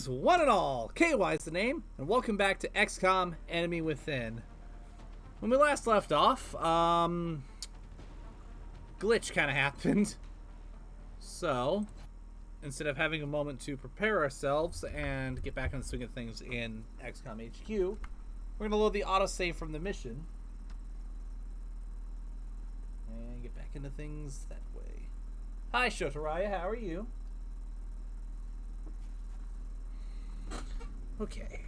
Greetings, one and all! KY is the name, and welcome back to XCOM Enemy Within. When we last left off, glitch kind of happened. So, instead of having a moment to prepare ourselves and get back on the swing of things in XCOM HQ, we're going to load the autosave from the mission. And get back into things that way. Hi, Shotaraya, how are you? Okay.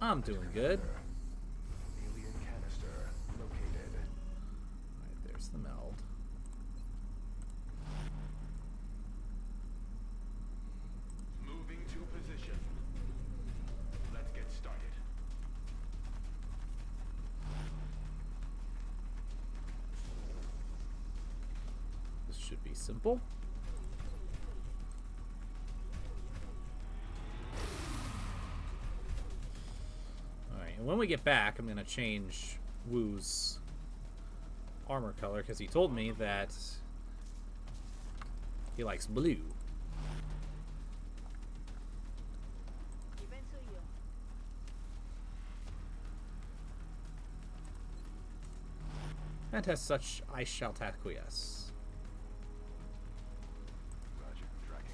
I'm doing good. Alien canister located. Alright, there's the meld. Moving to position. Let's get started. This should be simple. And when we get back, I'm going to change Woo's armor color because he told me that he likes blue. And as such, I shall acquiesce. Roger, tracking.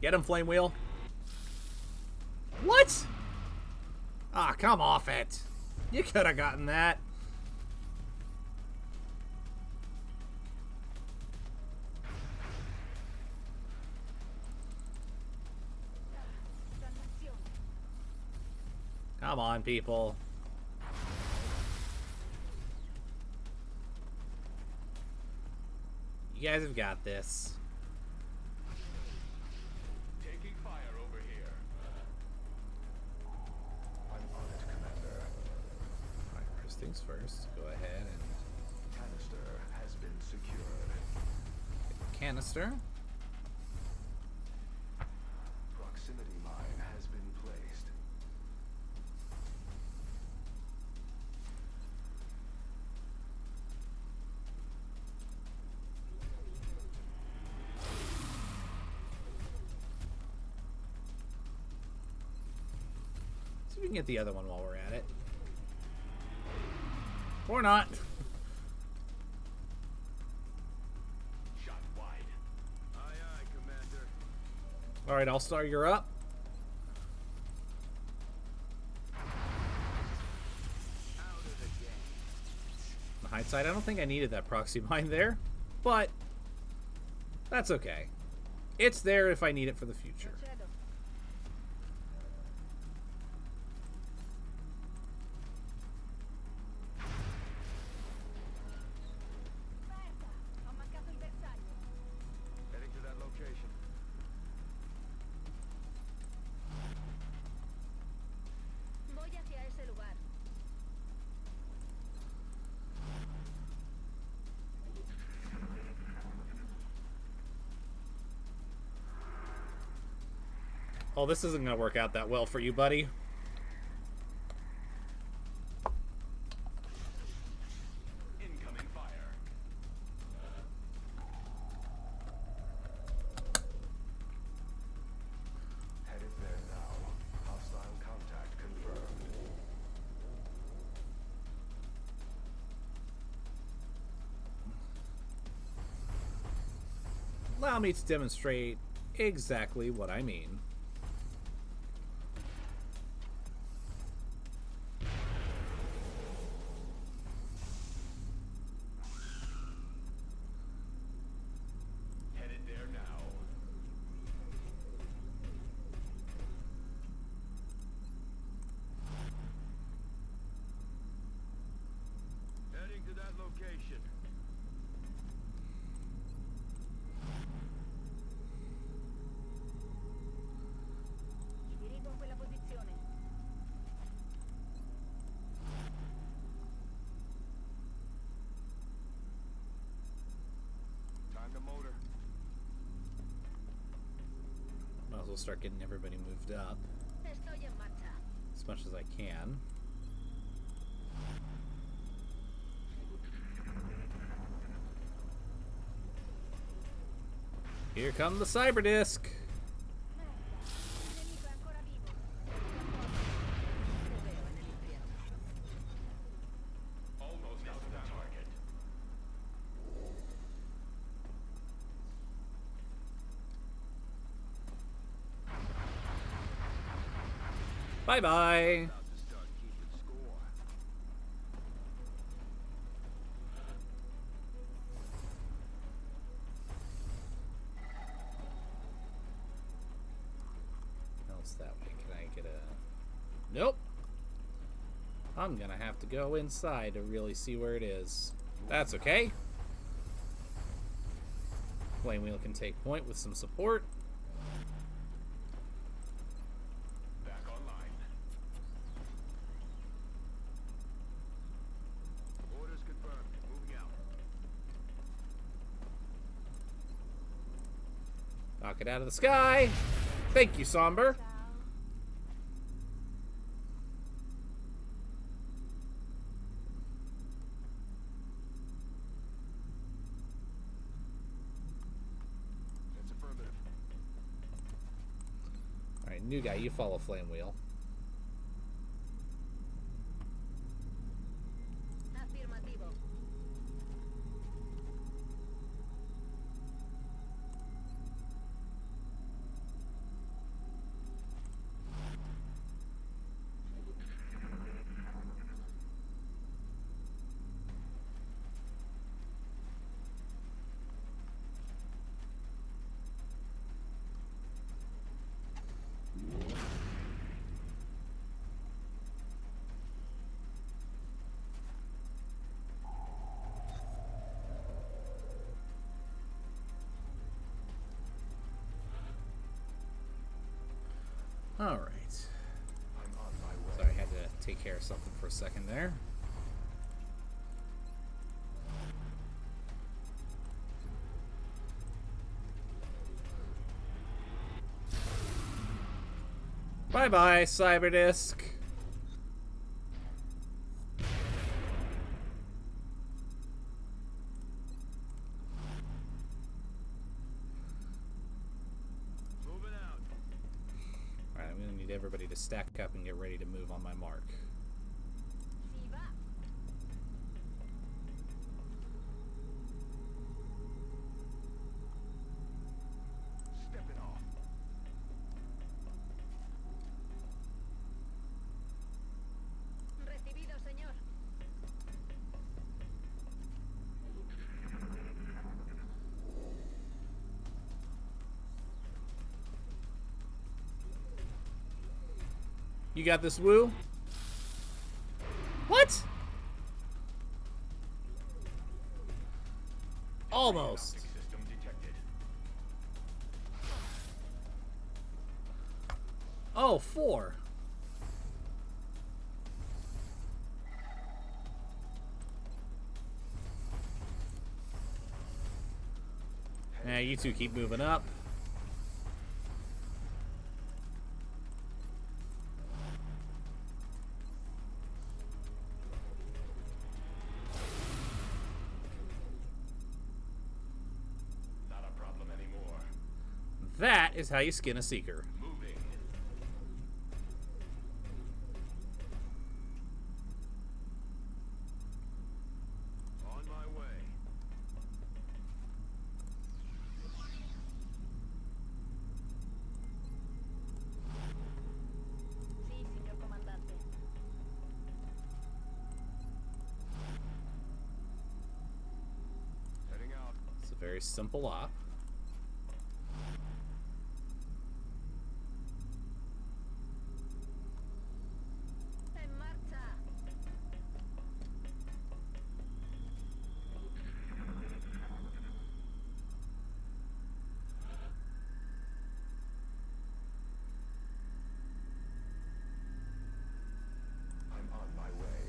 Get him, Flame Wheel. What? Ah, come off it. You could have gotten that. Come on, people. You guys have got this. Taking fire over here. I'm on it, Commander. Alright, first things first. Go ahead and Canister has been secured. get the canister. Proximity mine has been placed. See if we can get the other one while we're at it. Or not. Shot wide. Aye, aye, Commander. Alright, All-Star, you're up. Out of the game. On hindsight, I don't think I needed that proxy mine there, but that's okay. It's there if I need it for the future. Heading to that location. Voy hacia ese lugar. Oh, this isn't gonna work out that well for you, buddy. Incoming fire. Headed there now. Hostile contact confirmed. Allow me to demonstrate exactly what I mean. Headed there now. Heading to that location. well start getting everybody moved up Estoy en marcha. as much as I can. Here come the cyber disc. Enemigo ancora vivo. Te veo en el infierno. Almost out of the target. Bye bye. About to start keeping score. Else that way. Can I get a... Nope. I'm gonna have to go inside to really see where it is. That's okay. Flame Wheel can take point with some support. Back online. Orders confirmed. Moving out. Knock it out of the sky. Thank you, Somber. That's affirmative. Alright, new guy, you follow Flame Wheel. Afirmativo. Alright. I'm on my way. Sorry, I had to take care of something for a second there. Bye-bye, Cyberdisk. Moving out. Alright, I'm gonna need everybody to stack up and get ready to move on my mark. Si va. Stepping off. Recibido, señor. You got this, Woo? What? Almost. System detected. Oh, 4. Yeah, you two keep moving up. Not a problem anymore. That is how you skin a Seeker. Moving. On my way. Sí, señor comandante. Heading out. It's a very simple op. En marcha. I'm on my way.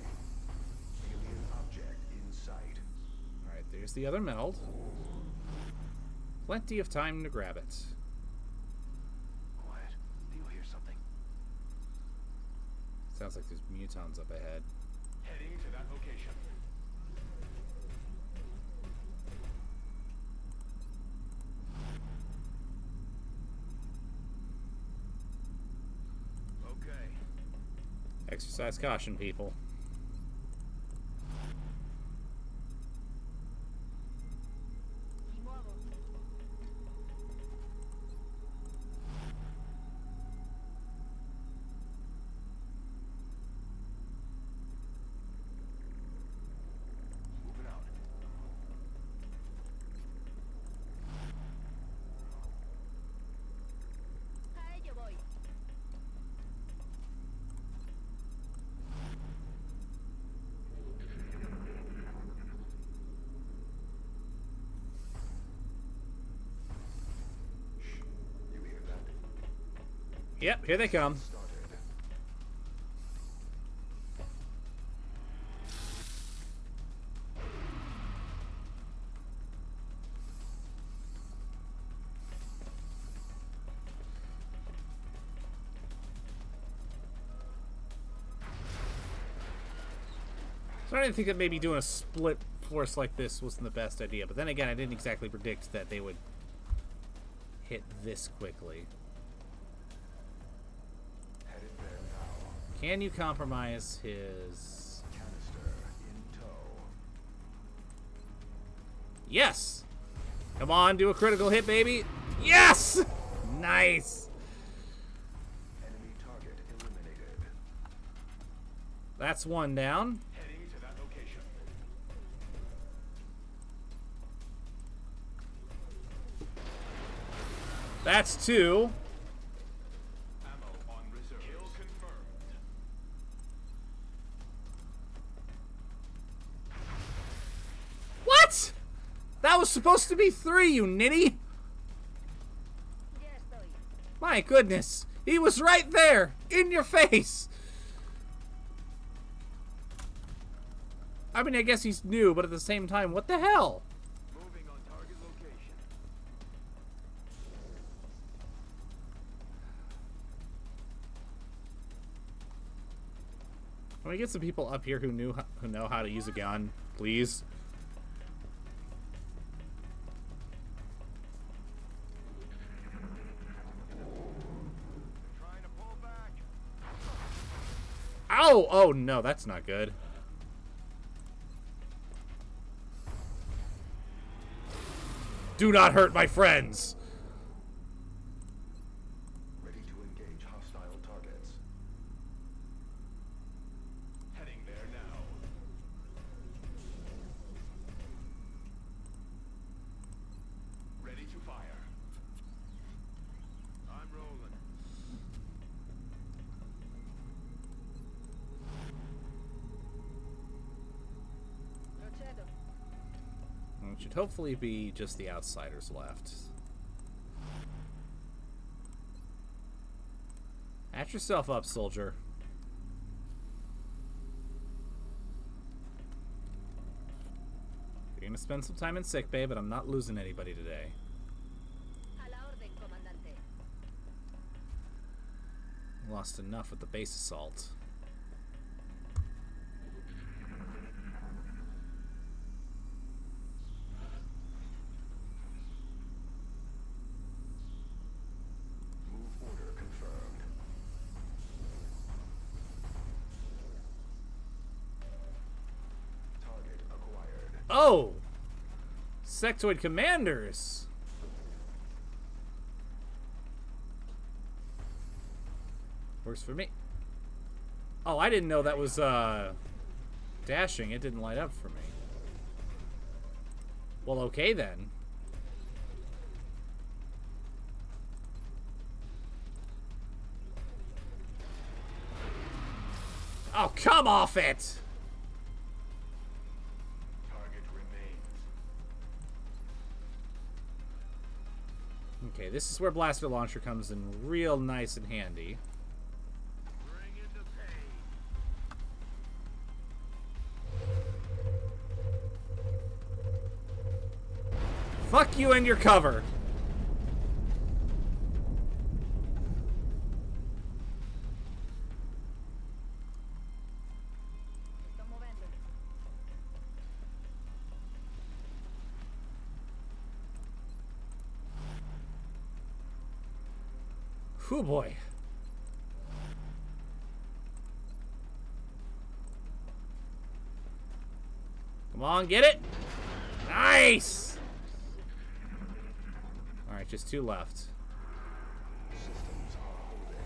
Alien object in sight. Alright, there's the other meld. Plenty of time to grab it. Quiet mutons up ahead. Heading to that location. Okay. Exercise caution, people. Mi muovo. Moving out. A ello voy. Shh. You hear that? Yep, here they come. Started. So I didn't think that maybe doing a split force like this wasn't the best idea. But then again, I didn't exactly predict that they would hit this quickly. Headed there now. Can you compromise his... Canister in tow. Yes! Come on, do a critical hit, baby. Yes! Nice! Enemy target eliminated. That's one down. Heading to that location. That's two. Ammo on reserve. Kill confirmed. What? That was supposed to be three, you nitty. Ya estoy. My goodness. He was right there. In your face. I mean, I guess he's new, but at the same time, what the hell? Moving on target location. Can we get some people up here who know how to use a gun, please? Trying to pull back. Ow! Oh no, that's not good. Do not hurt my friends. Ready to engage hostile targets. Heading there now. Ready to fire. I'm rolling. Procedo. It should hopefully be just the outsiders left. Patch yourself up, soldier. You're gonna spend some time in sickbay, but I'm not losing anybody today. A la orden, comandante. Lost enough with the base assault. Move order confirmed. Target acquired. Oh! Sectoid commanders! Works for me. Oh, I didn't know that was, dashing. It didn't light up for me. Well, okay then. Oh, come off it! Target remains. Okay, this is where Blaster Launcher comes in real nice and handy. Bring in the pain. Fuck you and your cover! Whew, boy. Come on, get it. Nice. All right, just 2 left. Systems are holding.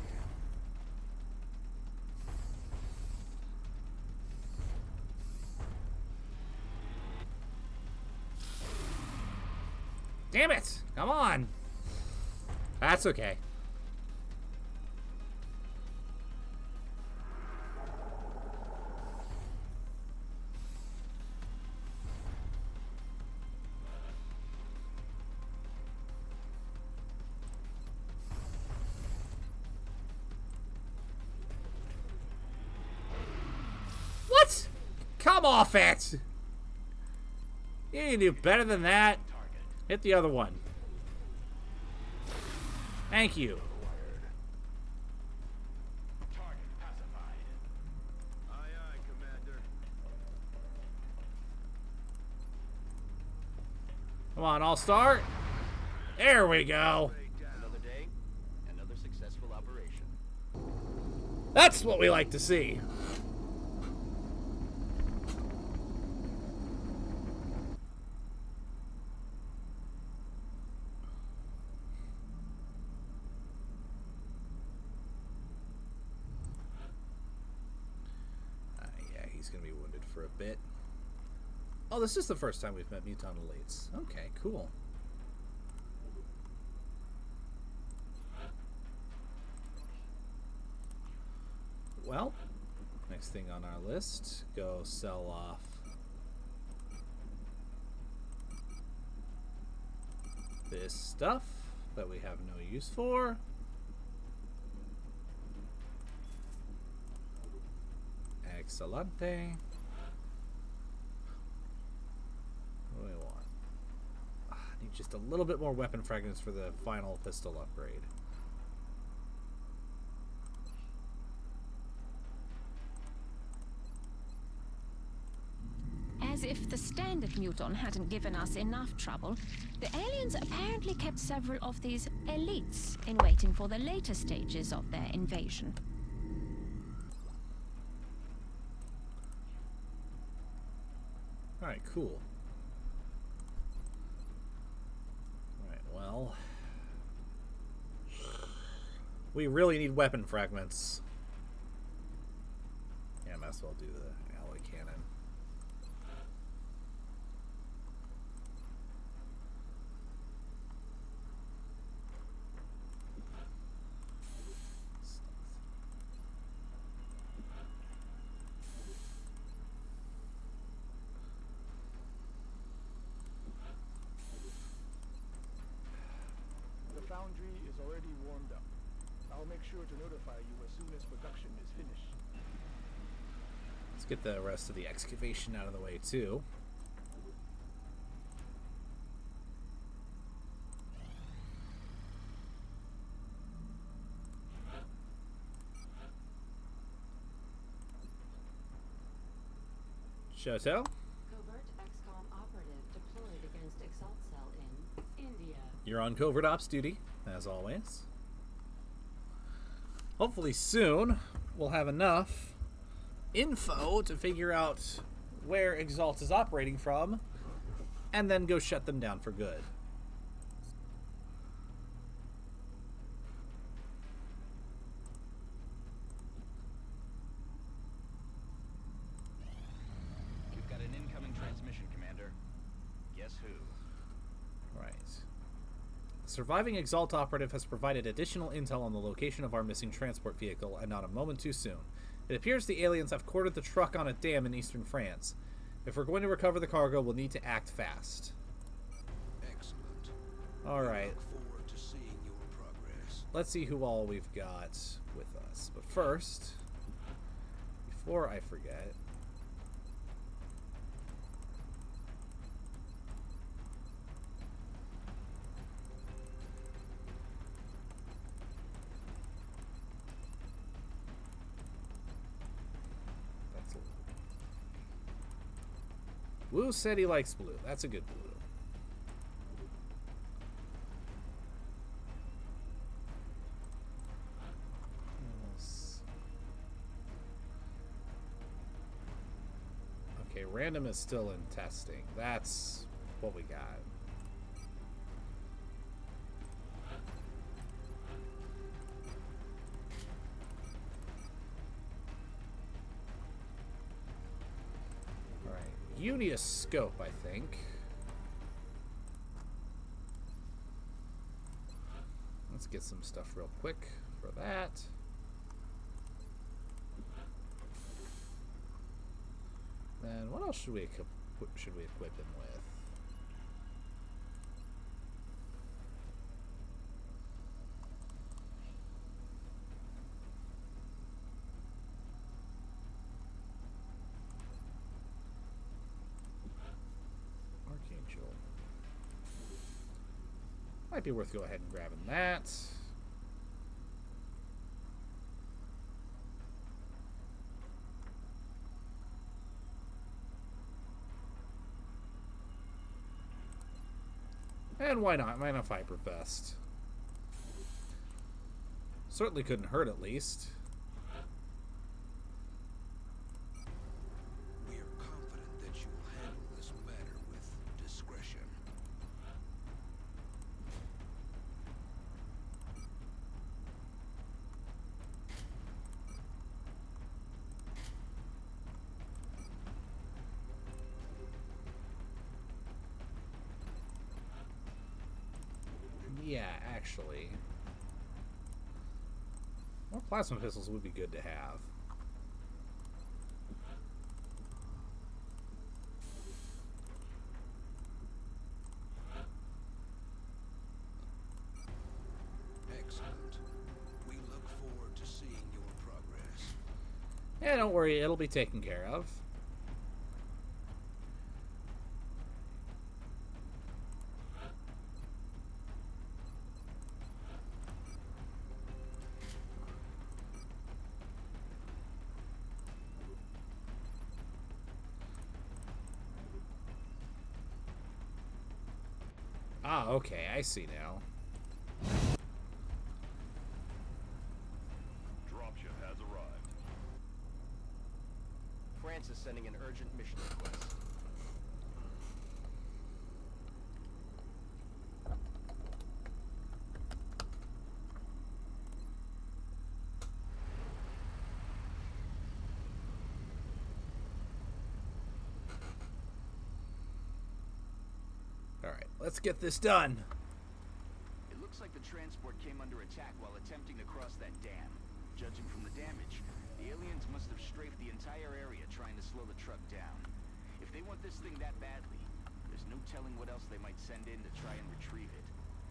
Damn it! Come on. That's okay. What? Come off it! You need to do better than that. Hit the other one. Thank you. Target pacified. Aye, aye, Commander. Come on, All-Star. There we go. Another day, another successful operation. That's what we like to see. Yeah, he's gonna be wounded for a bit. Oh, this is the first time we've met Mutant Elites. Okay, cool. Well, next thing on our list, go sell off this stuff that we have no use for. Excelente. What do we want? I need just a little bit more weapon fragments for the final pistol upgrade. As if the standard muton hadn't given us enough trouble, the aliens apparently kept several of these elites in waiting for the later stages of their invasion. Alright, cool. Alright, well... we really need weapon fragments. Yeah, I might as well do the alloy cannon. The foundry is already warmed up. I'll make sure to notify you as soon as production is finished. Let's get the rest of the excavation out of the way, too. Chateau? Covert XCOM operative deployed against Exalt Cell in India. You're on covert ops duty, as always. Hopefully soon we'll have enough info to figure out where Exalt is operating from, and then go shut them down for good. We've got an incoming transmission, Commander. Guess who? Right. The surviving Exalt operative has provided additional intel on the location of our missing transport vehicle, and not a moment too soon. It appears the aliens have quartered the truck on a dam in eastern France. If we're going to recover the cargo, we'll need to act fast. Excellent. Alright, Look forward to seeing your progress. let's see who all we've got with us. But first, before I forget... That's Wu said he likes blue. That's a good blue. Okay, random is still in testing. That's what we got. Alright, Unia scope, I think. Let's get some stuff real quick for that. Then what else should we equip him with? Archangel. Might be worth go ahead and grabbing that. And why not? Why not Viper Vest? Certainly couldn't hurt, at least. We are confident that you will handle this matter with discretion. Yeah, actually. More plasma pistols would be good to have. Excellent. We look forward to seeing your progress. Yeah, don't worry, it'll be taken care of. Ah, okay, I see now. Dropship has arrived. France is sending an urgent mission request. Alright, let's get this done. It looks like the transport came under attack while attempting to cross that dam. Judging from the damage, the aliens must have strafed the entire area trying to slow the truck down. If they want this thing that badly, there's no telling what else they might send in to try and retrieve it.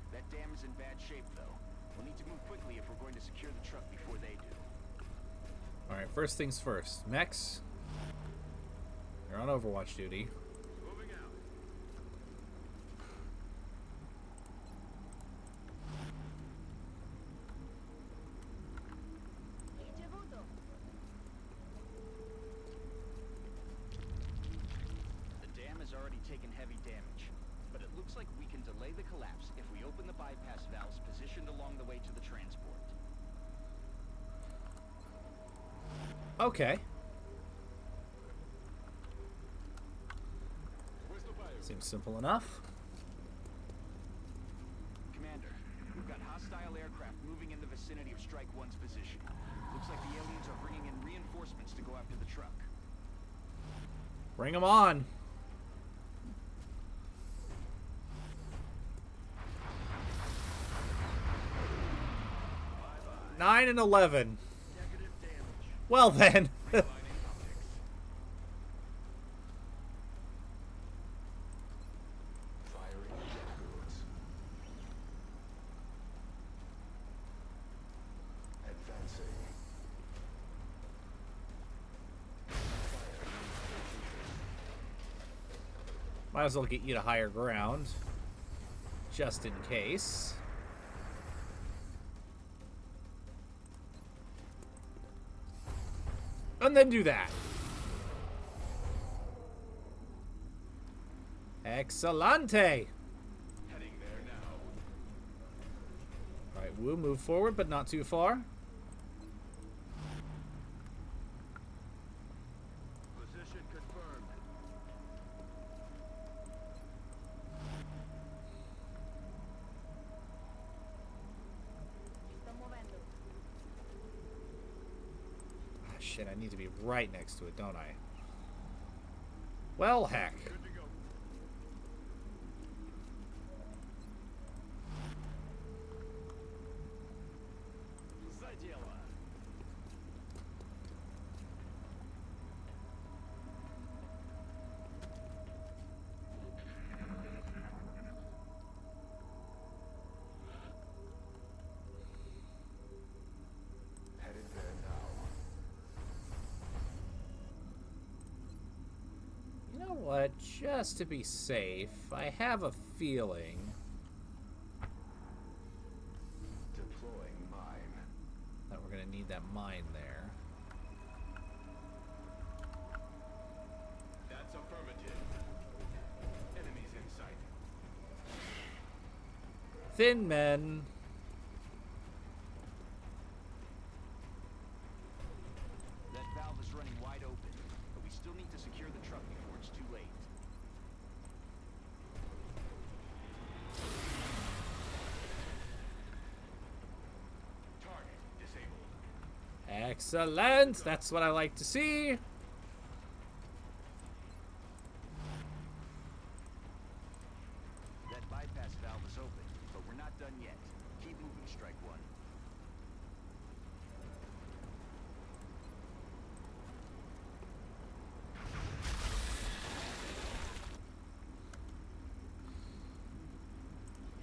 That dam is in bad shape, though. We'll need to move quickly if we're going to secure the truck before they do. Alright, first things first. Mechs, you're on Overwatch duty. Moving out. Ricevuto. The dam has already taken heavy damage, but it looks like we can delay the collapse if we open the bypass valves positioned along the way to the transport. Okay. Seems simple enough. Commander, we've got hostile aircraft moving in the vicinity of Strike One's position. Looks like the aliens are bringing in reinforcements to go after the truck. Bring them on. Bye-bye. 9 and 11. Negative damage. Well then. Realigning optics. Firing jet boots. Advancing. Might as well get you to higher ground. Just in case. And then do that. Excellente. Heading there now. Alright, we'll move forward, but not too far. Position confirmed. Shit, I need to be right next to it, don't I? Well, heck. Good to go. За дело. Headed there now. You know what? Just to be safe, I have a feeling Deploying mine. that we're gonna need that mine there. That's affirmative. Enemies in sight. Thin men. That valve is running wide open, but we still need to secure the truck before it's too late. Target disabled. Excellent. That's what I like to see. That bypass valve is open, but we're not done yet. Keep moving, Strike One.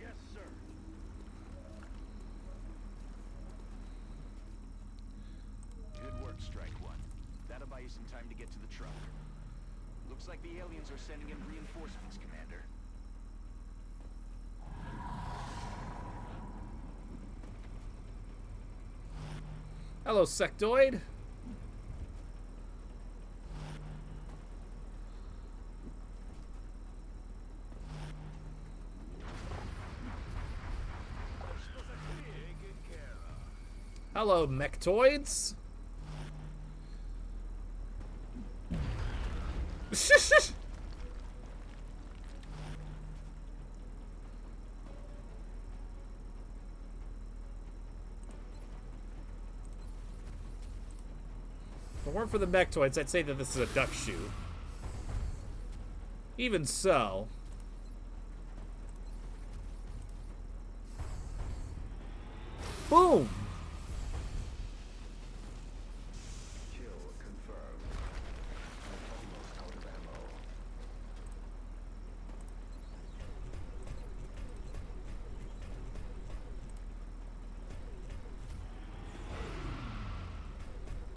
Yes, sir. Good work, Strike One. That'll buy you some time to get to the truck. Looks like the aliens are sending in reinforcements, Commander. Hello, sectoid. Taken care of. Hello, mechtoids. If it weren't for the mechtoids, I'd say that this is a duck shoe. Even so. Boom! Kill confirmed. I'm almost out of ammo.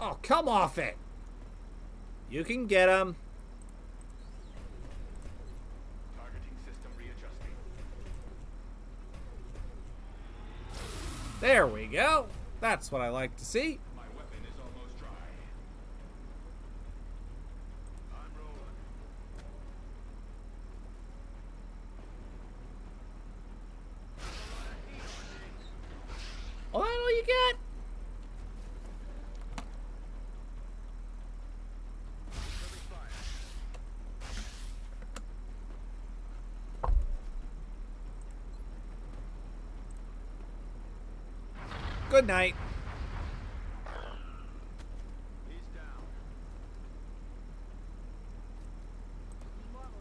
Oh, come off it! You can get him. Targeting system readjusting. There we go. That's what I like to see. My weapon is almost dry. I'm rolling. Oh, that's all you get? Good night. He's down. Muovo.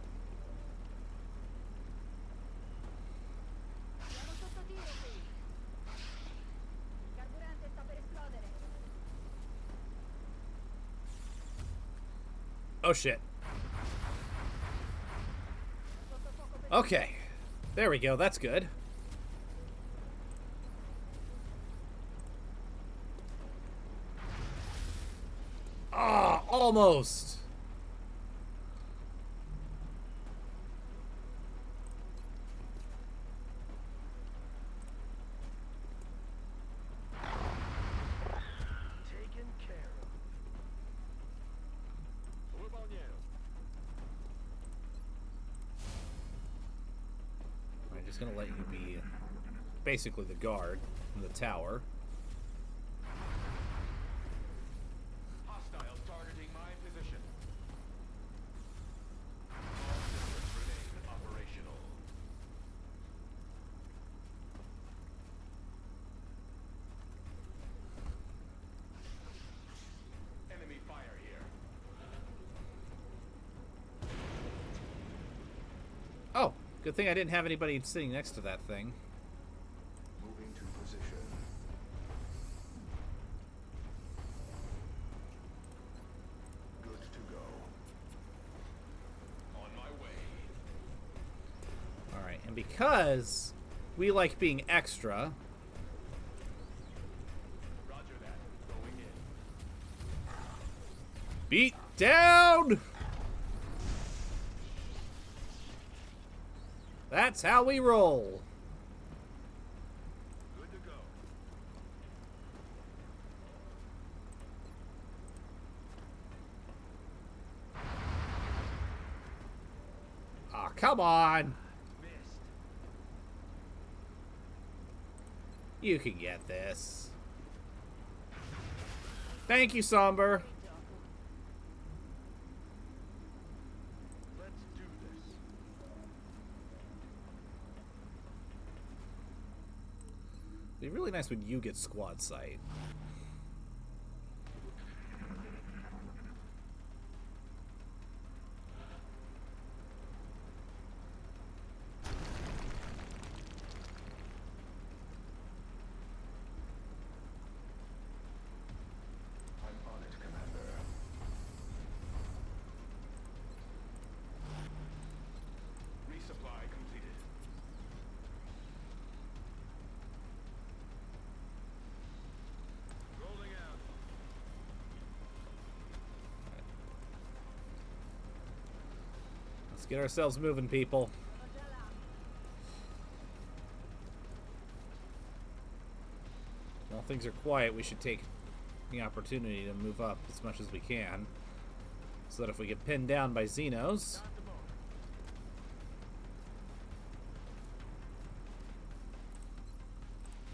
Siamo sotto tiro qui. Il carburante sta per esplodere. Oh, shit. Sotto fuoco per Okay. There we go. That's good. Ah, almost. Taken care of. Выполняю. I'm just gonna let you be basically the guard in the tower. Hostiles targeting my position. All systems remain operational. Enemy Oh, good thing I didn't have anybody sitting next to that thing. Moving to position. Good to go. On my way. Alright, and because we like being extra, Roger that. Going in. beat down! That's how we roll. Good to go. Aw, come on. Missed. You can get this. Thank you, Somber. Let's do this. It'd be really nice when you get squad sight. I'm on it, Commander. Resupply completed. Rolling out. Let's get ourselves moving, people. While things are quiet, we should take the opportunity to move up as much as we can, so that if we get pinned down by Xenos, Got the motor.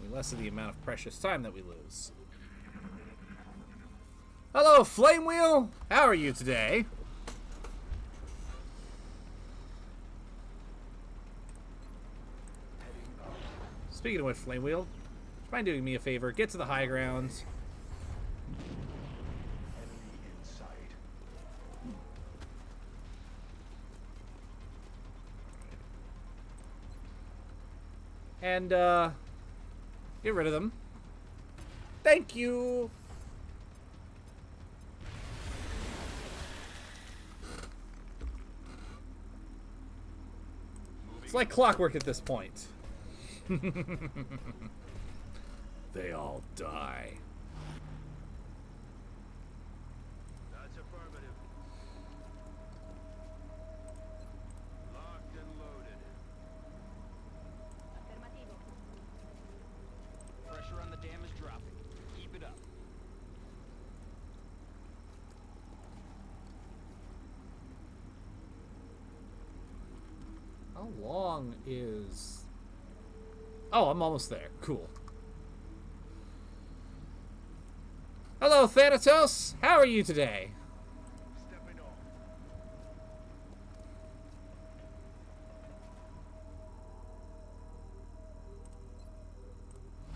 we lessen the amount of precious time that we lose. Hello, Flame Wheel! How are you today? Speaking of which, Flame Wheel, do you mind doing me a favor? Get to the high grounds. Enemy in sight. And, get rid of them. Thank you! It's like clockwork at this point. They all die. That's affirmative. Locked and loaded. Affermativo. Pressure on the dam is dropping. Keep it up. How long is... Oh, I'm almost there. Cool. Hello, Thanatos! How are you today? Stepping off.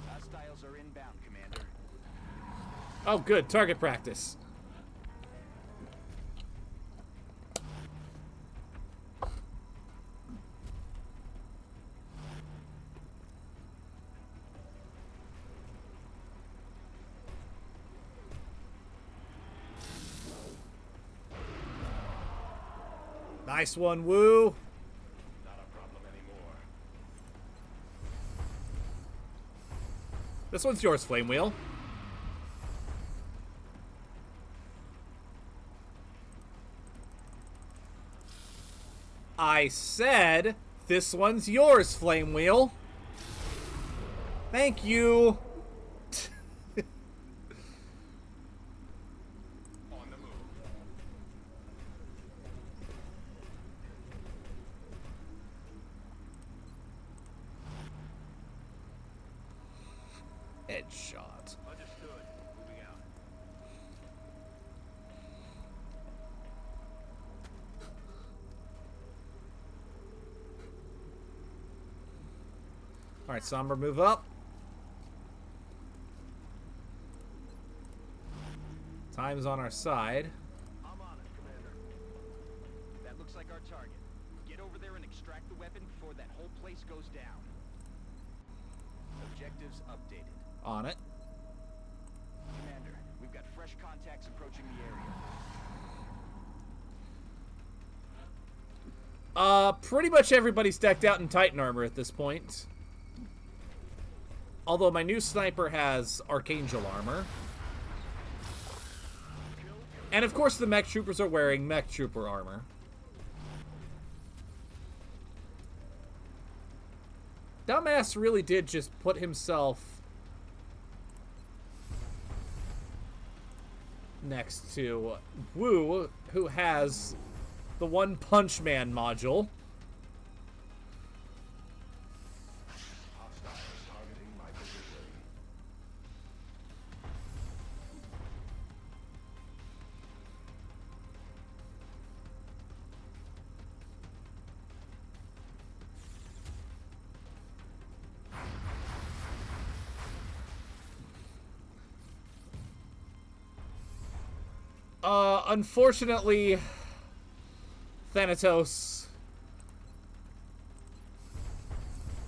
Hostiles are inbound, Commander. Oh, good. Target practice. Nice one, Woo. Not a problem anymore. This one's yours, Flame Wheel. I said this one's yours, Flame Wheel. Thank you. On the move. Headshot. Understood. Moving out. Alright, Somber, move up. Time's on our side. I'm on it, Commander. That looks like our target. Get over there and extract the weapon before that whole place goes down. Objectives updated. On it. Commander, we've got fresh contacts approaching the area. Pretty much everybody's decked out in Titan armor at this point. Although my new sniper has Archangel armor. And of course the mech troopers are wearing mech trooper armor. Dumbass really did just put himself next to Wu, who has the One Punch Man module. Hostiles targeting my position. Unfortunately, Thanatos,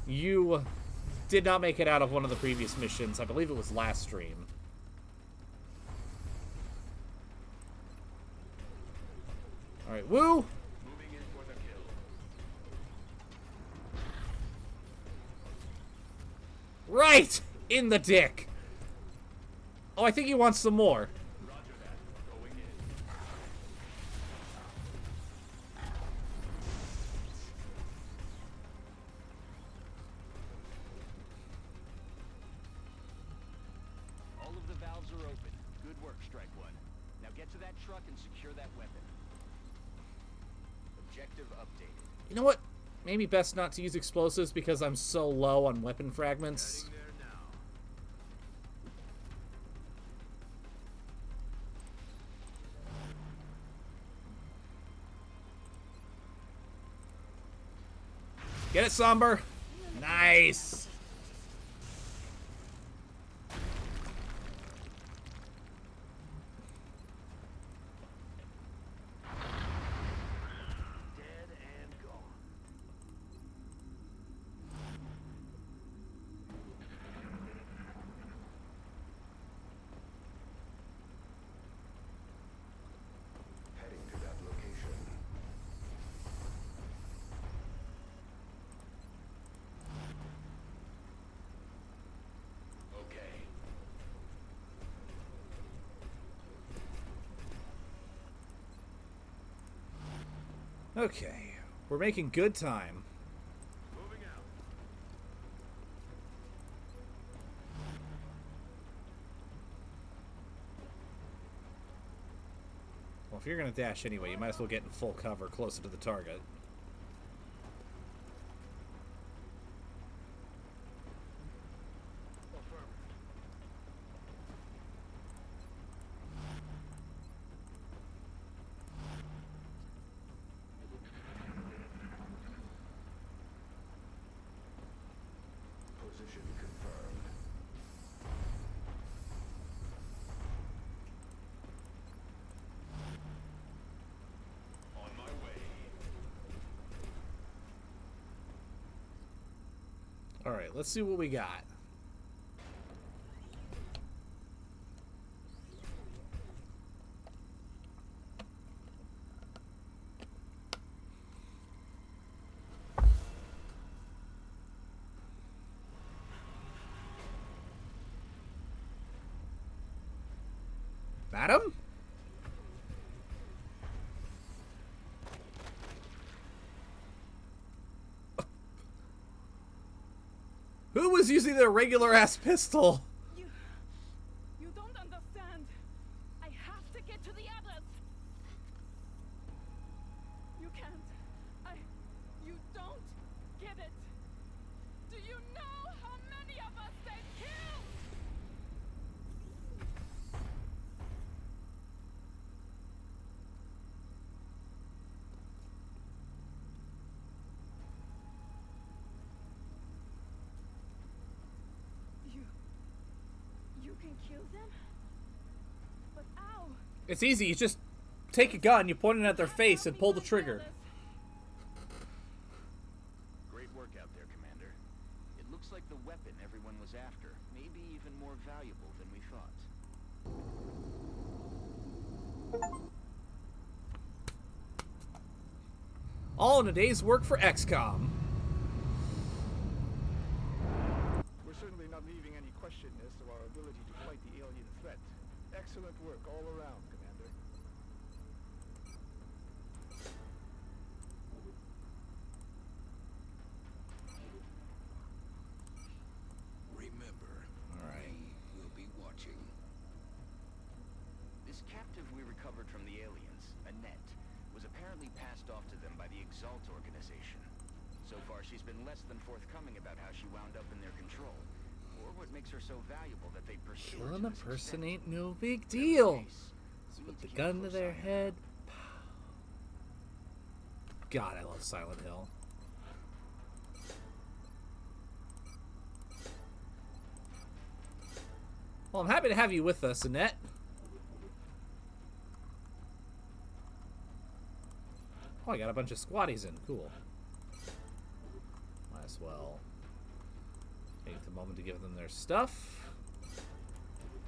you did not make it out of one of the previous missions. I believe it was last stream. Alright, Woo! Moving in for the kill. Right! In the dick! Oh, I think he wants some more. Roger that. Going in. All of the valves are open. Good work, Strike One. Now get to that truck and secure that weapon. Objective updated. You know what? Maybe best not to use explosives because I'm so low on weapon fragments. Heading there now. Get it, Somber? Nice! Dead and gone. Heading to that location. Okay. Okay, we're making good time. Moving out. Well, if you're gonna dash anyway, you might as well get in full cover closer to the target. Affirm. Position confirmed. On my way. Alright, let's see what we got. Madam? Who was using their regular ass pistol? You don't understand. I have to get to the others. You can't. You don't get it. Do you know how many of us they've killed? You can kill them? But ow! It's easy, you just take a gun, you point it at their face, and pull the trigger. Looks like the weapon everyone was after may be even more valuable than we thought. All in a day's work for XCOM. We're certainly not leaving any question as to our ability to fight the alien threat. Excellent work all around, Commander. Remember, Alright. we'll be watching. This captive we recovered from the aliens, Annette, was apparently passed off to them by the Exalt organization. So far, she's been less than forthcoming about how she wound up in their control, or what makes her so valuable that they pursue her Killing to a this person extent. ain't no big deal. Case, we Put need the keep a gun to close their eye on head. God, I love Silent Hill. Well, I'm happy to have you with us, Annette. Oh, I got a bunch of squatties in. Cool. Might as well take the moment to give them their stuff,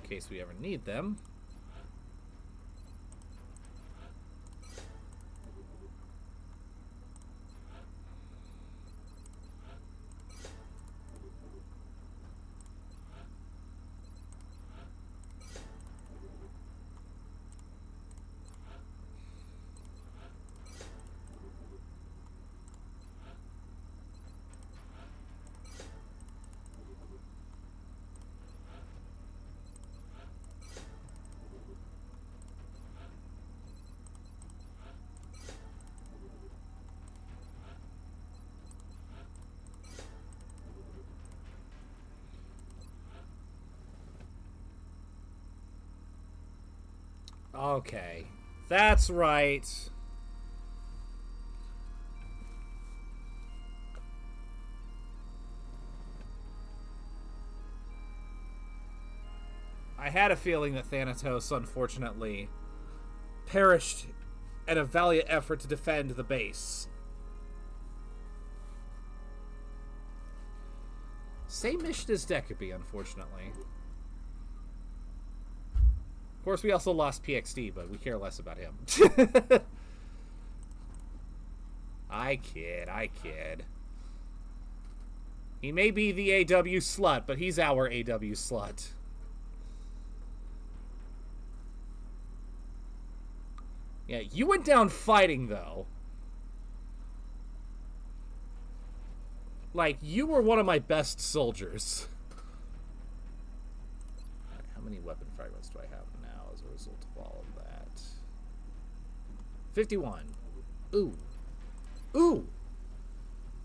in case we ever need them. Okay, that's right. I had a feeling that Thanatos, unfortunately, perished in a valiant effort to defend the base. Same mission as Decapy, unfortunately. Of course, we also lost PXD, but we care less about him. I kid. He may be the AW slut, but he's our AW slut. Yeah, you went down fighting, though. Like, you were one of my best soldiers. Right, how many weapon fragments do I have now as a result of all of that? 51. Ooh. Ooh!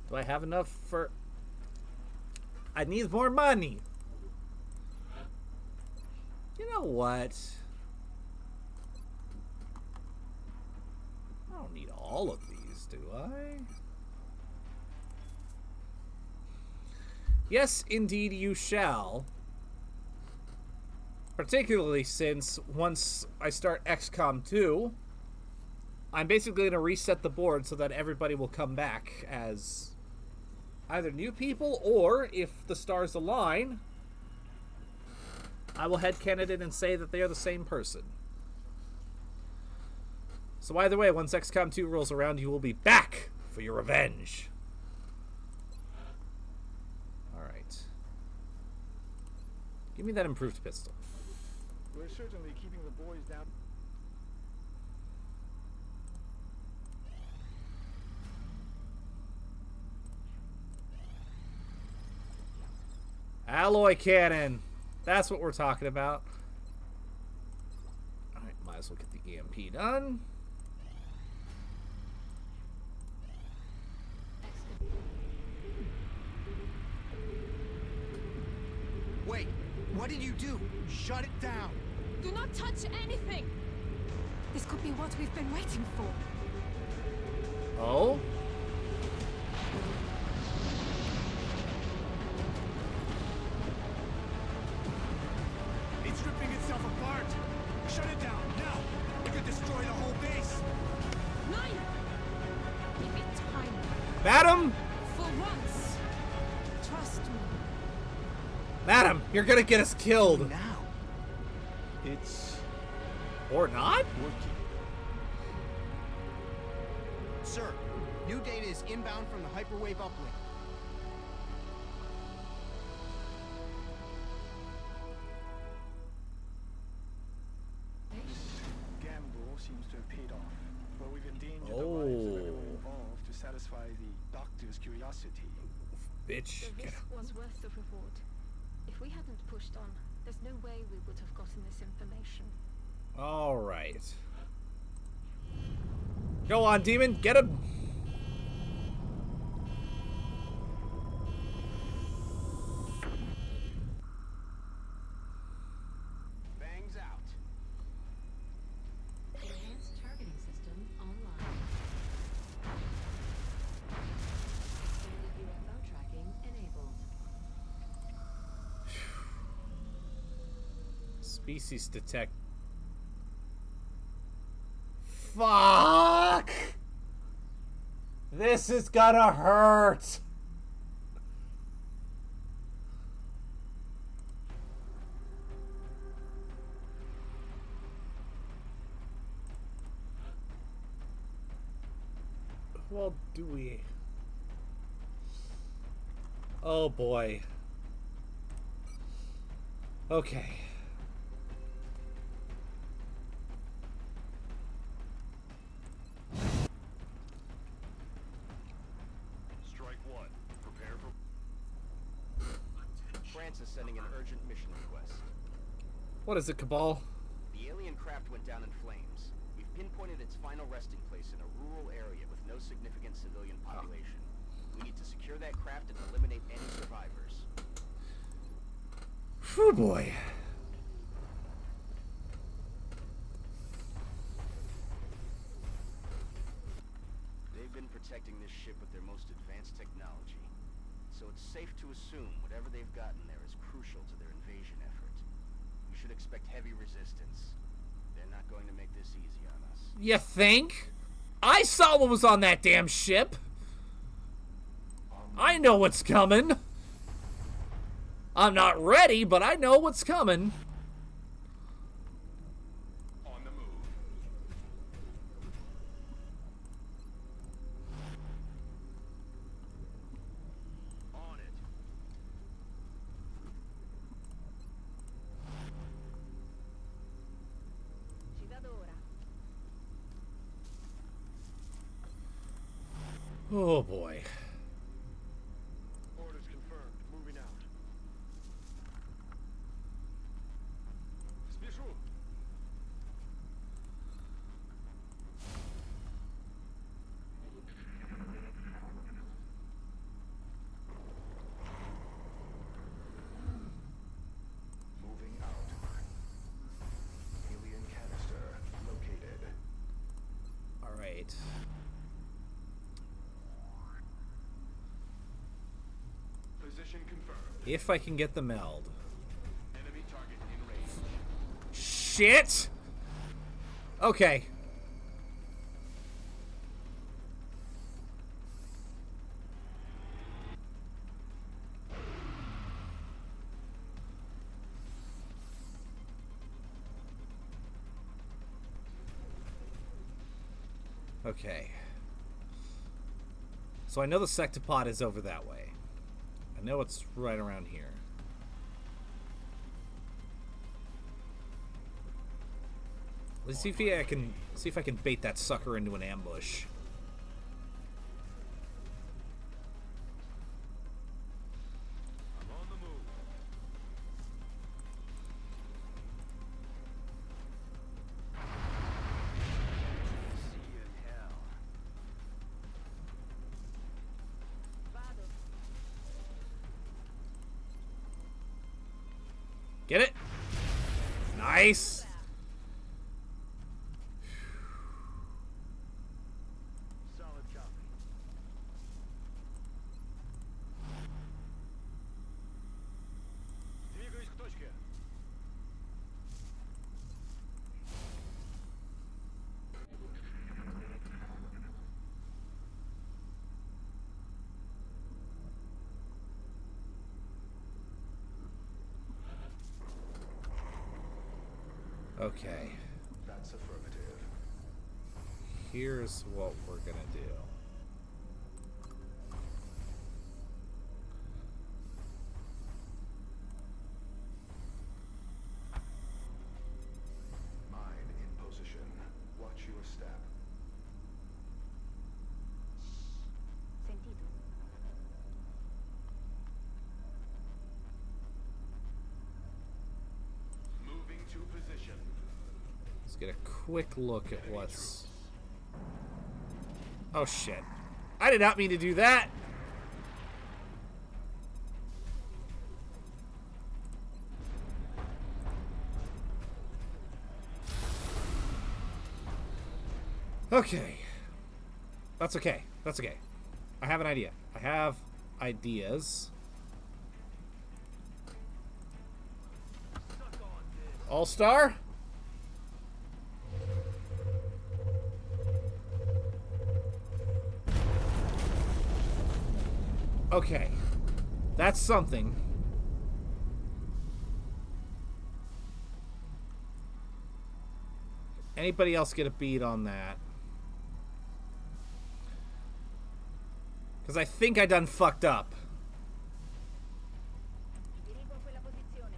Do I have enough for... I need more money. You know what? I don't need all of these, do I? Yes, indeed you shall. Particularly since once I start XCOM 2, I'm basically going to reset the board so that everybody will come back as either new people, or if the stars align, I will headcanon it and say that they are the same person. So either way, once XCOM 2 rolls around, you will be back for your revenge. Alright. Give me that improved pistol. We're certainly keeping the boys down. Alloy cannon. That's what we're talking about. Alright, might as well get the EMP done. Wait, what did you do? Shut it down. Do not touch anything! This could be what we've been waiting for. Oh? It's ripping itself apart. Shut it down, now. It could destroy the whole base. Nine! Give it time. Madam? For once. Trust me. Adam, you're gonna get us killed. Now. It's Or not? working. Sir, new data is inbound from the hyperwave uplink. Gamble seems to have paid off. But we've endangered the lives of everyone involved to satisfy the doctor's curiosity. Bitch. The risk was worth the reward. If we hadn't pushed on, there's no way we would have gotten this information. Alright. Go on, demon. Get him. Bangs out. Enhanced targeting system online. Expanded UFO tracking enabled. Species detect. Fuck! This is gonna hurt! Well, do we? Oh boy. Okay. Strike one. Prepare for... France is sending an urgent mission request. What is it, Cabal? The alien craft went down in flames. We've pinpointed its final resting place in a rural area with no significant civilian population. We need to secure that craft and eliminate any survivors. Oh boy. They've been protecting this ship with their most advanced technology. So it's safe to assume whatever they've gotten there is crucial to their invasion effort. We should expect heavy resistance. They're not going to make this easy on us. You think? I saw what was on that damn ship. I know what's coming. I'm not ready, but I know what's coming. On the move. On it. Ci vado ora. Oh boy. Orders confirmed. Moving out. Спешу. Moving out. Alien canister located. All right. Position confirmed. If I can get the meld. Enemy target in range. Shit! Okay. Okay. So I know the sectopod is over that way. I know it's right around here. Let's see if I can bait that sucker into an ambush. I'm on the move. See you in hell. Vado. Get it? Nice. Solid copy. Двигаюсь к точке. Okay. That's affirmative. Here's what we're gonna do. Mine in position. Watch your step. Sentito? Moving to position. Let's get a quick look at what's... Oh shit. I did not mean to do that! Okay. That's okay. That's okay. I have an idea. I have ideas. All-Star? Okay. That's something. Anybody else get a beat on that? Because I think I done fucked up. Dirigo a quella posizione.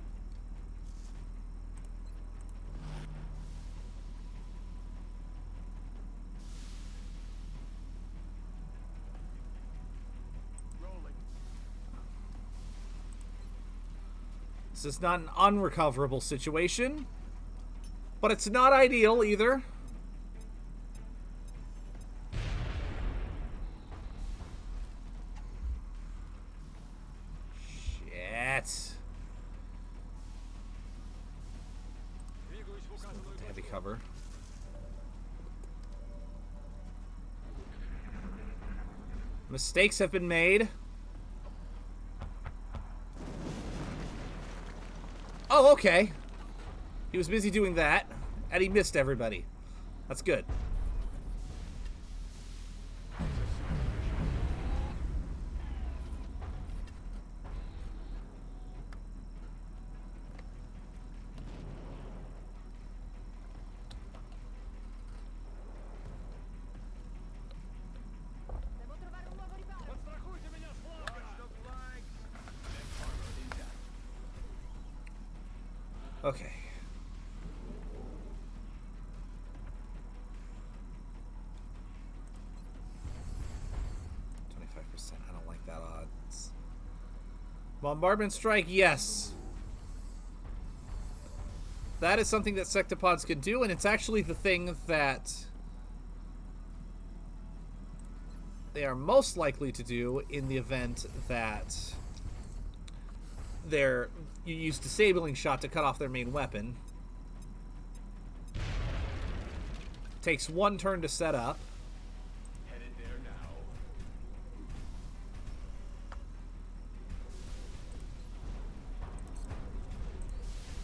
Rolling. This is not an unrecoverable situation, but it's not ideal either. Shit. Heavy cover. Mistakes have been made. Oh, okay. He was busy doing that, and he missed everybody. That's good. Devo trovare un nuovo riparo. Okay. I don't like that odds. Bombardment strike, yes. That is something that sectopods can do, and it's actually the thing that they are most likely to do in the event that you use disabling shot to cut off their main weapon. Takes one turn to set up. Headed there now.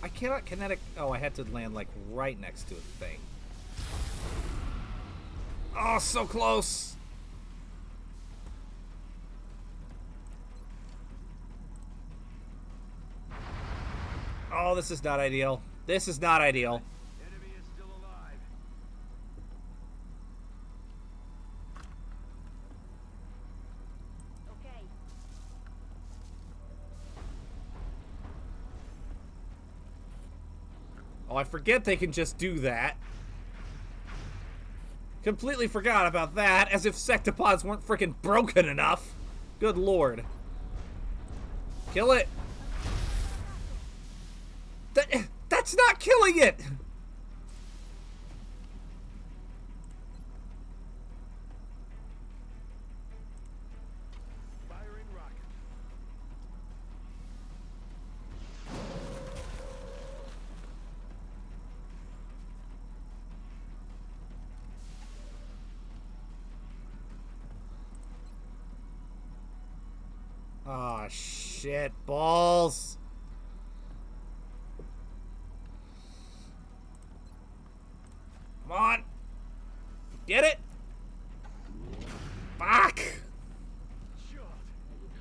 I cannot kinetic... Oh, I had to land, like, right next to a thing. Oh, so close! Oh, this is not ideal. This is not ideal. Enemy is still alive. Ok. Oh, I forget they can just do that. Completely forgot about that, as if sectopods weren't freaking broken enough. Good lord. Kill it. That's not killing it! Firing rocket. Aw, shit. Balls. Come on. Get it? Fuck!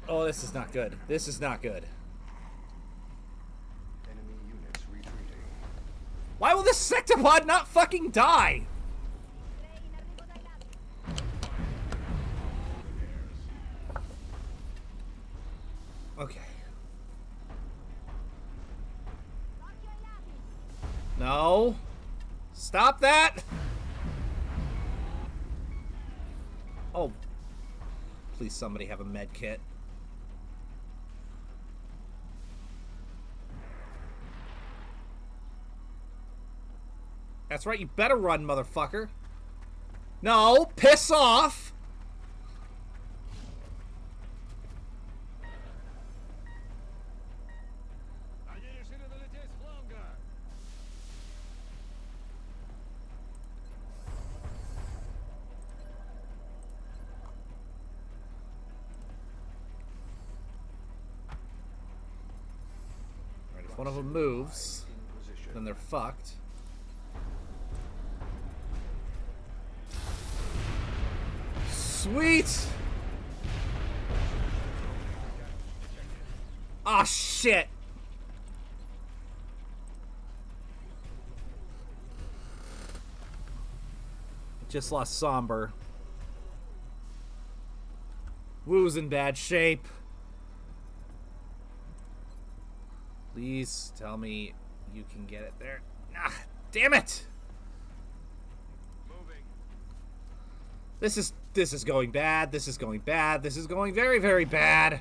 Oh, this is not good. This is not good. Enemy units retreating. Why will this this sectopod not fucking die? Okay. No. Stop that! Oh. Please somebody have a med kit. That's right, you better run, motherfucker. No, piss off! Alright, if one of them moves, then they're fucked. Sweet! Ah, shit! Just lost Somber. Woo's in bad shape. Please tell me you can get it there. Ah, damn it! This is going bad. This is going bad. This is going very, very bad.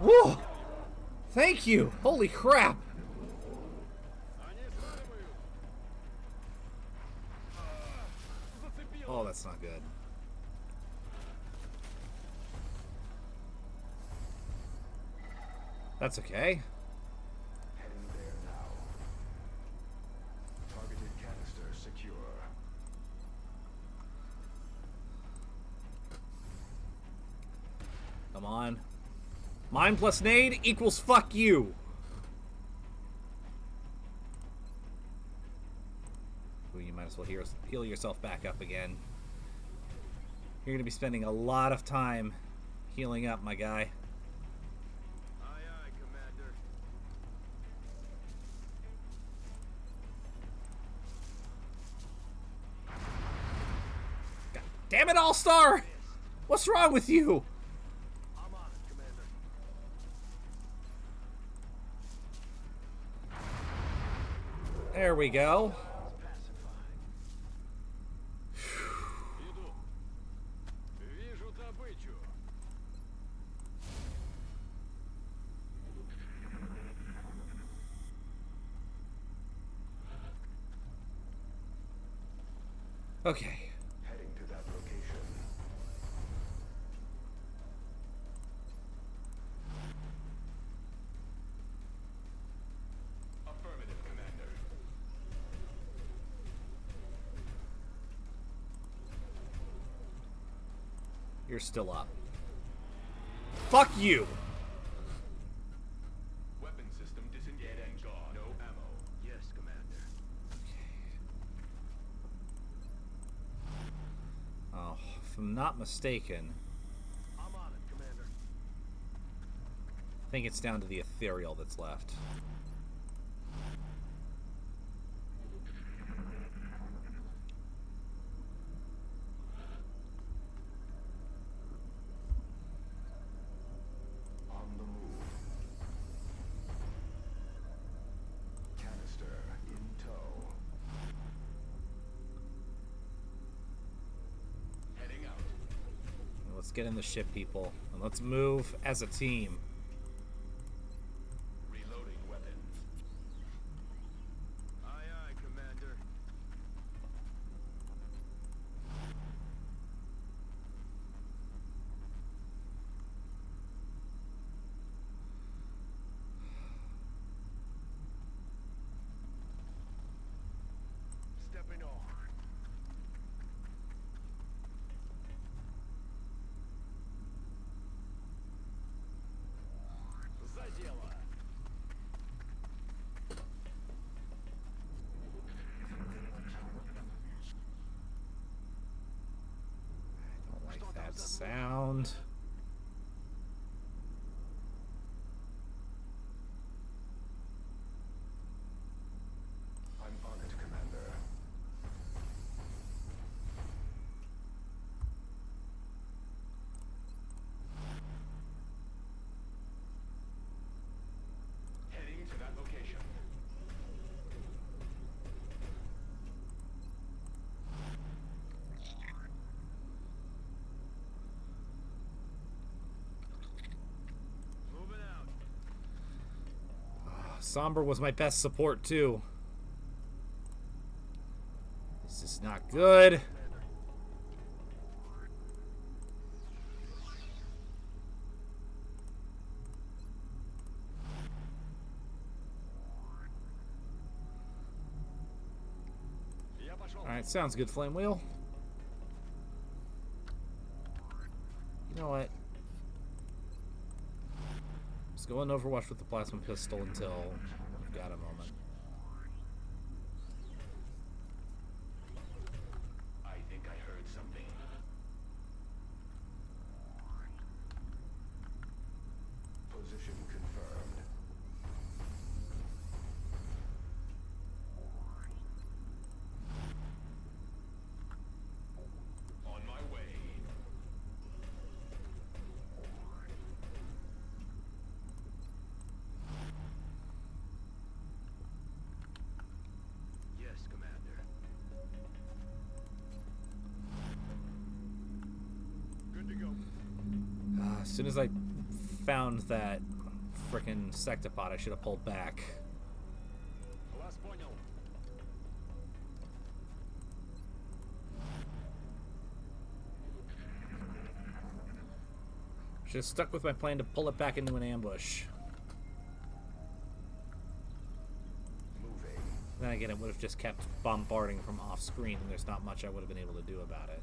Whoa! Thank you. Holy crap. Oh, that's not good. That's okay. Heading there now. Targeted canister secure. Come on. Mine plus nade equals fuck you. Ooh, you might as well heal yourself back up again. You're gonna be spending a lot of time healing up, my guy. Aye, aye, Commander. God damn it, All-Star! What's wrong with you? I'm on it, Commander. There we go. Иду. Вижу добычу. Okay. Heading to that location. Affirmative, Commander. You're still up. Fuck you! Weapon system disengaged and gone. No ammo. Yes, Commander. Oh, if I'm not mistaken, I'm on it, Commander. I think it's down to the ethereal that's left. On the move. Canister in tow. Heading out. Let's get in the ship, people, and let's move as a team. Reloading weapon. Aye, aye, Commander. Stepping on. За дело. Sound. I'm on it, Commander. Heading to that location. Moving out. Somber was my best support too. This is not good. Я пошел. Alright, sounds good, Flame Wheel. You know what? Just go in Overwatch with the plasma pistol until I've got a moment. I think I heard something. Position confirmed. On my way. Yes, Commander. Good to go. As soon as I found that frickin' sectopod, I should have pulled back. Вас понял. Should have stuck with my plan to pull it back into an ambush. Moving. Then again, it would have just kept bombarding from off screen, and there's not much I would have been able to do about it.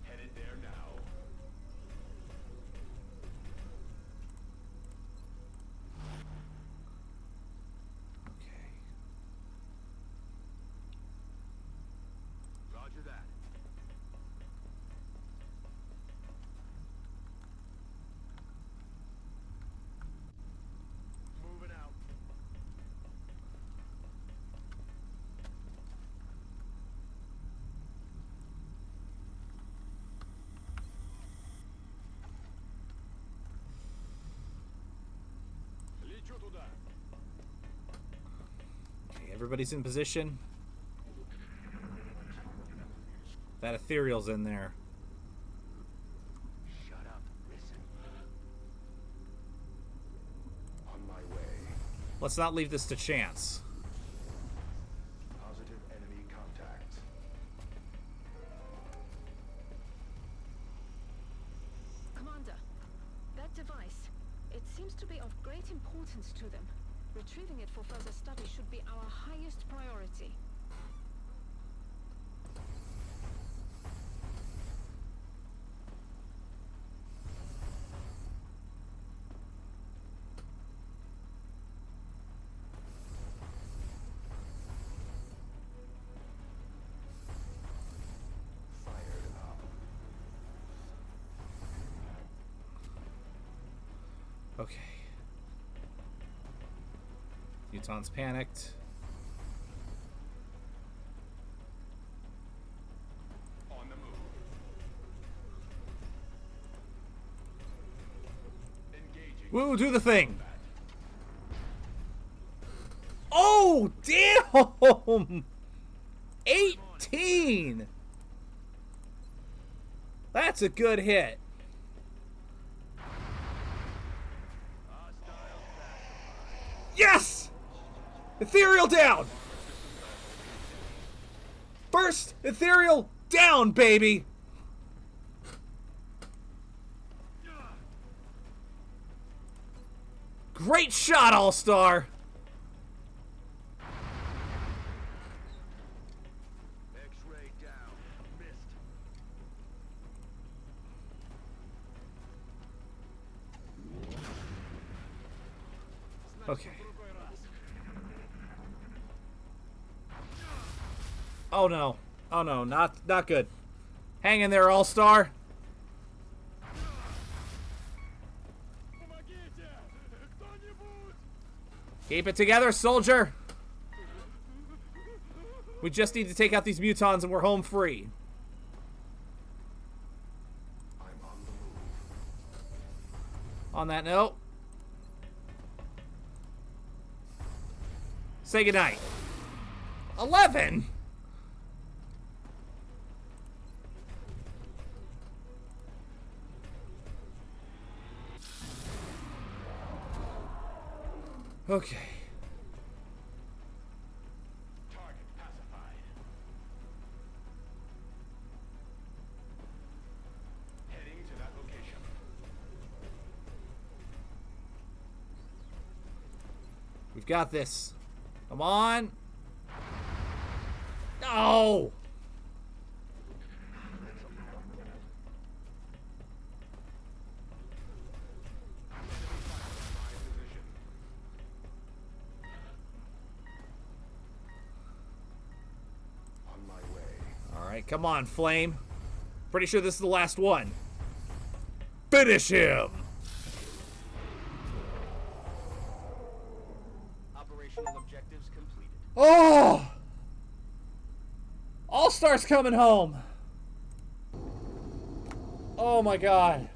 Headed there now. Okay. Roger that. Moving out. Лечу туда. Okay, everybody's in position. That ethereal's in there. Shut up. Listen. On my way. Let's not leave this to chance. Positive enemy contact. Commander, that device, it seems to be of great importance to them. Retrieving it for further study should be our highest priority. Fired up. Okay. Uton's panicked. On the move. Engaging. Woo, do the thing! Oh, damn! 18! That's a good hit. Yes! Ethereal down! First ethereal down, baby! Great shot, All-Star! X-ray down. Missed. Okay. Другой раз. Oh no. Oh no, not good. Hang in there, All-Star. Keep it together, soldier. We just need to take out these mutons and we're home free. I'm on the move. On that note, say goodnight. 11? Okay. Target pacified. Heading to that location. We've got this. Come on. No! On my way. Alright, come on, Flame. Pretty sure this is the last one. Finish him! Operational objectives completed. Oh! All-Star's coming home! Oh my god.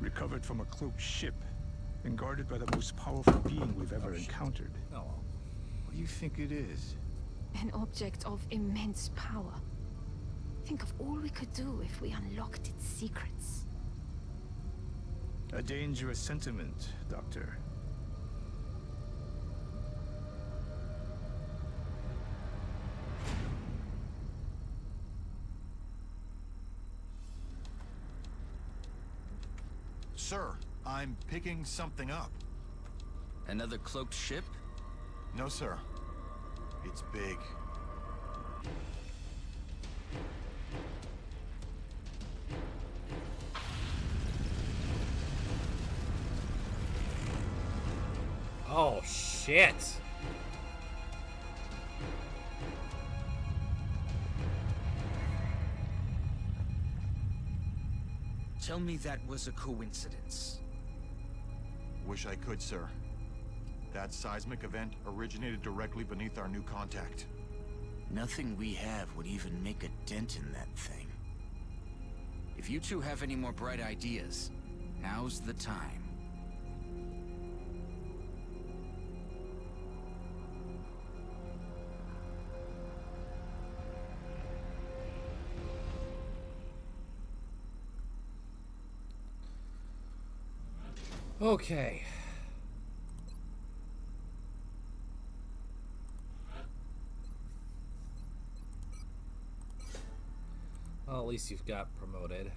Recovered from a cloaked ship and guarded by the most powerful being we've ever encountered. Oh. What do you think it is? An object of immense power. Think of all we could do if we unlocked its secrets. A dangerous sentiment, Doctor. Sir, I'm picking something up. Another cloaked ship? No, sir. It's big. Oh, shit. Tell me that was a coincidence. Wish I could, sir. That seismic event originated directly beneath our new contact. Nothing we have would even make a dent in that thing. If you two have any more bright ideas, now's the time. Okay. Well, at least you've got promoted.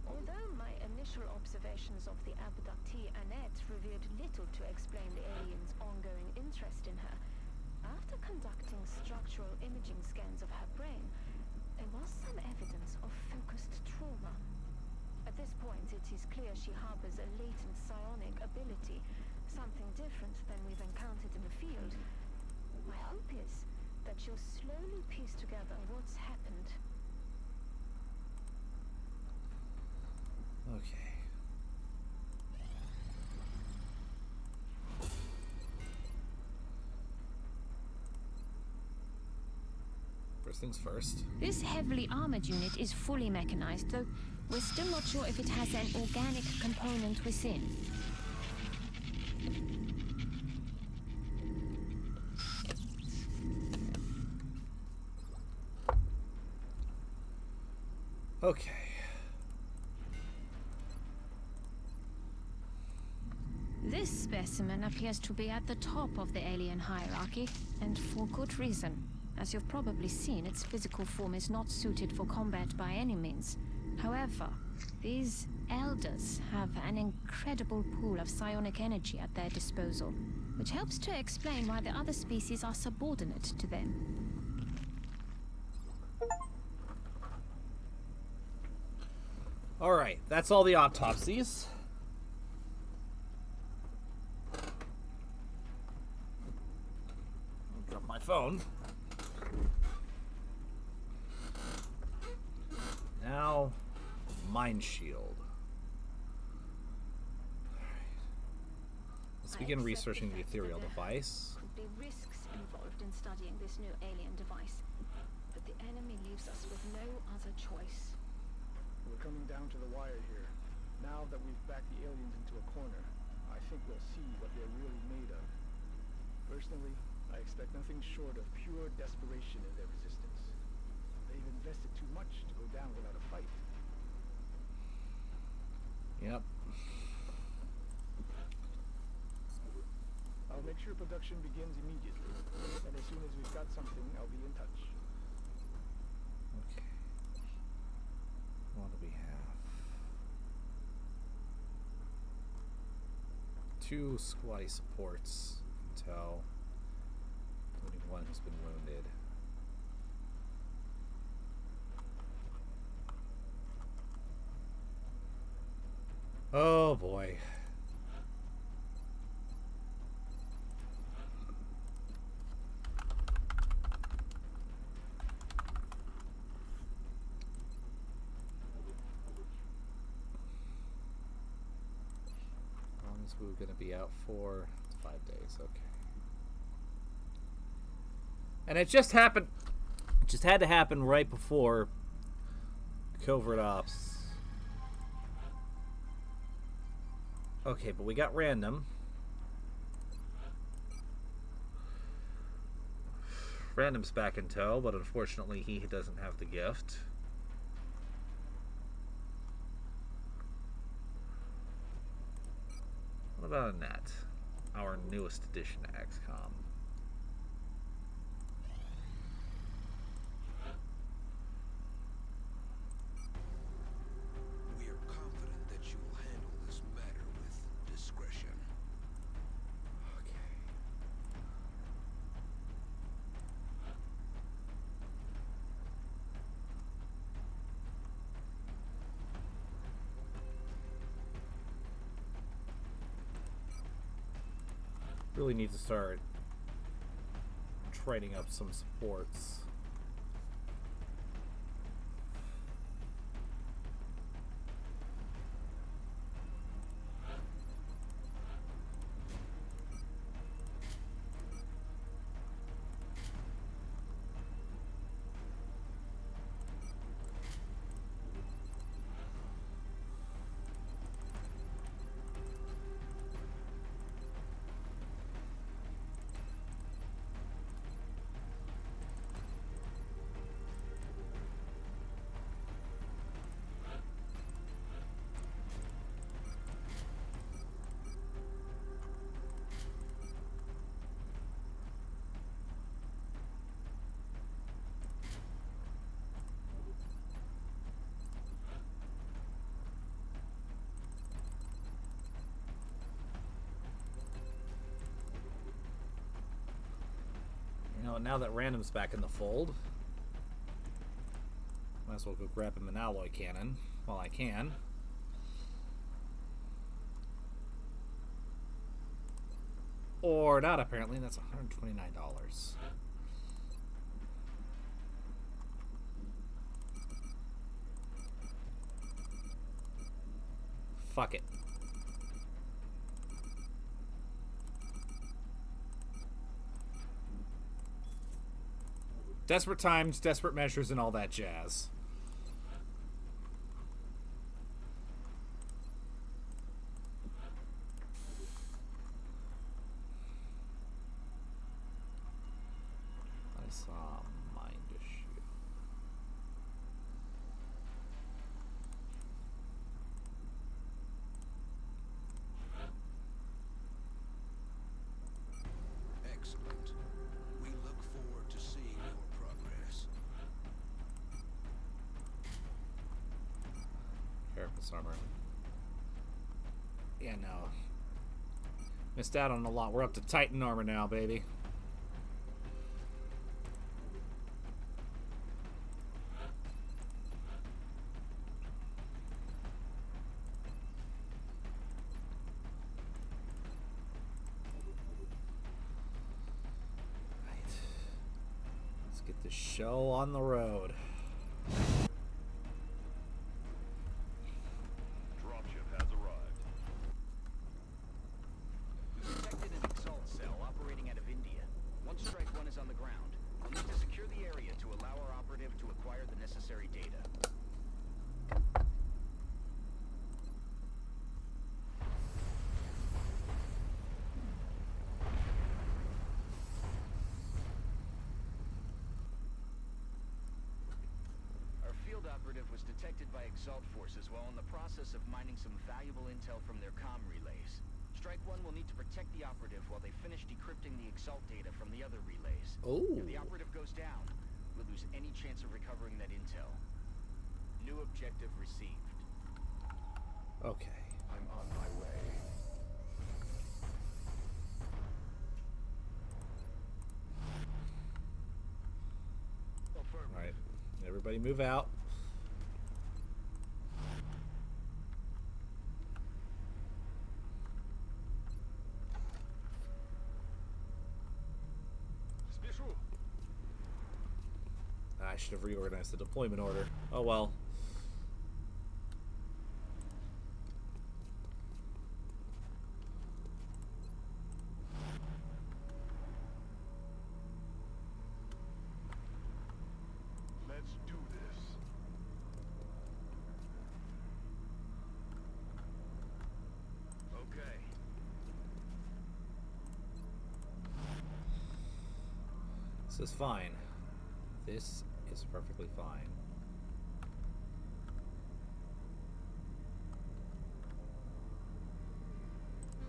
Although my initial observations of the abductee Annette revealed little to explain the alien's ongoing interest in her, after conducting structural imaging scans of her brain, there was some evidence of focused trauma. At this point, it is clear she harbors a latent psionic ability, something different than we've encountered in the field. My hope is that she'll slowly piece together what's happened. Okay. First things first. This heavily armored unit is fully mechanized, though we're still not sure if it has an organic component within. Okay. This specimen appears to be at the top of the alien hierarchy, and for good reason. As you've probably seen, its physical form is not suited for combat by any means. However, these elders have an incredible pool of psionic energy at their disposal, which helps to explain why the other species are subordinate to them. Alright, that's all the autopsies. I'll drop my phone. Now, Mind Shield. Let's begin researching the ethereal device. Could be risks involved in studying this new alien device, but the enemy leaves us with no other choice. We're coming down to the wire here. Now that we've backed the aliens into a corner, I think we'll see what they're really made of. Personally, I expect nothing short of pure desperation in their resistance. They've invested too much to go down without a fight. Yep. I'll make sure production begins immediately, and as soon as we've got something, I'll be in touch. Okay. What do we have? 2 squatty supports, intel, including one who's been wounded. Oh boy. How long is we going to be out for? 5 days, okay. And it just happened. It just had to happen right before covert ops. Okay, but we got random. Random's back in tow, but unfortunately he doesn't have the gift. What about Annette? Our newest addition to XCOM. We are confident that you will handle this matter with discretion. Okay. Really need to start training up some supports. You know, now that Random's back in the fold, might as well go grab him an alloy cannon while I can. Or not, apparently. That's $129. Fuck it. Desperate times, desperate measures, and all that jazz. I saw mind issue. armor. Yeah, no. Missed out on a lot. We're up to Titan armor now, baby. Right. Let's get the show on the road. Dropship has arrived. We've detected an Exalt cell operating out of India. Once Strike One is on the ground, we'll need to secure the area to allow our operative to acquire the necessary data. Our field operative was detected by Exalt forces while in the process of mining some valuable intel from their comm relays. Strike One will need to protect the operative while they finish decrypting the Exalt data from the other relays. Oh. If the operative goes down, we'll lose any chance of recovering that intel. New objective received. Okay. I'm on my way. Alright. Everybody move out. Спешу. I should have reorganized the deployment order. Oh well. Let's do this. Okay. This is fine. This is perfectly fine.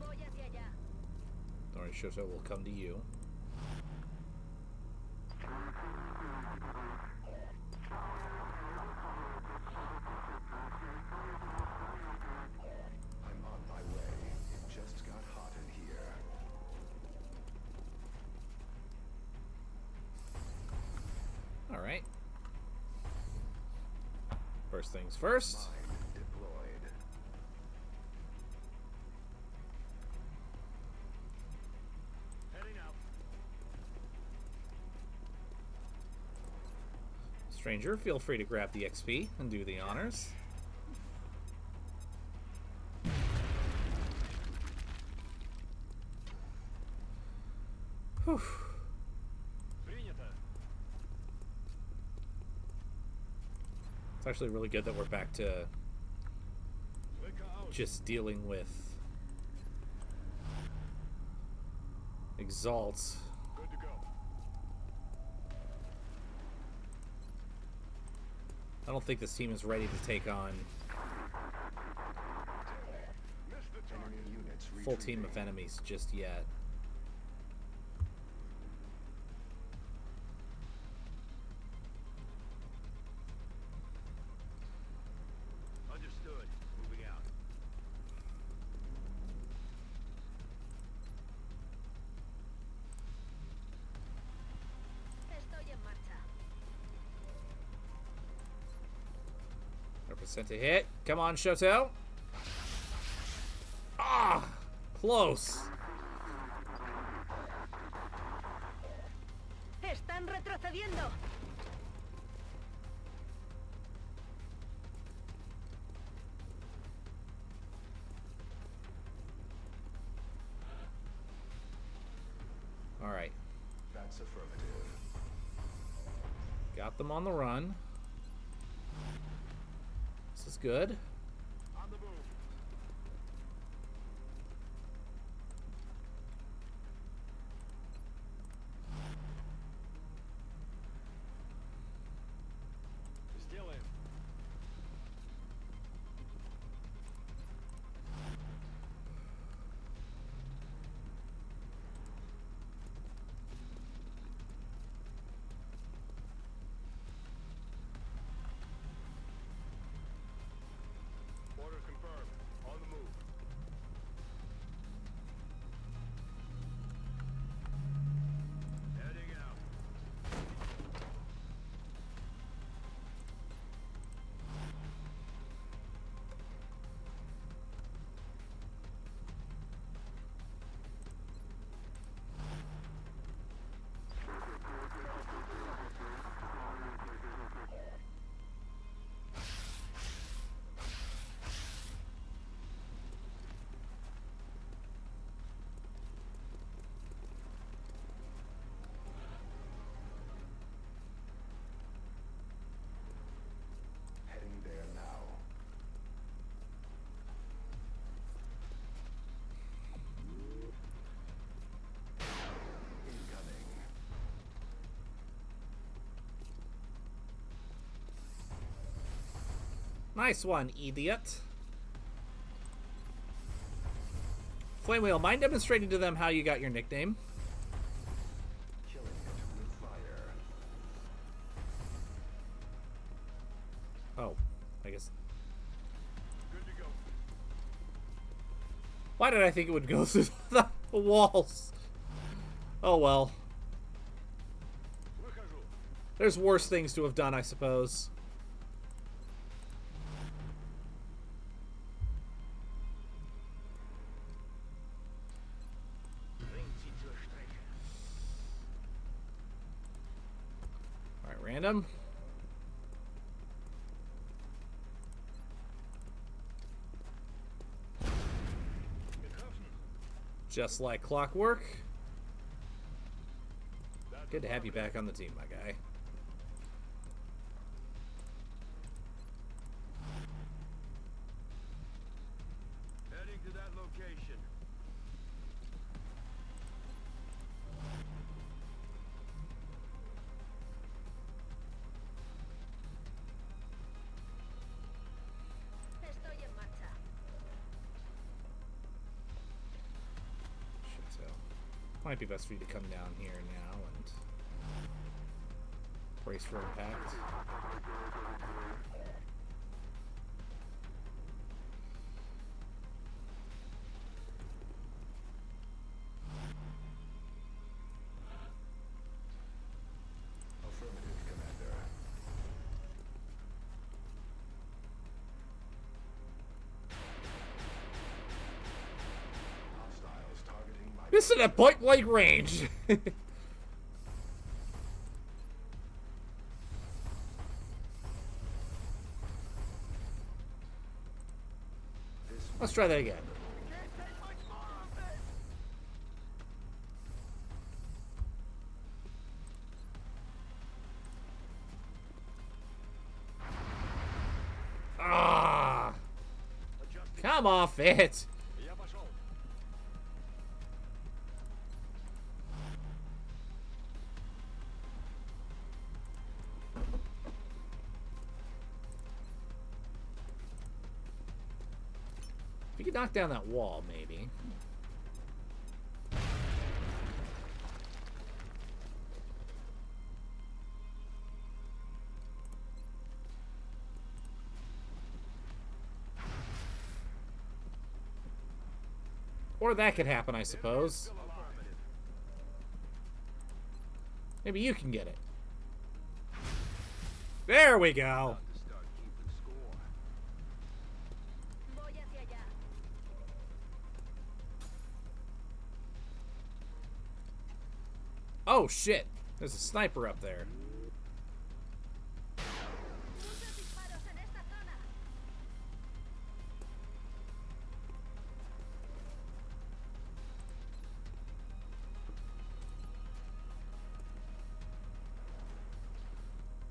Voy hacia allá. Don't worry, Shoto will come to you. I'm on my way. It just got hot in here. Alright. First things first. Mine deployed. Heading out. Stranger, feel free to grab the XP and do the honors. Whew. Принято. It's actually really good that we're back to Века out. just dealing with Exalts. Good to go. I don't think this team is ready to take on Missed the target. Enemy units full team retreating. of enemies just yet. Understood. Moving out. Estoy en marcha. Represent a hit. Come on, Shoto. Ah! Close. Están retrocediendo. Alright. That's affirmative. Got them on the run. This is good. On the move. Still in. Nice one, idiot. Flame Wheel, mind demonstrating to them how you got your nickname? Killing it with fire. Oh, I guess. Good to go. Why did I think it would go through the walls? Oh well. Выхожу. There's worse things to have done, I suppose. Alright, random. Just like clockwork. Good to have you back on the team, my guy. Heading to that location. Estoy en marcha. Shit, so might be best for you to come down here now and brace for impact. Affirmative, Commander. Hostiles targeting my... This is at point blank range. Let's try that again. Ah! Come off it! Я пошел. If you could knock down that wall, maybe. Or that could happen, I suppose. Maybe you can get it. There we go. To start keeping score. Voy hacia allá. Oh shit! There's a sniper up there. Muchos disparos en esta zona.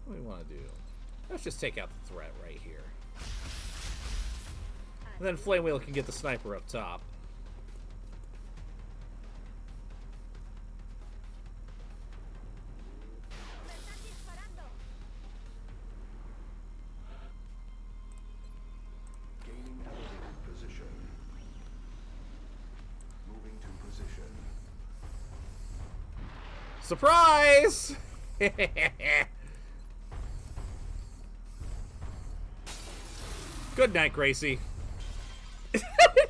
What do we want to do? Let's just take out the threat right here. And then Flame Wheel can get the sniper up top. Me están disparando. Gaining elevated position. Moving to position. Surprise! Good night, Gracie. Nailed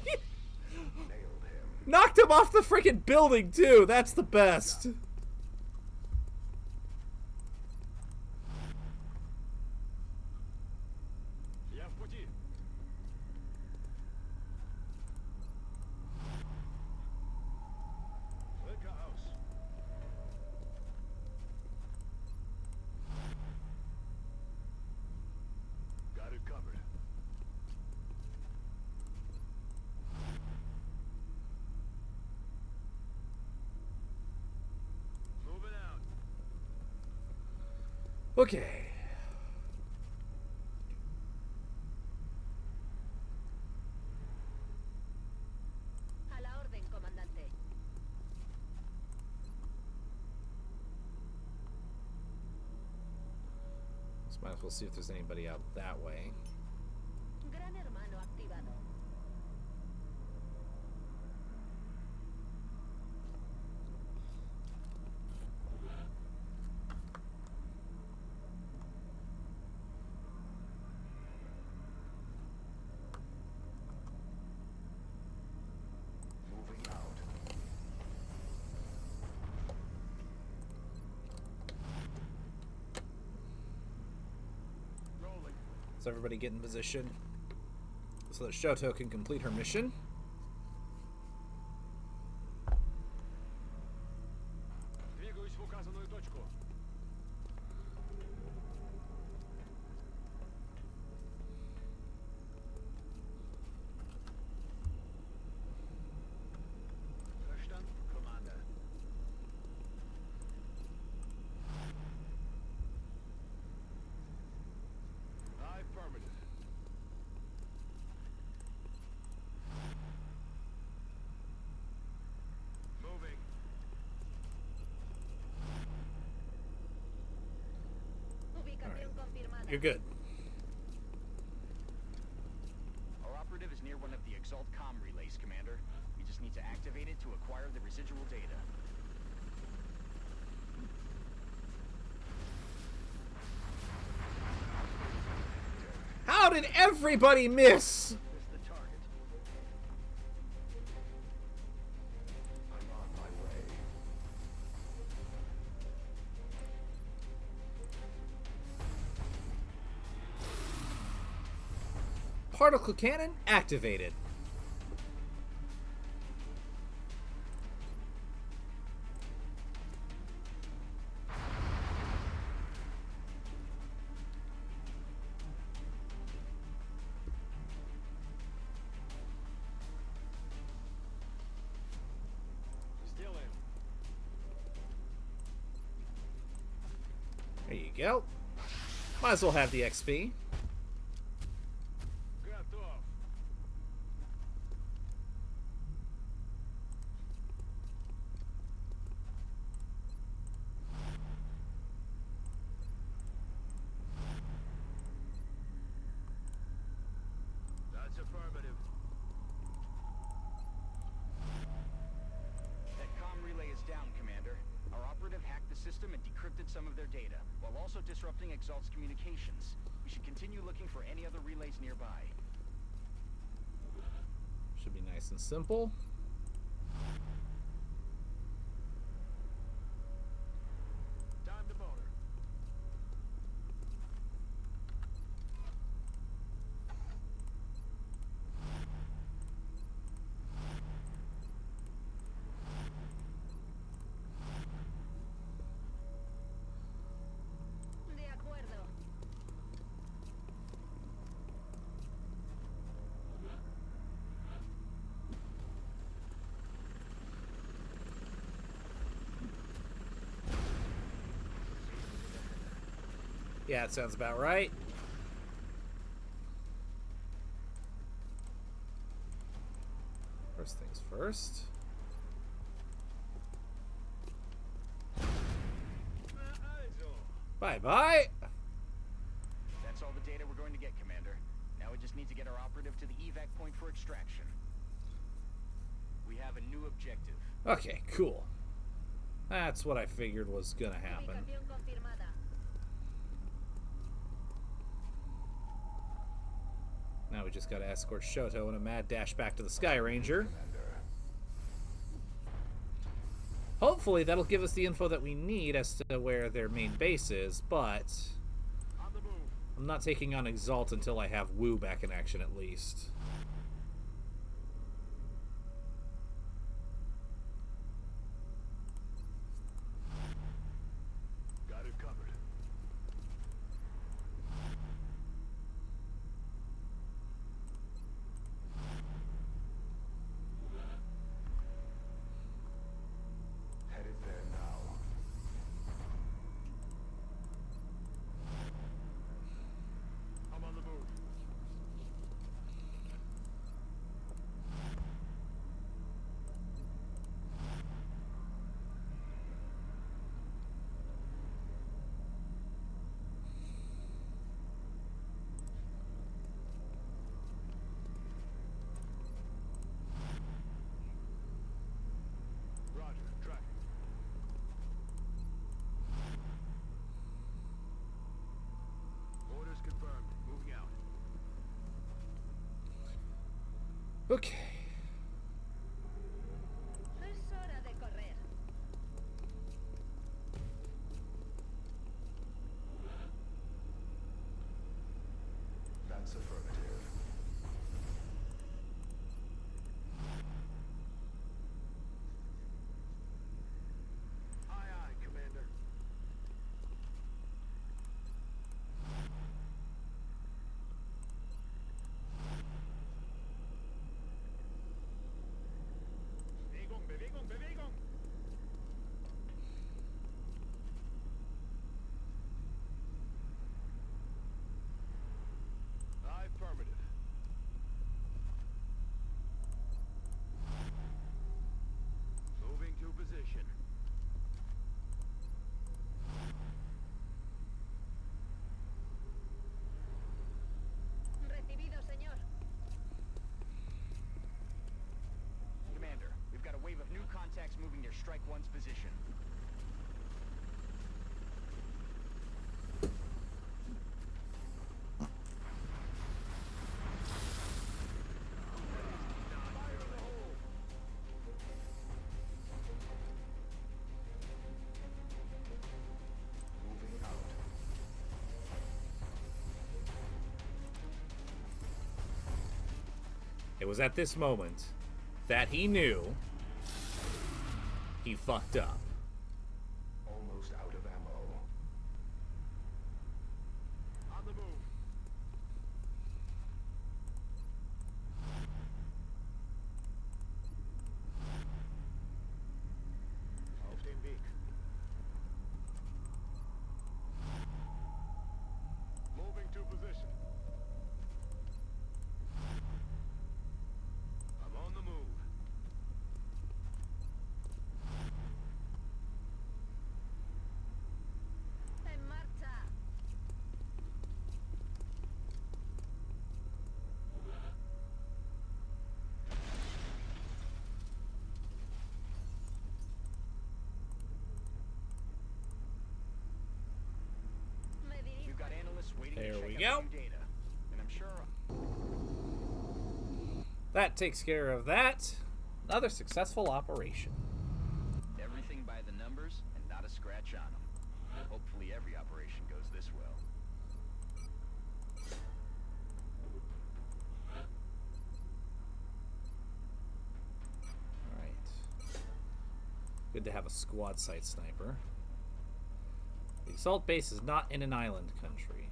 him. Knocked him off the freaking building, too. That's the best. Я в пути. Liquor house. Got it covered. Moving out. Okay. A la orden, comandante. So might as well see if there's anybody out that way. So everybody get in position so that Shoto can complete her mission. Двигаюсь в указанную точку. Verstanden, Commander. Affirmative. Moving. Ubicación confirmada. You're good. Our operative is near one of the Exalt comm relays, Commander. We just need to activate it to acquire the residual data. How did everybody miss? It's the target. I'm on my way. Particle cannon activated. Сделаем. There you go. Might as well have the XP. Готов. That's affirmative. That comm relay is down, Commander. Our operative hacked the system and decrypted some of their data, while also disrupting Exalt's communications. We should continue looking for any other relays nearby. Should be nice and simple. Time to motor. De acuerdo. Yeah, it sounds about right. First things first. Also. Bye-bye. That's all the data we're going to get, Commander. Now we just need to get our operative to the evac point for extraction. We have a new objective. Okay, cool. That's what I figured was gonna happen. Ubicación confirmada. Now we just gotta escort Shoto in a mad dash back to the Sky Ranger. Hopefully that'll give us the info that we need as to where their main base is, but On the move. I'm not taking on Exalt until I have Wu back in action at least. Got it covered. Headed there now. I'm on the move. Roger, tracking. Orders confirmed. Moving out. Okay. Es hora de correr. Strike One's position. Moving out. It was at this moment that he knew he fucked up. Almost out of ammo. On the move. Auf dem Weg. Moving to position. I'm on the move. En marcha. Me dirijo. We've got analysts waiting There to check we out go. new data. And I'm sure That takes care of that. Another successful operation. everything by the numbers and not a scratch on them. Hopefully every operation goes this well. Alright. Good to have a quad sight sniper. The assault base is not in an island country.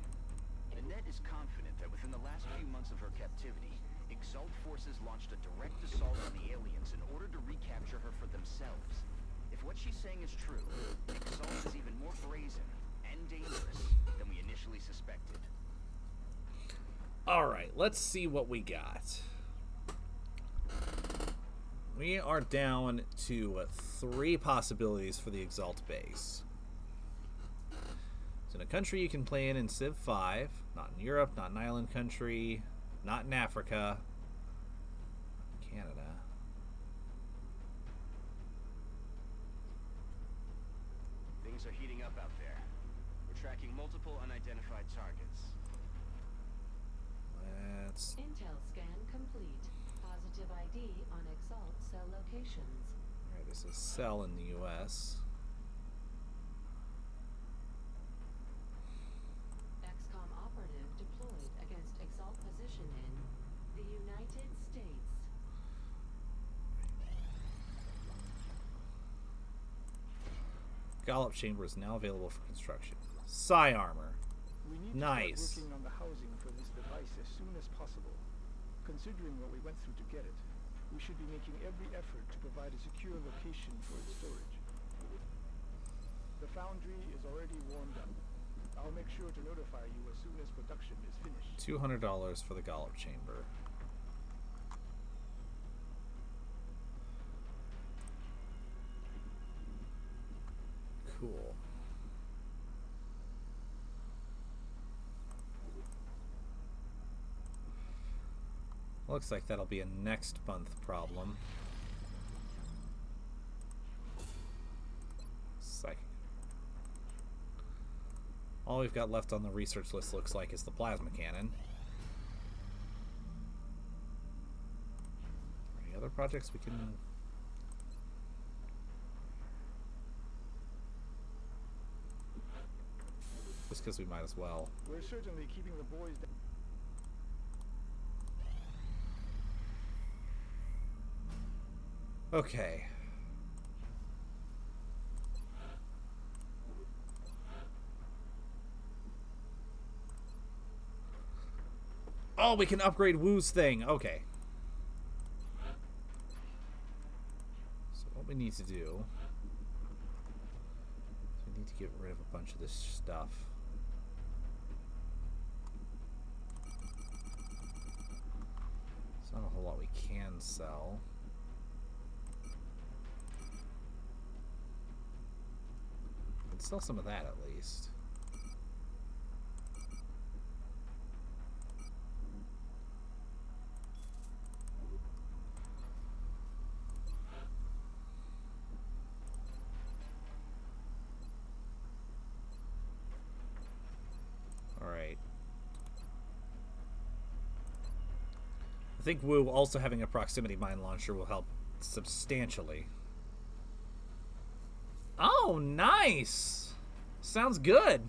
Annette is confident that within the last few months of her captivity, Exalt forces launched a direct assault on the aliens in order to recapture her for themselves. If what she's saying is true, Exalt is even more brazen and dangerous than we initially suspected. Alright, let's see what we got. We are down to 3 possibilities for the Exalt base. It's in a country you can play in Civ 5, not in Europe, not an island country, not in Africa, Canada. Things are heating up out there. We're tracking multiple unidentified targets. Let's... Intel scan complete. Positive ID on Exalt cell locations. Alright, this is Cell in the US. XCOM operative deployed against Exalt position in the United States. Gallop chamber is now available for construction. Psi armor. We need to Nice. start working on the housing for this device as soon as possible. Considering what we went through to get it, we should be making every effort to provide a secure location for its storage. The foundry is already warmed up. I'll make sure to notify you as soon as production is finished. $200 for the Gallop chamber. Cool. Looks like that'll be a next month problem. Psych. All we've got left on the research list looks like is the plasma cannon. Any other projects we can... Just because we might as well. We're certainly keeping the boys down. Okay. Oh, we can upgrade Woo's thing. Okay. So what we need to do is we need to get rid of a bunch of this stuff. There's not a whole lot we can sell. Let's sell some of that at least. I think Wu also having a proximity mine launcher will help substantially. Oh, nice! Sounds good.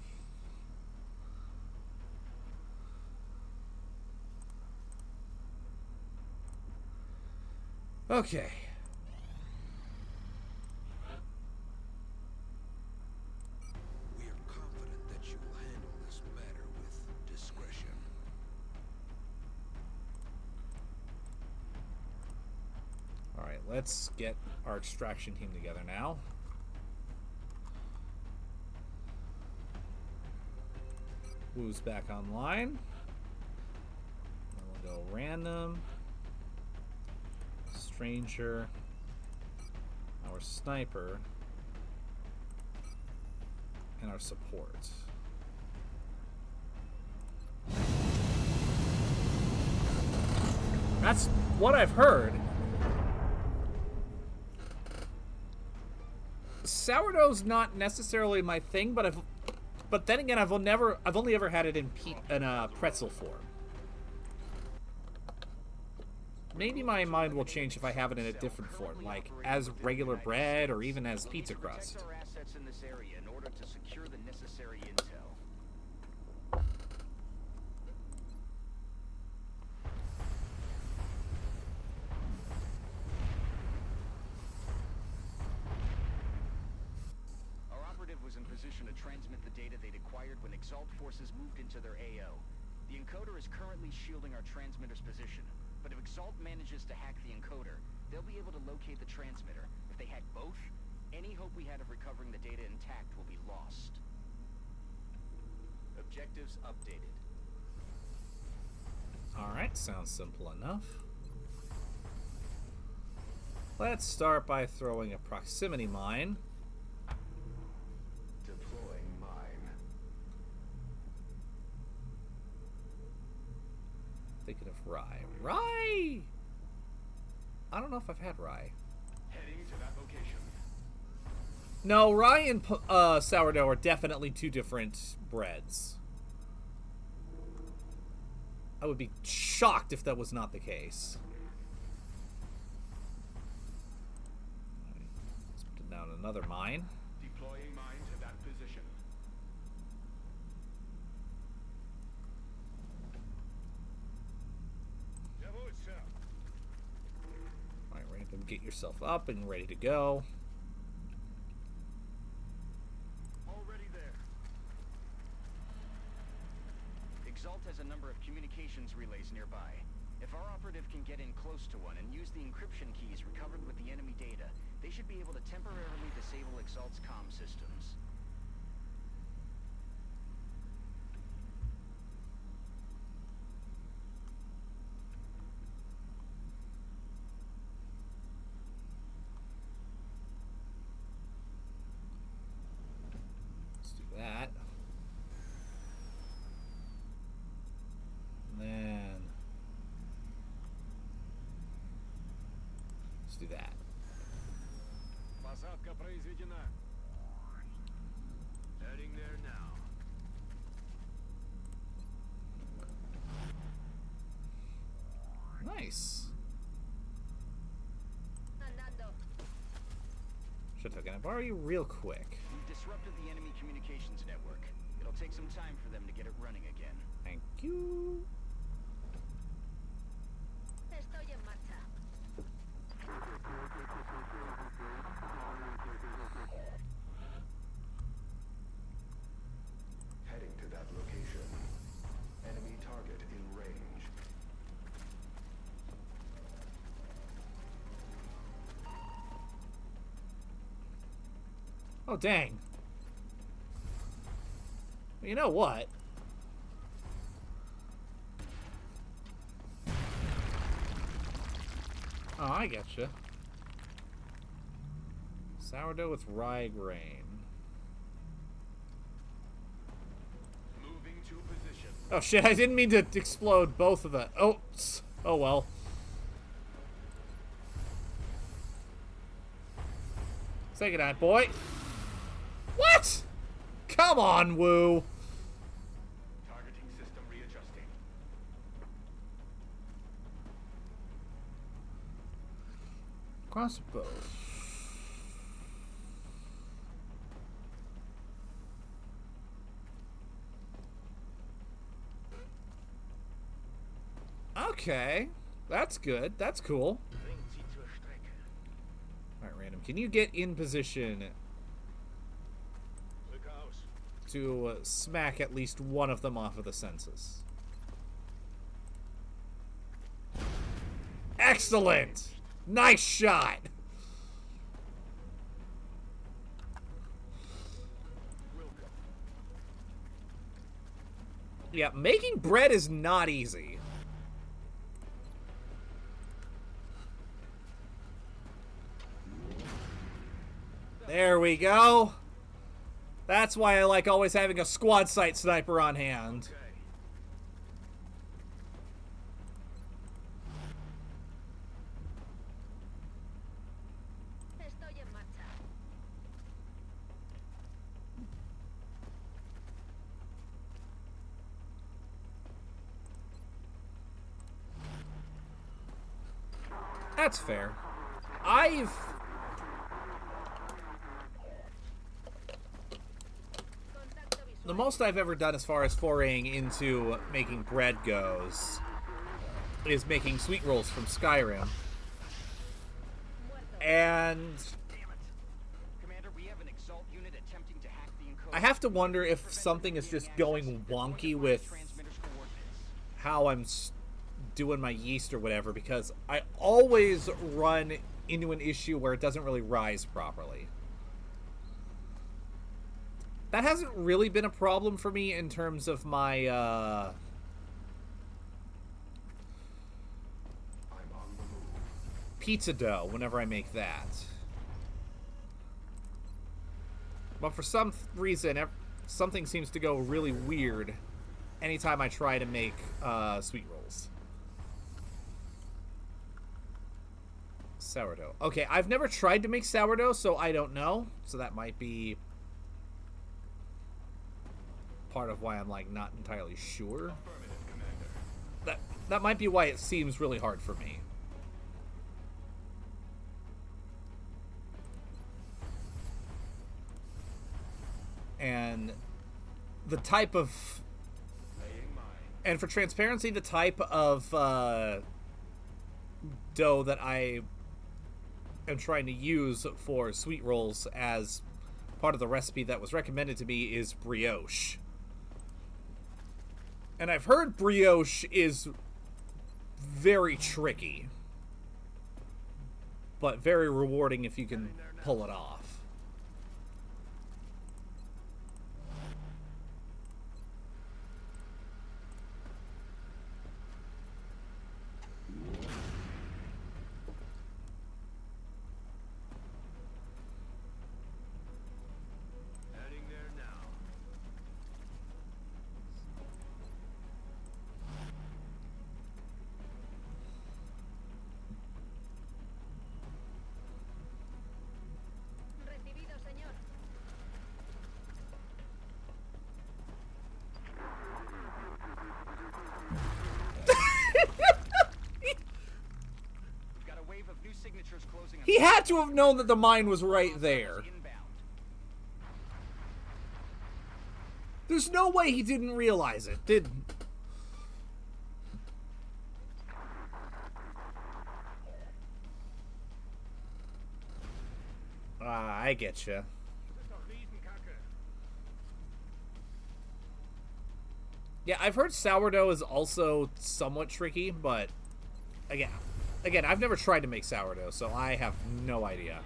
Okay. We are confident that you will handle this matter with discretion. Alright, let's get our extraction team together now. Wu's back online. Then we'll go random. Stranger. Our sniper. And our support. That's what I've heard. Sourdough's not necessarily my thing, but then again, I've only ever had it in pretzel form. Maybe my mind will change if I have it in a different form, like as regular bread or even as pizza crust. Protect our assets in this area in order to secure the necessary intel. Our operative was in position to transmit the data they'd acquired when Exalt forces moved into their AO. The encoder is currently shielding our transmitter's position, but if Exalt manages to hack the encoder, they'll be able to locate the transmitter. If they hack both, any hope we had of recovering the data intact will be lost. Objectives updated. Alright, sounds simple enough. Let's start by throwing a proximity mine. Deploying mine. Thinking of rye. Rye! I don't know if I've had rye. Heading to that location. No, rye and sourdough are definitely two different breads. I would be shocked if that was not the case. Let's put down another mine. Deploying mine to that position. Alright, random, get yourself up and ready to go. Already there. Exalt has a number of communications relays nearby. If our operative can get in close to one and use the encryption keys recovered with the enemy data, they should be able to temporarily disable Exalt's comm systems. Let's do that. And then let's do that. Посадка произведена. Heading there now. Nice. Andando. Shit, can I borrow you real quick? We've disrupted the enemy communications network. It'll take some time for them to get it running again. Thank you. Estoy en marcha. Heading to that location. Enemy target in range. Oh, dang. Well, you know what? Oh, I getcha. Sourdough with rye grain. Moving to position. Oh shit, I didn't mean to explode both of the... Oh, oh well. Say goodnight, boy. What? Come on, Wu. Targeting system readjusting. I suppose. Okay. That's good. That's cool. Alright, random. Can you get in position to smack at least one of them off of the census? Excellent! Nice shot! Yeah, making bread is not easy. There we go. That's why I like always having a squad sight sniper on hand. Estoy en marcha. That's fair. The most I've ever done as far as foraying into making bread goes is making sweet rolls from Skyrim. And Commander, we have an Exalt unit attempting to hack the encoder. I have to wonder if something is just going wonky with how I'm doing my yeast or whatever, because I always run into an issue where it doesn't really rise properly. That hasn't really been a problem for me in terms of my pizza dough whenever I make that. But for some reason, something seems to go really weird anytime I try to make sweet rolls. Sourdough. Okay, I've never tried to make sourdough, so I don't know. So that might be part of why I'm like not entirely sure. That might be why it seems really hard for me. And the type of, and for transparency, the type of dough that I am trying to use for sweet rolls as part of the recipe that was recommended to me is brioche. And I've heard brioche is very tricky, but very rewarding if you can pull it off. Heading there now. Recibido, señor. We've got a wave of new signatures closing. He had to have known that the mine was right there. There's no way he didn't realize it, did? I get you. Yeah, I've heard sourdough is also somewhat tricky, but again, I've never tried to make sourdough, so I have no idea.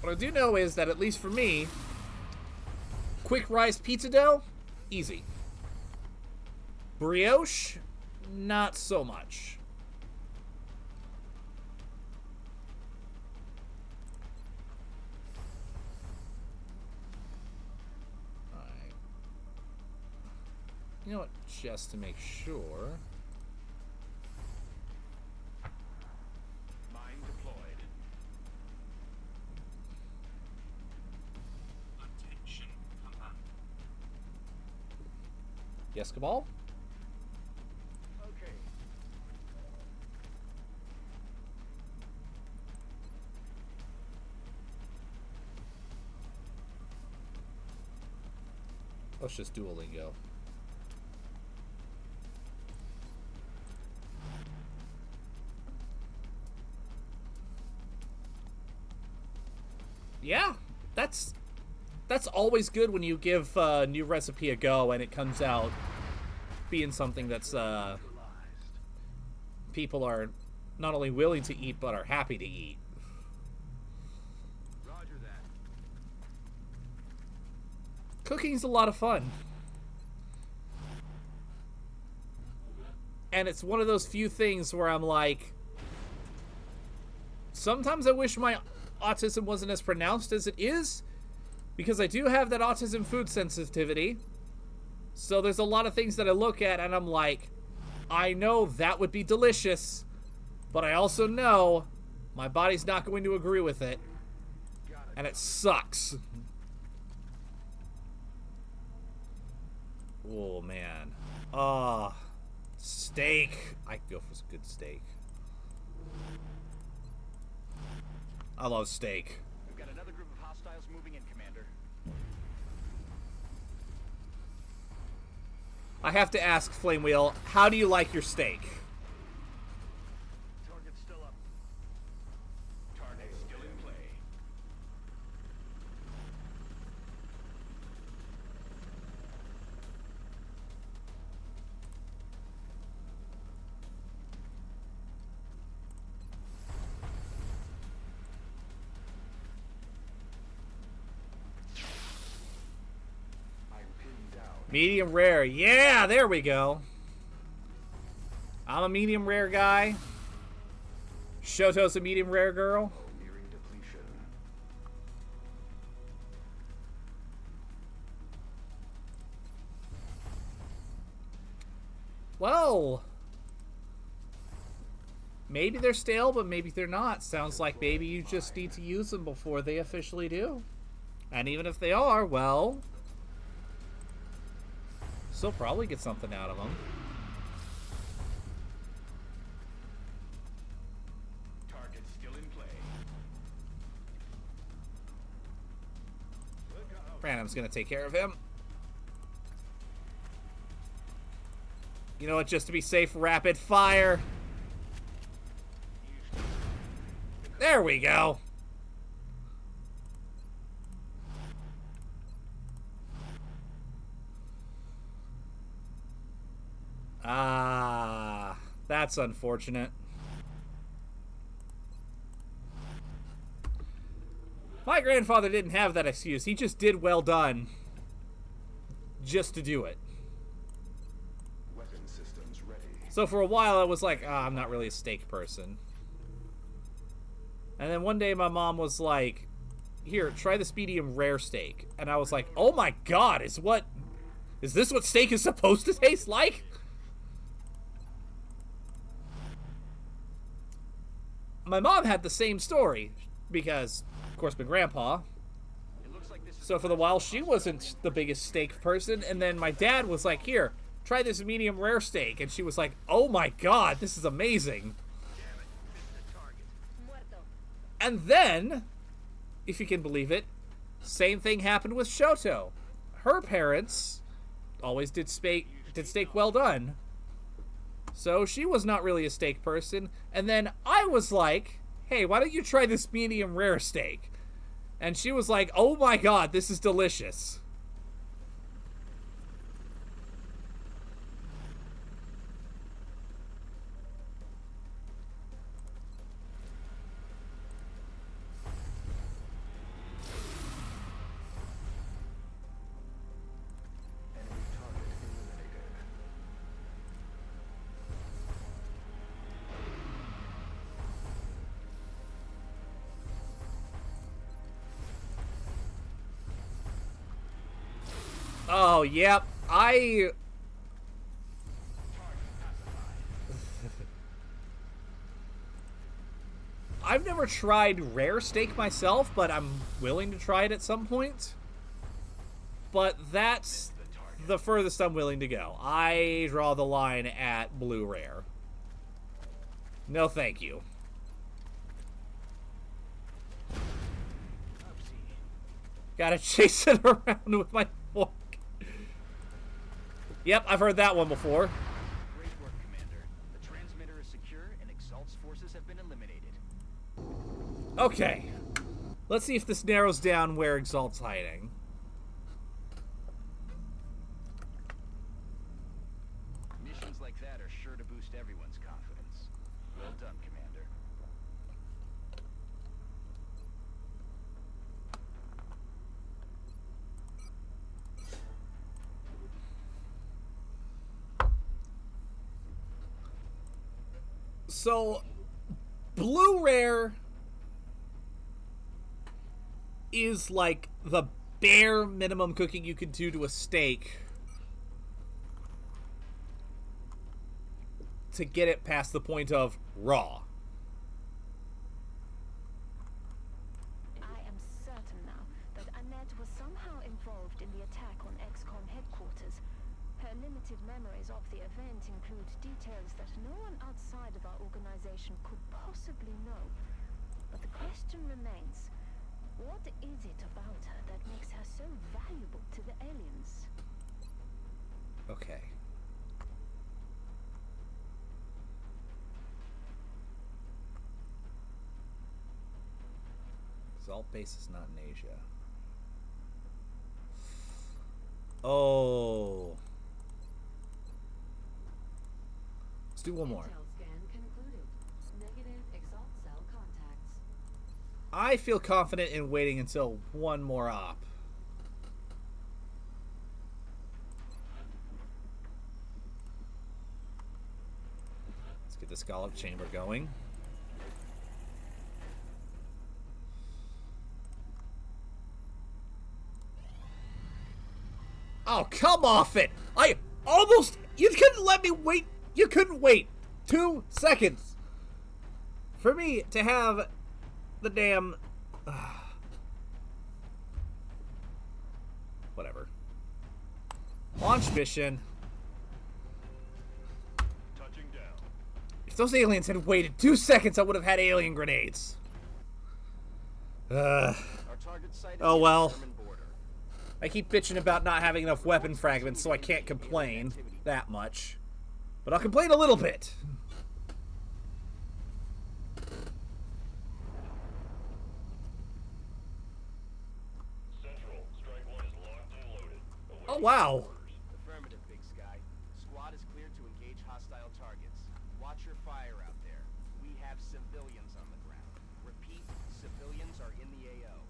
What I do know is that, at least for me, quick rise pizza dough, easy. Brioche, not so much. Alright. You know what? Just to make sure. Mine deployed. Attention, command. Yes, Cabal? Okay. Let's just Duolingo. Yeah, that's always good when you give a new recipe a go and it comes out being something that's people are not only willing to eat but are happy to eat. Roger that. Cooking's a lot of fun. And it's one of those few things where I'm like, sometimes I wish my autism wasn't as pronounced as it is, because I do have that autism food sensitivity. So there's a lot of things that I look at and I'm like, I know that would be delicious, but I also know my body's not going to agree with it, and it sucks. Oh man. Steak. I could go for some good steak. I love steak. We've got another group of hostiles moving in, Commander. I have to ask, Flame Wheel, how do you like your steak? Target's still up. Target still in play. I'm pinned down. Medium rare. Yeah, there we go. I'm a medium rare guy. Shoto's a medium rare girl. Nearing depletion. Well, maybe they're stale, but maybe they're not. Sounds like maybe you just need to use them before they officially do. And even if they are, well, still probably get something out of them. Target still in play. Random's gonna take care of him. You know what, just to be safe, rapid fire. There we go. Ah, that's unfortunate. My grandfather didn't have that excuse. He just did well done just to do it. Weapon systems ready. So for a while I was like, I'm not really a steak person. And then one day my mom was like, here, try this medium rare steak. And I was like, oh my god, is this what steak is supposed to taste like? My mom had the same story because, of course, my grandpa. So for the while, she wasn't the biggest steak person. And then my dad was like, here, try this medium rare steak. And she was like, oh my god, this is amazing. And then, if you can believe it, same thing happened with Shoto. Her parents always did steak well done. So she was not really a steak person. And then I was like, hey, why don't you try this medium rare steak? And she was like, oh my god, this is delicious. Enemy target eliminated. Oh, yep. I've never tried rare steak myself, but I'm willing to try it at some point. But that's the furthest I'm willing to go. I draw the line at blue rare. No, thank you. Gotta chase it around with my fork. Yep, I've heard that one before. Great work, Commander. The transmitter is secure and Exalt's forces have been eliminated. Okay. Let's see if this narrows down where Exalt's hiding. Missions like that are sure to boost everyone's confidence. Well done, Commander. So, blue rare is like the bare minimum cooking you could do to a steak to get it past the point of raw. I am certain now that Annette was somehow involved in the attack on XCOM headquarters. Her limited memories of the event include details that no one outside of our organization could possibly know. But the question remains, what is it about her that makes her so valuable to the aliens? Okay. Exalt base is not in Asia. Oh. Let's do one more. Intel scan concluded. Negative Exalt cell contacts. I feel confident in waiting until one more op. Let's get the scallop chamber going. Oh, come off it! I almost... You couldn't let me wait. You couldn't wait 2 seconds for me to have the damn... Whatever. Launch mission. Touching down. If those aliens had waited 2 seconds, I would have had alien grenades. Our target site is Oh near well. the German border. I keep bitching about not having enough weapon fragments, so I can't complain that much. But I'll complain a little bit. Central, strike one is locked and loaded. Oh, wow. Affirmative, Big Sky. Squad is cleared to engage hostile targets. Watch your fire out there. We have civilians on the ground. Repeat, civilians are in the AO.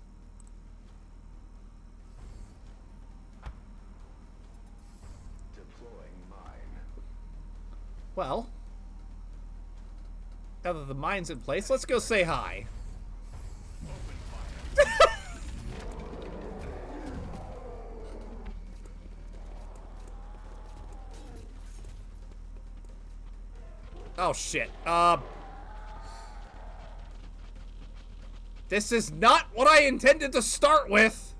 Deploying mine. Well, now that the mine's in place, let's go say hi. Oh shit. This is not what I intended to start with.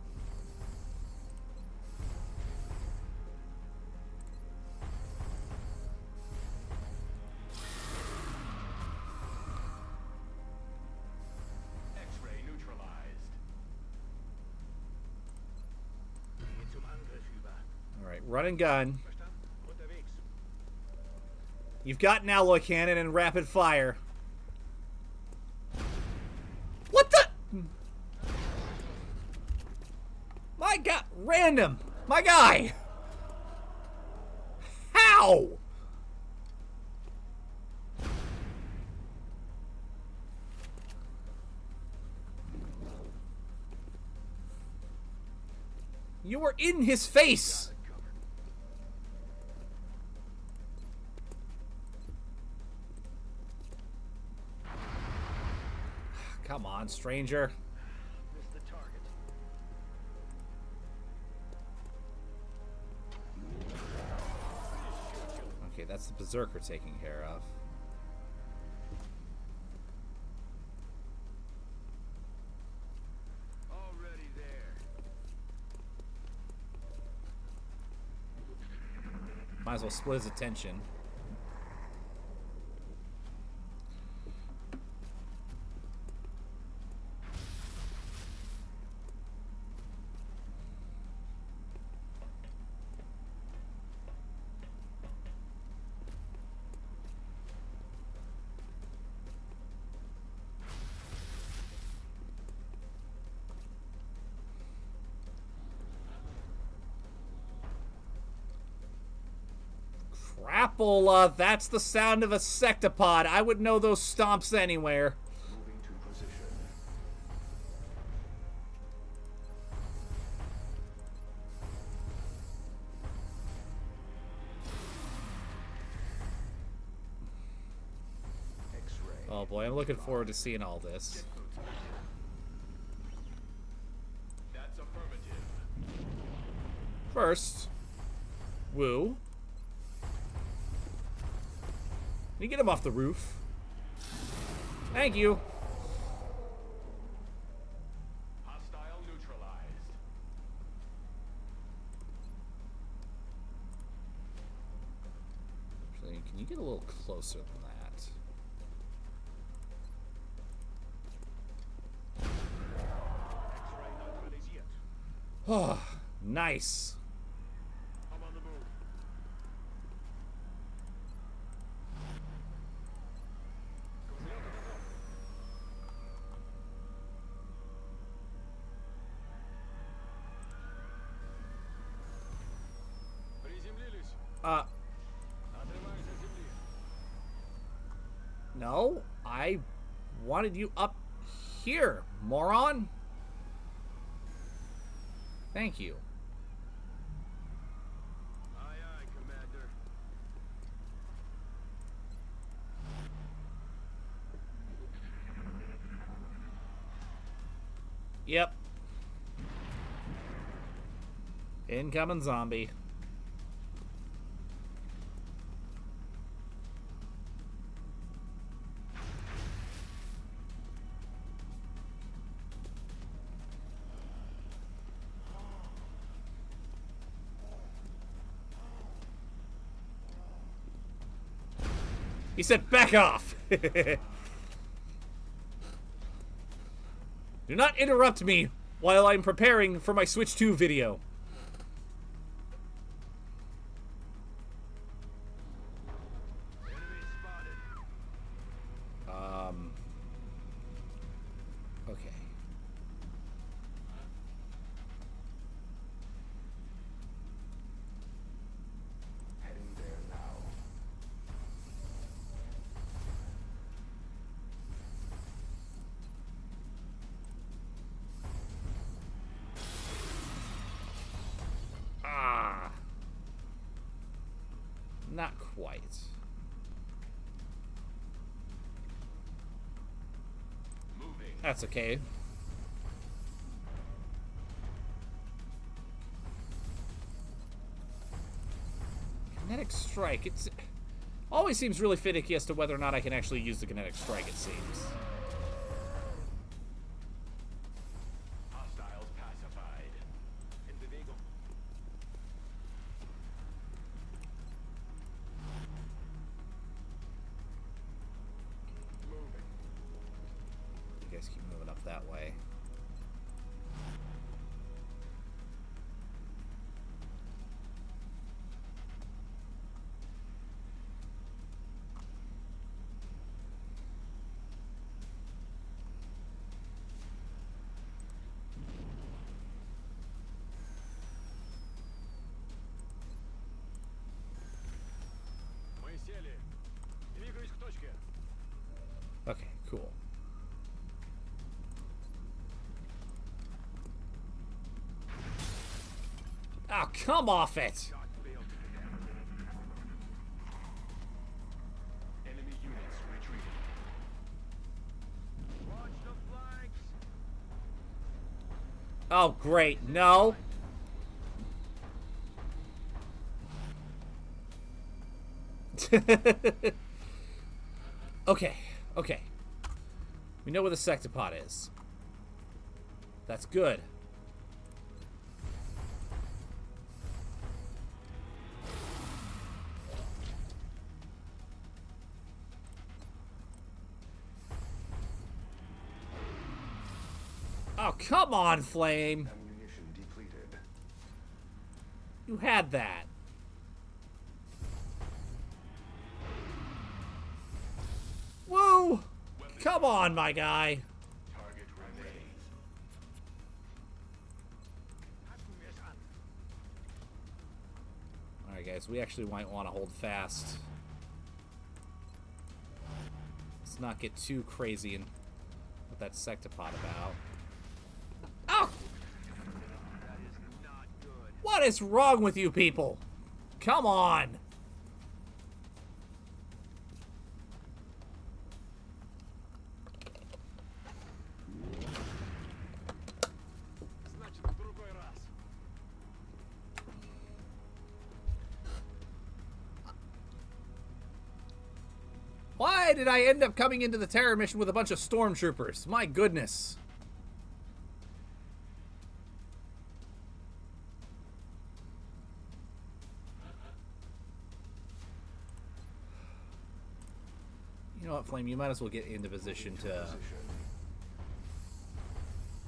X-ray neutralized. All right, run and gun. Verstanden? Unterwegs. You've got an alloy cannon and rapid fire. What the? My god, random. My guy. How? You were in his face. Come on, stranger. Missed the target. Okay, that's the berserker taking care of. Already there. Might as well split his attention. Crapola, that's the sound of a sectopod. I would know those stomps anywhere. Moving to position. X-ray. Oh boy, I'm looking forward to seeing all this. That's affirmative. First, woo. Can you get him off the roof? Thank you. Hostile neutralized. Actually, can you get a little closer than that? X-ray not ready yet. Oh, nice. I'm on the move. Приземлились. Отрываюсь от земли. No, I wanted you up here, moron. Thank you. Aye, aye, Commander. Yep. Incoming zombie. He said, back off! Do not interrupt me while I'm preparing for my Switch 2 video. Enemy spotted. Okay. Heading there now. Ah. Not quite. Moving. That's okay. Kinetic strike. It's always seems really finicky as to whether or not I can actually use the kinetic strike, it seems. Hostiles pacified. In Bewegung. Moving. You guys keep moving up that way. Мы сели. Двигаюсь к точке. Okay, cool. Oh, come off it! Shot failed to connect. Enemy units retreating. Watch the flanks. Oh, great. No. Okay, okay. We know where the sectopod is. That's good. Oh, come on, Flame. Ammunition depleted. You had that. Woo! Come on, my guy. Target remains. Alright, guys, we actually might want to hold fast. Let's not get too crazy in with that sectopod about. Oh! What is wrong with you people? Come on! Why did I end up coming into the terror mission with a bunch of stormtroopers? My goodness. You know what, Flame? You might as well get into position to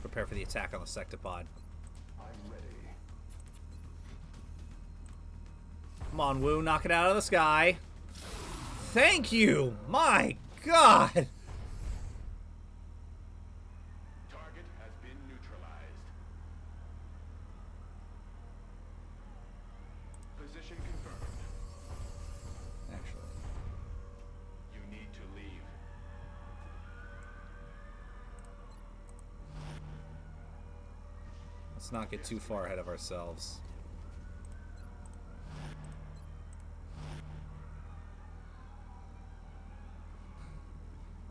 prepare for the attack on the sectopod. I'm ready. Come on, Wu. Knock it out of the sky. Thank you! My God! Target has been neutralized. Position confirmed. Actually. You need to leave. Let's not get too far ahead of ourselves.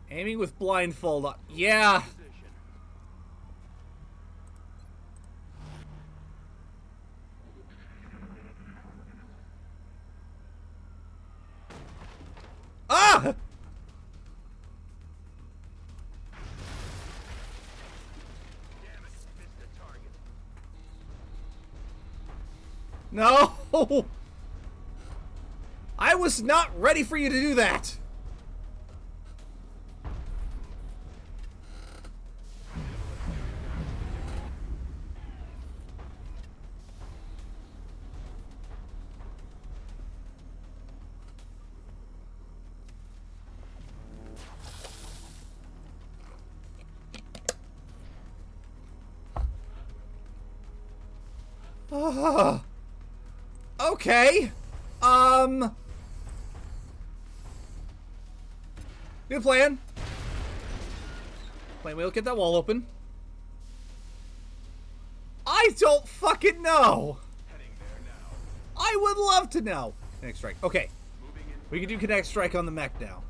Aiming with blindfold on. Yeah! Ah! No! I was not ready for you to do that! Okay. New plan. Plan, we'll get that wall open. I don't fucking know. Heading there now. I would love to know. Kinetic strike. Okay. We can do kinetic strike on the mech now.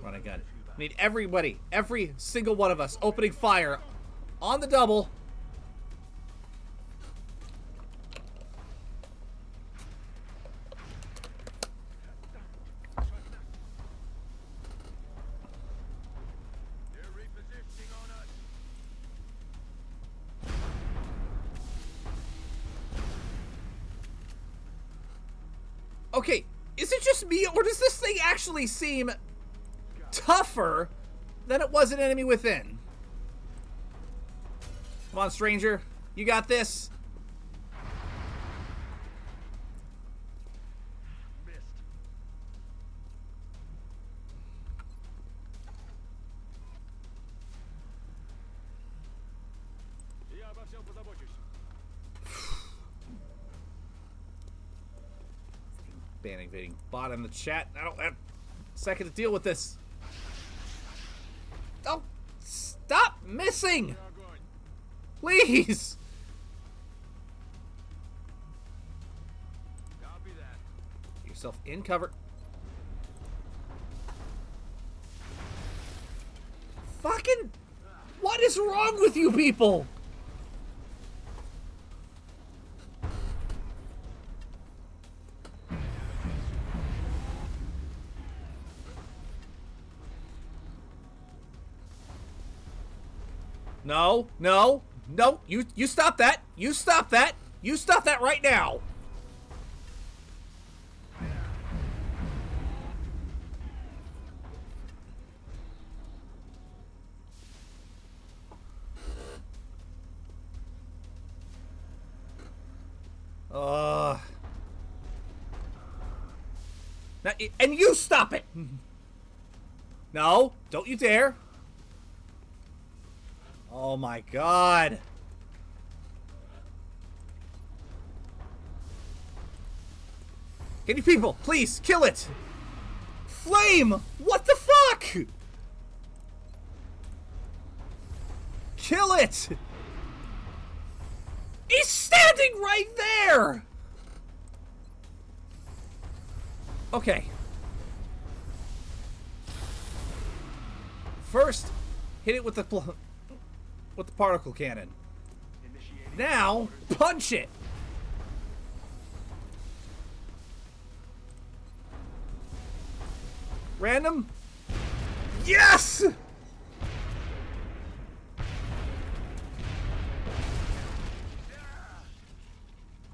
Run a gun. We need everybody, every single one of us, opening fire on the double. They're repositioning on us. Okay, is it just me, or does this thing actually seem tougher than it was an enemy within? Come on, stranger. You got this. Missed. Я обо всем позабочусь. Ban invading bot in the chat. I don't have a second to deal with this. Don't stop missing! Please! Copy that. Get yourself in cover. Fucking... What is wrong with you people? No, no, no, you stop that. You stop that. You stop that right now. And you stop it! No, don't you dare. Oh my god. Can you people, please, kill it! Flame! What the fuck? Kill it! He's standing right there! Okay. First, hit it with the particle cannon. Now, punch it! Random? Yes!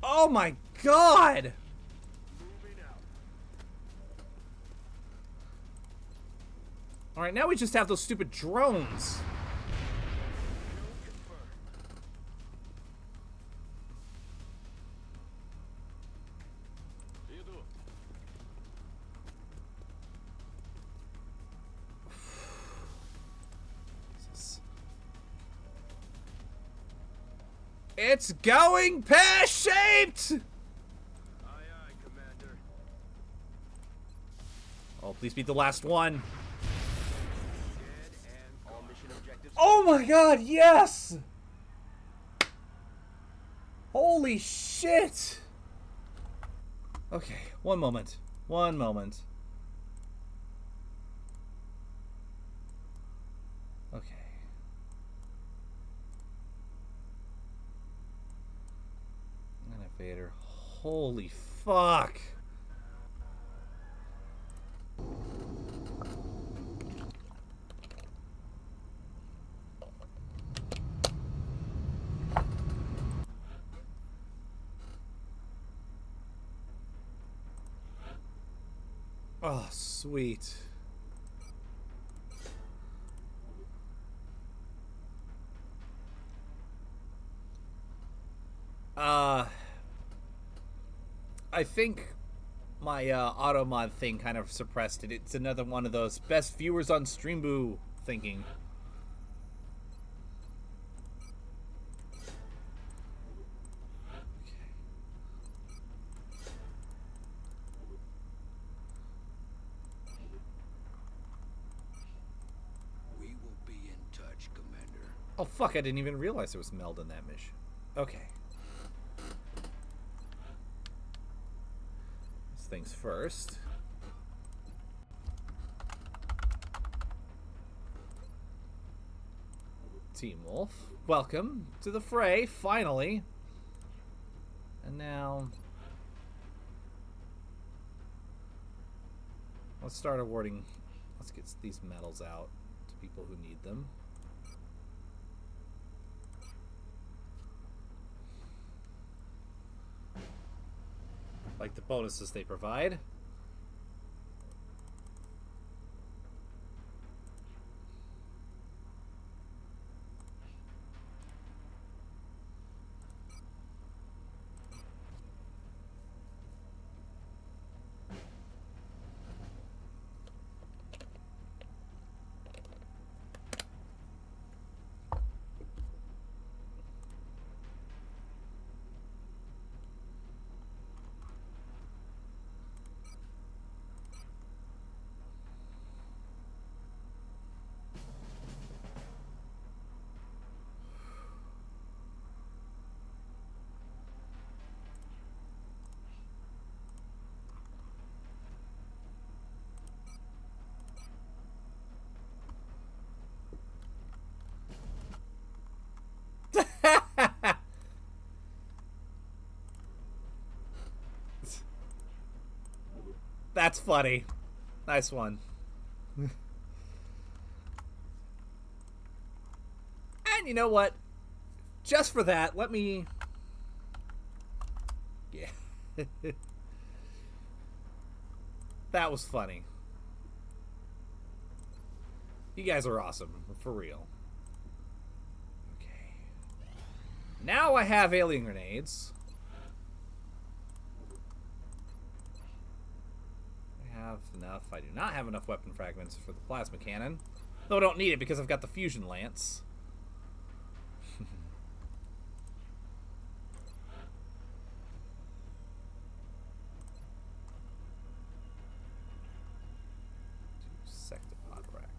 Oh my god! Alright, now we just have those stupid drones. It's going pear-shaped! Aye, aye, Commander. Oh, please be the last one. Dead and all mission objectives. Oh my god, yes! Holy shit! Okay, one moment. One moment. Okay. Innovator. Holy fuck! Oh, sweet. I think my auto mod thing kind of suppressed it. It's another one of those best viewers on Streamboo thinking. We will be in touch, Commander. Oh fuck, I didn't even realize there was meld in that mission. Okay. These things first. Team Wolf, welcome to the fray, finally. And now... let's start awarding... let's get these medals out to people who need them. Like the bonuses they provide. That's funny. Nice one. And you know what? Just for that, let me... yeah. That was funny. You guys are awesome. For real. Okay. Now I have alien grenades. I have have enough. I do not have enough weapon fragments for the plasma cannon. Though I don't need it because I've got the fusion lance. Sectopod rack.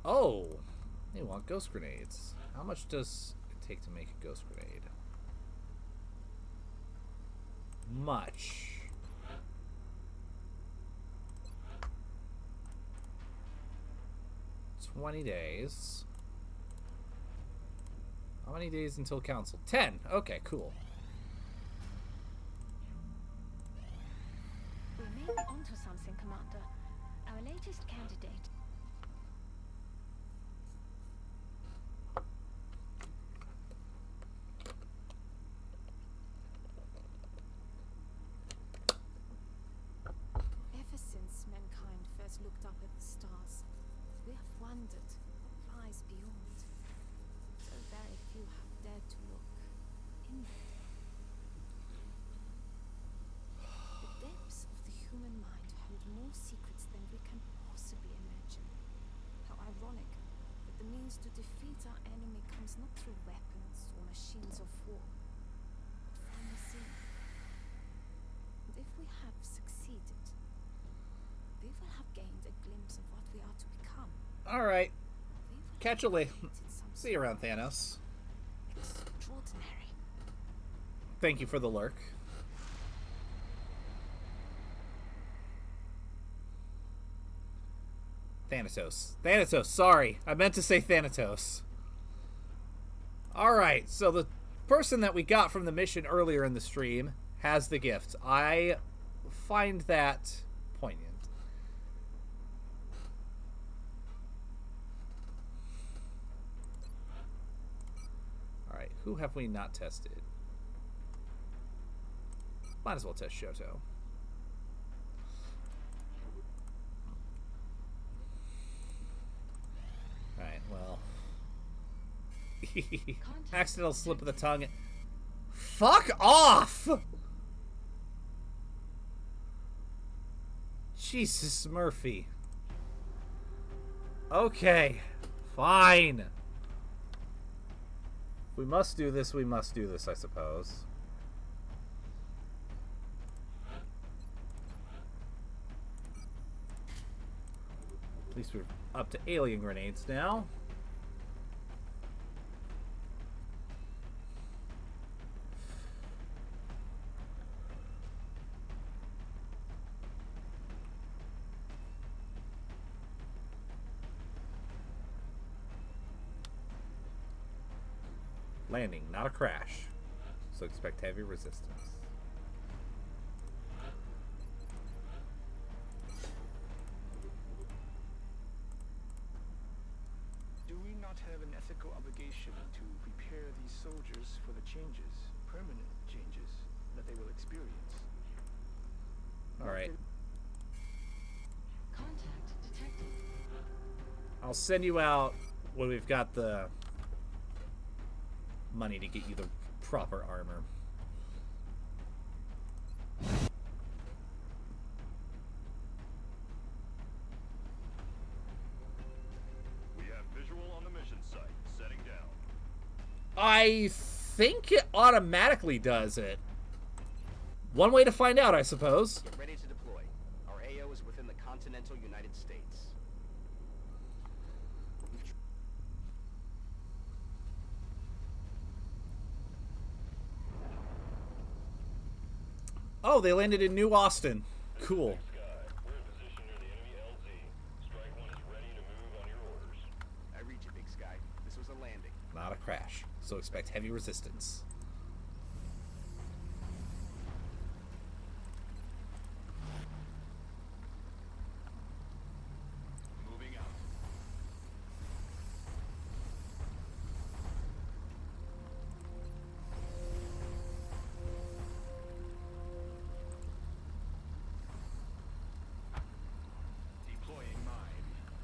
Oh, they want ghost grenades. How much does it take to make a ghost grenade? Much. $20 days. How many days until council? 10. Okay, cool. We may be onto something, Commander. Our latest candidate. Ever since mankind first looked up at the stars, we have wondered what lies beyond. So very few have dared to look inward. The depths of the human mind hold more secrets than we can possibly imagine. How ironic that the means to defeat our enemy comes not through weapons or machines of war, but from within. And if we have succeeded, we will have gained a glimpse of what we are to become. Alright. Catch you later. See you around, Thanos. Extraordinary. Thank you for the lurk. Thanatos. Thanatos, sorry. I meant to say Thanatos. Alright, so the person that we got from the mission earlier in the stream has the gift. I find that poignant. Alright, who have we not tested? Might as well test Shoto. Alright, well. Accidental slip of the tongue. Fuck off! Jesus, Murphy. Okay. Fine. If we must do this, we must do this, I suppose. At least we're up to alien grenades now. Landing, not a crash. So expect heavy resistance. Do we not have an ethical obligation to prepare these soldiers for the changes, permanent changes, that they will experience? Alright. Contact detected. I'll send you out when we've got the money to get you the proper armor. We have visual on the mission site. Setting down. I think it automatically does it. One way to find out, I suppose. Get ready to deploy. Our AO is within the continental United States. Oh, they landed in New Austin. Cool. I read you, Big Sky. This was a landing. Not a crash. So expect heavy resistance. Moving out.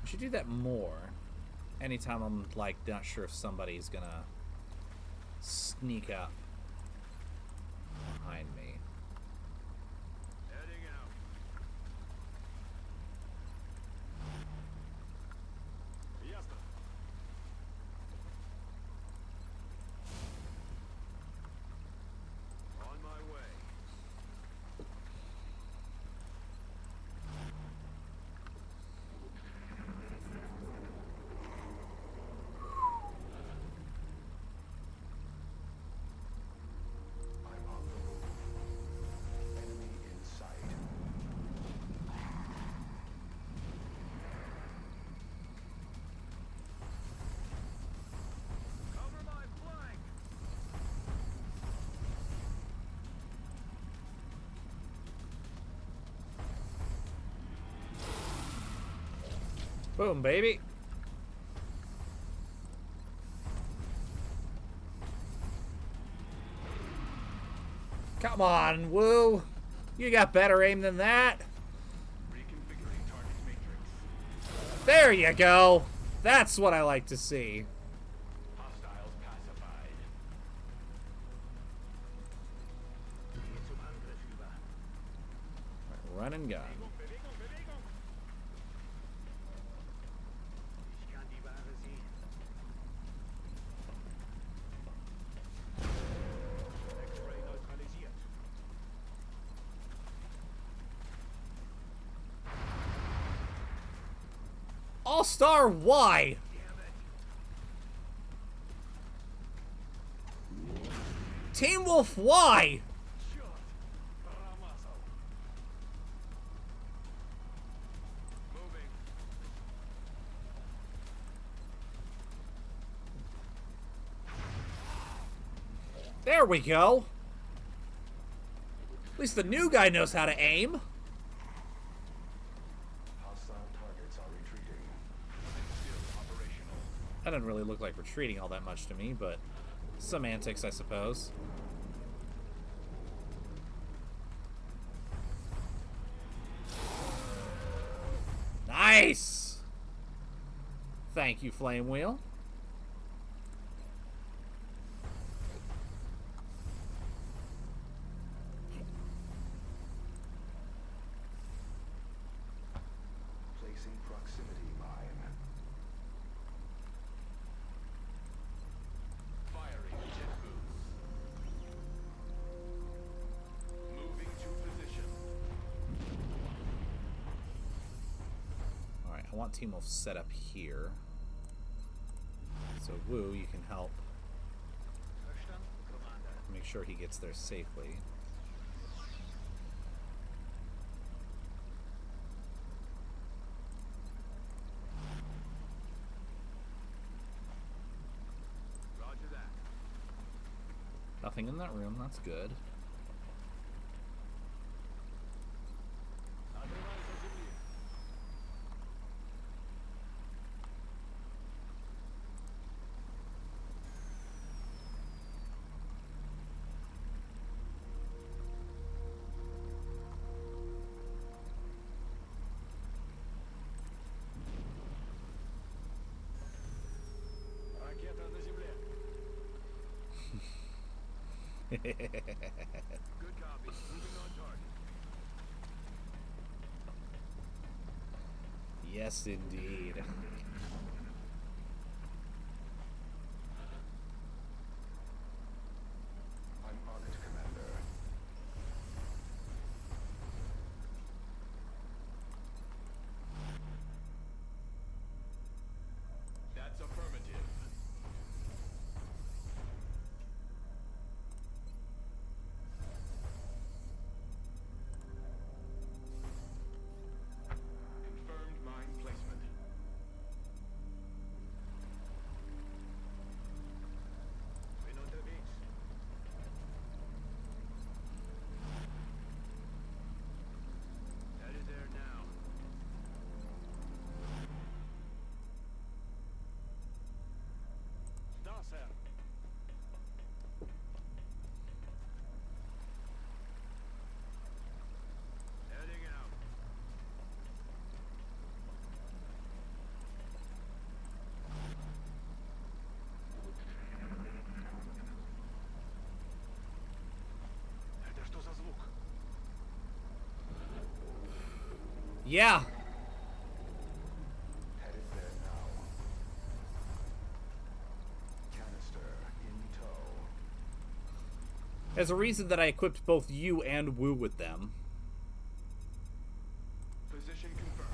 Should do that more. Anytime I'm like not sure if somebody's gonna sneak up behind me. Heading out. Ясно. On my way. I'm on the move. Enemy in sight. Cover my flank. Boom, baby. Come on, Woo. You got better aim than that. Reconfiguring target matrix. There you go. That's what I like to see. Hostiles pacified. Run and gun. Bewegung, Bewegung. Ich kann die Ware sehen. X-Ray neutralisiert. All-Star, why? Team Wolf, why? Черт! Промазал. Moving. There we go. At least the new guy knows how to aim. Hostile targets are retreating. Still operational. That didn't really look like retreating all that much to me, but semantics, I suppose. Nice! Thank you, Flame Wheel. Placing proximity mine. Firing jet boots. Moving to position. Alright, I want Team Wolf set up here. So, Woo, you can help Verstanden, Commander. make sure he gets there safely. Roger that. Nothing in that room, that's good. Отрываюсь от земли. Ракета на земле. Good copy. Moving on target. Yes, indeed. I'm on it, Commander. That's affirmative. Confirmed mine placement. Bin unterwegs. Headed there now. Da, Sir. Heading out. Yeah. Headed there now. Canister in tow. There's a reason that I equipped both you and Wu with them. Position confirmed.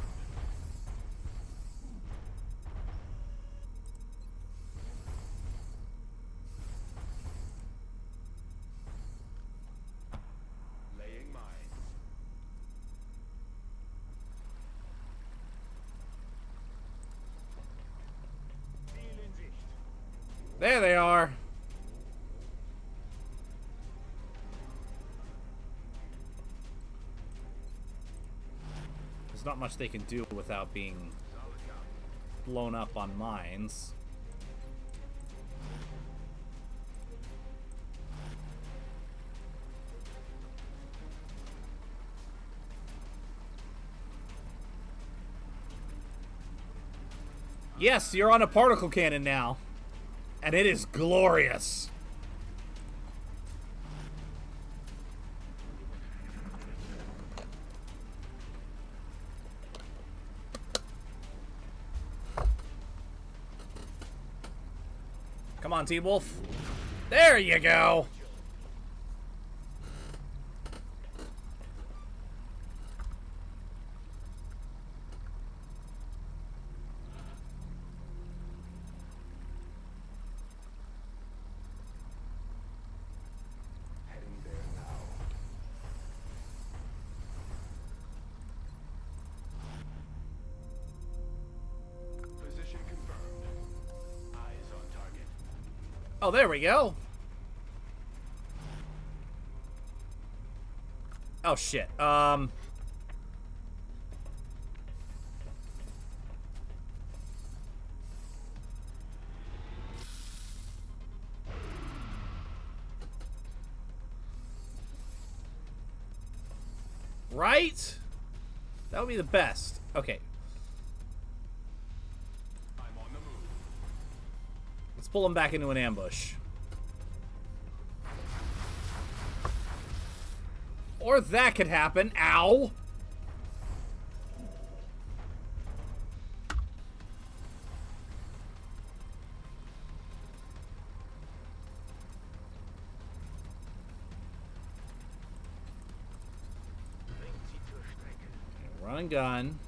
Laying mines. There they are. There's not much they can do without being blown up on mines. Yes, you're on a particle cannon now. And it is glorious. Come on, T-Wolf. There you go. Heading there now. Position confirmed. Eyes on target. Oh, there we go. Oh, shit. Right? That would be the best. Okay. I'm on the move. Let's pull him back into an ambush. Or that could happen. Ow! Run and gun.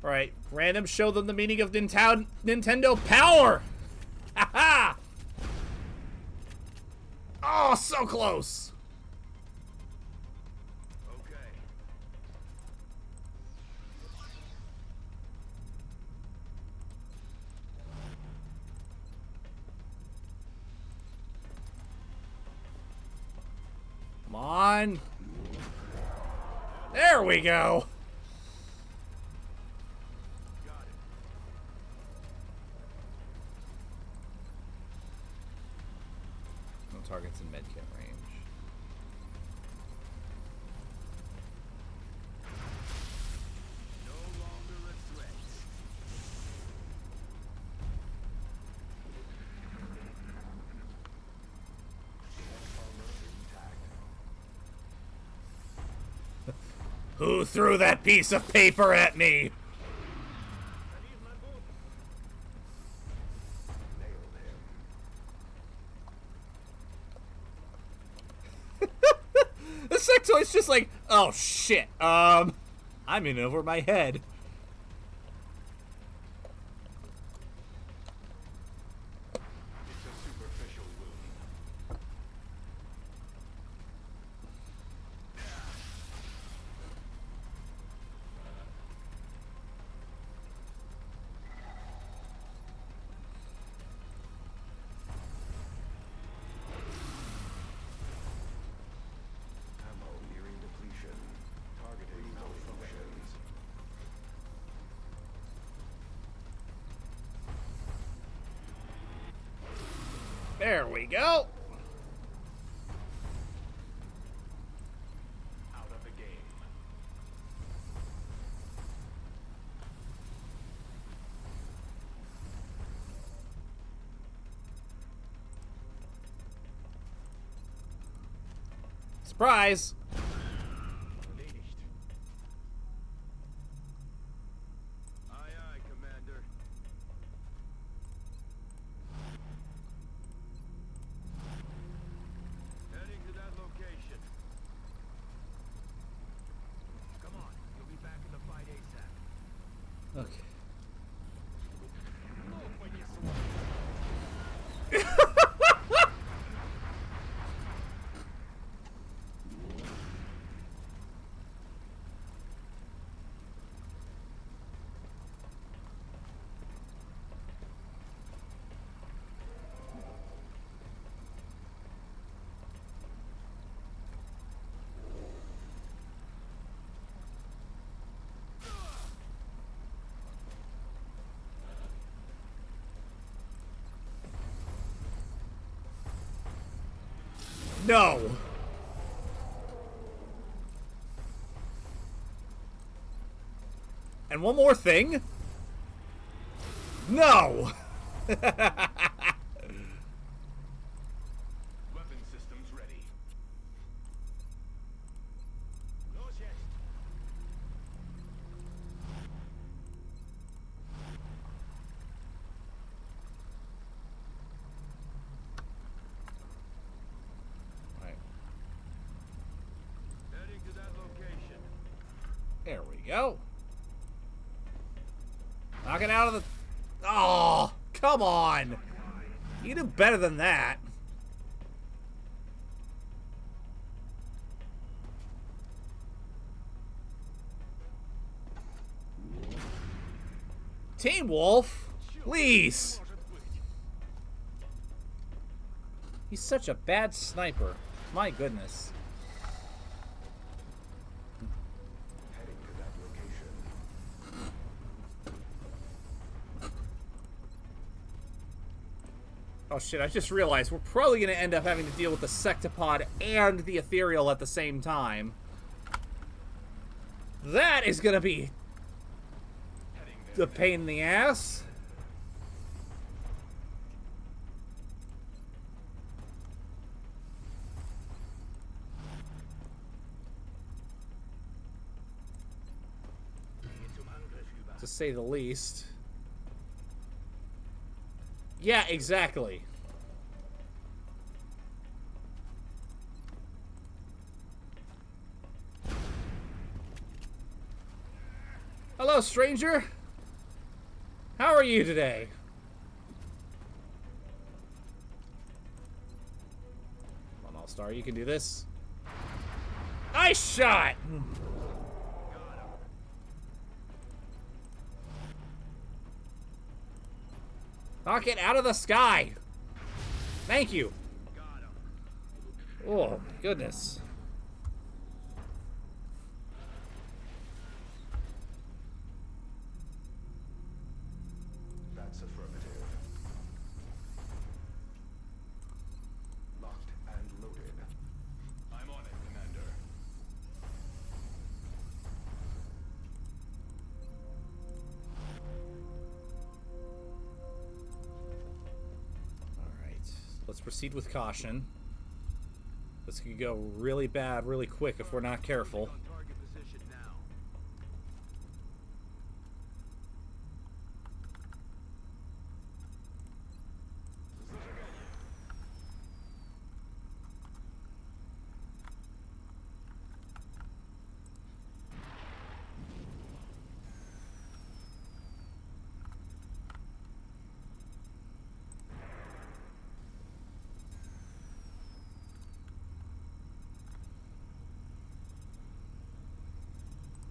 Alright, random, show them the meaning of Nintendo power! Haha! Oh, so close! Okay. Come on! There we go! Got it. No targets in medkit range. No longer a threat. Who threw that piece of paper at me? The sectoid's just like, oh shit, I'm in over my head. It's a superficial wound. Ammo nearing depletion. Targeting malfunctions. There we go. Out of the game. Surprise! Erledigt. Aye, aye, Commander. Heading to that location. Come on, you'll be back in the fight ASAP. Okay. No! And one more thing. No! Weapon systems ready. Los jetzt. Right. Heading to that location. There we go. Knock it out of the... Oh, come on. You do better than that. Team Wolf, please. He's such a bad sniper. My goodness. Heading to that location. Oh shit, I just realized we're probably going to end up having to deal with the Sectopod and the Ethereal at the same time. That is going to be the pain in the ass. To say the least. Yeah, exactly. Hello, stranger. How are you today? Come on, All-Star, you can do this. Nice shot! Knock it out of the sky! Thank you! Oh, goodness. That's affirmative. Locked and loaded. I'm on it, Commander. Alright, let's proceed with caution. This could go really bad really quick if we're not careful. On target position now.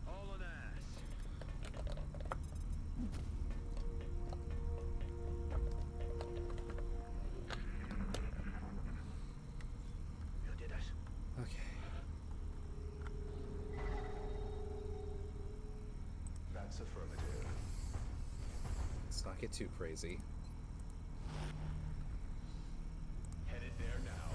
All an ass. Hört ihr das? Okay. That's affirmative. Let's not get too crazy. Headed there now.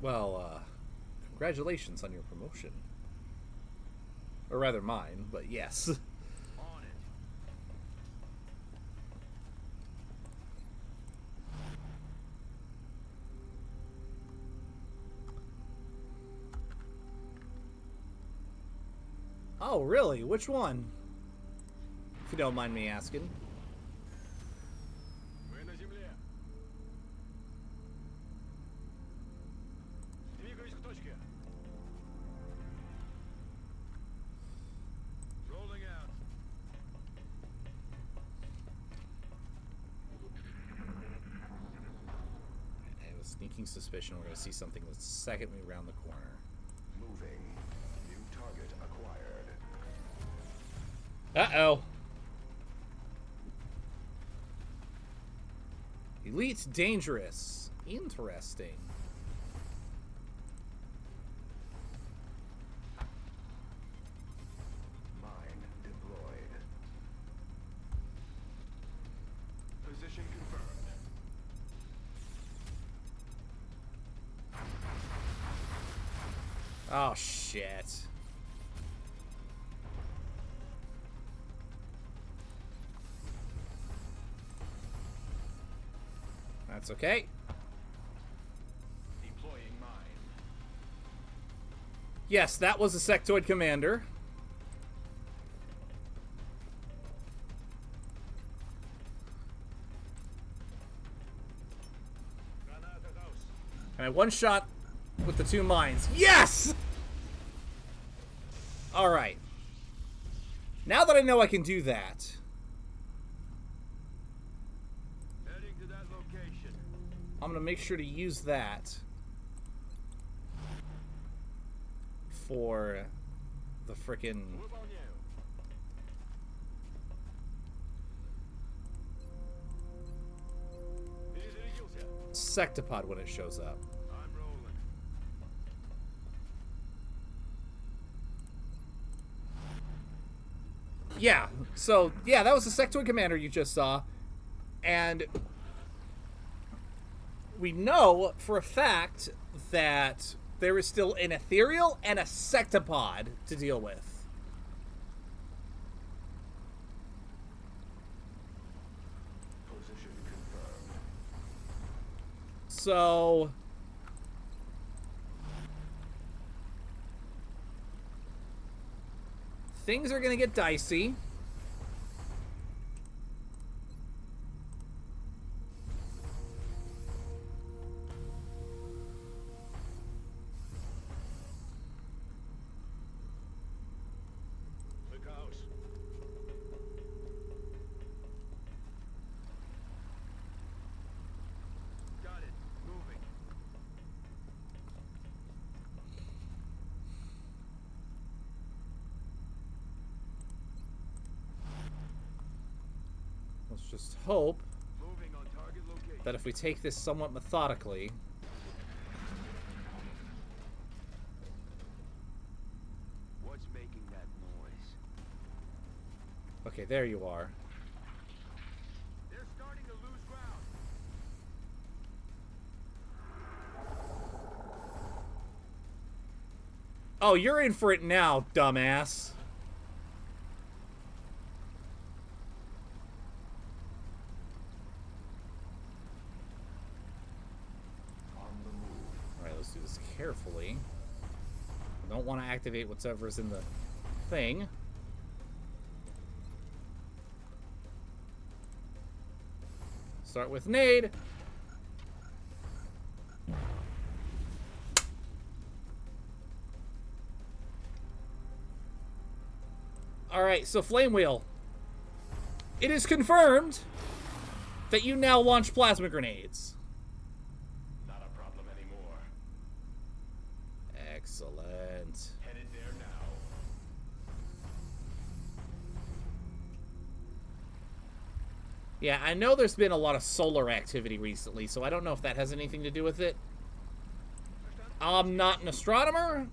Well, congratulations on your promotion. Or rather mine, but yes. On it. Oh, really? Which one? If you don't mind me asking. Мы на земле. Двигаюсь к точке. Rolling out. I have a sneaking suspicion we're going to see something the second we round the corner. Moving. New target acquired. Uh-oh. Elite dangerous. Interesting. Mine deployed. Position confirmed. Oh, shit. That's okay. Deploying mine. Yes, that was a sectoid commander. Granada house. And I one shot with the 2 mines. Yes! Alright. Now that I know I can do that, Heading to that location. I'm going to make sure to use that for the frickin' Выполняю. Перезарядился. sectopod when it shows up. I'm rolling. Yeah, so, yeah, that was the sectoid commander you just saw. And we know for a fact that there is still an ethereal and a sectopod to deal with. Position confirmed. So things are going to get dicey. Click house. Got it. Moving. Let's just hope Moving on target location. that if we take this somewhat methodically, What's making that noise? okay, there you are. They're starting to lose ground. Oh, you're in for it now, dumbass. On the move. Alright, let's do this carefully. I don't want to activate whatever's in the thing. Start with nade. Alright, so Flame Wheel. It is confirmed that you now launch plasma grenades. Not a problem anymore. Excellent. Headed there now. Yeah, I know there's been a lot of solar activity recently, so I don't know if that has anything to do with it. I'm not an astronomer,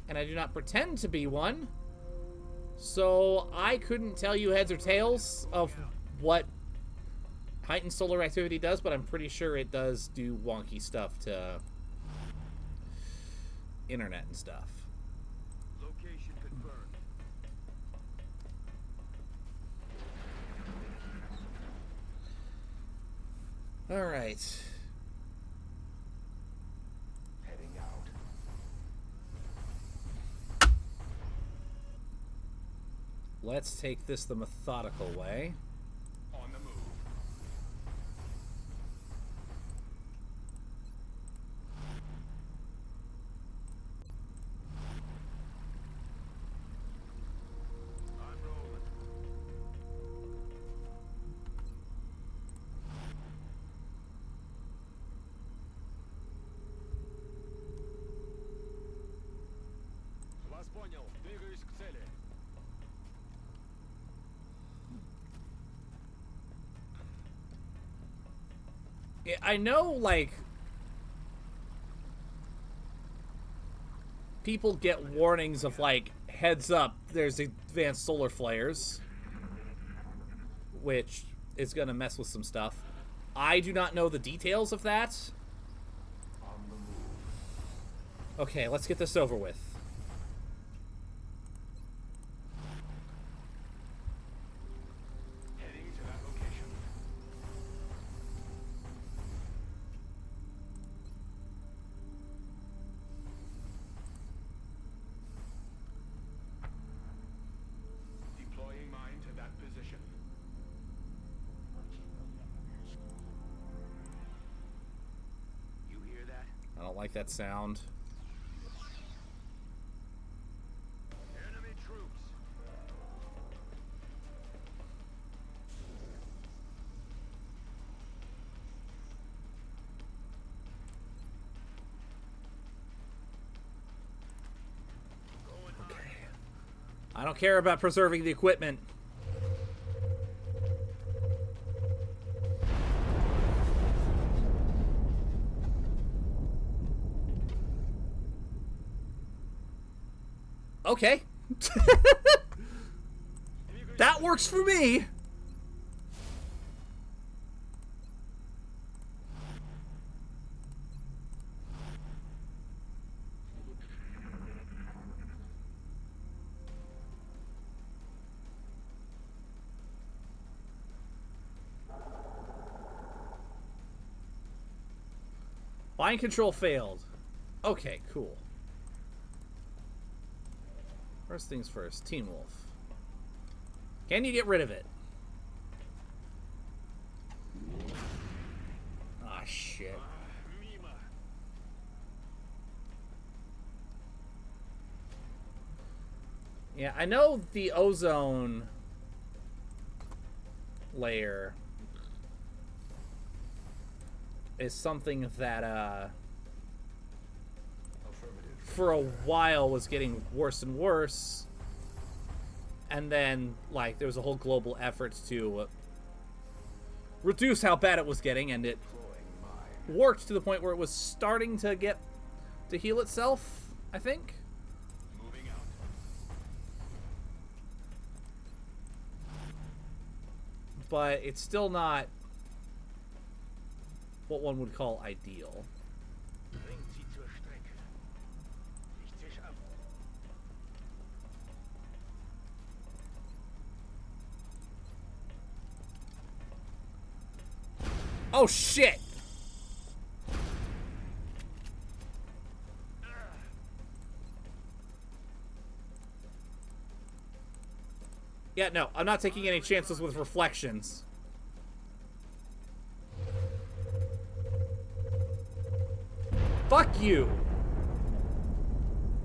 and I do not pretend to be one, so I couldn't tell you heads or tails of what heightened solar activity does, but I'm pretty sure it does do wonky stuff to internet and stuff. Location confirmed. Alright. Heading out. Let's take this the methodical way. On the move. I'm rolling. Вас понял. Двигаюсь к цели. Yeah, I know, like, people get warnings of, like, heads up, there's advanced solar flares, which is gonna mess with some stuff. I do not know the details of that. On the move. Okay, let's get this over with. Heading to that location. Deploying mine to that position. You hear that? I don't like that sound. Enemy troops. I don't care about preserving the equipment. Okay. That works for me. Mind control failed. Okay, cool. First things first, Teen Wolf. Can you get rid of it? Ah, shit. Yeah, I know the ozone layer is something that, for a while was getting worse and worse. And then, like, there was a whole global effort to reduce how bad it was getting, and it worked to the point where it was starting to get to heal itself, I think. Moving out. But it's still not what one would call ideal. Oh shit! Yeah, no, I'm not taking any chances with reflections. Fuck you!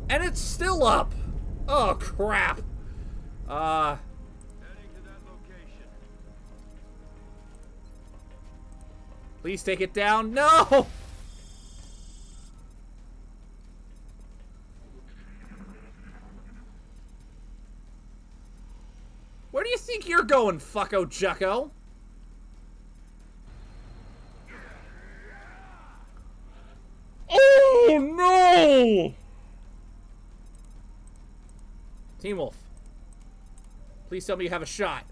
And it's still up! Oh, crap! Heading to that location. Please take it down. No! Where do you think you're going, fucko jucko? Oh, no! Teen Wolf. Please tell me you have a shot.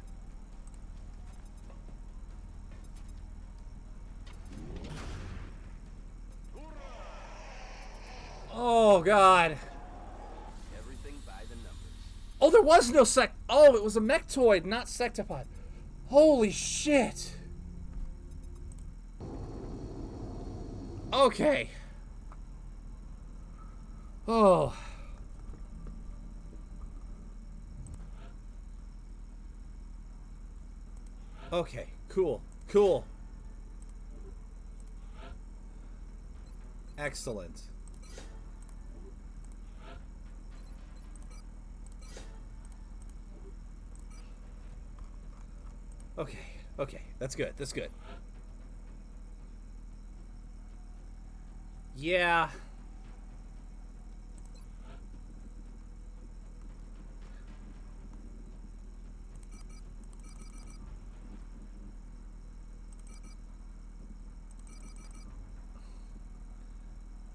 Oh, God. Everything by the numbers. Oh, there was no Oh, it was a mechtoid, not sectopod. Holy shit. Okay. Oh. Okay, cool. Cool. Excellent. Okay, okay. That's good. That's good. Yeah.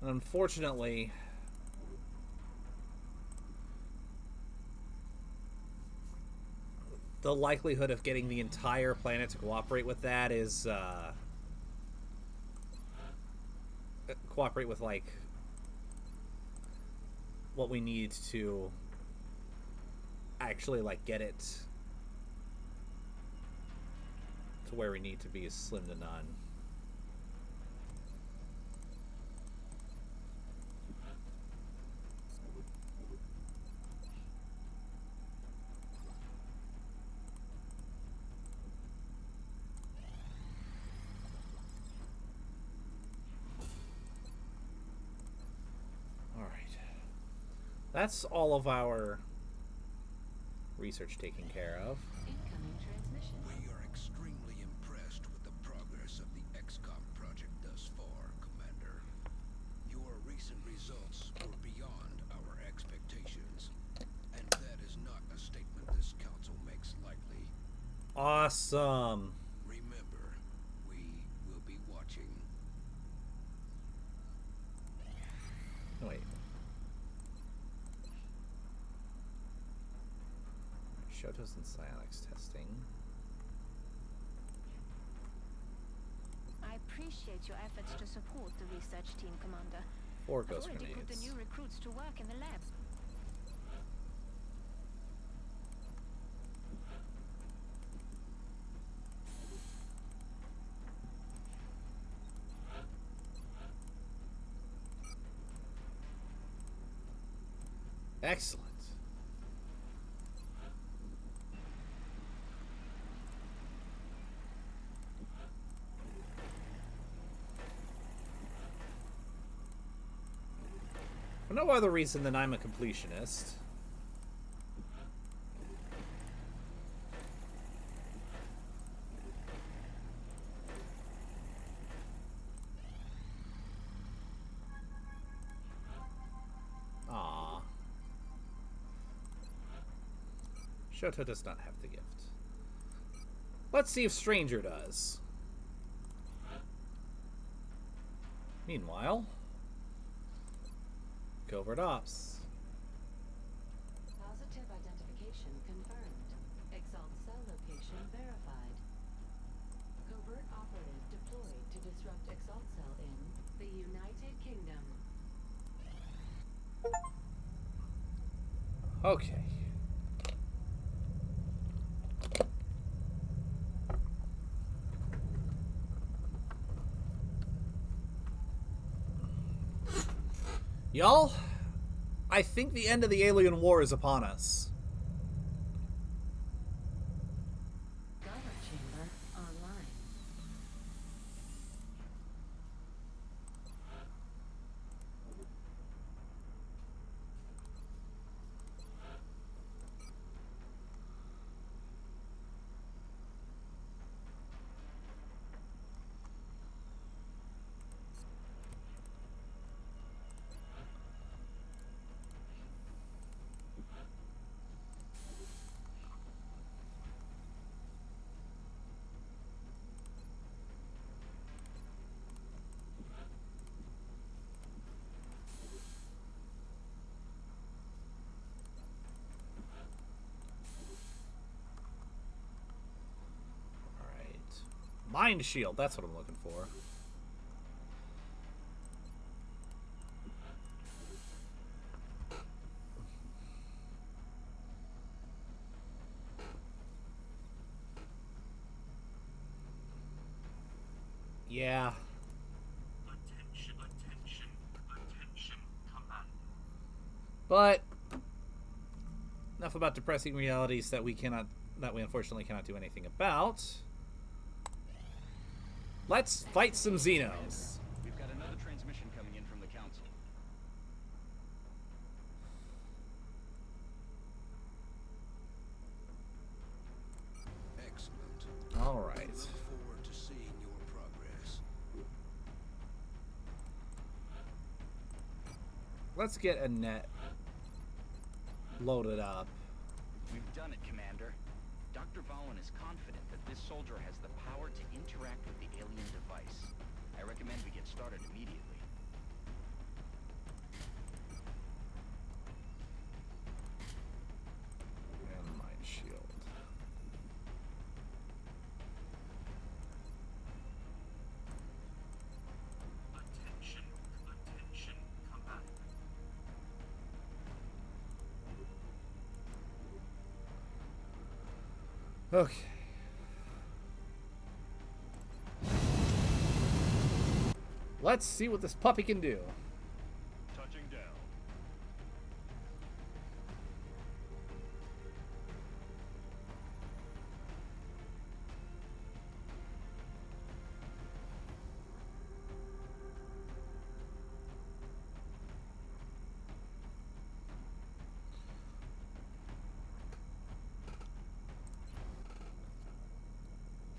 Unfortunately, the likelihood of getting the entire planet to cooperate with that is, cooperate with, like, what we need to actually, like, get it to where we need to be is slim to none. That's all of our research taken care of. Incoming transmission. We are extremely impressed with the progress of the XCOM project thus far, Commander. Your recent results were beyond our expectations, and that is not a statement this council makes lightly. Awesome. Remember, we will be watching. Wait. Shotos and psionics testing. I appreciate your efforts to support the research team, Commander. 4 I've ghost already put the grenades. new recruits to work in the lab. Excellent. For no other reason than I'm a completionist. Aww. Shoto does not have the gift. Let's see if Stranger does. Meanwhile, covert ops. Positive identification confirmed. Exalt cell location verified. Covert operative deployed to disrupt Exalt cell in the United Kingdom. Okay. Y'all, I think the end of the alien war is upon us. Governor chamber online. Mind shield, that's what I'm looking for. Yeah. Attention But enough about depressing realities that we unfortunately cannot do anything about. Let's fight some Xenos. We've got another transmission coming in from the council. Excellent. All right. Look forward to seeing your progress. Let's get a net loaded up. We've done it, Commander. Dr. Valen is confident that this soldier has the power to interact with the alien device. I recommend we get started immediately. And mind shield. Attention, combat. Okay. Let's see what this puppy can do. Touching down.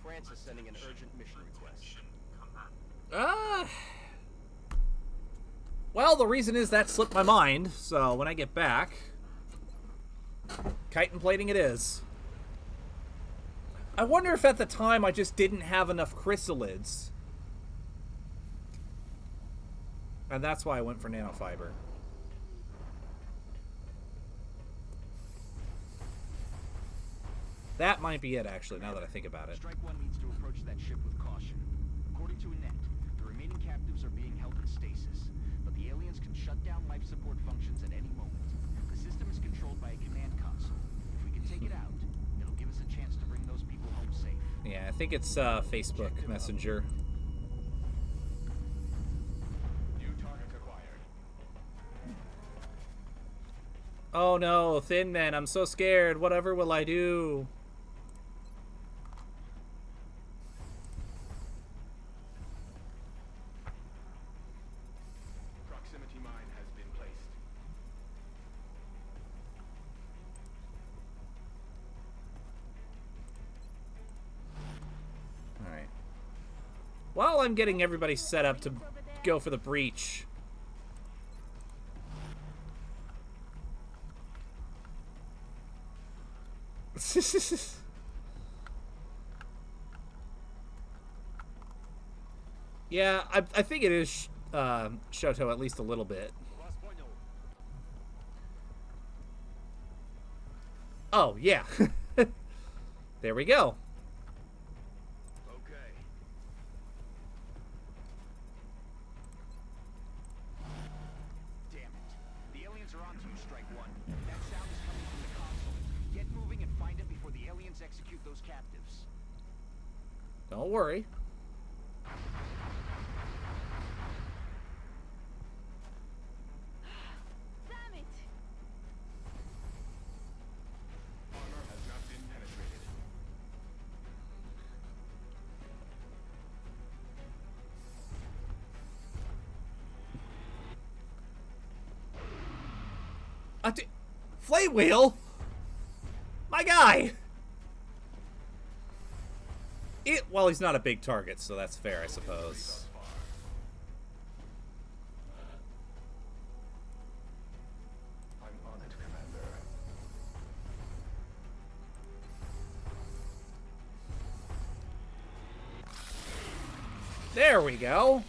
France is sending an urgent mission request. Well, the reason is that slipped my mind, so when I get back, chitin plating it is. I wonder if at the time I just didn't have enough chrysalids. And that's why I went for nanofiber. That might be it, actually, now that I think about it. Strike One needs to approach that ship with caution. According to Annette, the remaining captives are being held in stasis, but the aliens can shut down life support functions at any moment. The system is controlled by a command console. If we can take it out, it'll give us a chance to bring those people home safe. Yeah, I think it's Facebook Messenger. New target acquired. Oh no, Thin Man, I'm so scared. Whatever will I do? Proximity mine has been placed. Alright. While I'm getting everybody set up to go for the breach. Yeah, I think it is Shoto at least a little bit. Oh, yeah. There we go. Okay. Damn it. The aliens are onto you, Strike One. That sound is coming from the console. Get moving and find it before the aliens execute those captives. Don't worry. Damn it! Armor has not been penetrated. Flame Wheel? My guy! Well, he's not a big target, so that's fair, I suppose. I'm on it, Commander. There we go.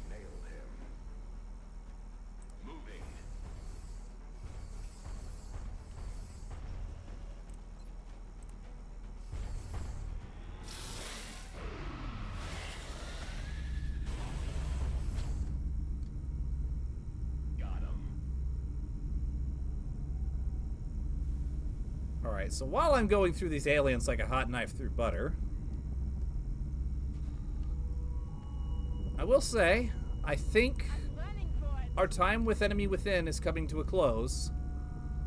Nailed him. Moving. Got him. Alright, so while I'm going through these aliens like a hot knife through butter, I will say, I think our time with Enemy Within is coming to a close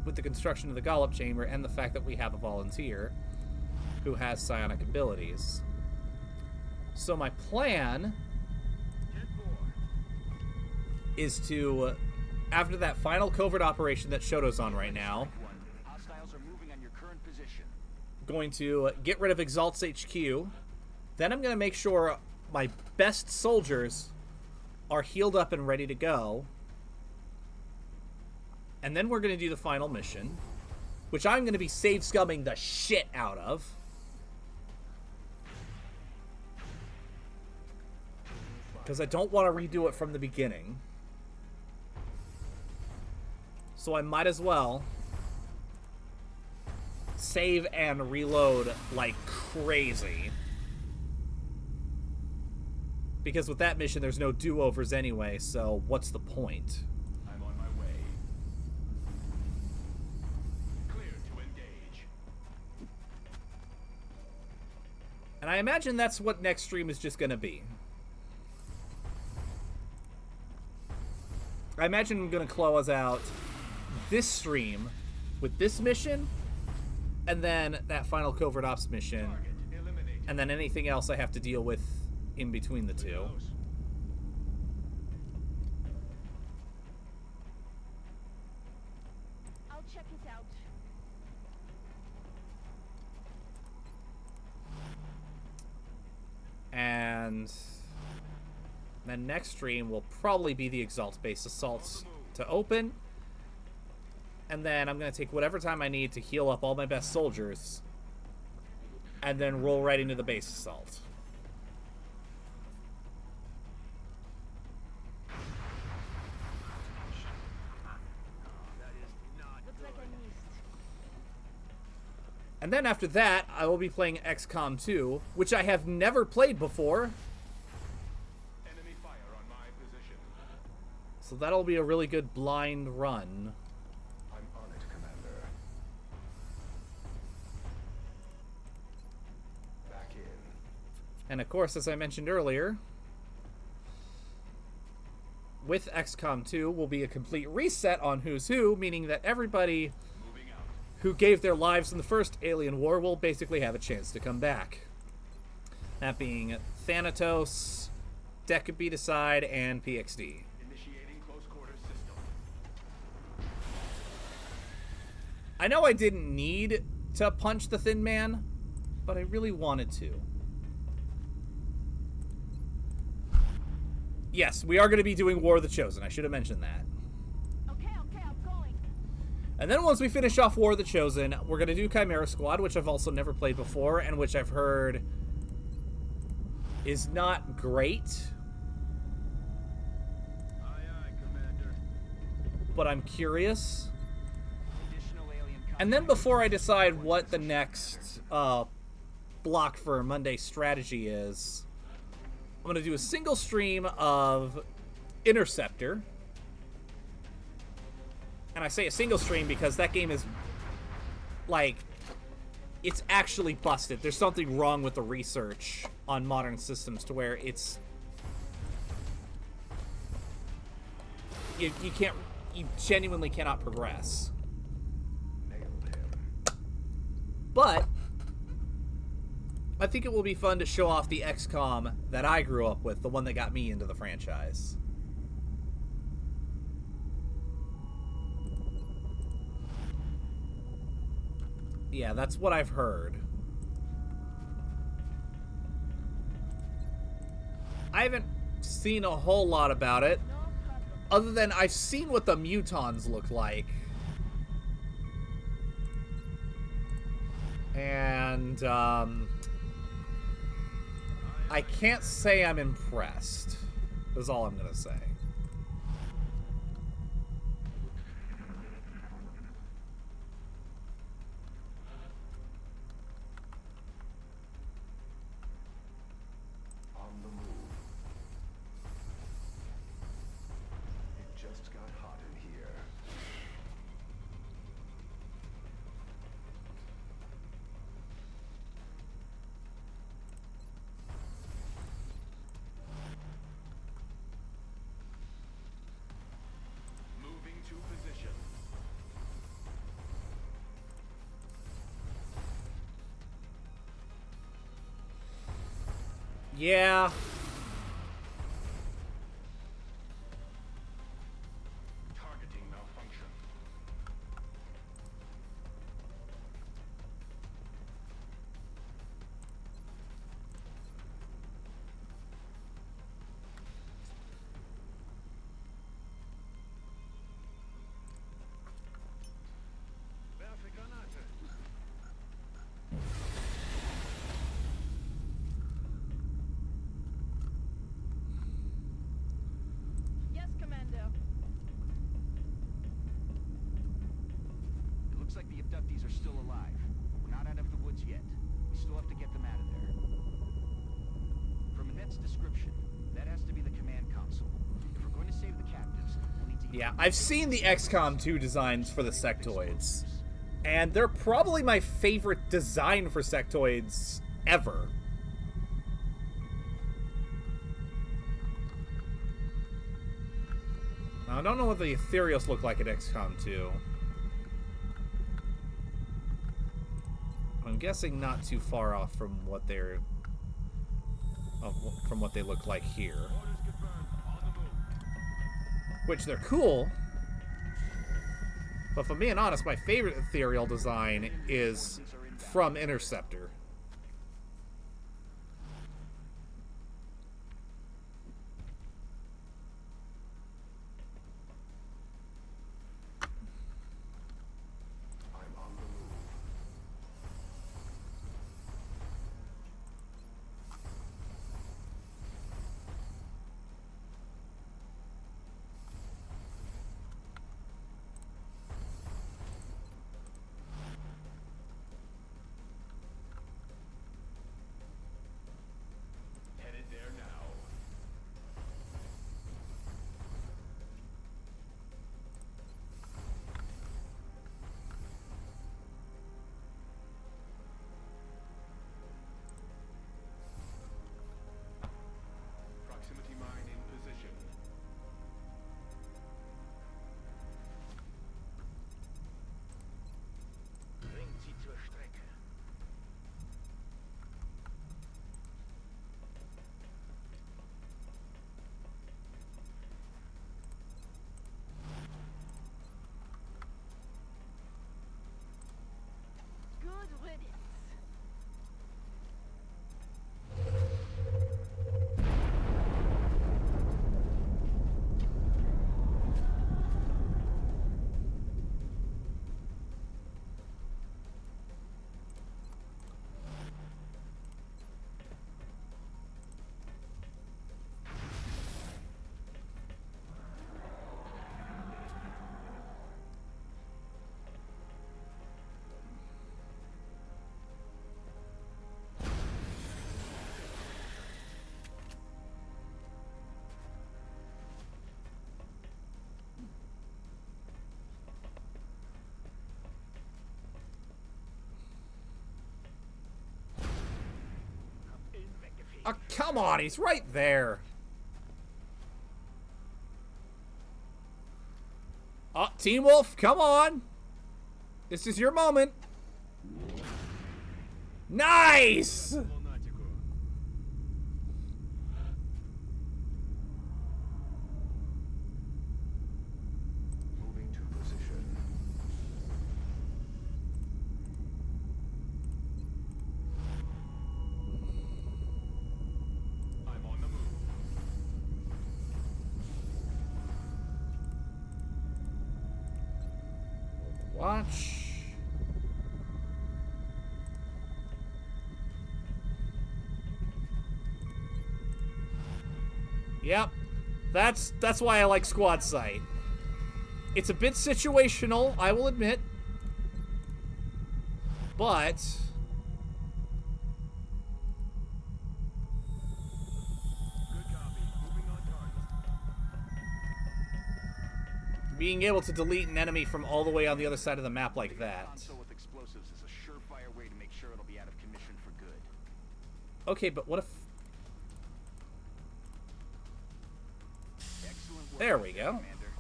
with the construction of the Gollop Chamber and the fact that we have a volunteer who has psionic abilities. So my plan is to, after that final covert operation that Shoto's on right now, Hostiles are moving on your current position. going to get rid of Exalt's HQ. Then I'm going to make sure my best soldiers are healed up and ready to go. And then we're going to do the final mission, which I'm going to be save scumming the shit out of. Because I don't want to redo it from the beginning. So I might as well save and reload like crazy. Because with that mission, there's no do-overs anyway, so what's the point? I'm on my way. Clear to engage. And I imagine that's what next stream is just going to be. I imagine I'm going to close out this stream with this mission, and then that final covert ops mission, and then anything else I have to deal with in between the two. I'll check it out. And then next stream will probably be the Exalt base assaults to open. And then I'm going to take whatever time I need to heal up all my best soldiers. And then roll right into the base assault. Looks like I missed. And then after that, I will be playing XCOM 2, which I have never played before. Enemy fire on my position. So that'll be a really good blind run. I'm on it, Commander. Back in. And of course, as I mentioned earlier, with XCOM 2 will be a complete reset on Who's Who, meaning that everybody who gave their lives in the first Alien War will basically have a chance to come back. That being Thanatos, Decapedicide, and PXD. Initiating close quarters system. I know I didn't need to punch the Thin Man, but I really wanted to. Yes, we are going to be doing War of the Chosen. I should have mentioned that. Okay, I'm going. And then once we finish off War of the Chosen, we're going to do Chimera Squad, which I've also never played before, and which I've heard is not great. Aye, aye, Commander. But I'm curious. Additional alien And then before I decide what the next block for Monday strategy is, I'm going to do a single stream of Interceptor. And I say a single stream because that game is, like, it's actually busted. There's something wrong with the research on modern systems to where it's... You can't... You genuinely cannot progress. Nailed him. But I think it will be fun to show off the XCOM that I grew up with, the one that got me into the franchise. Yeah, that's what I've heard. I haven't seen a whole lot about it, other than I've seen what the mutons look like. And, I can't say I'm impressed, is all I'm gonna say. On the move. It just got hot in here. Yeah. Targeting malfunction. Werfe Granate. Yes, Commander. It looks like the abductees are still alive. We're not out of the woods yet. We still have to get them out of there. From Annette's description, that has to be the command console. If we're going to save the captives, we'll need to... Yeah, I've seen the XCOM 2 designs for the sectoids, and they're probably my favorite design for sectoids ever. Now, I don't know what the Ethereals look like at XCOM 2. I'm guessing not too far off from what they're... from what they look like here. Which, they're cool. But if I'm being honest, my favorite ethereal design is from Interceptor. I'm on the move. Headed there now. Proximity mine in position. Bringt sie zur Strecke. Good riddance. Oh, come on, he's right there. Oh, Team Wolf, come on. This is your moment. Nice! Moving to position. I'm on the move. Watch. Yep. That's why I like Squad Sight. It's a bit situational, I will admit. But Good copy. Moving on target. being able to delete an enemy from all the way on the other side of the map like that. Console with explosives is a surefire way to make sure it'll be out of commission for good. Okay, but what if... Excellent work There out we there, go. Commander.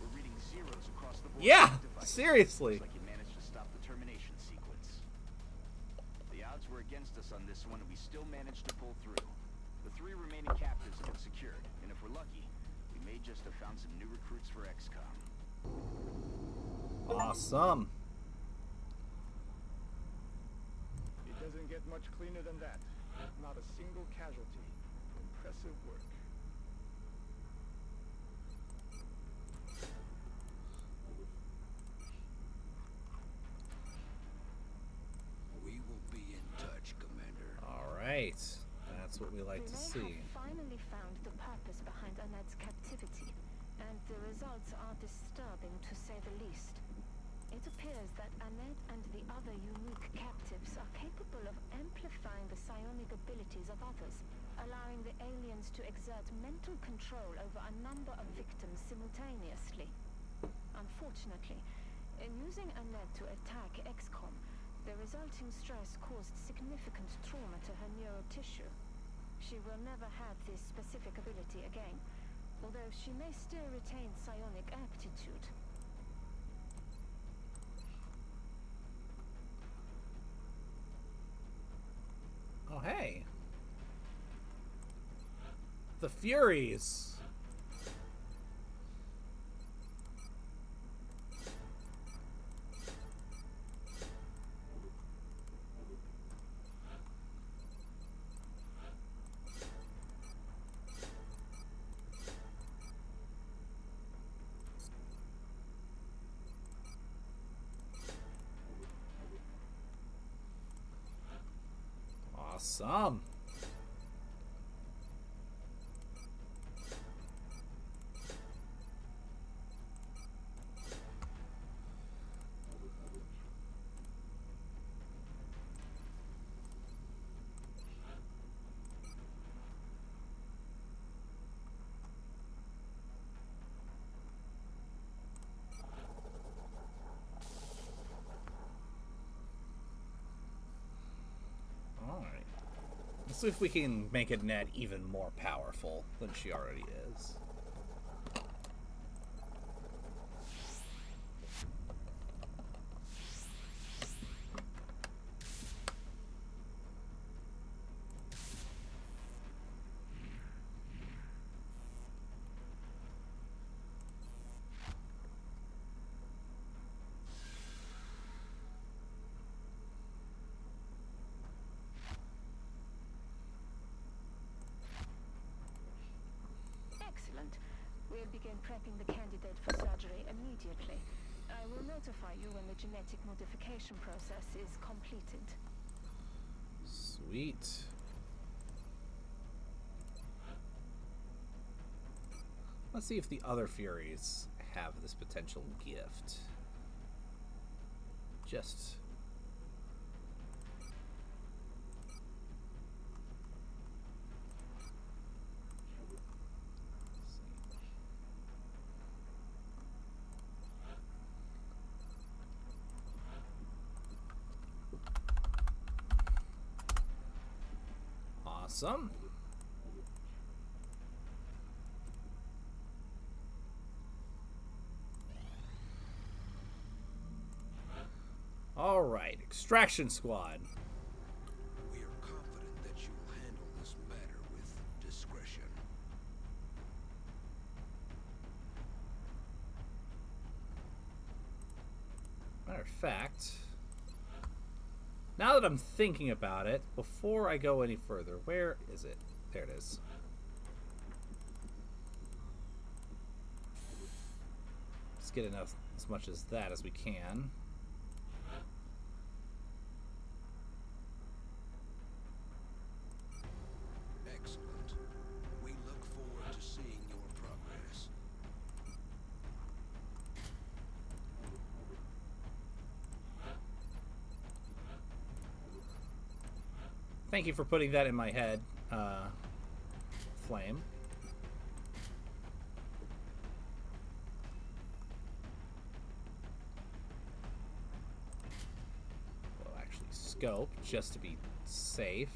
We're reading zeros across the board. Yeah, with devices. seriously. Looks like you managed to stop the termination sequence. The odds were against us on this one, and we still managed to pull through. The 3 remaining captives have been secured, and if we're lucky, we may just have found some new recruits for XCOM. Awesome. It doesn't get much cleaner than that. Not a single casualty. Impressive work. We will be in touch, Commander. All right. That's what we like to We see. have finally found the purpose behind Annette's captivity, and the results are disturbing to say the least. It appears that Annette and the other unique captives are capable of amplifying the psionic abilities of others, allowing the aliens to exert mental control over a number of victims simultaneously. Unfortunately, in using Annette to attack XCOM, the resulting stress caused significant trauma to her neurotissue. She will never have this specific ability again, although she may still retain psionic aptitude. Oh, hey. The Furies. Awesome. Alright. Let's see if we can make Annette even more powerful than she already is. Excellent. We'll begin prepping the candidate for surgery immediately. I will notify you when the genetic modification process is completed. Sweet. Let's see if the other Furies have this potential gift. Just... Awesome. All right, Extraction Squad. We are confident that you will handle this matter with discretion. Matter of fact, now that I'm thinking about it, before I go any further, where is it? There it is. Let's get enough, as much as that as we can. Excellent. We look forward to seeing your progress. Thank you for putting that in my head, Flame. Well, actually, scope, just to be safe.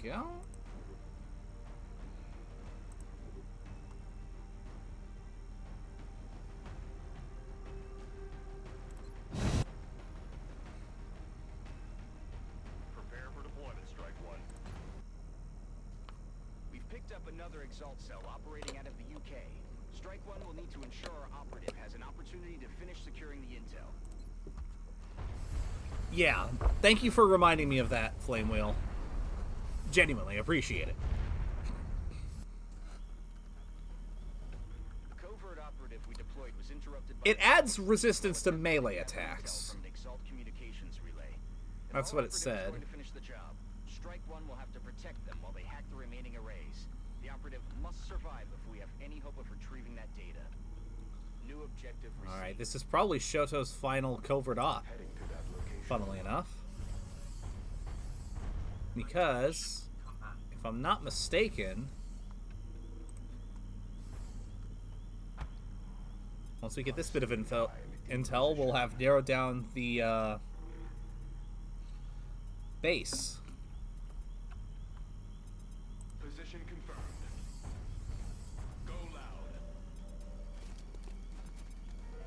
Go. another Exalt cell operating out of the UK. Strike One will need to ensure our operative has an opportunity to finish securing the intel. Yeah, thank you for reminding me of that, Flame Wheel. Genuinely appreciate it. The covert operative we deployed was interrupted by It adds resistance to melee attacks. from an Exalt communications relay. If That's our what it operative is said. going to finish the job, Strike One will have to protect them while they hack the remaining arrays. The operative must survive if we have any hope of retrieving that data. New objective received. Alright, this is probably Shoto's final covert op, Heading to that location. funnily enough. Because, if I'm not mistaken, once we get this bit of intel, we'll have narrowed down the base. Position confirmed. Go loud.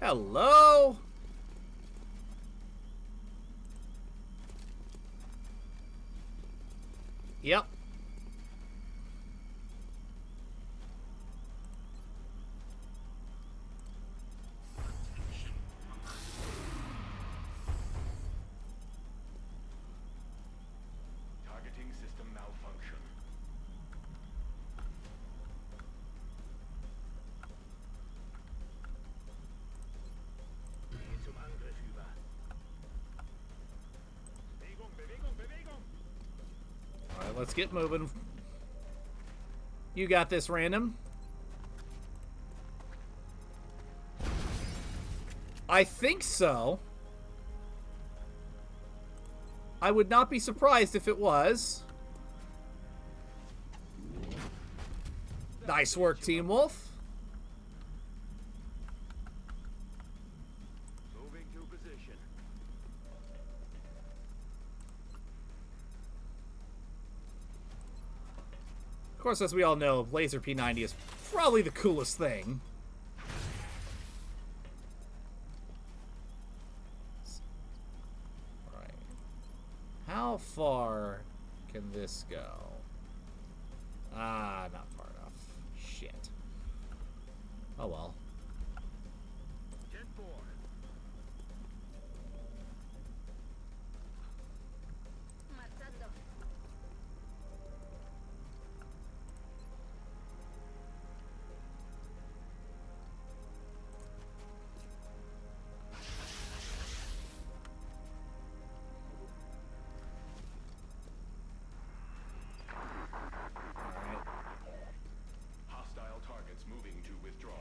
Hello? Yep. Targeting system malfunction. Zum Angriff über. Bewegung, Bewegung, Bewegung! Alright, let's get moving. You got this, random. I think so. I would not be surprised if it was. Nice work, Team Wolf. Moving to position. Of course, as we all know, Laser P90 is probably the coolest thing. Right. How far can this go? Ah, not far enough. Shit. Oh well. Jet 4. Marchando. Alright. Hostile targets moving to withdraw.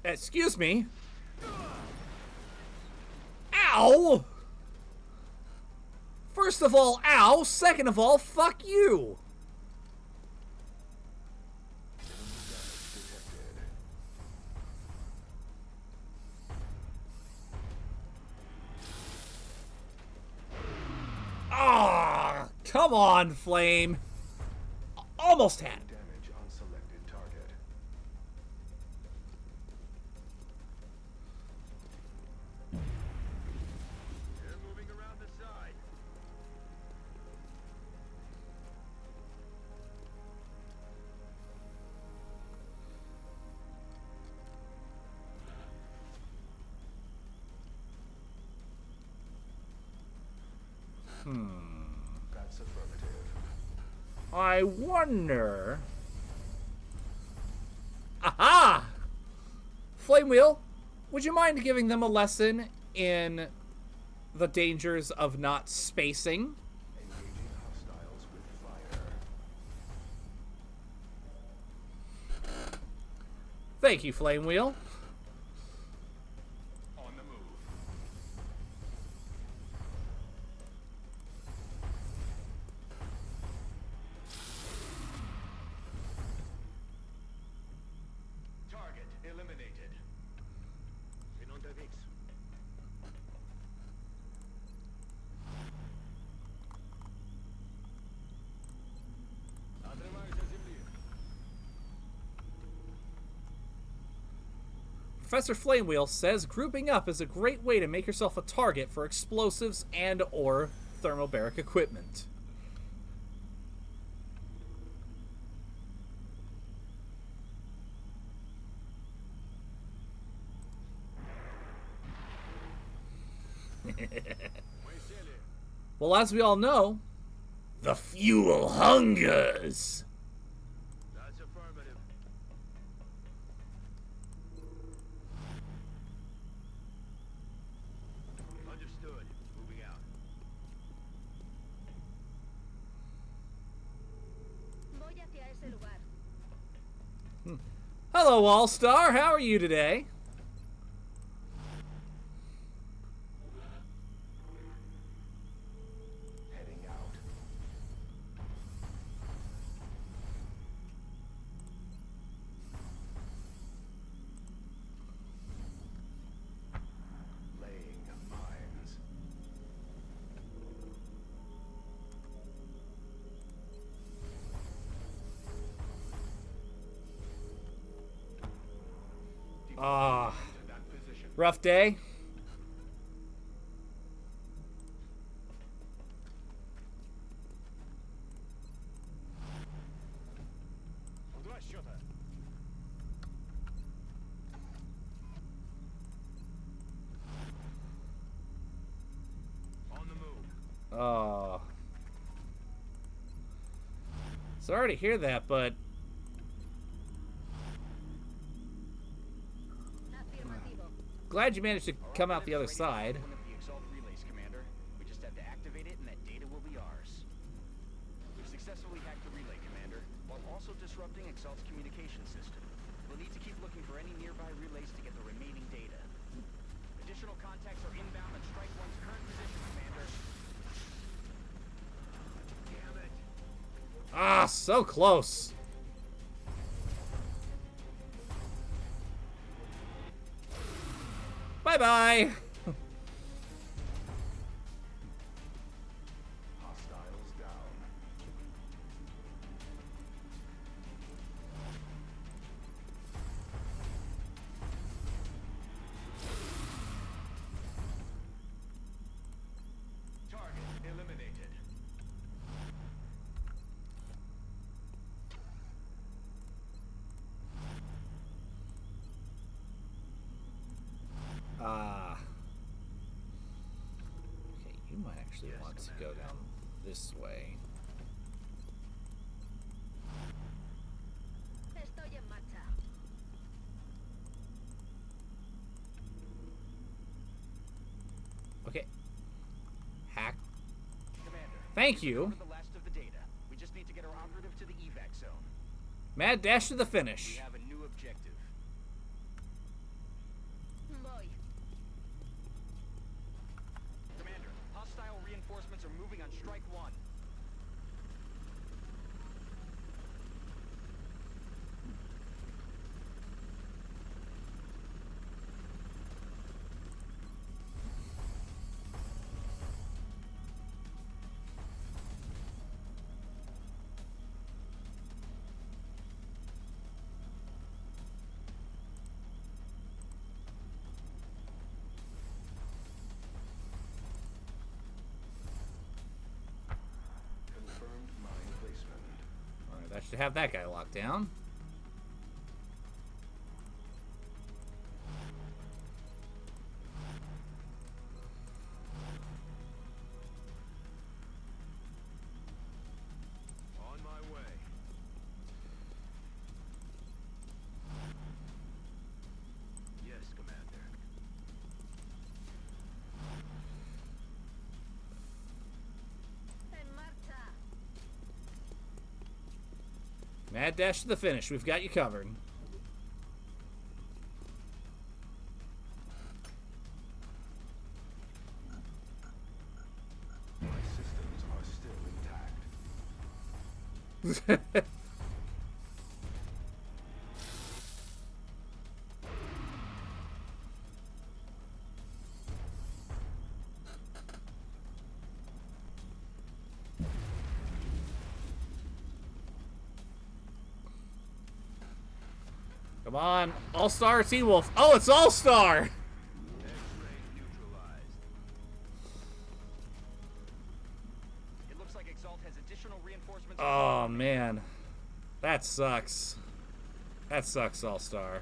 Excuse me. Ow! First of all, ow. Second of all, fuck you. Ah, come on, Flame. Almost had it. Damage on selected target. They're moving around the side. That's affirmative. I wonder. Aha! Flame Wheel, would you mind giving them a lesson in the dangers of not spacing? Engaging hostiles with fire. Thank you, Flame Wheel. On the move. Target eliminated. Bin unterwegs. Professor Flamewheel says grouping up is a great way to make yourself a target for explosives and or thermobaric equipment. Well, as we all know, the fuel hungers. That's affirmative. Understood. Moving out. Voy hacia ese lugar. Hello, All-Star. How are you today? Heading out. Laying mines. Ah, To that position. rough day. On the move. Oh. Sorry to hear that, but Afirmativo. glad you managed to come out the other side. One of the Exalt relays, Commander. We just have to activate it, and that data will be ours. We've successfully hacked the relay, Commander, while also disrupting Exalt's communication system. We'll need to keep looking for any nearby relays to get the remaining data. Additional contacts are inbound on Strike One's current position, Commander. Damn it. Ah, so close. Bye-bye. Hostiles down. Target eliminated. Ah. Okay, you might actually want to go down this way. Estoy en marcha. Okay. Hack. Commander. Thank you. Recovered the last of the data. We just need to get our operative to the evac zone. Mad dash to the We finish. have a new objective. Voy. Commander, hostile reinforcements are moving on Strike One. Confirmed mine placement. Alright, that should have that guy locked down. On my way. Yes, Commander. En marcha. Mad dash to the finish. We've got you covered. My systems are still intact. Come on. All-Star or T-Wolf? Oh, it's All-Star! X-ray neutralized. It looks like Exalt has additional reinforcements. Oh, man. That sucks. That sucks, All-Star.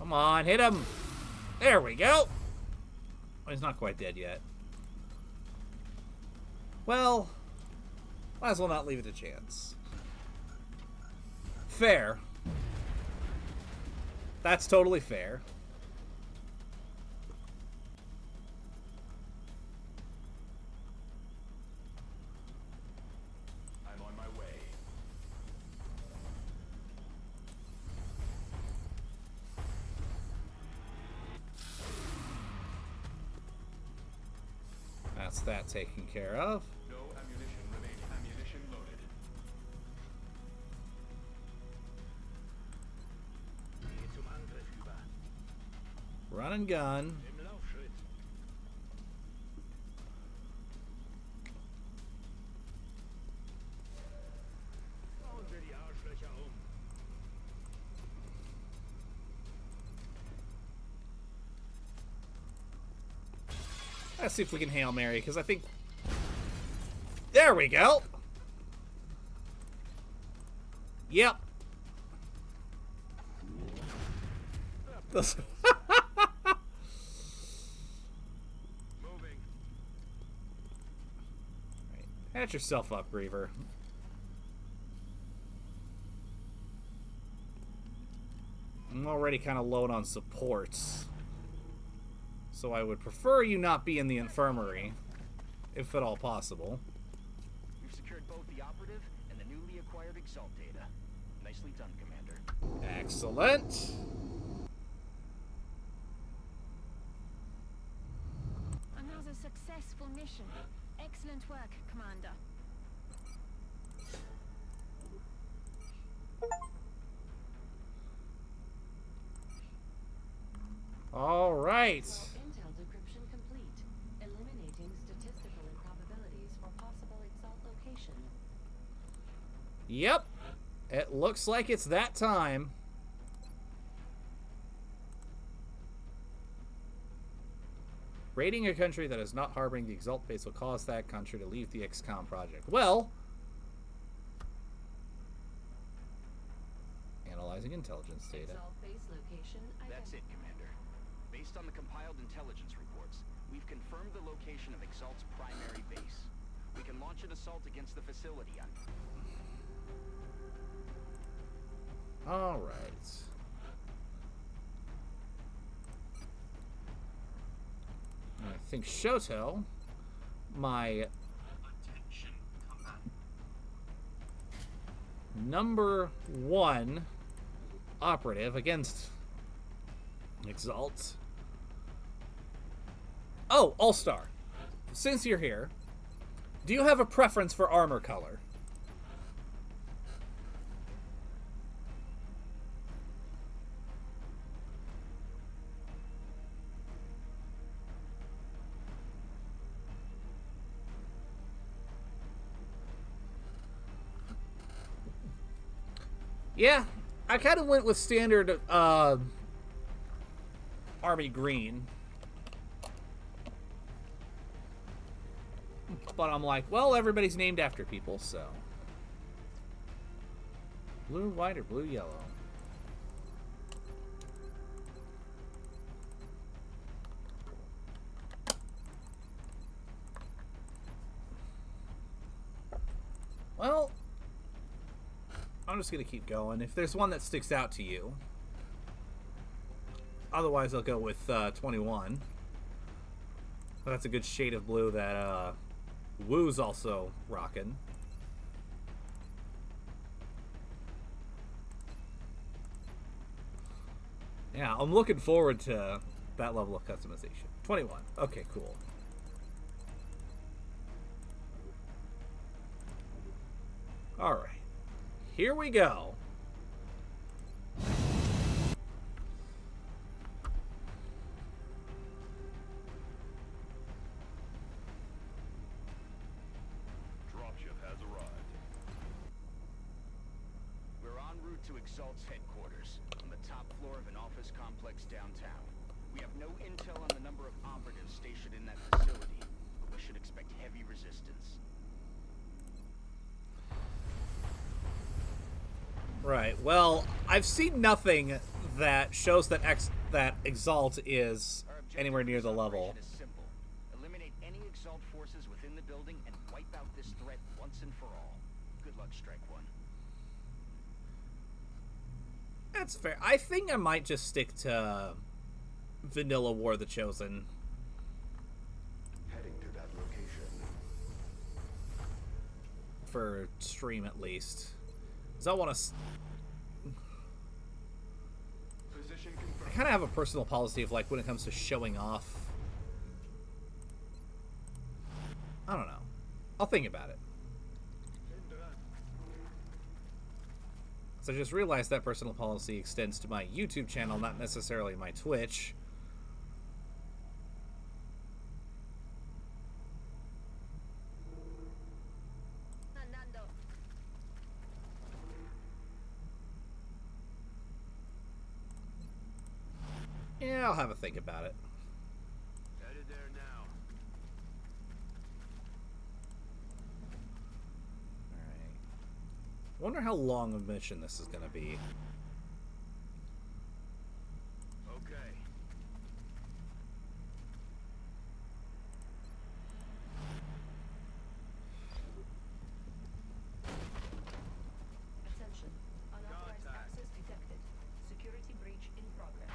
Come on, hit him. There we go. Oh, he's not quite dead yet. Well, might as well not leave it to chance. Fair. That's totally fair. I'm on my way. That's that taken care of. No ammunition remaining. Ammunition loaded. Run and gun. Let's see if we can Hail Mary, because I think... There we go! Yep. Moving. Right. Patch yourself up, Griever. I'm already kind of low on supports. So I would prefer you not be in the infirmary, if at all possible. We've secured both the operative and the newly acquired Exalt data. Nicely done, Commander. Excellent. Another successful mission. Excellent work, Commander. All right. Intel decryption complete. Eliminating statistical improbabilities for possible Exalt location. Yep. It looks like it's that time. Raiding a country that is not harboring the Exalt base will cause that country to leave the XCOM project. Well, analyzing intelligence data. Exalt base location That's it, Commander. Based on the compiled intelligence reports, we've confirmed the location of Exalt's primary base. We can launch an assault against the facility on... All right. I think Shoto, my #1 operative against Exalt. Oh, All-Star. Since you're here, do you have a preference for armor color? Yeah, I kind of went with standard army green. But I'm like, well, everybody's named after people, so. Blue, white, or blue, yellow? Well, I'm just going to keep going. If there's one that sticks out to you. Otherwise, I'll go with 21. That's a good shade of blue that Woo's also rocking. Yeah, I'm looking forward to that level of customization. 21. Okay, cool. Alright. Here we go. Dropship has arrived. We're en route to Exalt's headquarters, on the top floor of an office complex downtown. We have no intel on the number of operatives stationed in that facility, but we should expect heavy resistance. Right. Well, I've seen nothing that shows that that Exalt is Our objective anywhere near for the this level. operation is simple. Eliminate any Exalt forces within the building and wipe out this threat once and for all. Good luck, Strike One. That's fair. I think I might just stick to Vanilla War the Chosen. Heading to that location. For stream, at least. Because I want to... Position I confirmed. kind of have a personal policy of, like, when it comes to showing off... I don't know. I'll think about it. So I just realized that personal policy extends to my YouTube channel, not necessarily my Twitch. Andando. Yeah, I'll have a think about it. Headed there now. Alright. Wonder how long a mission this is gonna be. Okay. Attention. Unauthorized Contact. access detected. Security breach in progress.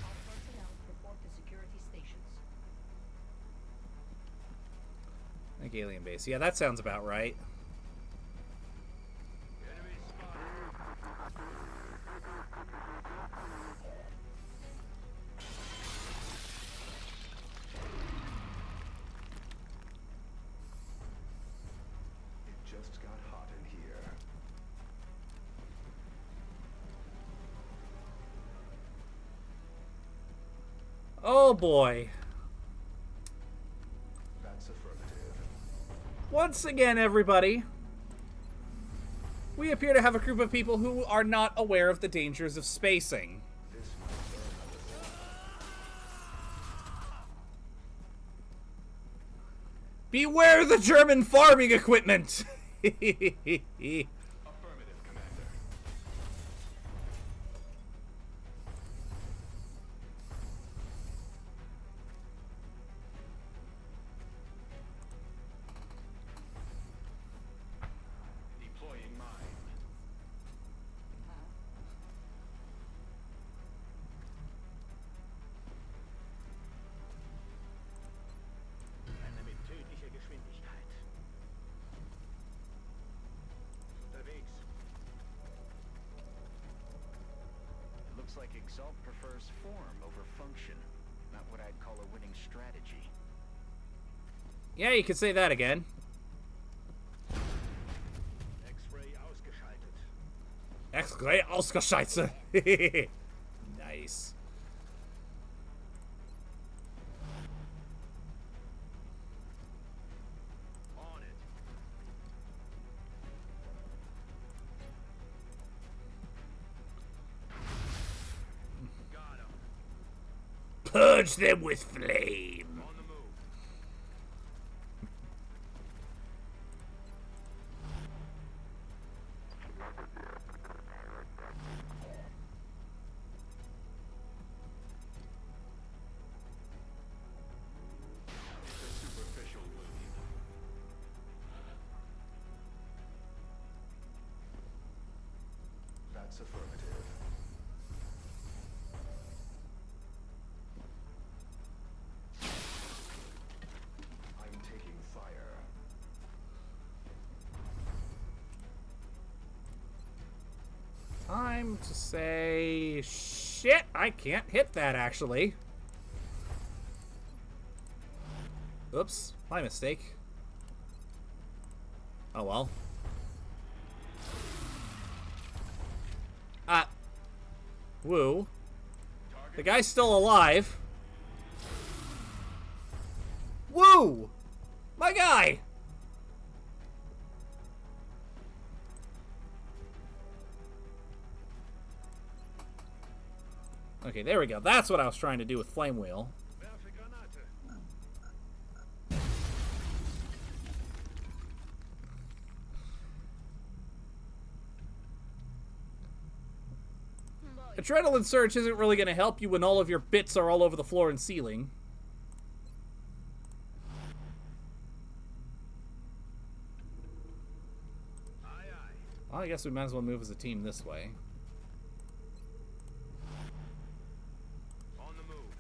All personnel report to security stations. Like alien base. Yeah, that sounds about right. Enemy spotted. It just got hot in here. Oh boy. That's affirmative. Once again, everybody, we appear to have a group of people who are not aware of the dangers of spacing. This might burn a little. Beware the German farming equipment! Affirmative, Commander. Deploying mine. Eine mit tödlicher Geschwindigkeit. Unterwegs. It looks like Exalt prefers form over function. Not what I'd call a winning strategy. Yeah, you could say that again. X-Ray ausgeschaltet. X-Ray ausgeschaltet. Nice. On it. Got him. Purge them with flame. On the move. It's a superficial wound. That's affirmative. I'm taking fire. Time to say... Shit, I can't hit that, actually. Oops, my mistake. Oh well. Woo. The guy's still alive. Woo! My guy! Okay, there we go. That's what I was trying to do with Flame Wheel. Werfe Granate. Voy. Adrenaline surge isn't really going to help you when all of your bits are all over the floor and ceiling. Well, I guess we might as well move as a team this way. On the move.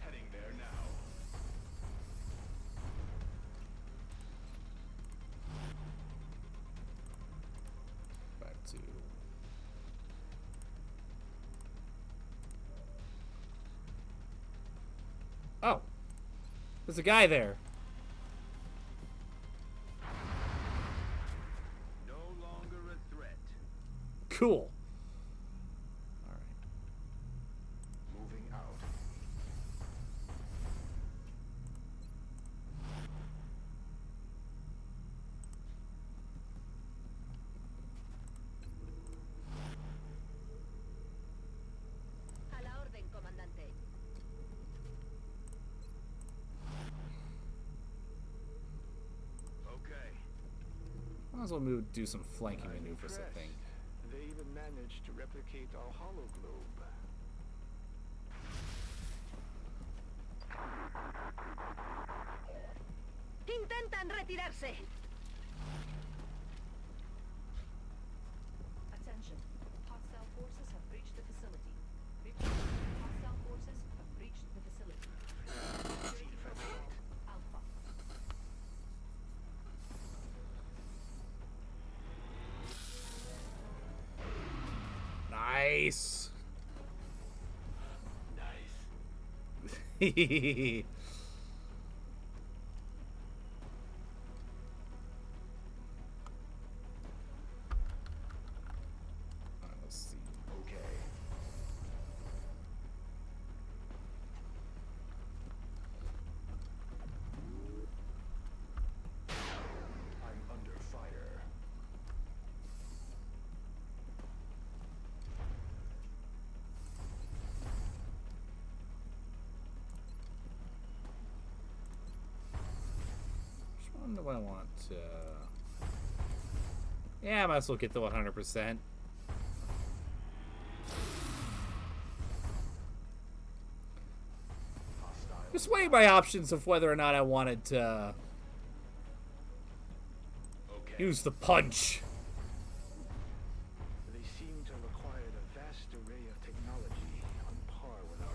Heading there now. Back to... Oh! There's a guy there. No longer a threat. Cool. Moving out. A la orden, comandante. Okay. Might as well do some flanking maneuvers, I think. They even managed to replicate our hollow globe. Intentan retirarse. Attention. Hostile forces have breached the facility. Hostile forces have breached the facility. Security protocol Alpha. Nice. Nice. Let's see. Okay. I'm under fire. Which one do I want to... Yeah, I might as well get the 100%. Just weighing my options of whether or not I wanted to use the punch. They seem to have acquired a vast array of technology on par with our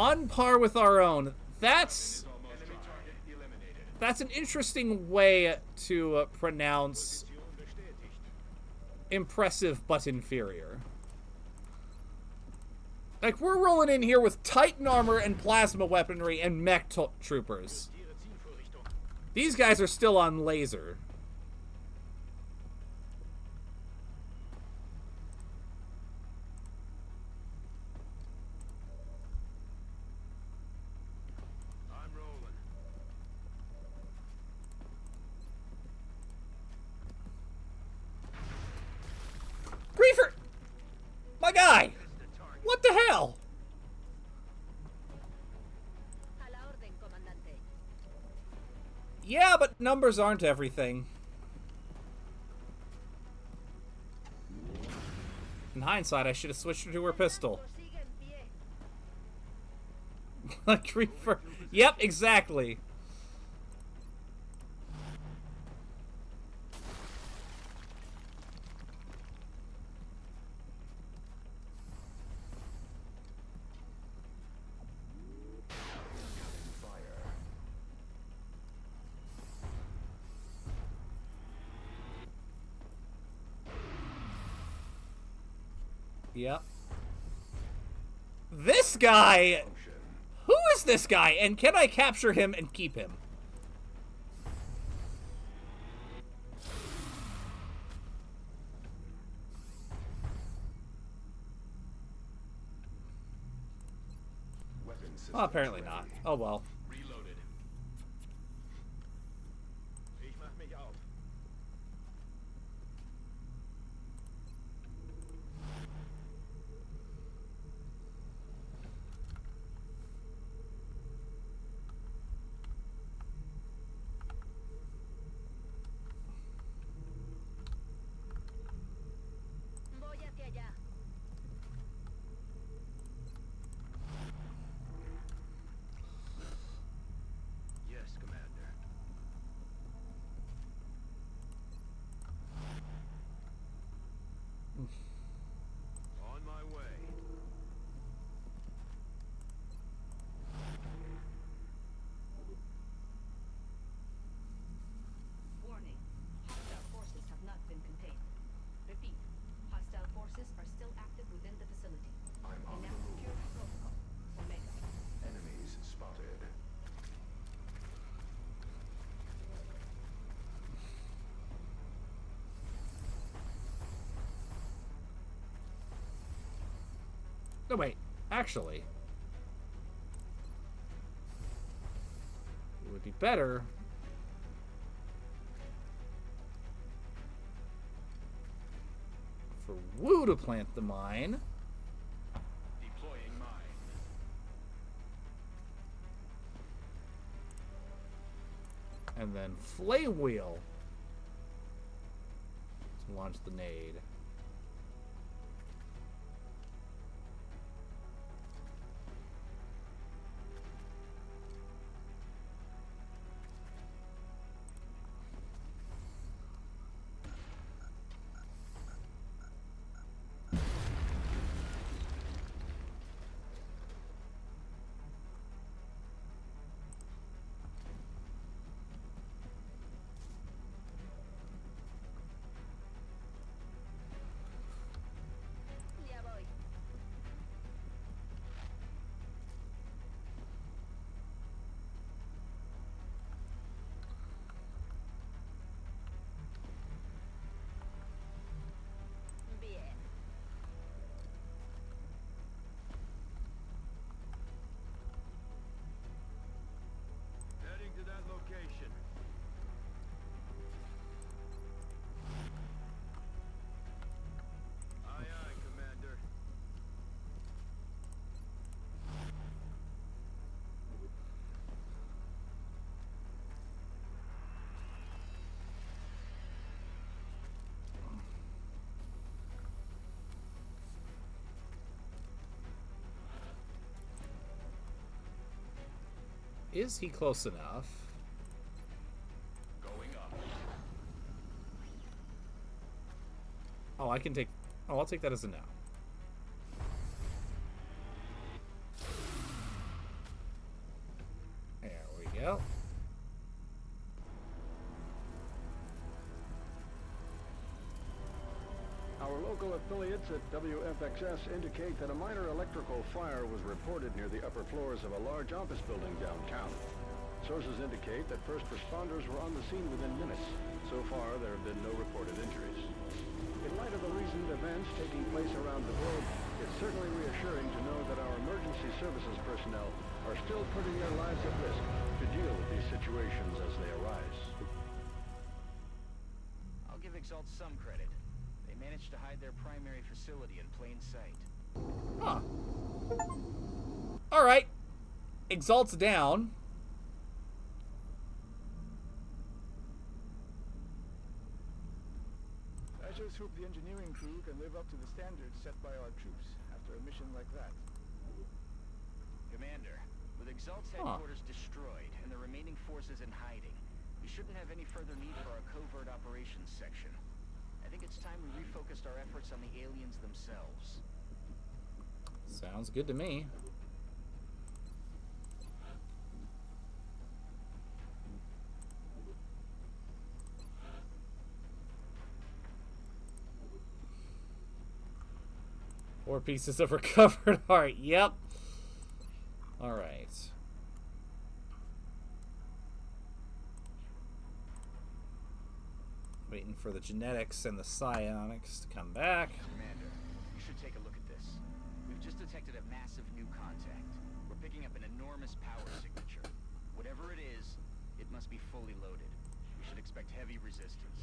own. On par with our own. That's Enemy target eliminated. That's an interesting way to pronounce impressive but inferior. Like, we're rolling in here with Titan armor and plasma weaponry and mech troopers. These guys are still on laser. I'm rolling. Griefer! My guy! What the hell? A la orden, comandante. Yeah, but numbers aren't everything. In hindsight, I should have switched her to her pistol. Sigue en pie. Griefer. Yep, exactly. Fire. Yep. This guy! Who is this guy? And can I capture him and keep him? Weapon system Well, apparently ready. not. Oh well. Reloaded. Ich mach mich auf. No, wait. Actually, it would be better for Wu to plant the mine. Deploying mine. And then Flame Wheel to launch the nade. Ya voy. Bien. Heading to that location. Aye, aye, Commander. Is he close enough? Going up. Oh, I can take... Oh, I'll take that as a no. There we go. Our local affiliates at WFXS indicate that a minor electrical fire was reported near the upper floors of a large office building downtown. Sources indicate that first responders were on the scene within minutes. So far, there have been no reported injuries. In light of the recent events taking place around the globe, it's certainly reassuring to know that our emergency services personnel are still putting their lives at risk to deal with these situations as they arise. I'll give Exalt some credit. They managed to hide their primary facility in plain sight. Huh. Alright. Exalt's down. I just hope the engineering crew can live up to the standards set by our troops after a mission like that. Commander, with Exalt's headquarters destroyed and the remaining forces in hiding, we shouldn't have any further need for our covert operations section. I think it's time we refocused our efforts on the aliens themselves. Sounds good to me. Four pieces of recovered heart. Yep. All right. Waiting for the genetics and the psionics to come back. Commander, you should take a look at this. We've just detected a massive new contact. We're picking up an enormous power signature. Whatever it is, it must be fully loaded. We should expect heavy resistance.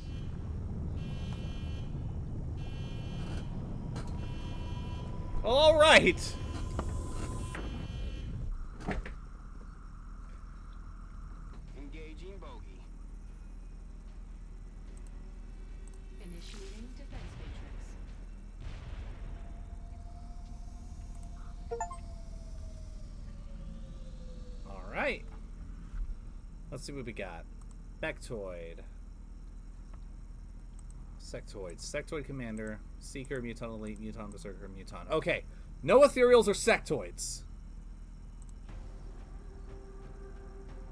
All right. Engaging bogey. Initiating defense matrix. All right. Let's see what we got. Bectoid. Sectoid. Sectoid Commander. Seeker, Muton Elite, Muton Berserker, Muton. Okay. No Ethereals or Sectoids.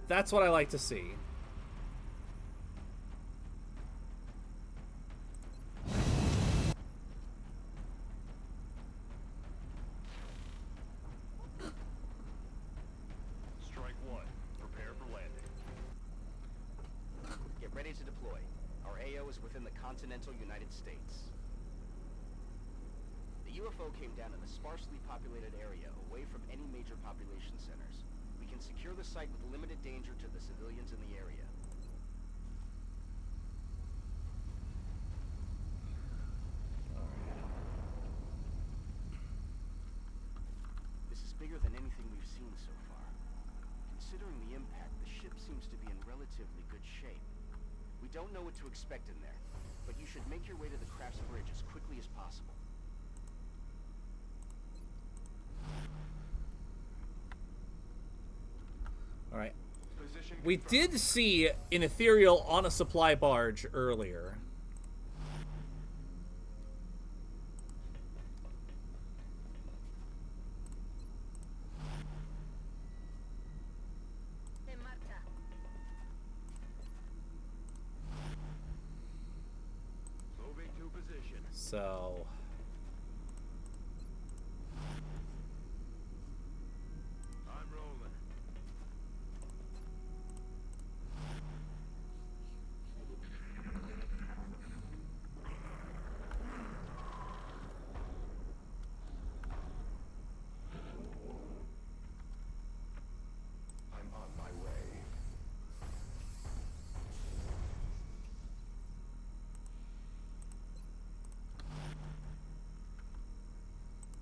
That's what I like to see. Strike one. Prepare for landing. Get ready to deploy. Our AO is within the continental United States. The The UFO came down in a sparsely populated area away from any major population centers. We can secure the site with limited danger to the civilians in the area. This is bigger than anything we've seen so far. Considering the impact, the ship seems to be in relatively good shape. We don't know what to expect in there, but you should make your way to the Crafts Bridge as quickly as possible. Alright. We did see an ethereal on a supply barge earlier. Moving to position. So... I'm rolling. I'm on my way.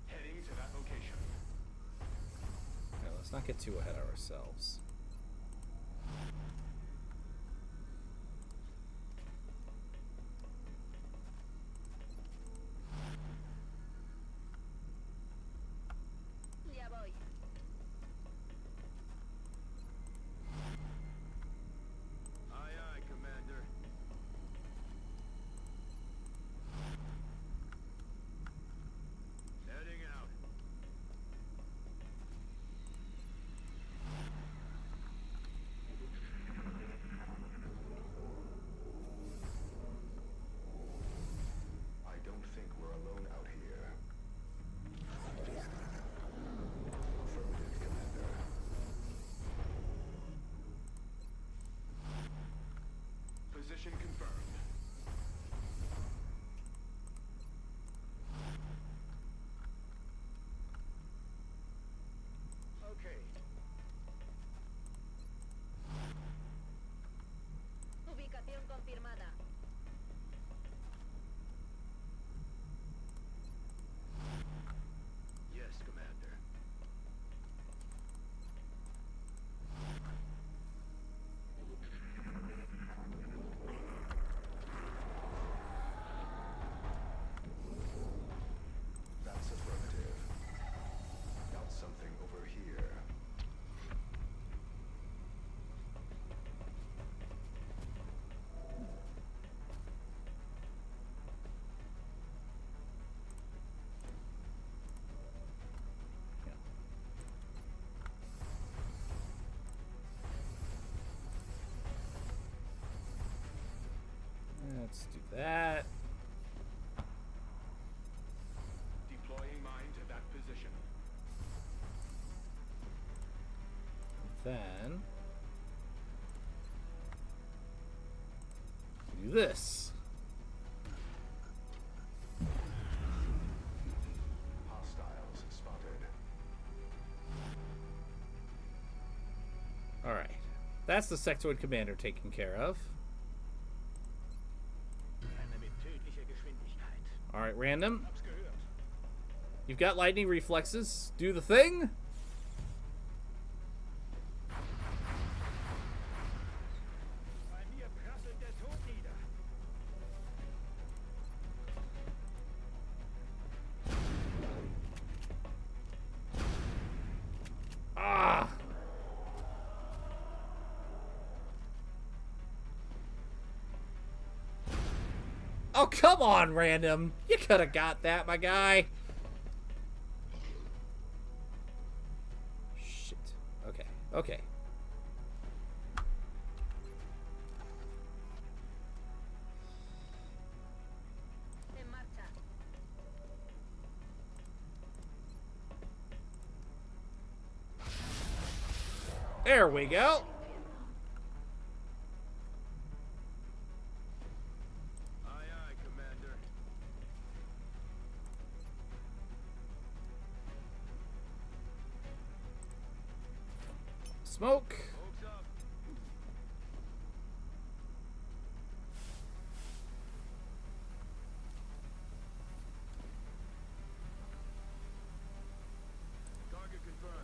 Heading to that location. Okay, let's not get too ahead of ourselves. Ya voy. Aye, aye, Commander. Heading out. I don't think we're alone out here. Affirmative, Commander. Position confirmed. Okay. Ubicación confirmada. Yes, Commander. That's affirmative. Got something over here. Let's do that. Deploying mine to that position. Then... do this. Hostiles spotted. Alright. That's the sectoid commander taken care of. Alright, random. You've got lightning reflexes. Do the thing. Bei mir prasselt der Tod nieder. Ah! Oh, come on, random. You could have got that, my guy. Shit. Okay. Okay. En marcha. There we go. Aye, aye, Commander. smoke.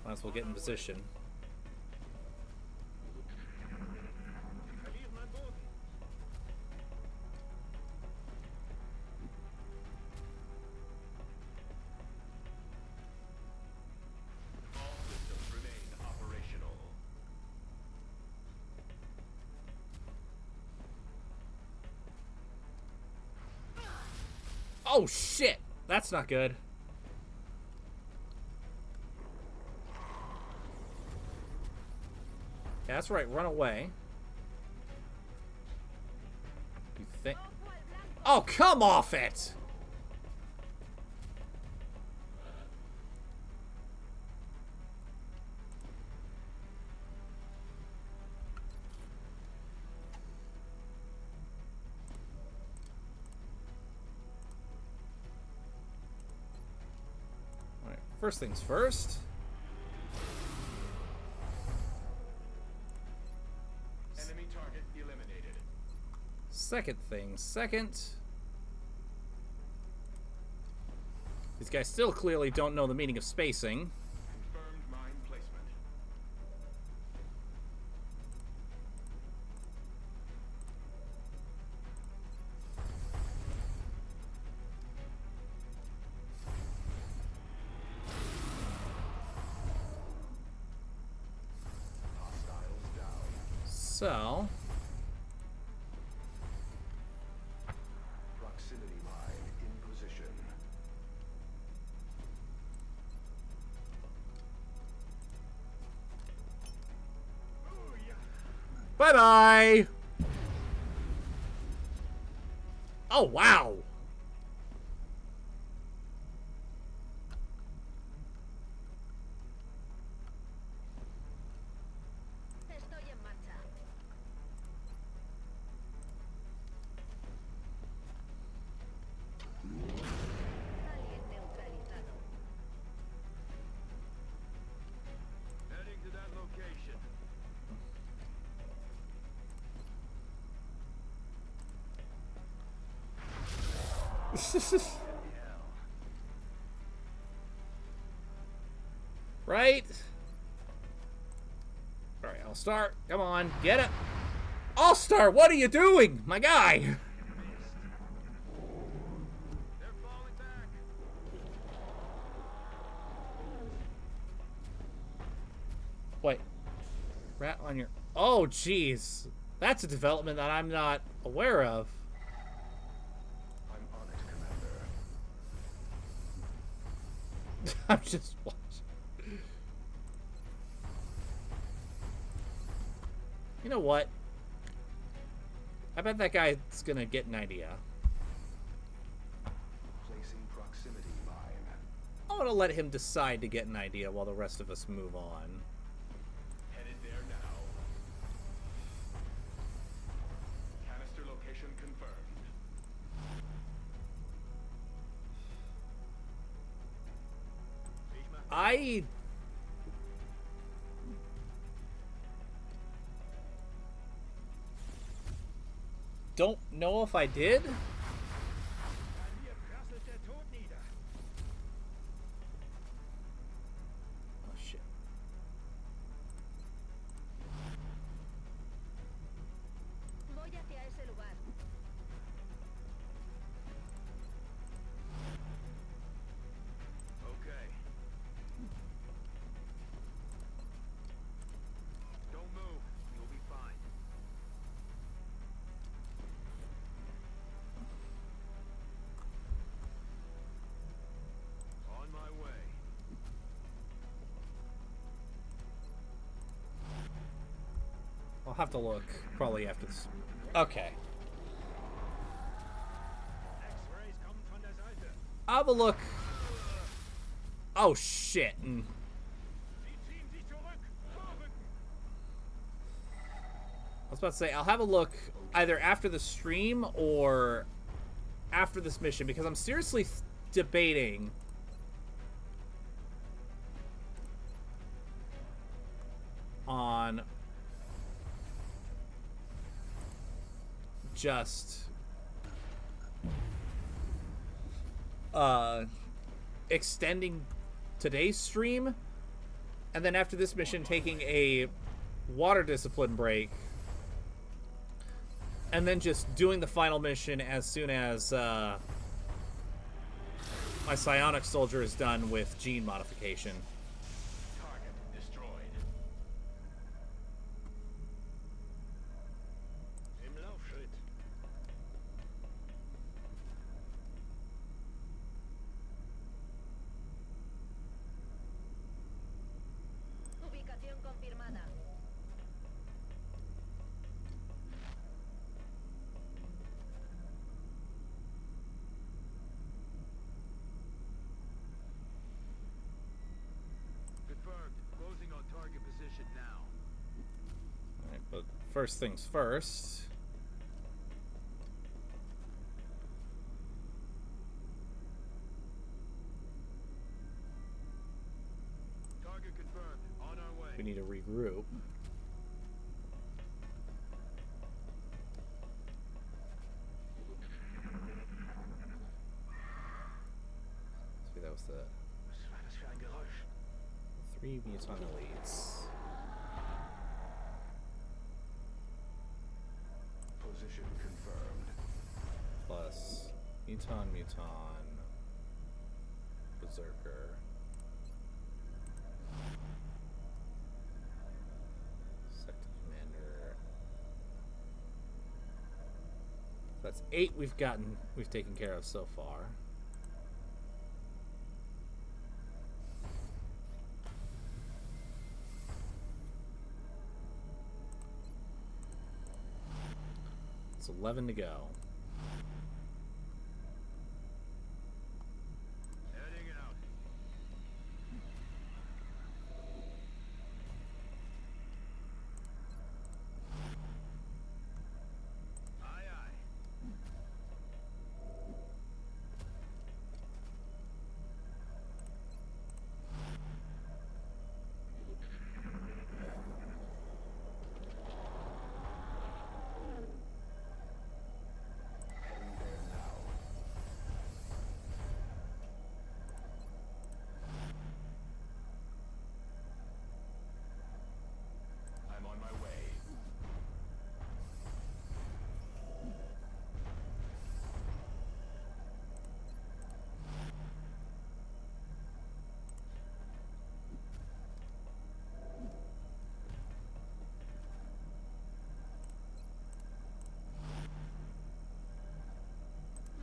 Might as well get in position. Oh shit! That's not good. Yeah, that's right, run away. You think... Oh, come off it! Alright, first things first. Enemy target eliminated. Second thing second. These guys still clearly don't know the meaning of spacing. Confirmed mine placement. Hostiles down. So... Proximity mine in position. Bye-bye! Oh, wow! Estoy en marcha. Alien neutralizado. Heading to that location. Right? Alright, All-Star. Come on, get it. All-Star, what are you doing? My guy! They're falling back. Wait. Rat on your... Oh, jeez. That's a development that I'm not aware of. I'm on it, Commander. I'm just watching. You know what? I bet that guy's gonna get an idea. Placing proximity mine. I'm gonna let him decide to get an idea while the rest of us move on. Headed there now. Canister location confirmed. I don't know if I did. Mir prasselt der Tod nieder. Oh shit. Voy hacia ese lugar. Okay. Don't move. You'll be fine. On my way. I'll have to look probably after this. Okay. X-rays kommen von der Seite. I'll have a look. Oh shit. Sie ziehen sich zurück. Vorrücken. I was about to say, I'll have a look either after the stream or after this mission because I'm seriously debating on on just extending today's stream, and then after this mission taking a water discipline break, and then just doing the final mission as soon as my psionic soldier is done with gene modification. Target destroyed. Im Laufschritt. Ubicación confirmada. Confirmed. Closing on target position now. Alright, but first things first. Target confirmed. On our way. We need to regroup. See, that was the Was war das für ein Geräusch? 3 mutant elites. Position confirmed. Plus mutant, berserker. Sector commander. That's 8 we've taken care of so far. It's 11 to go. Heading out. Aye, aye. Heading there now. I'm on my way.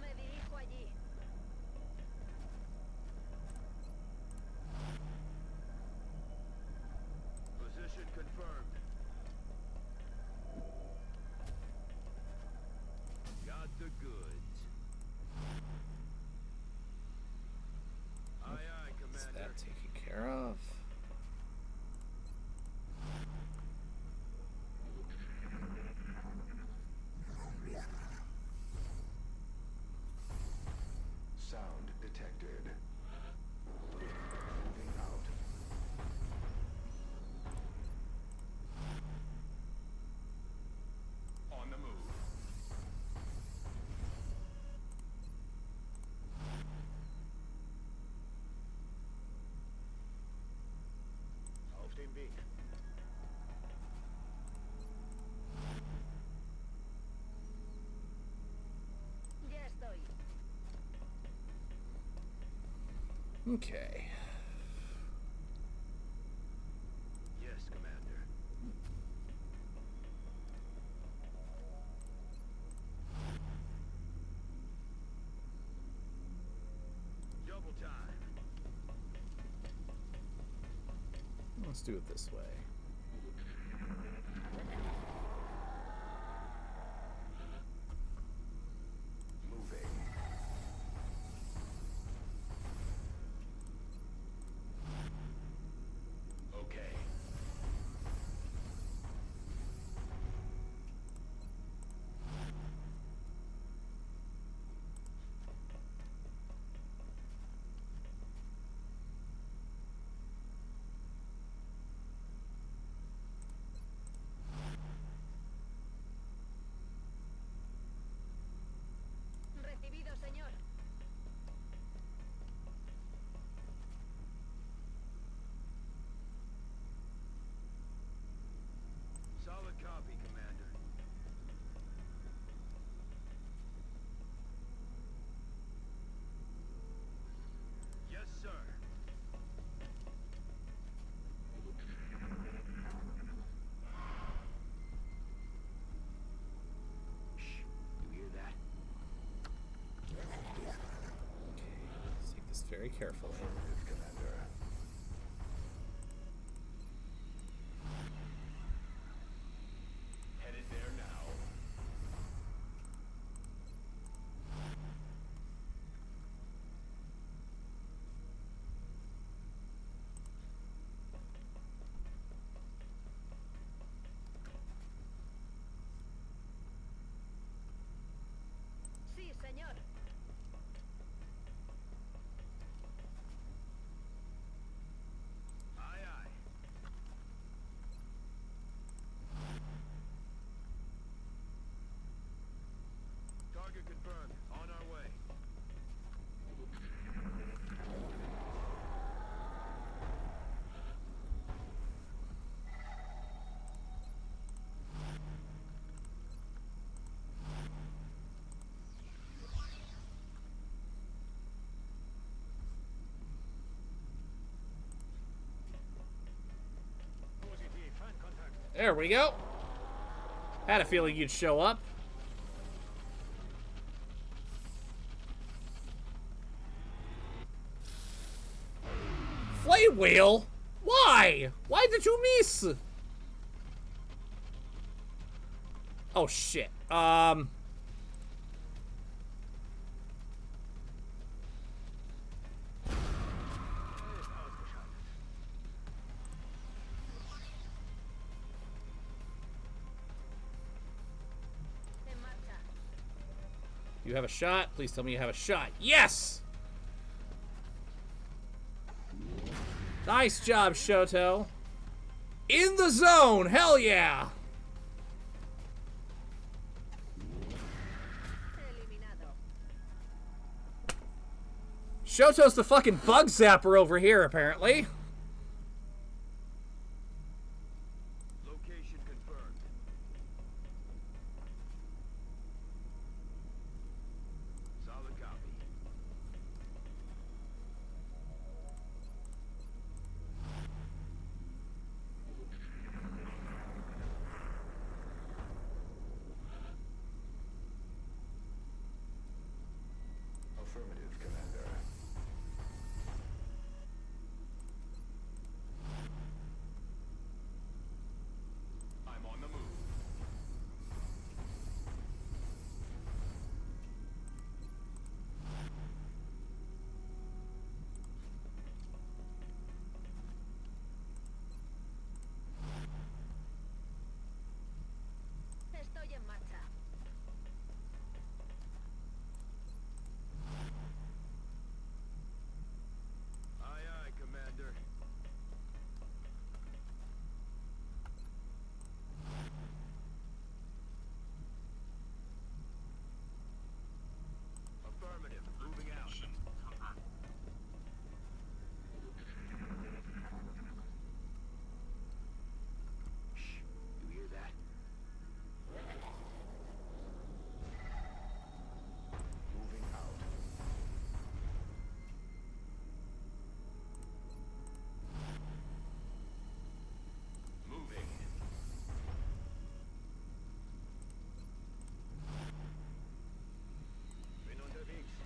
Me dirijo allí. Position confirmed. Got the goods. Aye, aye, Is Commander. that taken care of? Sound detected. Moving out. On the move. Auf dem Weg. Ya estoy. Okay. Yes, Commander. Double time. Let's do it this way. Moving. Okay. very carefully. Affirmative, Commander. Headed there now. Sí, señor. Aye, aye. Target confirmed. On our way. There we go. Had a feeling you'd show up. Flame wheel? Why? Why did you miss? Oh shit. En marcha. You have a shot? Please tell me you have a shot. Yes! Nice job, Shoto. In the zone! Hell yeah! Eliminado. Shoto's the fucking bug zapper over here, apparently. Location confirmed. Solid copy. Affirmative, Commander. I'm on the move. Estoy en marcha. Aye, aye, Commander. Affirmative. Moving out. Shh. You hear that? Moving out. Moving. Bin unterwegs.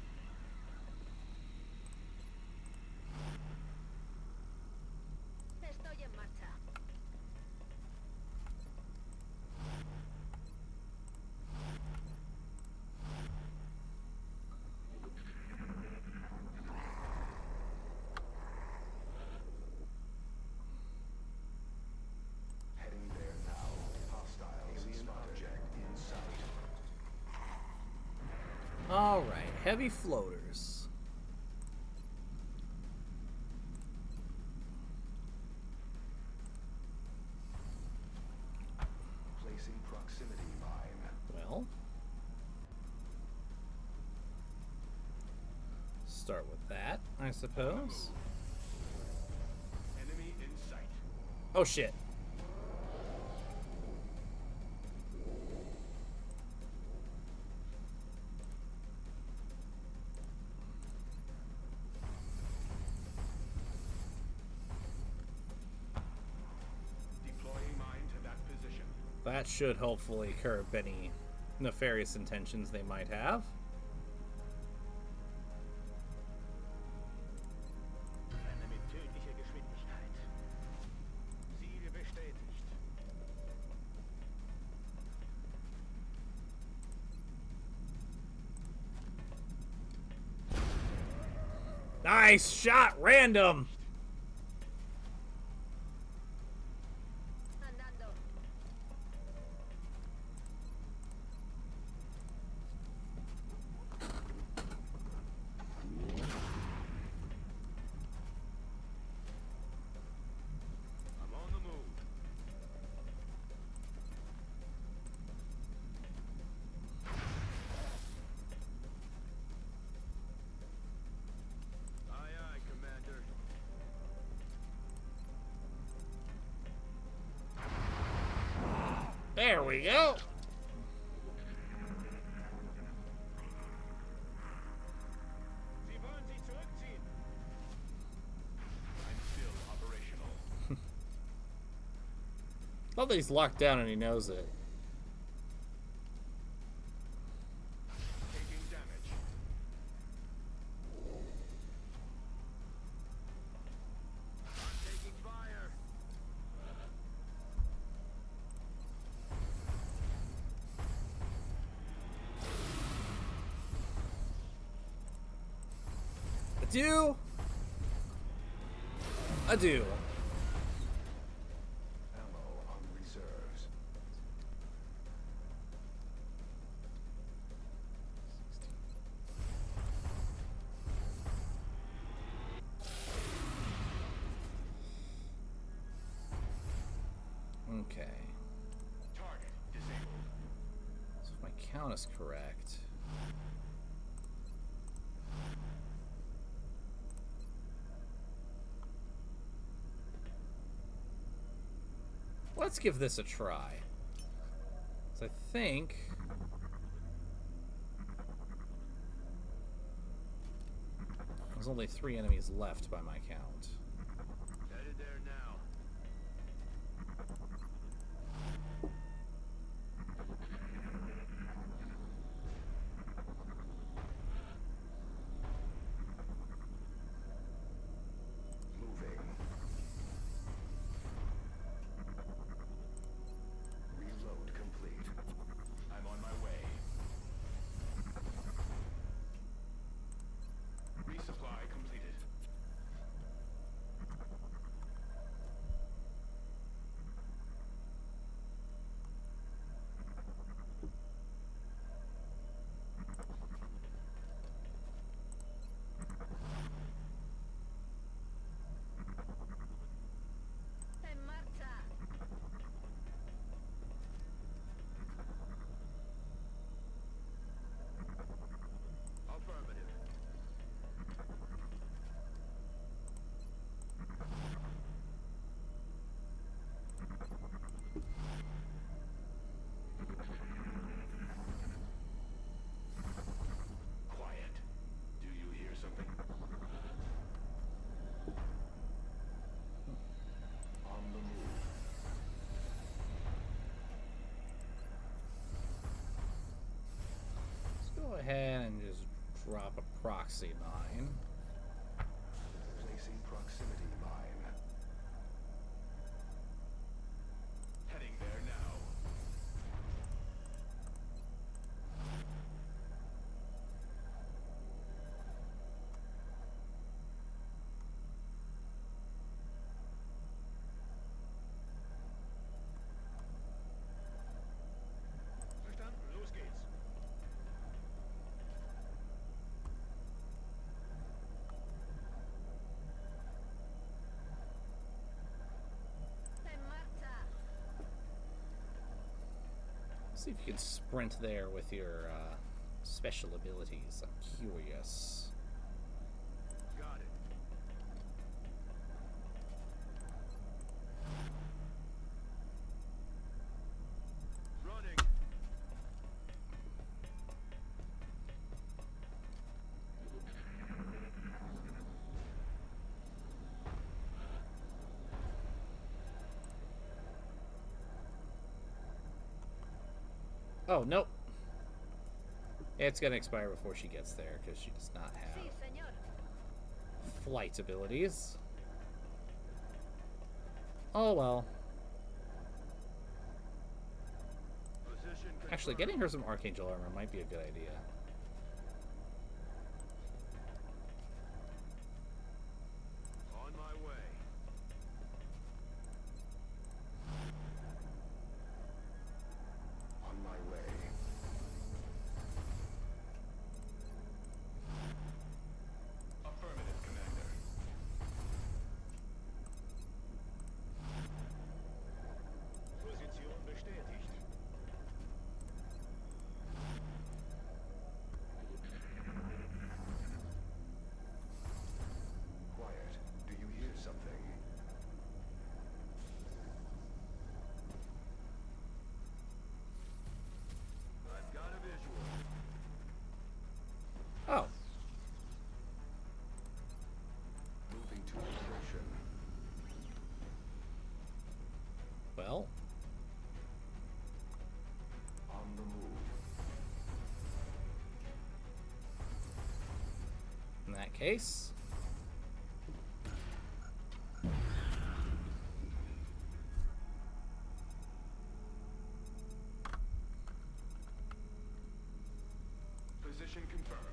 Estoy en marcha. Heading there now. Hostiles alien object in sight. Alright, heavy floaters. Placing proximity mine. Well. Start with that, I suppose. Enemy in sight. Oh shit. Deploying mine to that position. That should hopefully curb any nefarious intentions they might have. Nice shot, random. Andando. I'm on the move. Aye, aye, Commander. There we go. Sie wollen sie zurückziehen. I'm still operational. Love that he's locked down and he knows it. Taking damage. I'm taking fire. Adieu. Adieu. Ammo on reserves. Okay. Target disabled. So if my count is correct. Let's give this a try. So I think there's only 3 enemies left by my count. Headed there now. Moving. Reload complete. I'm on my way. Resupply completed. En marcha. Affirmative. Quiet. Do you hear something? On the move. Let's go ahead and just drop a proxy mine. Placing proximity mine. Heading there now. Verstanden? Los geht's. En marcha. See if you can sprint there with your special abilities. I'm curious. Got it. Running. Oh, nope. It's gonna expire before she gets there because she does not have Sí, señor. flight abilities. Oh well. Position Actually, confirmed. getting her some Archangel armor might be a good idea. that case. Position confirmed.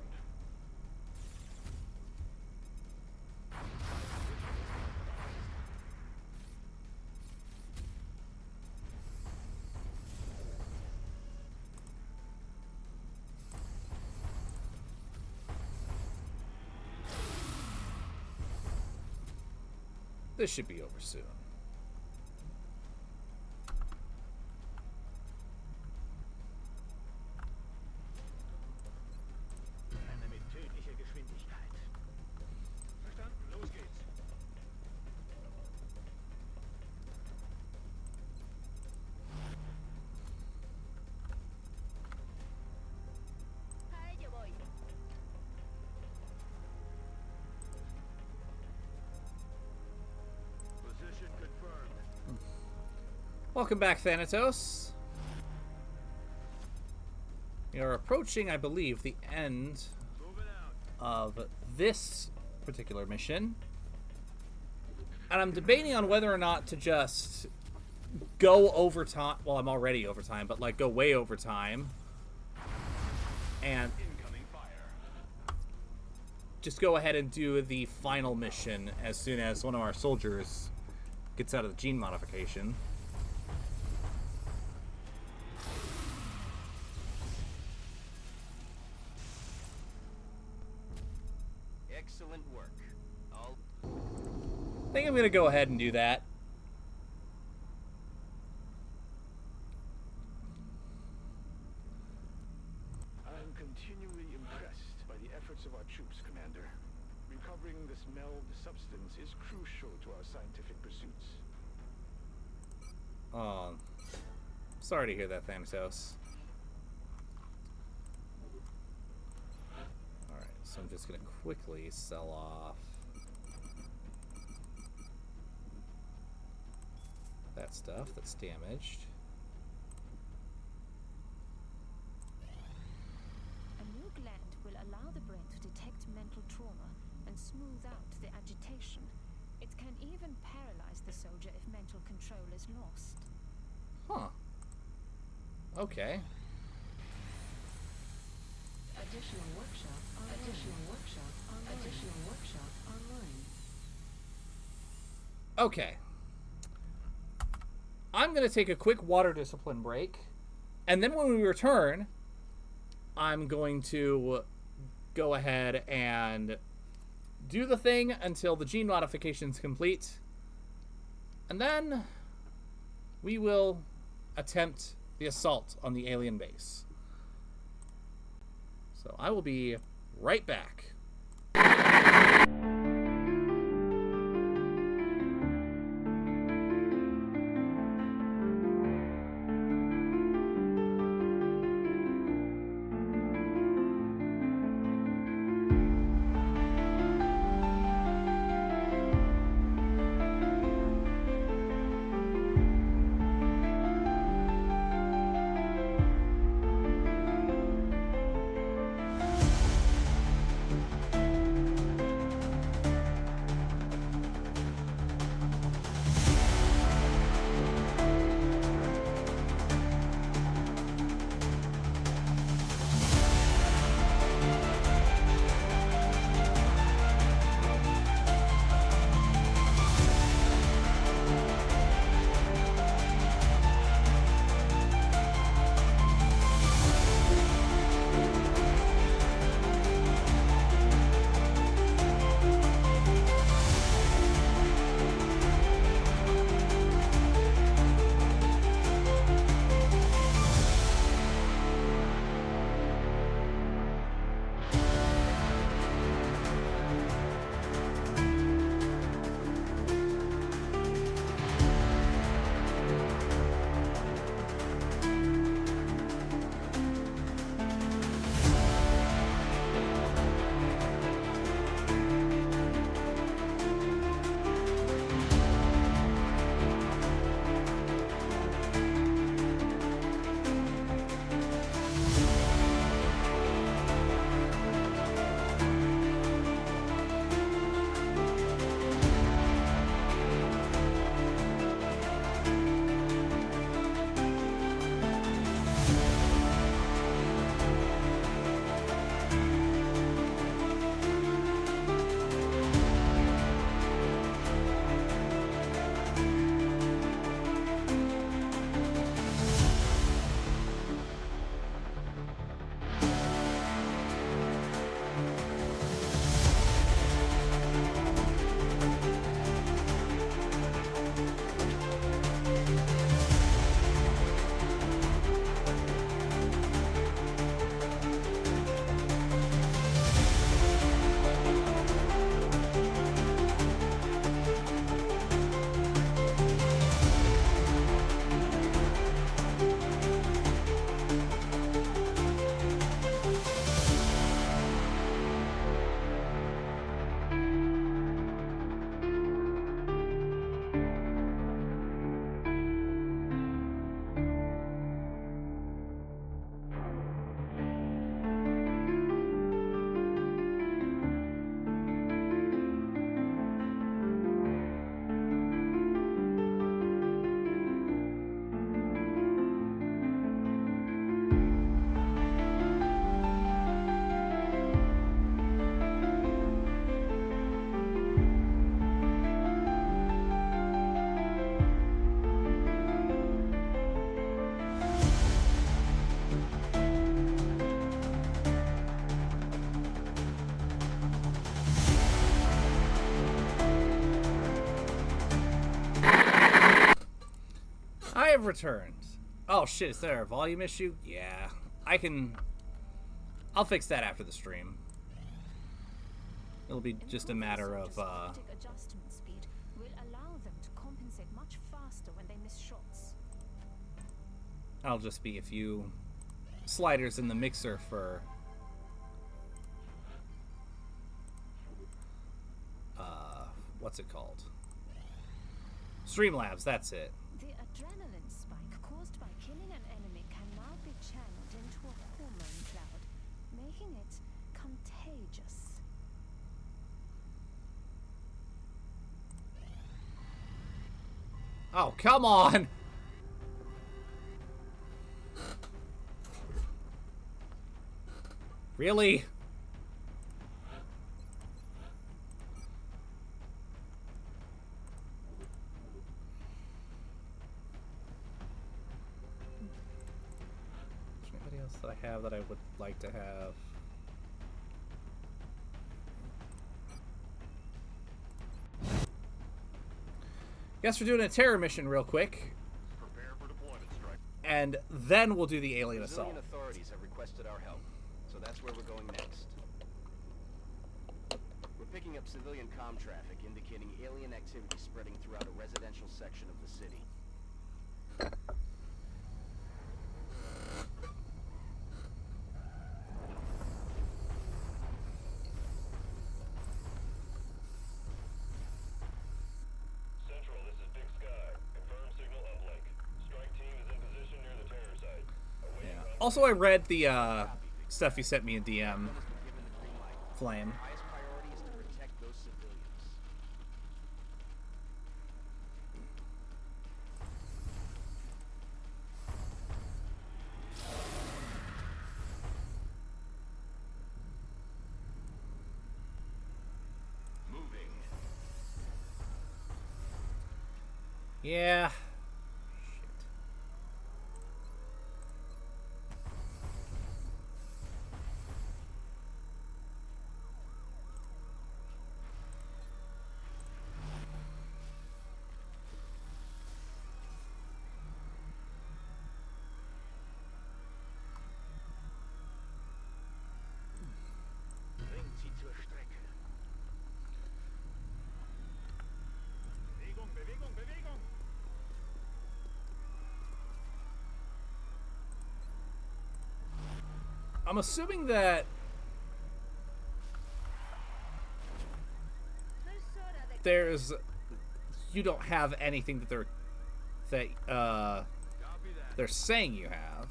This should be over soon. Eine mit tödlicher Geschwindigkeit. Verstanden, los geht's. A ello voy. Position confirmed. Welcome back, Thanatos. We are approaching, I believe, the end Moving out. of this particular mission. And I'm debating on whether or not to just go overtime. Well, I'm already overtime, but like go way overtime. And Incoming fire. just go ahead and do the final mission as soon as one of our soldiers gets out of the gene modification. Excellent work. All I think I'm going to go ahead and do that. I'm continually impressed by the efforts of our troops, Commander. Recovering this meld substance is crucial to our scientific pursuits. Oh, sorry to hear that, Thanatos. Alright, so I'm just going to quickly sell off that stuff that's damaged. A new gland will allow the brain to detect mental trauma and smooth out the agitation. It can even paralyze the soldier if mental control is lost. Huh. Okay. Additional workshop online. Additional workshop online. Additional workshop online. Okay. I'm going to take a quick water discipline break. And then when we return, I'm going to go ahead and do the thing until the gene modification's complete. And then we will attempt the assault on the alien base. So I will be right back. I've returned. Oh shit, is there a volume issue? Yeah. I'll fix that after the stream. It'll be just a matter of adjustment speed will allow them to compensate much faster when they miss shots. I'll just be a few sliders in the mixer for what's it called? Streamlabs, that's it. The adrenaline spike caused by killing an enemy can now be channeled into a hormone cloud, making it contagious. Oh, come on! Really? Is there anybody else that I have that I would like to have? Guess we're doing a terror mission real quick. Prepare for deployment, strike. And then we'll do the alien assault. Brazilian authorities have requested our help, so that's where we're going next. We're picking up civilian comm traffic indicating alien activity spreading throughout a residential section of the city. Central, this is Big Sky. Confirm signal uplink. Strike team is in position near the terror site. Awaiting Also, I read the stuff you sent me in DM. Flame. Highest priority is to protect those civilians. Moving. Yeah. Bringt sie zur Strecke. Bewegung, Bewegung, Bewegung! I'm assuming that you don't have anything that they're saying you have.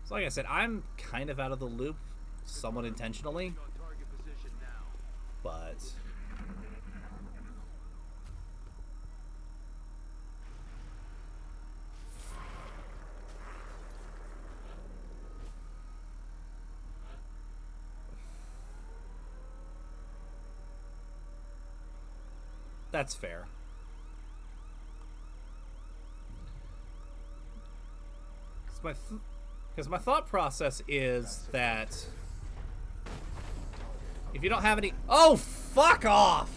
So like I said, I'm kind of out of the loop, somewhat intentionally, but that's fair. Because my thought process is that if you don't have any... Oh, fuck off!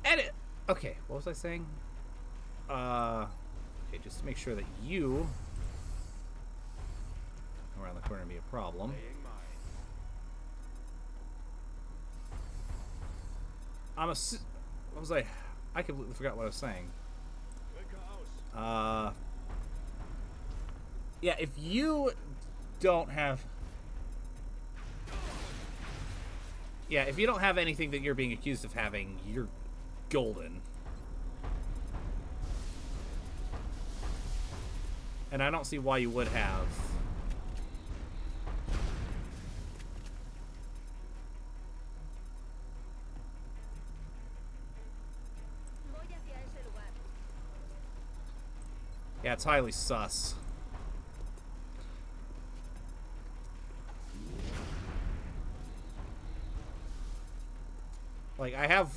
Edit! Okay, what was I saying? Okay, just to make sure that you around the corner be a problem. What was I completely forgot what I was saying. Yeah, if you don't have... Yeah, if you don't have anything that you're being accused of having, you're golden. And I don't see why you would have. Yeah, it's highly sus. Like, I have...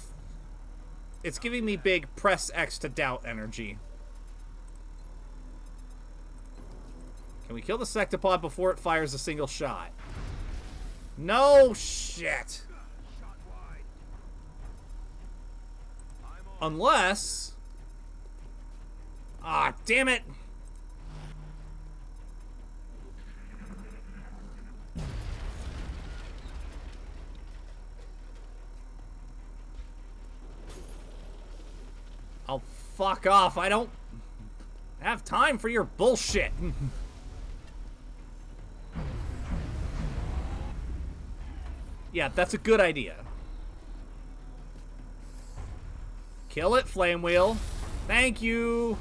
It's giving me big press X to doubt energy. Can we kill the sectopod before it fires a single shot? No shit! Unless... Ah, damn it! Oh, fuck off. I don't have time for your bullshit. Yeah, that's a good idea. Kill it, Flame Wheel. Thank you.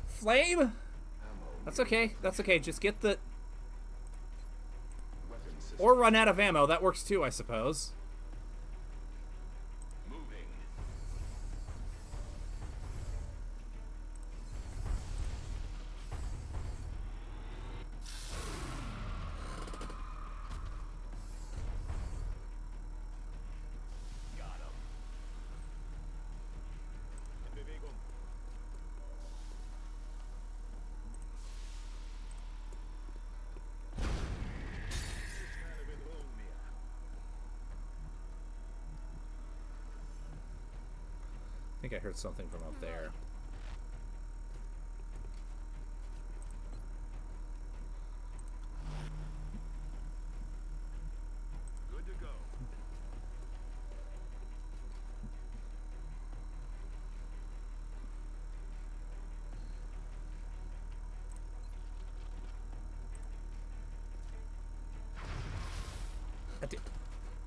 Flame? That's okay. That's okay. Just get the... Or run out of ammo. That works too, I suppose. I think I heard something from up there. Good to go.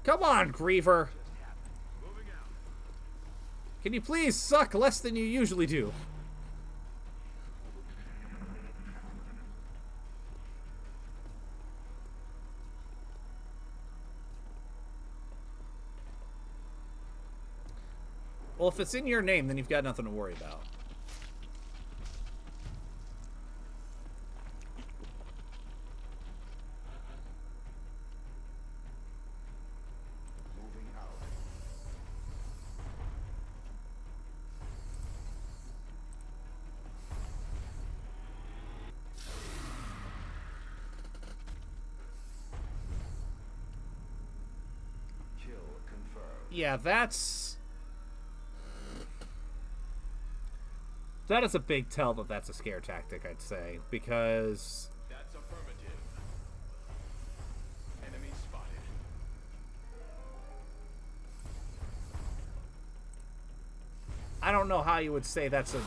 Come on, Griever. Can you please suck less than you usually do? Well, if it's in your name, then you've got nothing to worry about. Moving out. Kill confirmed. Yeah, that is a big tell that that's a scare tactic, I'd say, because That's affirmative. Enemy spotted. I don't know how you would say that's a...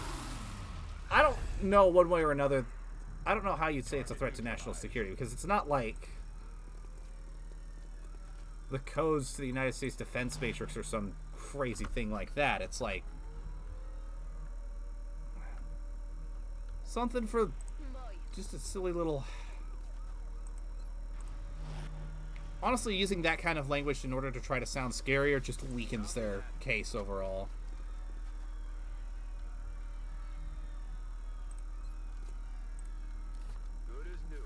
I don't know one way or another. I don't know how you'd say it's a threat to national security, because it's not like the codes to the United States Defense Matrix or some crazy thing like that. It's like something for just a silly little... Honestly, using that kind of language in order to try to sound scarier just weakens their case overall. Good as new.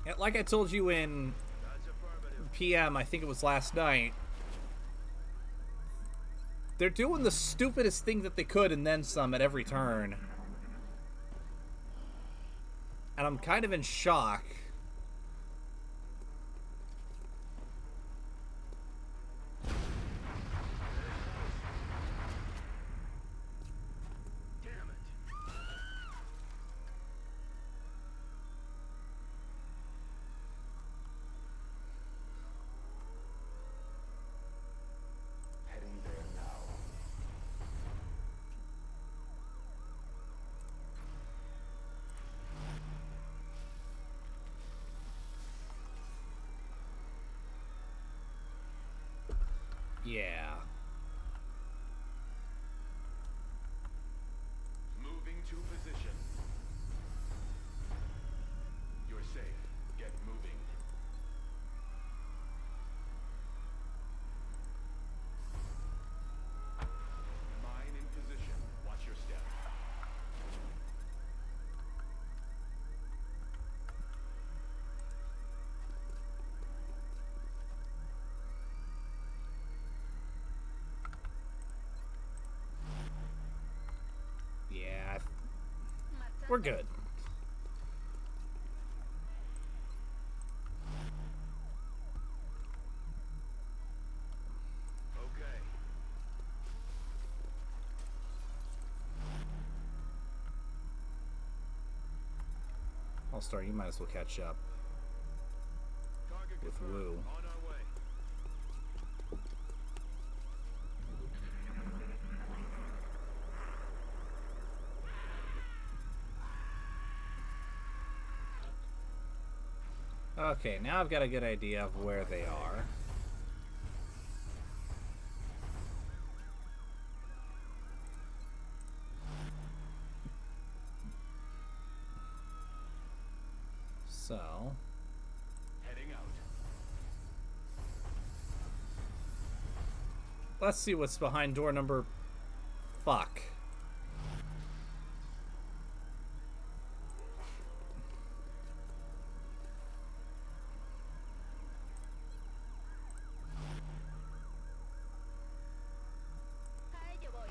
Yeah, like I told you in PM, I think it was last night, they're doing the stupidest thing that they could and then some at every turn. And I'm kind of in shock. Yeah. Moving to position. You're safe. Get moving. Mine in position. Watch your step. Yeah. We're good. Okay. All Star, you might as well catch up Target with confirmed. Wu. On our way. Okay, now I've got a good idea of where they are. So, Heading out. let's see what's behind door number... Fuck. A ello voy.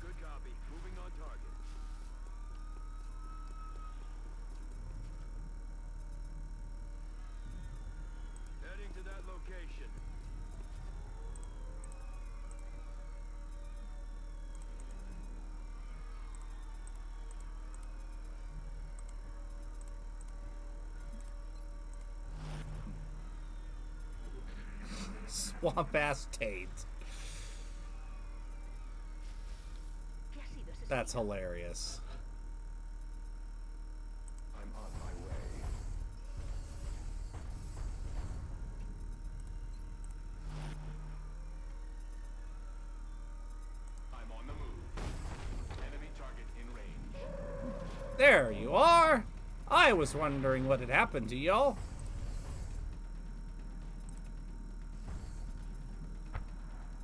Good copy. Moving on target. Heading to that location. Swamp ass Tate. ¿Qué ha sido ese That's sonido? hilarious. I'm on my way. I'm on the move. Enemy target in range. There you are! I was wondering what had happened to y'all.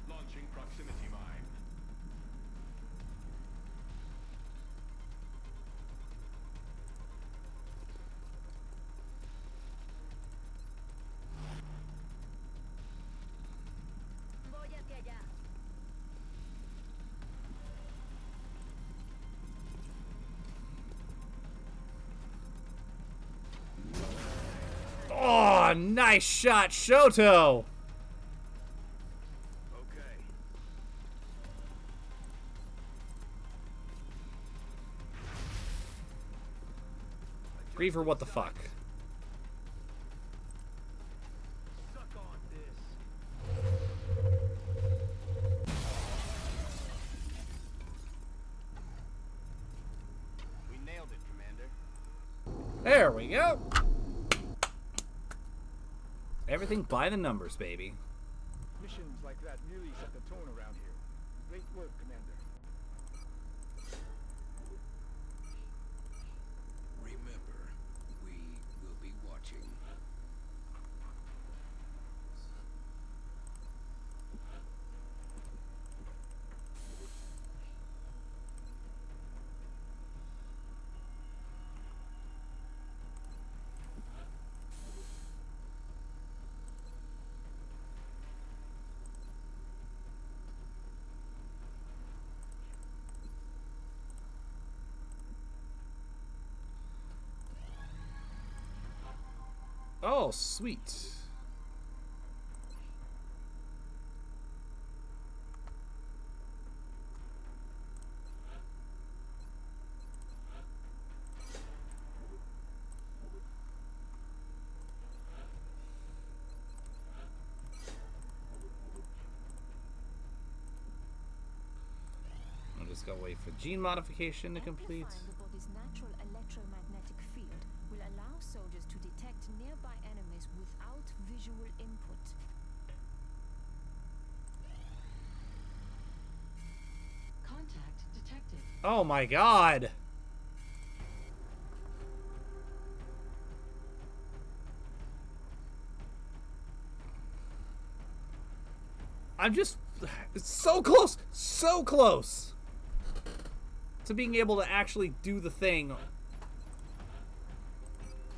Launching proximity mine. Voy hacia allá. Oh, nice shot, Shoto! Okay. Griever, what the fuck? Suck on this. We nailed it, Commander. There we go! Everything by the numbers, baby. Missions like that really set the tone around here. Great work, Commander. Remember, we will be watching. Oh, sweet. I'm just gonna wait for gene modification to complete. Amplifying the body's natural electromagnetic field soldiers to detect nearby enemies without visual input. Contact detected. Oh my god! I'm just... It's so close! So close! To being able to actually do the thing.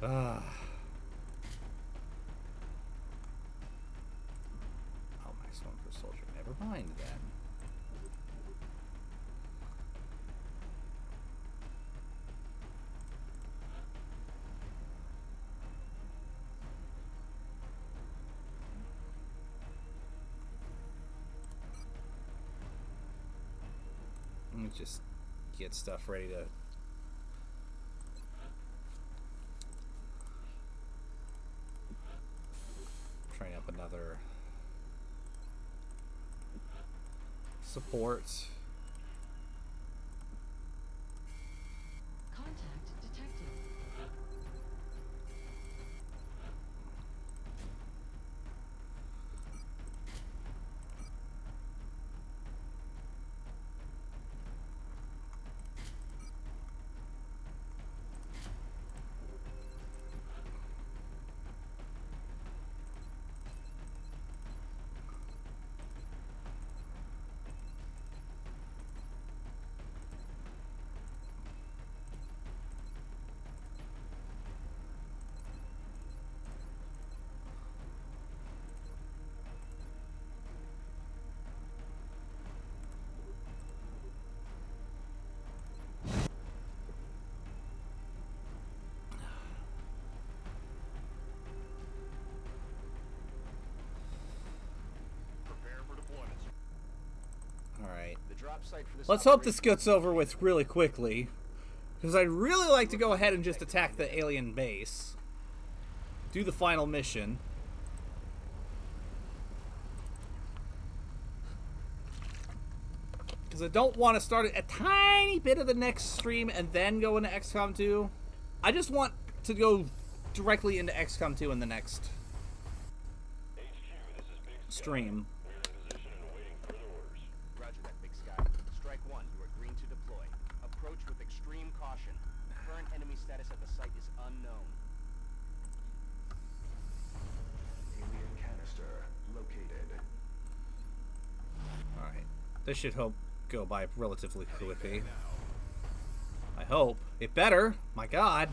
Oh, maximum per soldier. Never mind then. Let me just get stuff ready to... Train up another... support. Contact detected. Alright. The drop site for this Let's hope this gets over with really quickly. Because I'd really like to go ahead and just attack the alien base. Do the final mission. Because I don't want to start a tiny bit of the next stream and then go into XCOM 2. I just want to go directly into XCOM 2 in the next stream. Roger that, Big Sky. Strike one, you are green to deploy. Approach with extreme caution. Current enemy status at the site is unknown. Alien canister located. Alright. This should go by relatively quickly. I hope. It better. My god.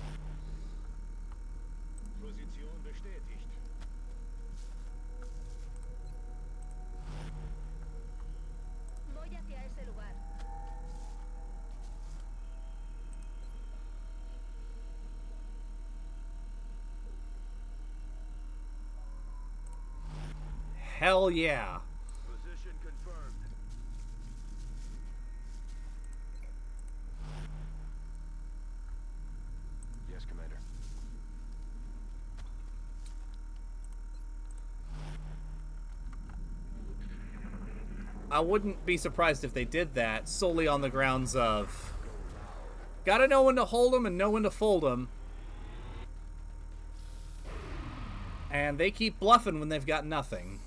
Position bestätigt. Voy hacia ese lugar. Hell yeah. Position confirmed. Yes, Commander. I wouldn't be surprised if they did that solely on the grounds of gotta know when to hold them and know when to fold them. And they keep bluffing when they've got nothing.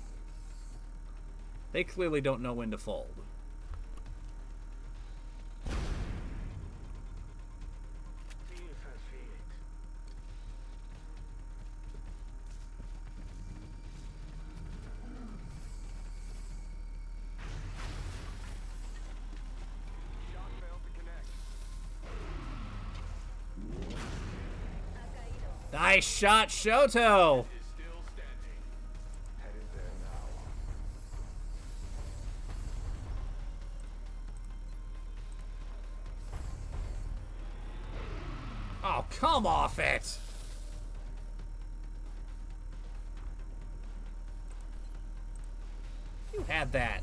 They clearly don't know when to fold. Shock failed to connect. Nice shot, Shoto! Is still standing. Headed there now. Oh, come off it! You had that.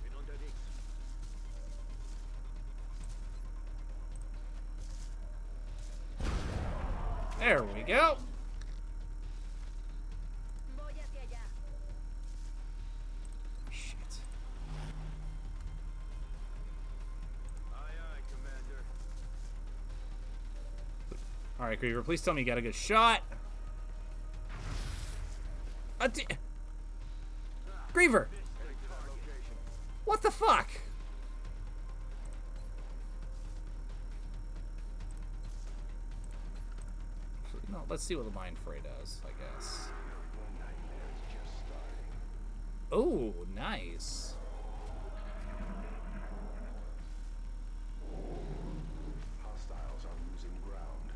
Bin unterwegs. There we go. Voy hacia allá. Shit. Aye, aye, Commander. Alright, Griever, please tell me you got a good shot. Griever! What the fuck? No, let's see what the Mind Fray does, I guess. Oh, nice. Hostiles are losing ground.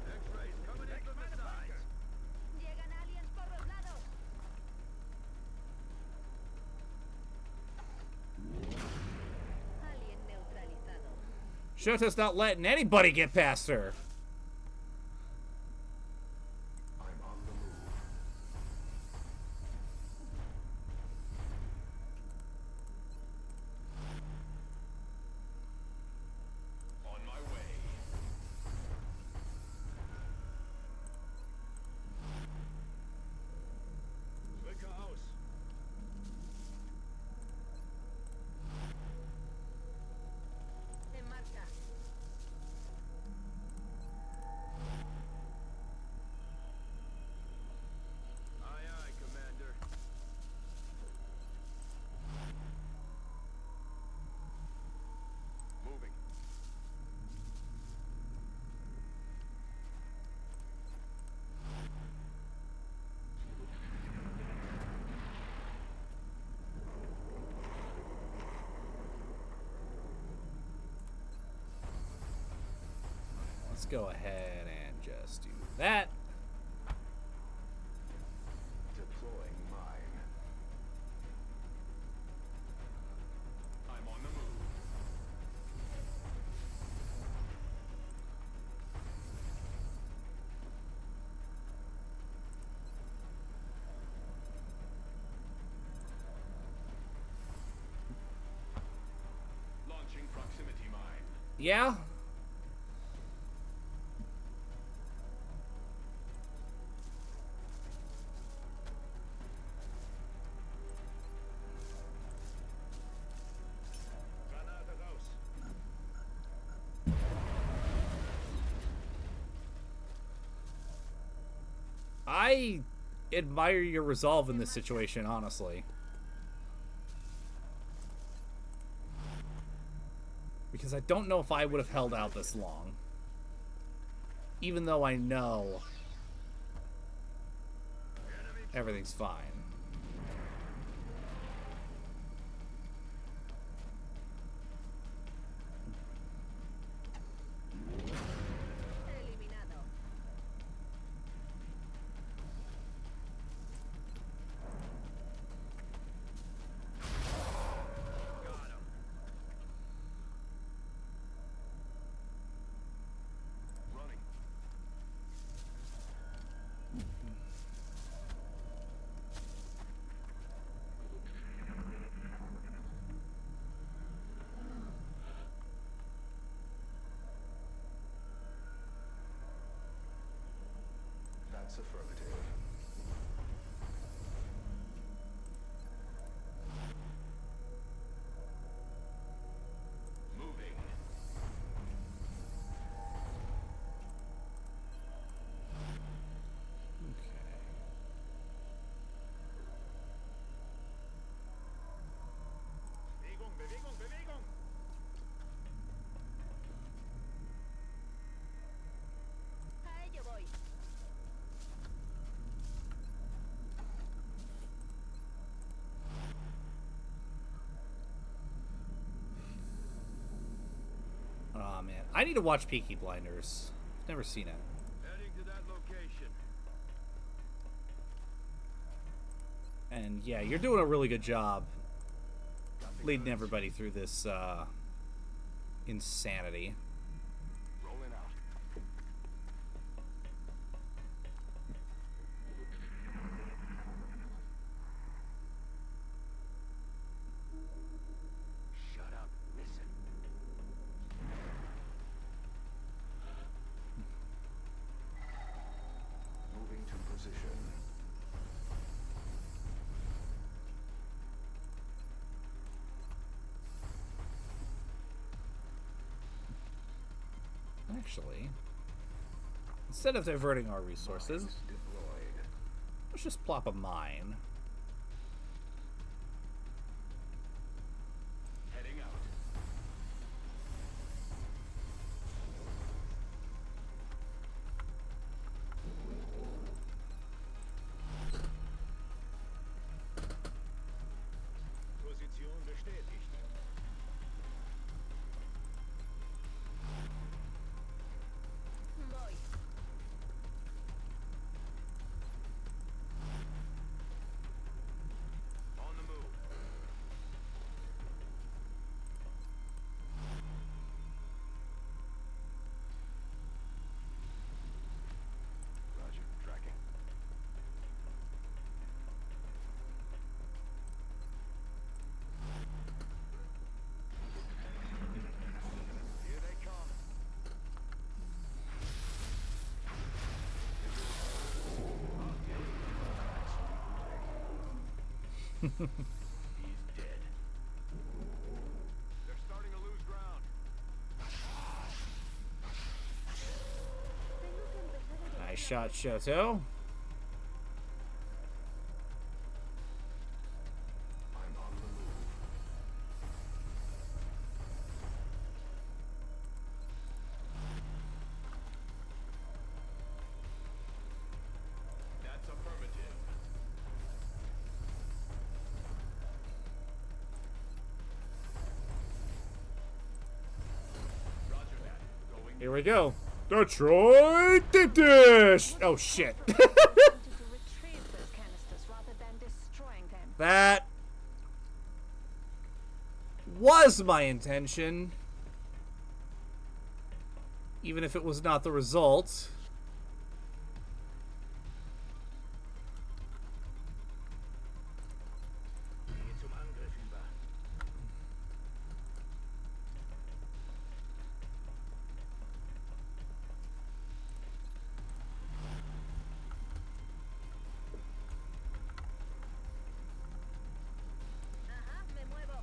X-rays coming in from the sides. Llegan aliens por los lados. Alien neutralizado. Shota's not letting anybody get past her. I'm on the move. On my way. Clicker aus. En marcha. Aye, aye, Commander. Moving. Let's go ahead and just do that. Deploying mine. I'm on the move. Launching proximity mine. Yeah? Granate raus. I admire your resolve in this situation, honestly. Because I don't know if I would have held out this long. Even though I know everything's fine. Eliminado. Got him. Running. That's affirmative. Moving. Bewegung, Bewegung, Bewegung. A ello voy. Oh man, I need to watch Peaky Blinders. I've never seen it. Heading to that location. And yeah, you're doing a really good job leading everybody through this insanity. Rolling out. Shut up. Listen. Actually, instead of diverting our resources, let's just plop a mine. Heading out. Position bestätigt. Voy. On the move. Roger. Tracking. Here they come. He's dead. They're starting to lose ground. Nice shot, Shoto. I'm on the move. That's affirmative. Roger that. Going. Here we go. Detroit Deep Dish! Oh shit. wanted to retrieve those canisters rather than destroying them. That was my intention. Even if it was not the result. Gehe zum Angriff über. Ajá, me muevo.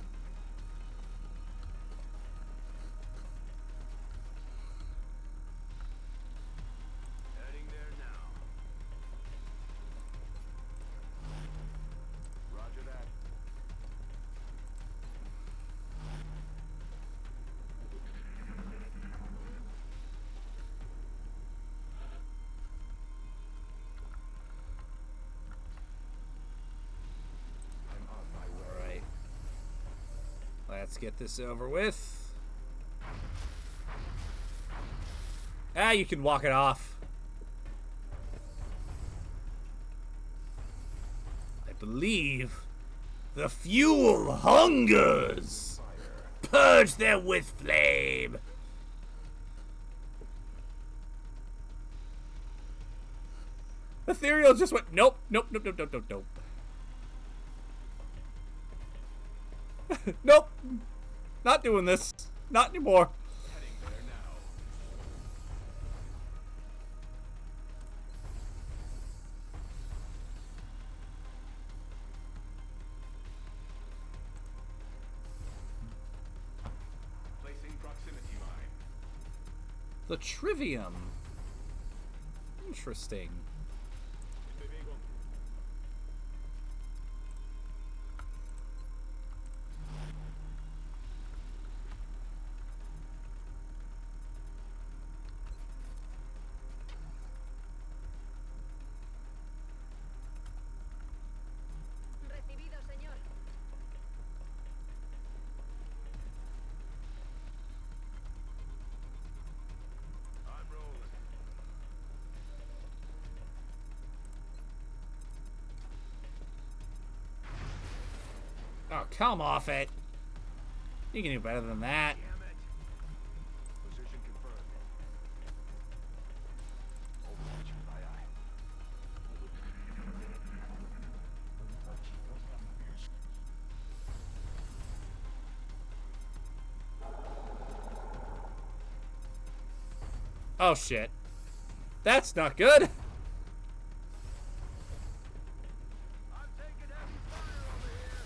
Heading there now. Roger that. I'm on my way. Alright. Let's get this over with. Ah, you can walk it off. I believe the fuel hungers. Purge them with flame. Ethereal just went, nope, nope, nope, nope, nope, nope, nope. Nope. Not doing this. Not anymore. Heading there now. Placing proximity mine. The Trivium. Interesting. In Bewegung. Recibido, señor. I'm rolling. Oh, come off it. You can do better than that. Damn it. Position confirmed. Overwatch. Aye, aye. Oh, shit. That's not good. I'm taking heavy fire over here.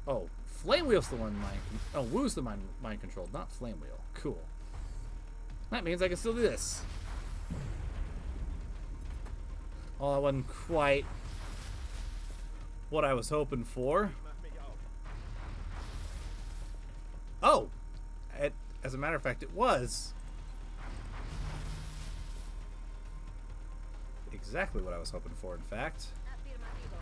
Oh, Flame Wheel's the one mind... Oh, Wu's the mind controlled, not Flame Wheel. Cool. That means I can still do this. Oh, that wasn't quite what I was hoping for. Oh! As a matter of fact, it was. Exactly what I was hoping for, in fact. Afirmativo.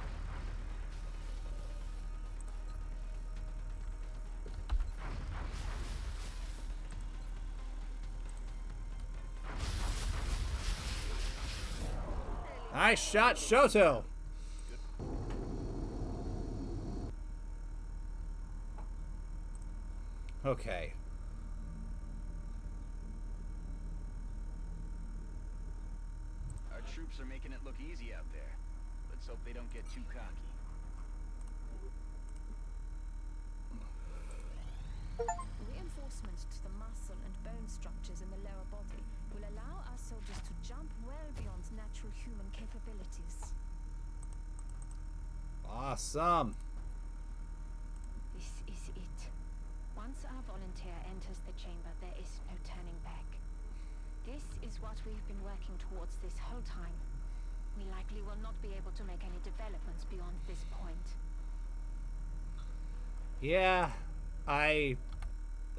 Nice shot, Shoto! Okay. Our troops are making it look easy out there. Let's hope they don't get too cocky. Reinforcement to the muscle and bone structures in the lower body will allow our soldiers to jump well beyond natural human capabilities. Awesome. This is it. Once our volunteer enters the chamber, there is no turning back. This is what we've been working towards this whole time. We likely will not be able to make any developments beyond this point. Yeah, I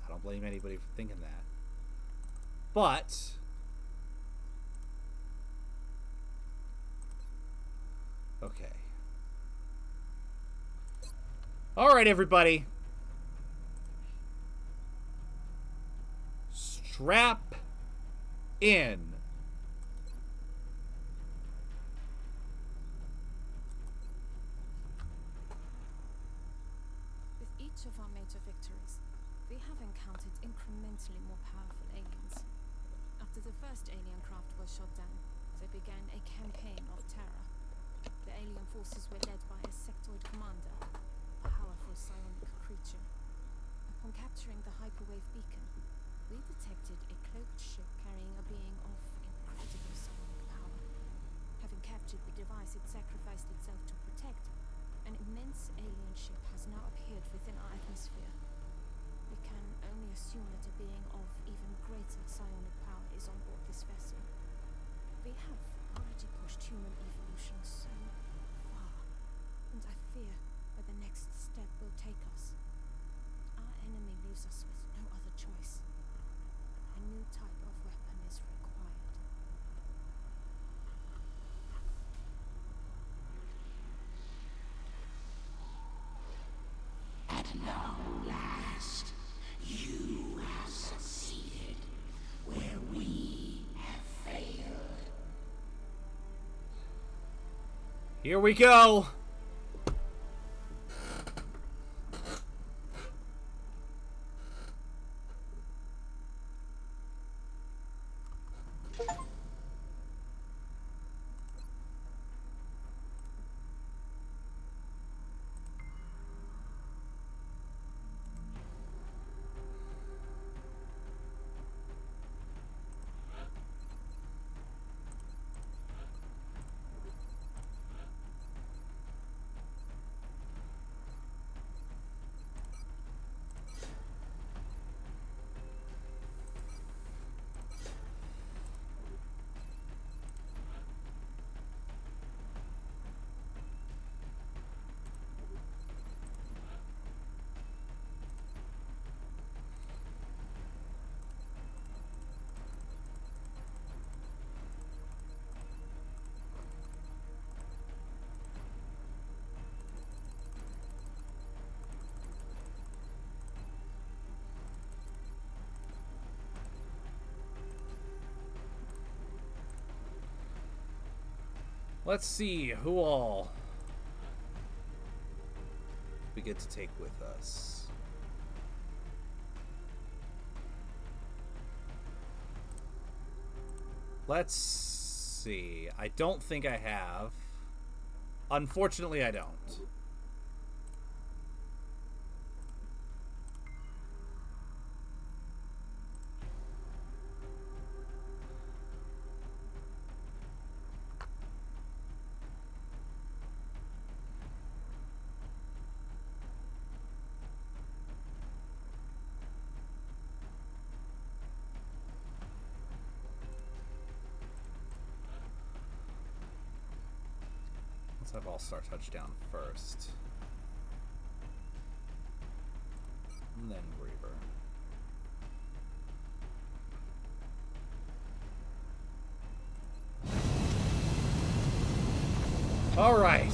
don't blame anybody for thinking that. But okay. All right, everybody. Strap in. With each of our major victories, we have encountered incrementally more powerful aliens. After the first alien craft was shot down, they began a campaign of terror. The alien forces were led by a sectoid commander, a powerful psionic creature. Upon capturing the hyperwave beacon, we detected a cloaked ship carrying a being of incredible psionic power. Having captured the device it sacrificed itself to protect, an immense alien ship has now appeared within our atmosphere. We can only assume that a being of even greater psionic power is on board this vessel. We have already pushed human evolution so far, and I fear where the next step will take us. Our enemy leaves us with no other choice. A new type of weapon is required. At long last, you have succeeded where we have failed. Here we go. Let's see who all we get to take with us. Let's see. I don't think I have. Unfortunately, I don't. Let's have All-Star touchdown first. And then Griever. Alright.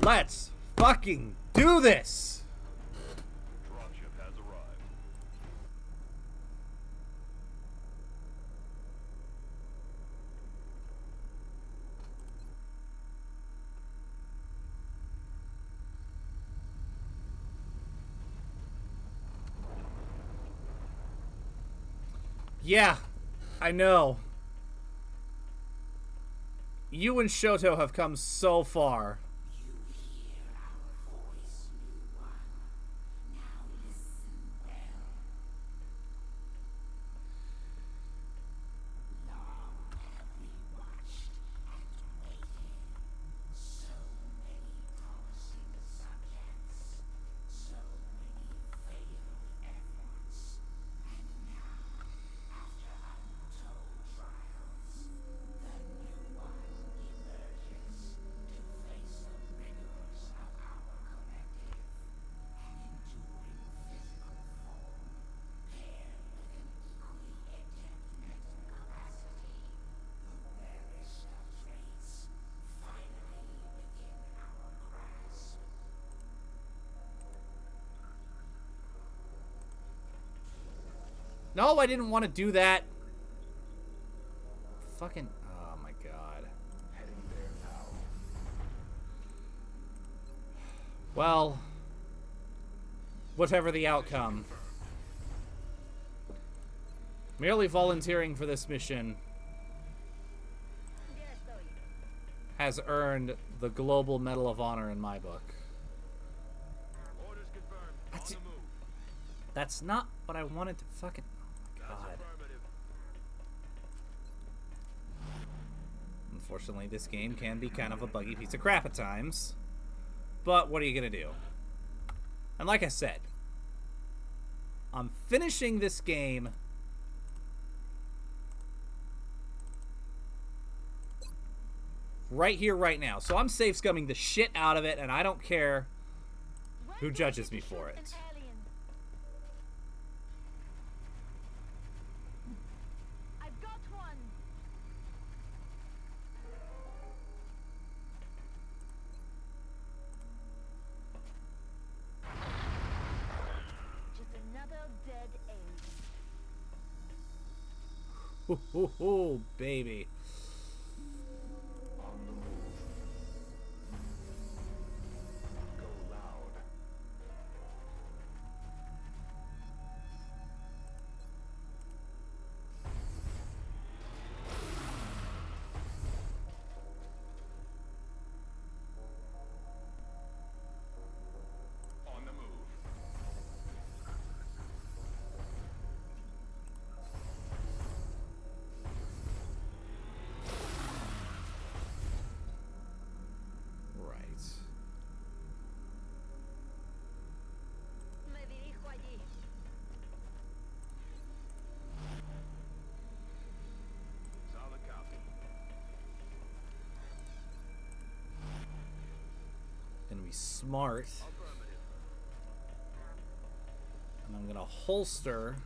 Let's fucking do this! Dropship has arrived. Yeah, I know. You and Shoto have come so far. No, I didn't want to do that. Fucking... Oh my god. Heading there now. Well... Whatever the outcome. Merely volunteering for this mission has earned the Global Medal of Honor in my book. Orders confirmed. On the move. That's not what I wanted to fucking... Oh my god. Affirmative. Unfortunately, this game can be kind of a buggy piece of crap at times. But what are you gonna do? And like I said, I'm finishing this game right here, right now. So I'm safe scumming the shit out of it, and I don't care who judges me for it. I've got one. Just another dead alien. Hoo, hoo, hoo, baby. On the move. Go loud. On the move. Right. Me dirijo allí. Solid copy. Gonna be smart. Affirmative. And I'm gonna holster.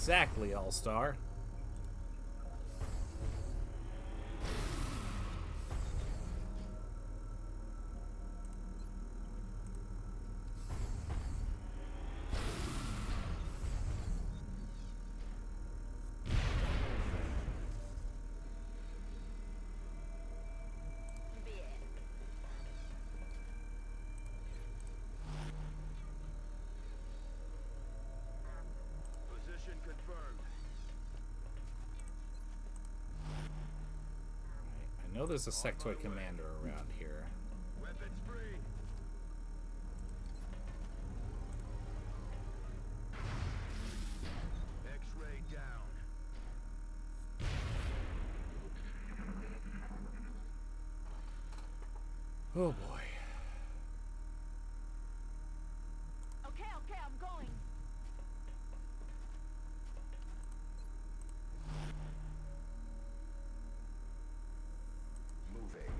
exactly, All-Star. Position confirmed. I know there's a sectoid commander around here. Weapons free. X-ray down. Oh boy. Okay, okay, I'm going. Moving.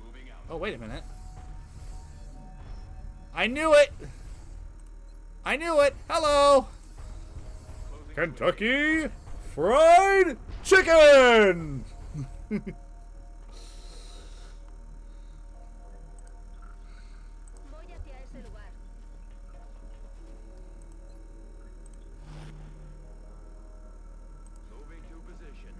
Moving out. Oh, wait a minute. I knew it! I knew it! Hello! Kentucky Fried Chicken! Voy hacia ese lugar. Moving to position.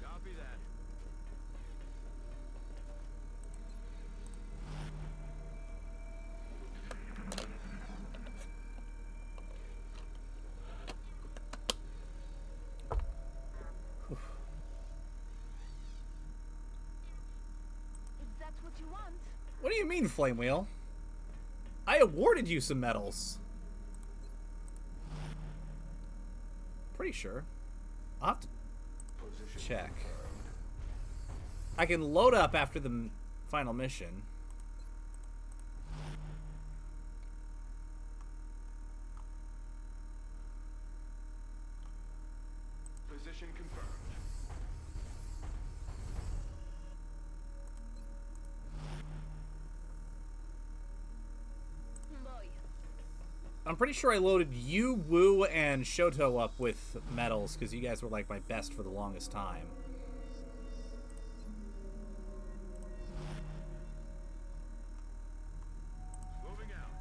Copy that. If that's what you want. What do you mean, Flame Wheel? I awarded you some medals. Pretty sure. I'll have to Position check. confirmed. I can load up after the final mission. Position confirmed. Voy. I'm pretty sure I loaded you, Wu, and Shoto up with medals because you guys were like my best for the longest time. Moving out.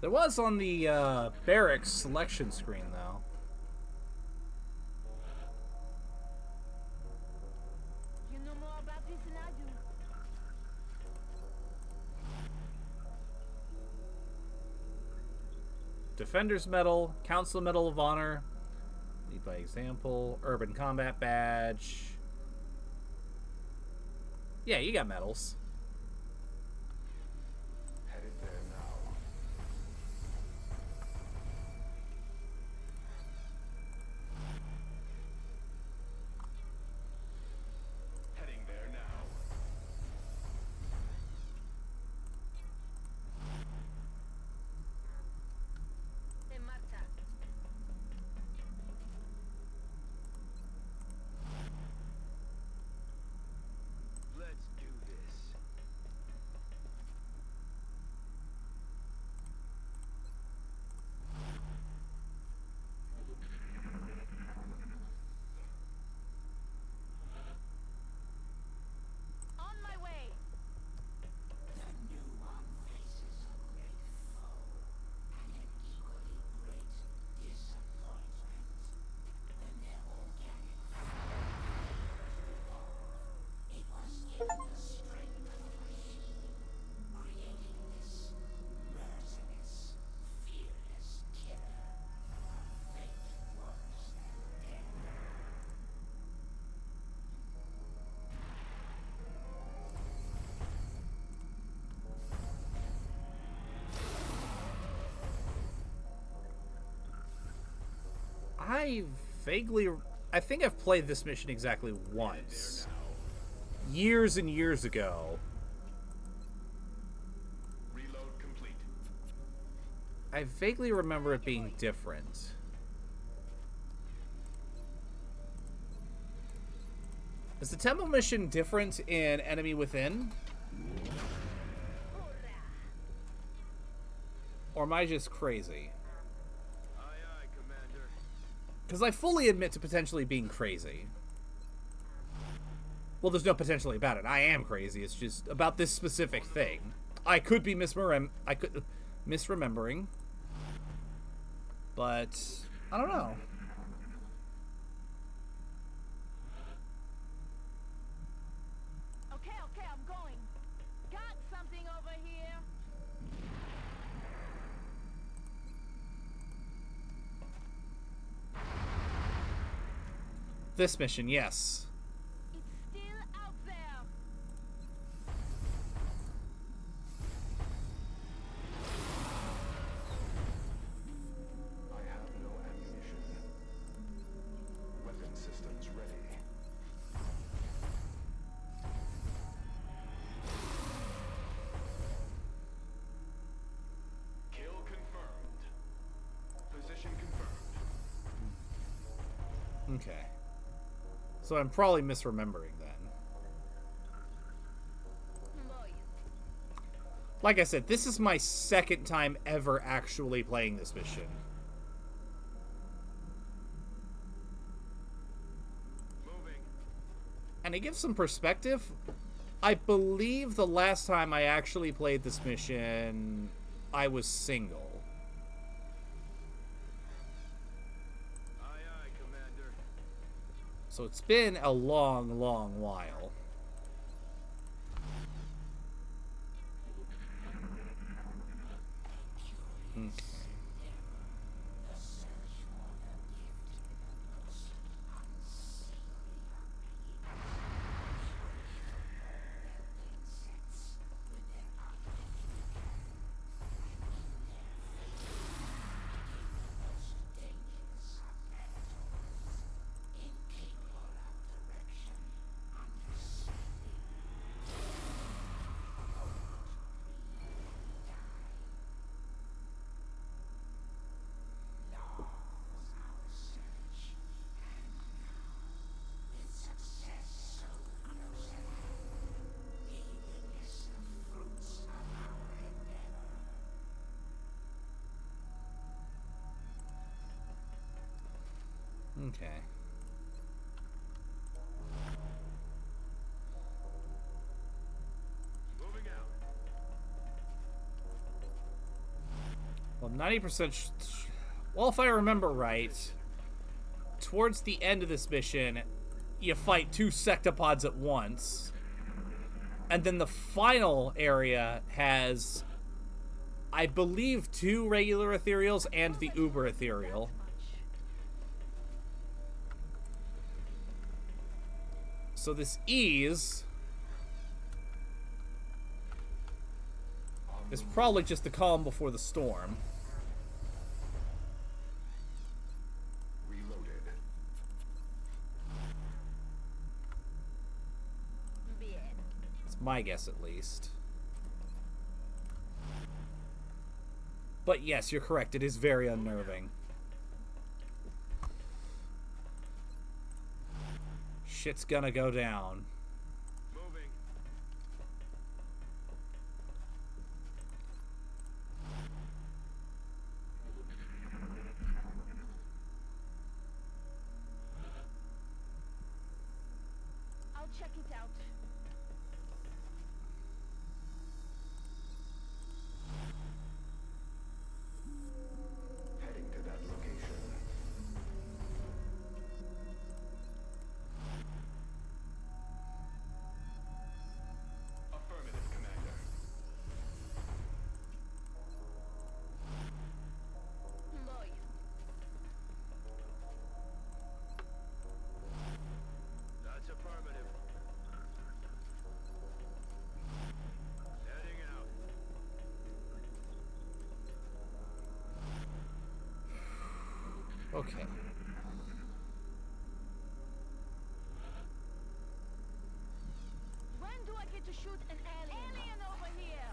There was on the barracks selection screen, though. You know more about this than I do. Defender's Medal, Council Medal of Honor, Lead by Example, Urban Combat Badge. Yeah, you got medals. Headed there now. Heading there now. En marcha. Let's do this. On my way. I think I've played this mission exactly once. Years and years ago. I vaguely remember it being different. Is the temple mission different in Enemy Within? Or am I just crazy? Aye, aye, Commander. Because I fully admit to potentially being crazy. Well, there's no potentially about it. I am crazy. It's just about this specific thing. I could be misremembering. But I don't know. Okay, I'm going. Got something over here. This mission, yes. It's still out there. I have no ammunition. Weapon systems ready. Kill confirmed. Position confirmed. Okay. So I'm probably misremembering then. Like I said, this is my second time ever actually playing this mission. Moving. And to give some perspective, I believe the last time I actually played this mission, I was single. Aye, aye, Commander. So it's been a long, long while. Okay. Moving out. Well, 90%. Well, if I remember right, towards the end of this mission, you fight 2 sectopods at once. And then the final area has, I believe, 2 regular ethereals and the uber ethereal. So this ease is probably just the calm before the storm. Reloaded. It's my guess, at least. But yes, you're correct. It is very unnerving. Shit's gonna go down. Moving. I'll check it out. Heading to that location. Affirmative, Commander. Voy. That's affirmative. Heading out. Okay. When do I get to shoot an alien? Alien over here!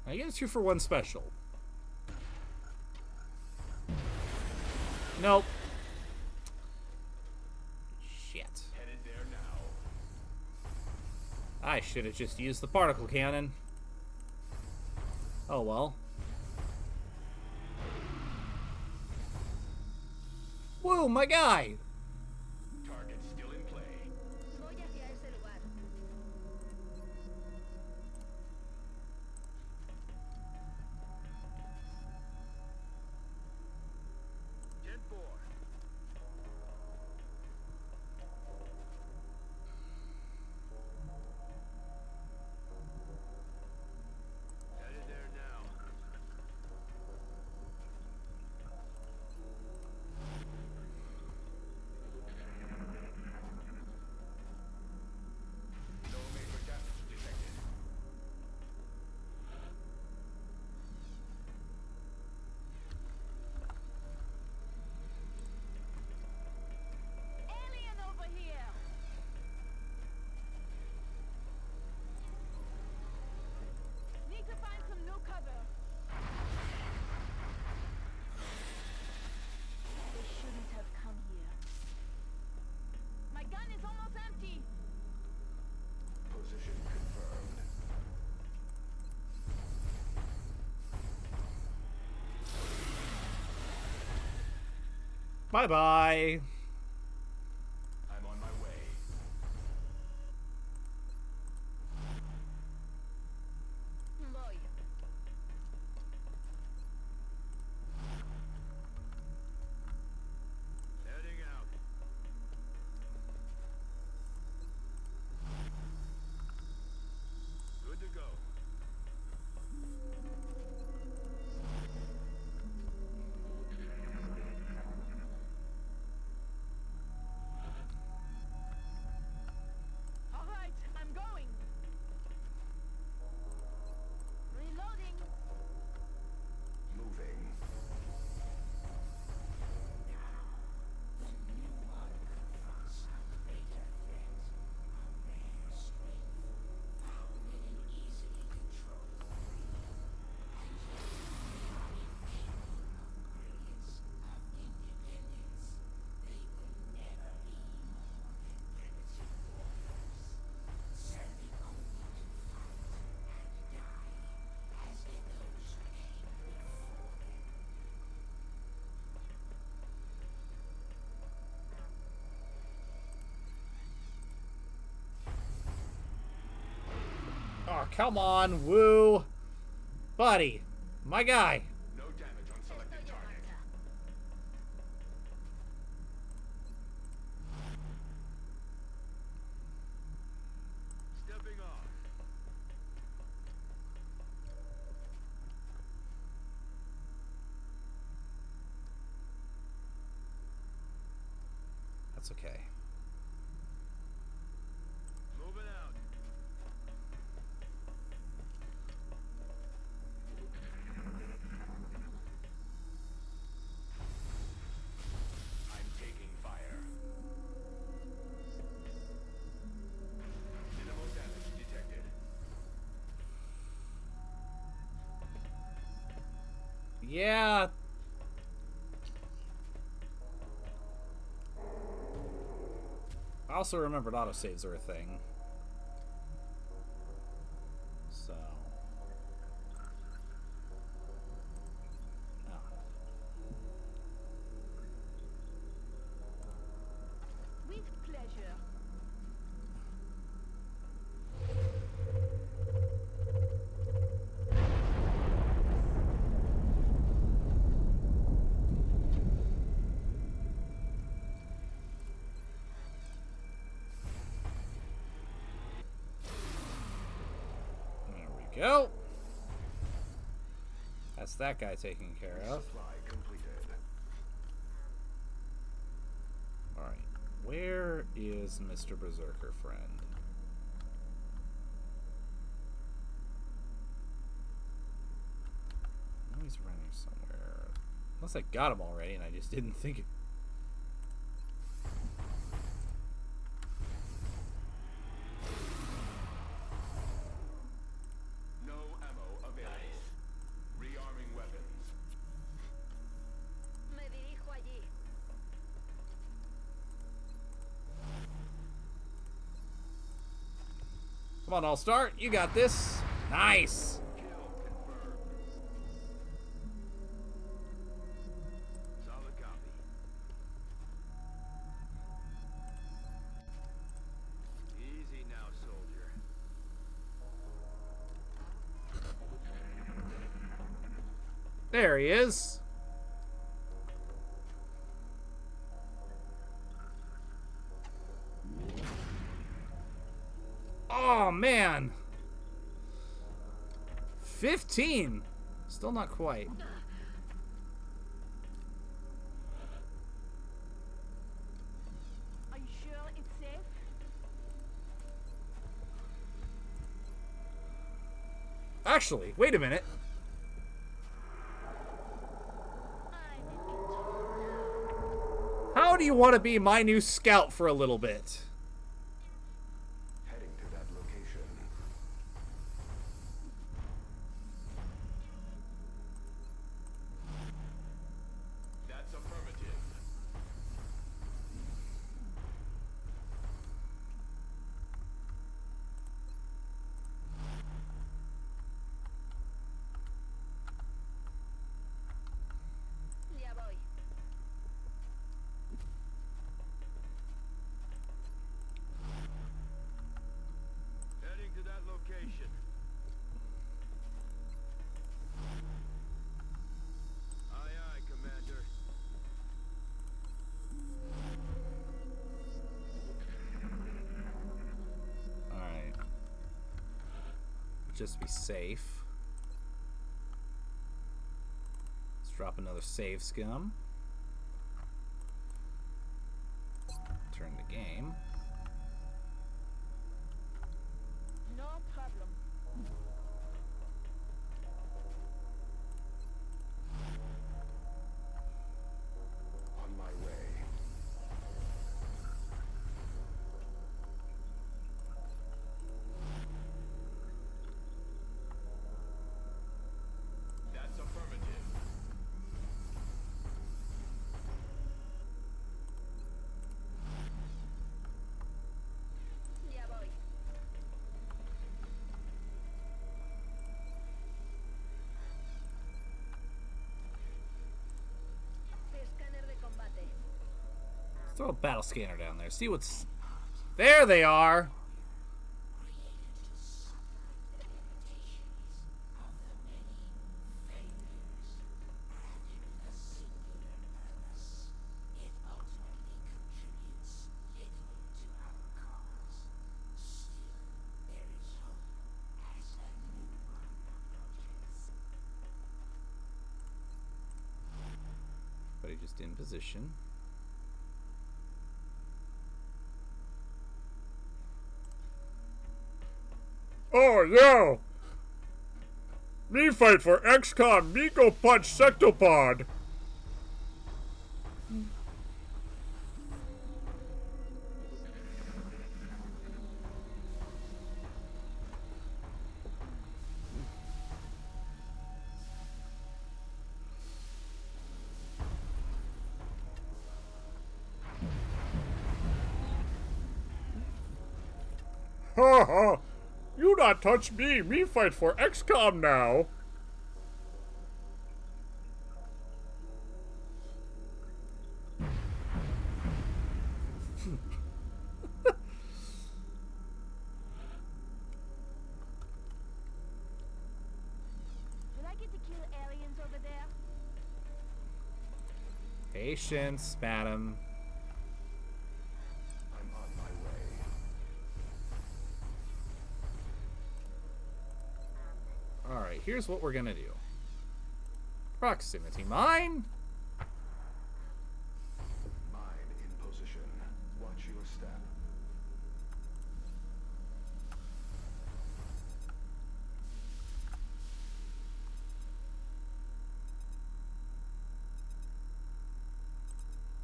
I get a 2-for-1 special. Nope. Shit. Headed there now. I should have just used the particle cannon. Oh well. Whoa, my guy! Target still in play. Voy hacia ese lugar. Gen 4. Headed there now. No major damage detected. Alien over here! Need to find some new cover. They shouldn't have come here. My gun is almost empty. Position confirmed. Bye-bye. I'm on my way. Voy. Heading out. Good to go. All right, I'm going. Reloading. Moving. Oh, come on, Woo. Buddy, my guy. No damage on selected target. Stepping off. That's okay. Moving out. I'm taking fire. Minimal damage detected. Yeah. I also remembered autosaves are a thing. So. Oh. With pleasure. There we go. That's that guy taken care of. Supply completed. Alright. Where is Mr. Berserker friend? I know he's running somewhere. Unless I got him already and I just didn't think it. No ammo available. Come on, All-Star. You got this. Nice. Kill confirmed. Solid copy. Easy now, soldier. There he is. Oh, man. 15. Still not quite. Are you sure it's safe? Actually, wait a minute. How do you want to be my new scout for a little bit? Heading to that location. That's affirmative. Ya voy. Heading to that location. Aye, aye, Commander. Alright. Just be safe. Let's drop another save scum. Turn the game. No problem. On my way. That's affirmative. Ya voy. Escáner de combate. Throw a battle scanner down there. See what's... There they are! But he just in position. Oh, yeah! Me fight for XCOM, me go punch Sectopod! Ha ha! You not touch me, me fight for XCOM now! Will I get to kill aliens over there? Patience, madam. I'm on my way. Alright, here's what we're gonna do. Proximity mine. Mine in position. Watch your step.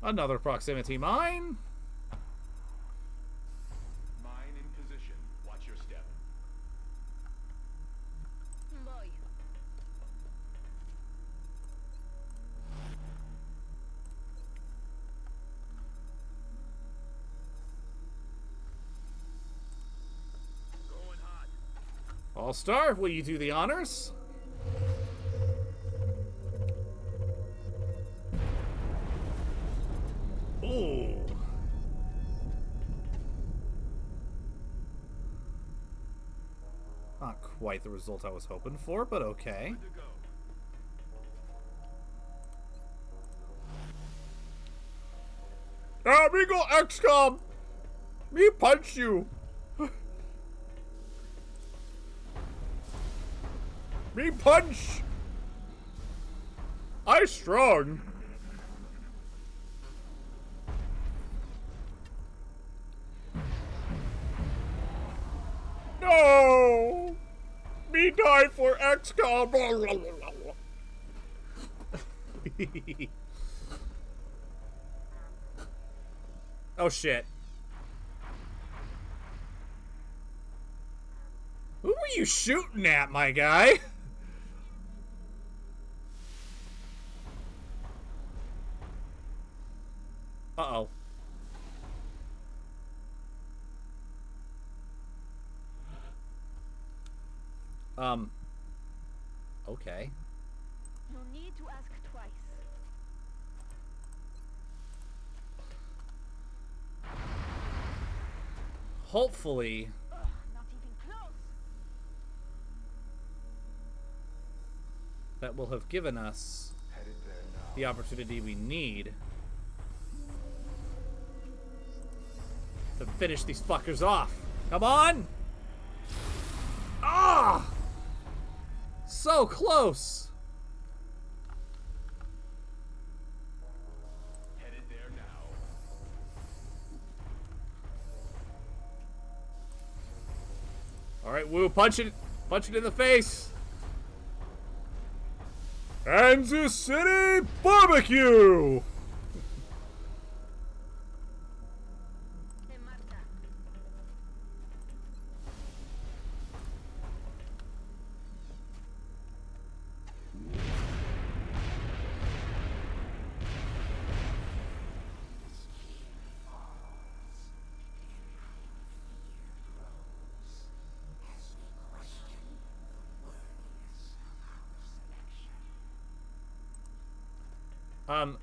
Another proximity mine. Mine in position. Watch your step. Voy. Going hot. All-Star, will you do the honors? Ooh. Not quite the result I was hoping for, but okay. Amigo XCOM! Me punch you! Me punch! I strong! No! Me die for XCOM! Oh shit. Who were you shooting at, my guy? Uh-oh. Okay. No need to ask twice. Hopefully, Not even close. that will have given us the opportunity we need to finish these fuckers off. Come on! Ah! So close! Headed there now. Alright, Woo, punch it in the face! Kansas City Barbecue! En marcha.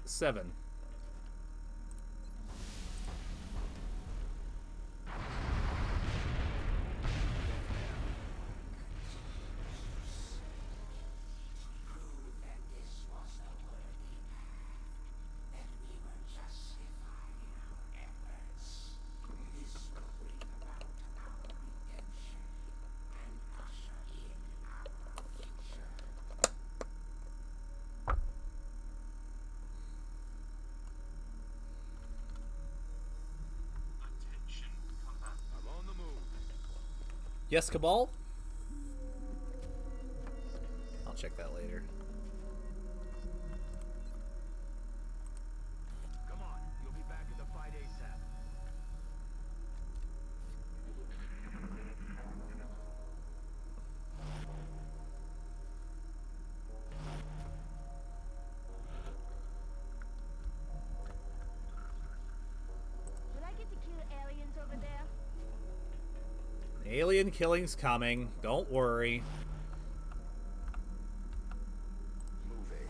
Seven. I'm on the move. Yes, Cabal? I'll check that later. Come on, you'll be back at the fight ASAP. Will I get to kill aliens over there? Alien killing's coming. Don't worry. Moving.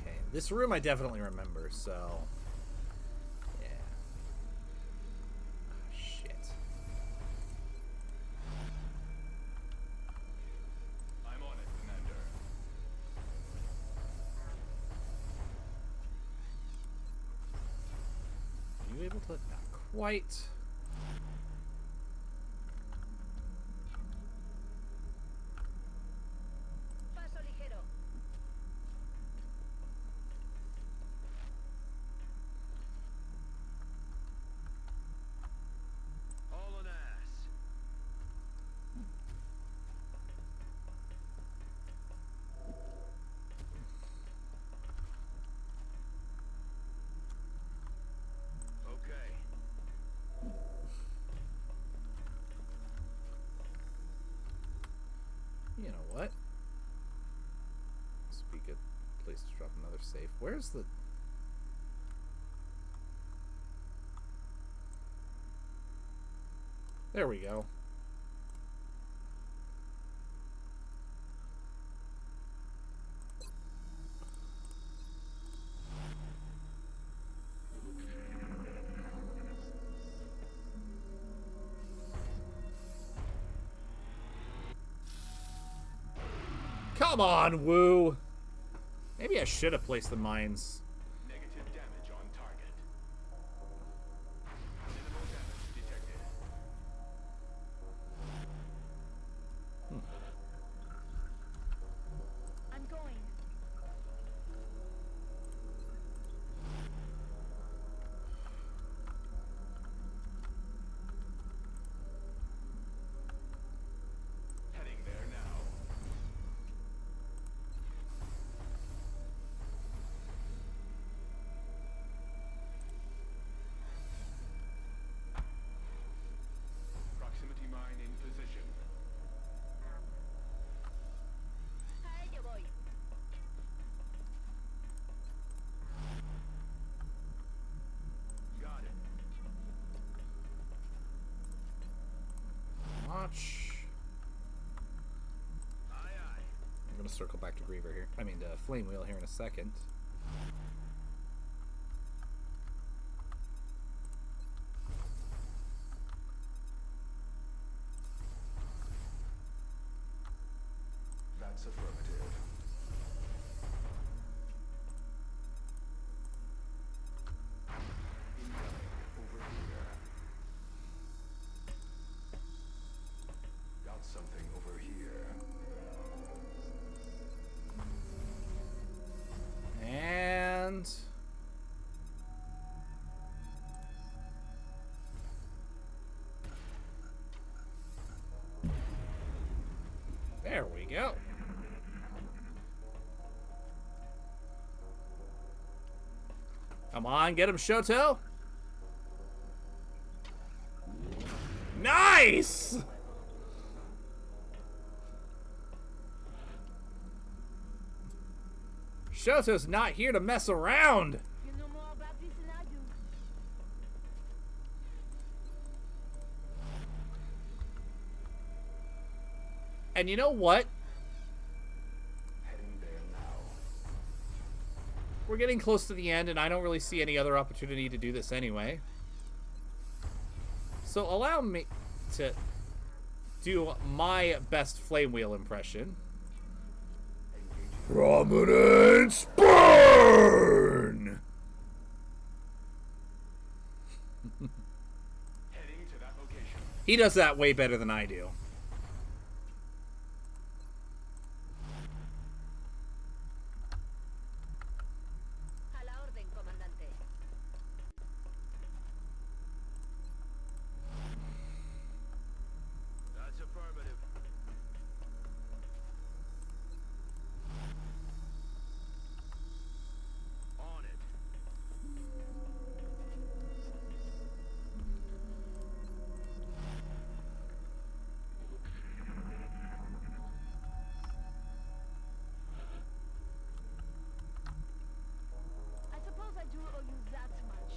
Okay, this room I definitely remember, so... Yeah. Ah, shit. I'm on it, Commander. Are you able to... Not quite. Paso ligero. All on ass. Okay. You know what? This would be a good place to drop another safe. Where's the... There we go. Come on, Woo! Maybe I should have placed the mines. Negative damage on target. Minimal damage detected. I'm going. Heading there now. Proximity mine in position. A ello voy. Got it. Watch. Aye, aye. I'm gonna circle back to Griever here. I mean, to Flame Wheel here in a second. That's affirmative. Incoming over here. Got something over here. And... there we go. Come on, get him, Shoto. Nice! Shoto's not here to mess around. You know more about this than I do. And you know what? Heading there now. We're getting close to the end, and I don't really see any other opportunity to do this anyway. So allow me to do my best Flame Wheel impression. Prominence burn! Heading to that location. He does that way better than I do. A la orden, comandante. That's affirmative. On it. I suppose I do owe you that much.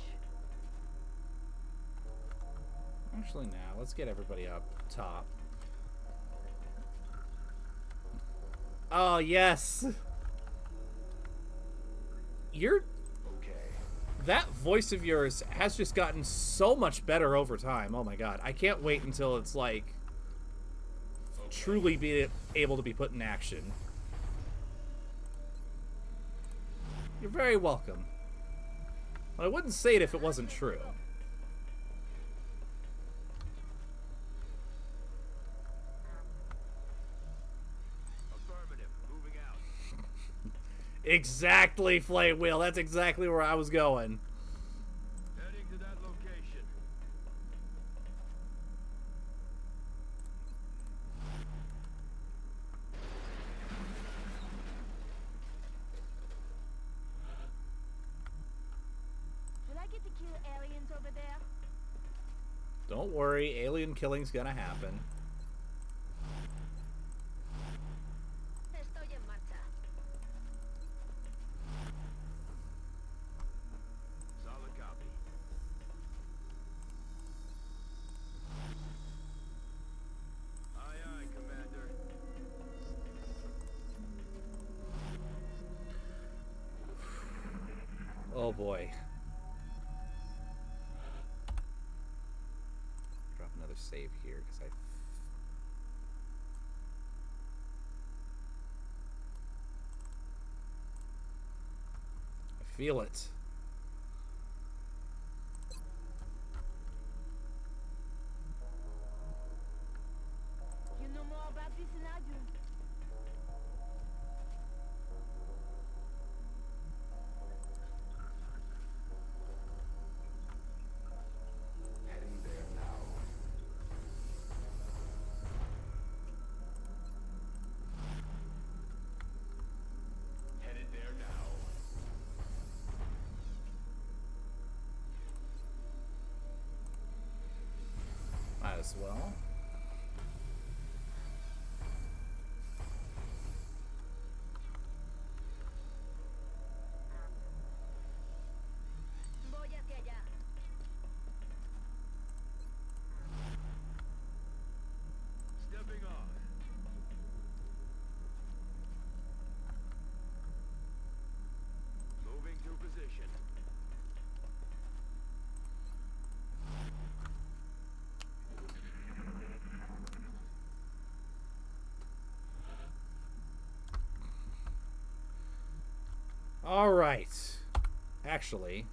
Actually, now let's get everybody up top. Oh, yes! That voice of yours has just gotten so much better over time. Oh my god. I can't wait until it's like truly be able to be put in action. You're very welcome. But I wouldn't say it if it wasn't true. Affirmative. Moving out. Exactly, Flame Wheel. That's exactly where I was going. Heading to that location. Will I get to kill aliens over there? Don't worry, alien killing's gonna happen. Estoy en marcha. Solid copy. Oh boy. Drop another save here because I feel it. You know more about this than I do. Heading there now. Headed there now. Might as well. Voy hacia allá. Stepping on. Moving to position. All right. Actually,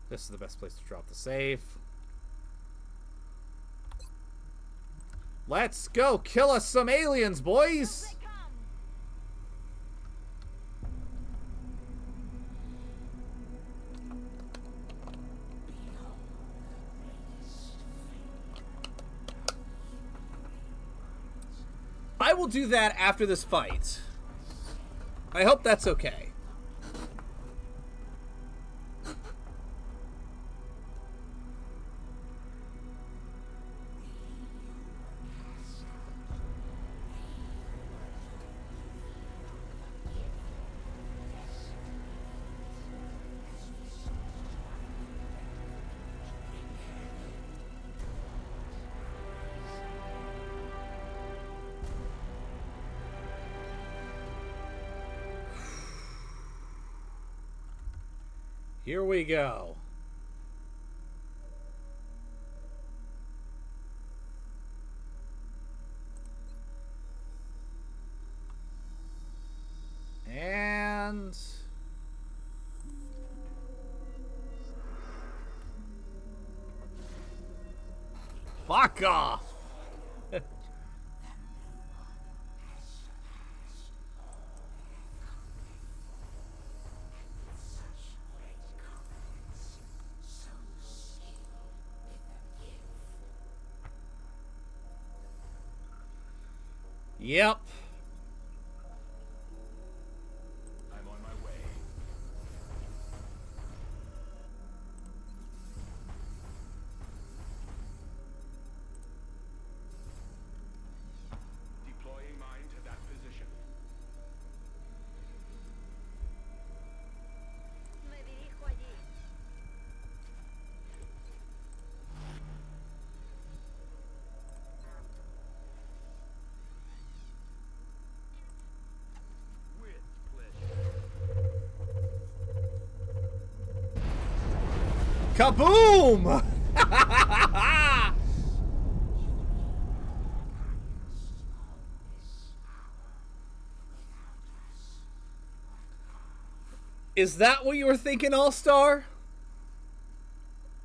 this is the best place to drop the save. Let's go kill us some aliens, boys! I will do that after this fight. I hope that's okay. Here we go. And fuck off. Yep. I'm on my way. Deploying mine to that position. Me dirijo allí. With pleasure. Kaboom! Is that what you were thinking, All-Star?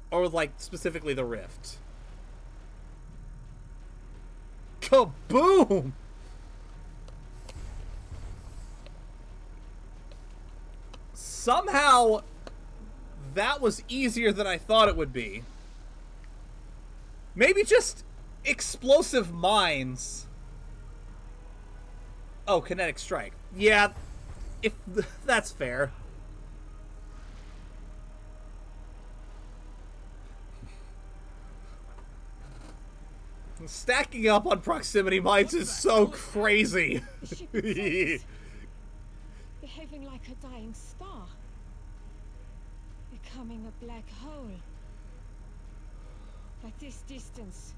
Or like specifically the Rift? Kaboom! Somehow that was easier than I thought it would be. Maybe just explosive mines. Oh, kinetic strike. Yeah, if that's fair. Stacking up on proximity mines is so crazy. The ship itself, behaving like a dying star, becoming a black hole. At this distance,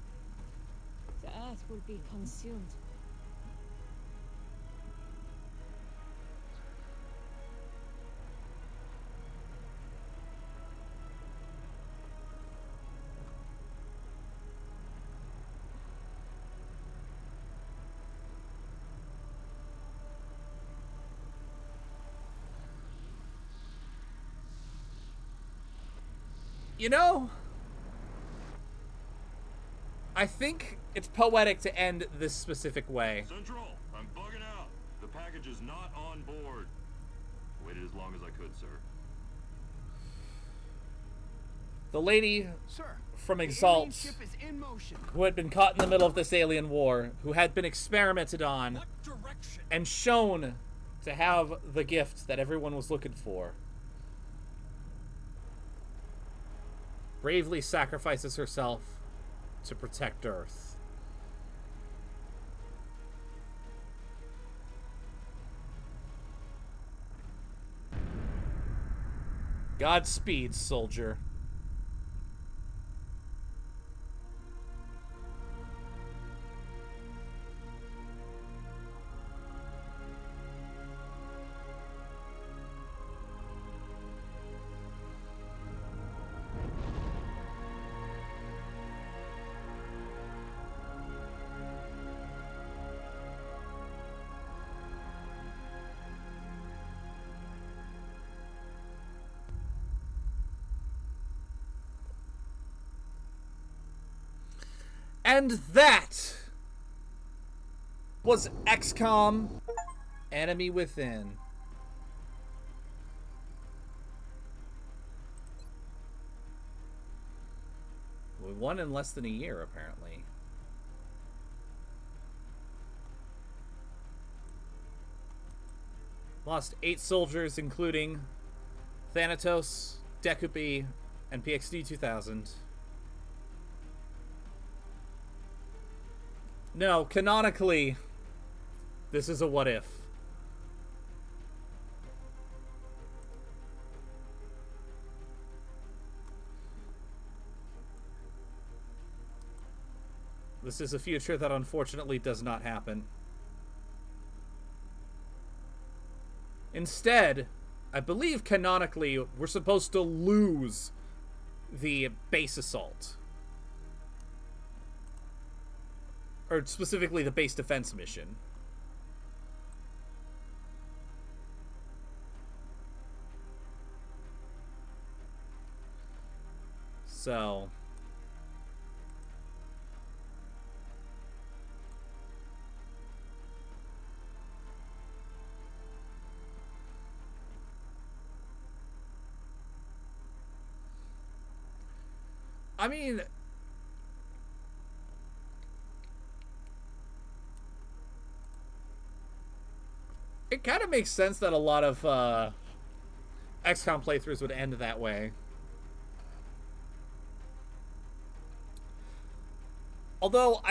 the Earth will be consumed. You know, I think it's poetic to end this specific way. Central, I'm bugging out. The package is not on board. Waited as long as I could, sir. The lady Sir, from the alien Exalt, ship is in motion. who had been caught in the middle of this alien war, who had been experimented on What direction? and shown to have the gift that everyone was looking for, bravely sacrifices herself to protect Earth. Godspeed, soldier. And that was XCOM Enemy Within. We won in less than a year, apparently. Lost 8 soldiers, including Thanatos, Decupi, and PXD 2000. No, canonically, this is a what if. This is a future that unfortunately does not happen. Instead, I believe canonically we're supposed to lose the base assault. Or specifically the base defense mission. So... I mean... It kind of makes sense that a lot of XCOM playthroughs would end that way. Although,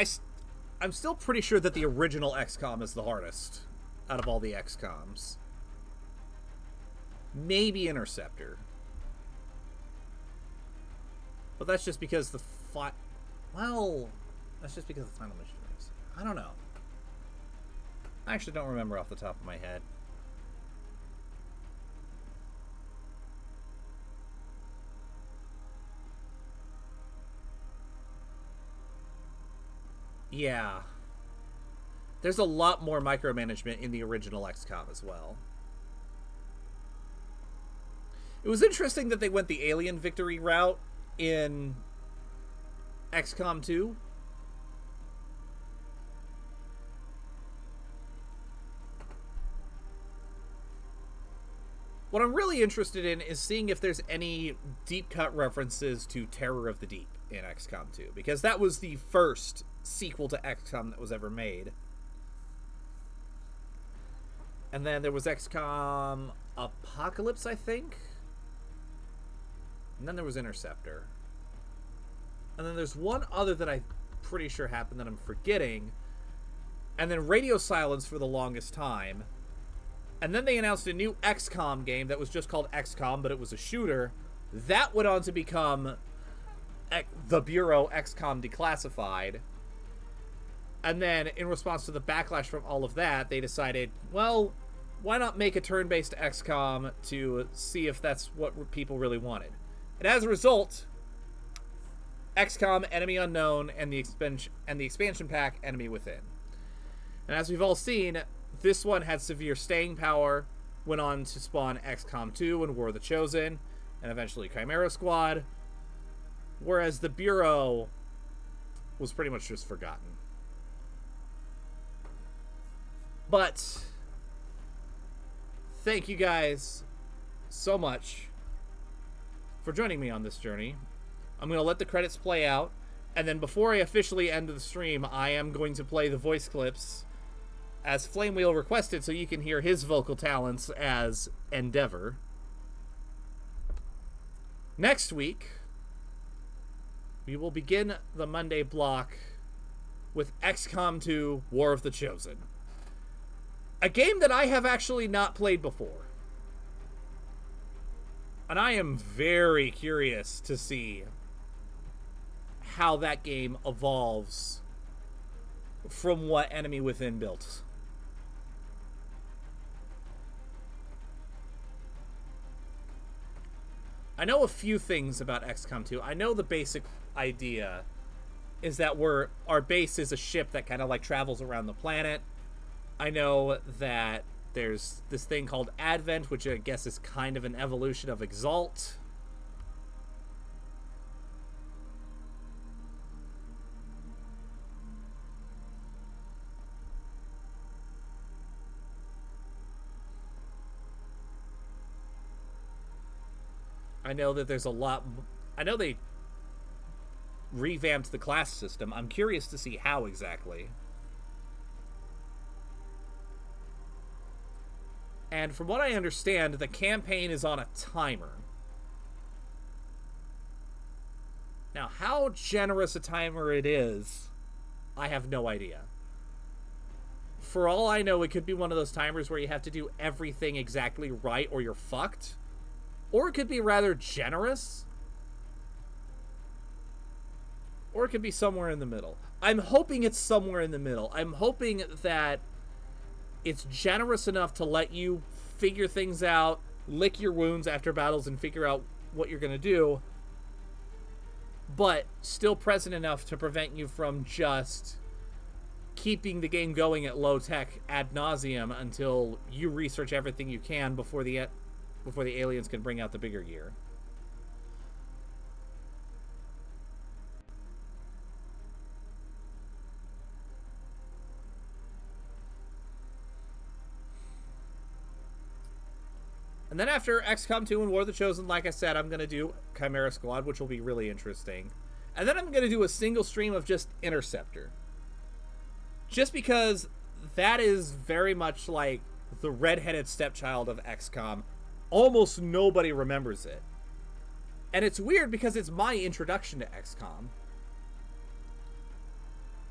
I'm still pretty sure that the original XCOM is the hardest out of all the XCOMs. Maybe Interceptor. But that's just because the that's just because the final mission is. I don't know. I actually don't remember off the top of my head. Yeah. There's a lot more micromanagement in the original XCOM as well. It was interesting that they went the alien victory route in XCOM 2. What I'm really interested in is seeing if there's any deep cut references to Terror of the Deep in XCOM 2, because that was the first sequel to XCOM that was ever made. And then there was XCOM Apocalypse, I think. And then there was Interceptor. And then there's one other that I'm pretty sure happened that I'm forgetting. And then Radio Silence for the longest time. And then they announced a new XCOM game that was just called XCOM, but it was a shooter. That went on to become the Bureau XCOM Declassified. And then, in response to the backlash from all of that, they decided, well, why not make a turn-based XCOM to see if that's what people really wanted? And as a result, XCOM Enemy Unknown and the expansion pack Enemy Within. And as we've all seen, this one had severe staying power, went on to spawn XCOM 2 and War of the Chosen, and eventually Chimera Squad. Whereas the Bureau was pretty much just forgotten. But thank you guys so much for joining me on this journey. I'm going to let the credits play out, and then before I officially end the stream, I am going to play the voice clips as Flamewheel requested so you can hear his vocal talents as Endeavor. Next week, we will begin the Monday block with XCOM 2 War of the Chosen. A game that I have actually not played before. And I am very curious to see how that game evolves from what Enemy Within built. I know a few things about XCOM 2. I know the basic idea is that our base is a ship that kind of like travels around the planet. I know that there's this thing called Advent, which I guess is kind of an evolution of Exalt. I know that there's a lot... I know they revamped the class system. I'm curious to see how exactly. And from what I understand, the campaign is on a timer. Now, how generous a timer it is, I have no idea. For all I know, it could be one of those timers where you have to do everything exactly right or you're fucked. Or it could be rather generous. Or it could be somewhere in the middle. I'm hoping it's somewhere in the middle. I'm hoping that it's generous enough to let you figure things out, lick your wounds after battles, and figure out what you're going to do, but still present enough to prevent you from just keeping the game going at low tech ad nauseum until you research everything you can before the aliens can bring out the bigger gear. And then after XCOM 2 and War of the Chosen, like I said, I'm going to do Chimera Squad, which will be really interesting. And then I'm going to do a single stream of just Interceptor. Just because that is very much like the redheaded stepchild of XCOM. Almost nobody remembers it. And it's weird because it's my introduction to XCOM.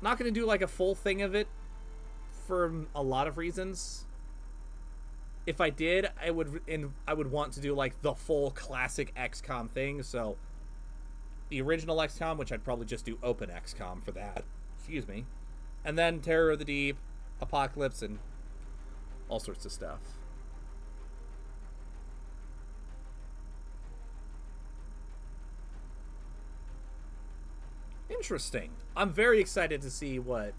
Not going to do like a full thing of it for a lot of reasons. If I did, I would want to do like the full classic XCOM thing. So the original XCOM, which I'd probably just do open XCOM for that. Excuse me. And then Terror of the Deep, Apocalypse, and all sorts of stuff. Interesting. I'm very excited to see what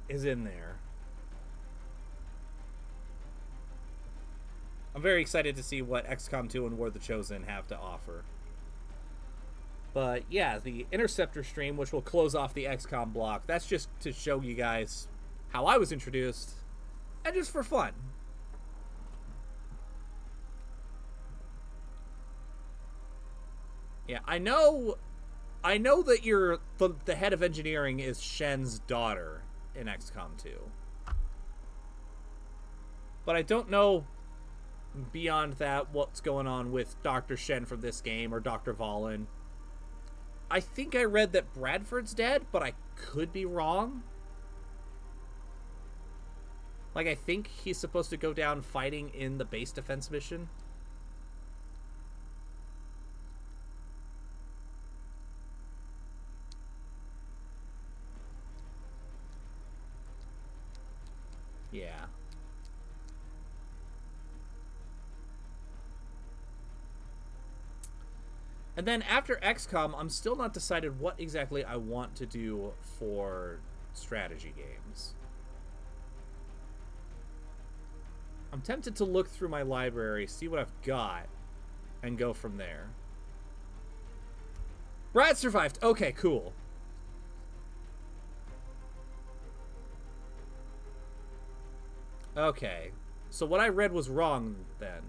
is in there. I'm very excited to see what XCOM 2 and War of the Chosen have to offer. But yeah, the Interceptor stream, which will close off the XCOM block, that's just to show you guys how I was introduced, and just for fun. Yeah, I know that you're the head of engineering is Shen's daughter in XCOM 2. But I don't know beyond that what's going on with Dr. Shen from this game or Dr. Valen. I think I read that Bradford's dead, but I could be wrong. Like, I think he's supposed to go down fighting in the base defense mission. Yeah. And then after XCOM, I'm still not decided what exactly I want to do for strategy games. I'm tempted to look through my library, see what I've got, and go from there. Brad survived. Okay, cool. Okay. So what I read was wrong then.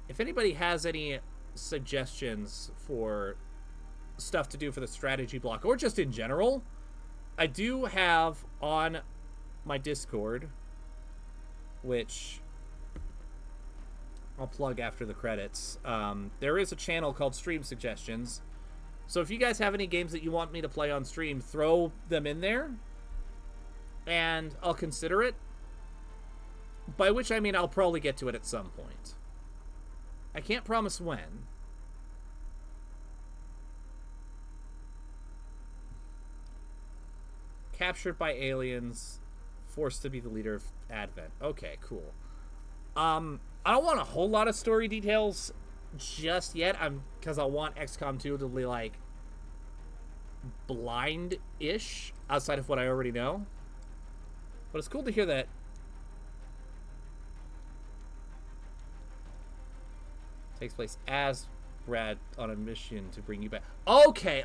If anybody has any suggestions for stuff to do for the strategy block, or just in general, I do have on my Discord, which I'll plug after the credits, there is a channel called Stream Suggestions. So if you guys have any games that you want me to play on stream, throw them in there, and I'll consider it. By which I mean I'll probably get to it at some point. I can't promise when. Captured by aliens, forced to be the leader of Advent. Okay, cool. I don't want a whole lot of story details just yet. Because I want XCOM 2 to be like blind-ish outside of what I already know. But it's cool to hear that. Takes place as Brad on a mission to bring you back. Okay,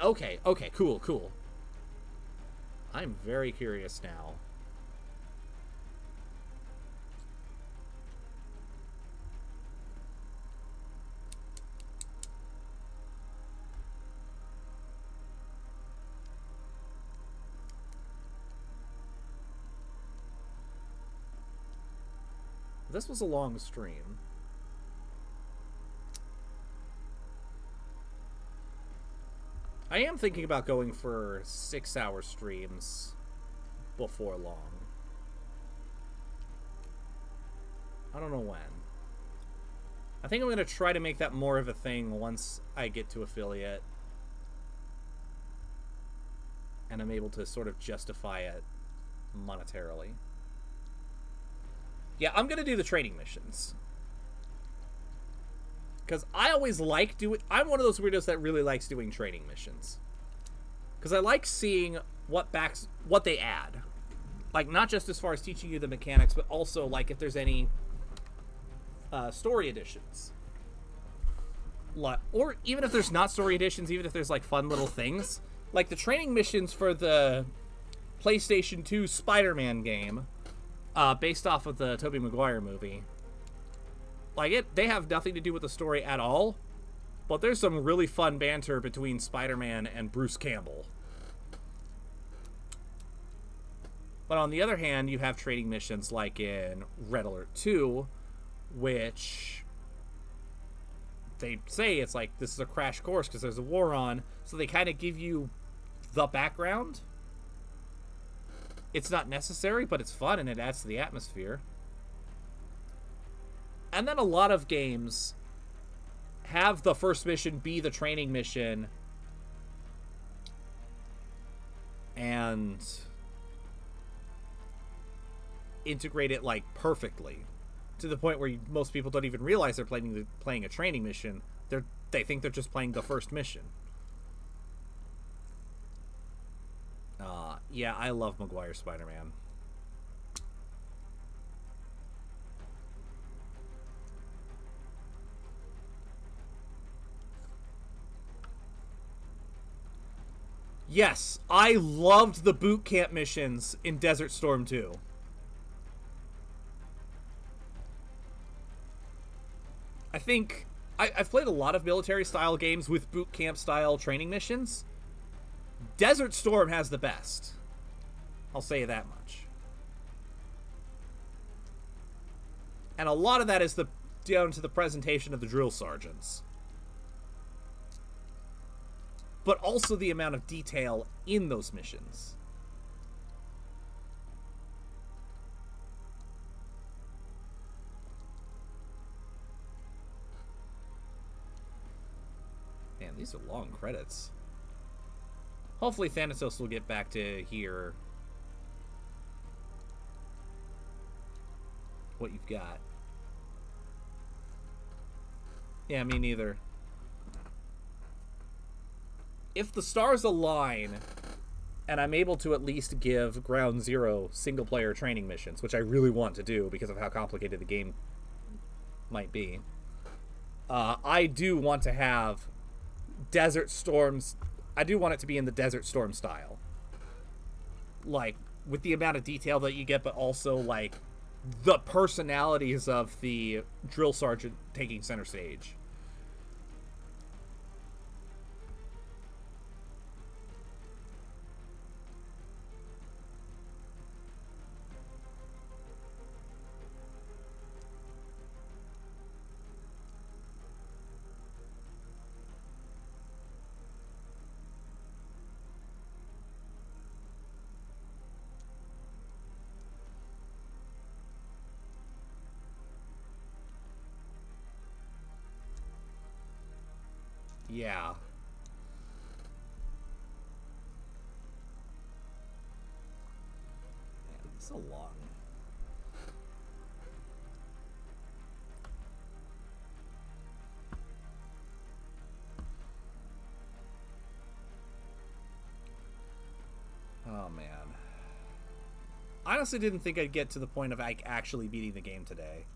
cool. I'm very curious now. This was a long stream. I am thinking about going for 6-hour streams before long. I don't know when. I think I'm going to try to make that more of a thing once I get to affiliate. And I'm able to sort of justify it monetarily. Yeah, I'm going to do the training missions. Because I always like doing... I'm one of those weirdos that really likes doing training missions. Because I like seeing what they add. Like, not just as far as teaching you the mechanics, but also, like, if there's any story additions. Or even if there's not story additions, even if there's, like, fun little things. Like, the training missions for the PlayStation 2 Spider-Man game, based off of the Tobey Maguire movie. Like, they have nothing to do with the story at all, but there's some really fun banter between Spider-Man and Bruce Campbell. But on the other hand, you have training missions like in Red Alert 2, which they say it's like, this is a crash course because there's a war on, so they kind of give you the background. It's not necessary, but it's fun and it adds to the atmosphere. And then a lot of games have the first mission be the training mission and integrate it like perfectly to the point where most people don't even realize they're playing a training mission. They think they're just playing the first mission. Yeah, I love Maguire Spider-Man. Yes, I loved the boot camp missions in Desert Storm 2. I think I've played a lot of military-style games with boot camp-style training missions. Desert Storm has the best. I'll say that much. And a lot of that is down to the presentation of the drill sergeants. But also the amount of detail in those missions. Man, these are long credits. Hopefully Thanatos will get back to hear what you've got. Yeah, me neither. If the stars align and I'm able to at least give Ground Zero single-player training missions, which I really want to do because of how complicated the game might be. I do want to have Desert Storms. I do want it to be in the Desert Storm style. Like, with the amount of detail that you get, but also, like, the personalities of the drill sergeant taking center stage. Yeah. Man, it's so long. Oh, man. I honestly didn't think I'd get to the point of like actually beating the game today.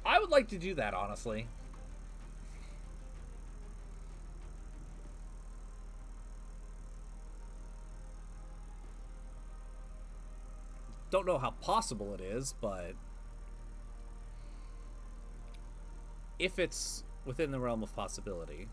I would like to do that, honestly. Don't know how possible it is, but if it's within the realm of possibility.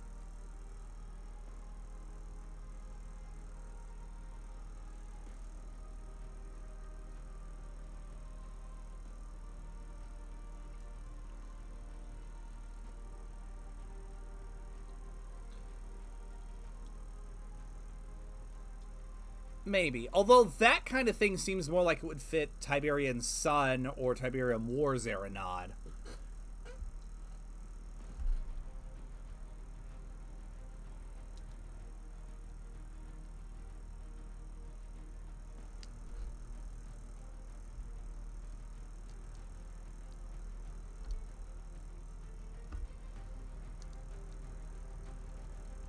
Maybe. Although that kind of thing seems more like it would fit Tiberian Sun or Tiberium War Xeranod.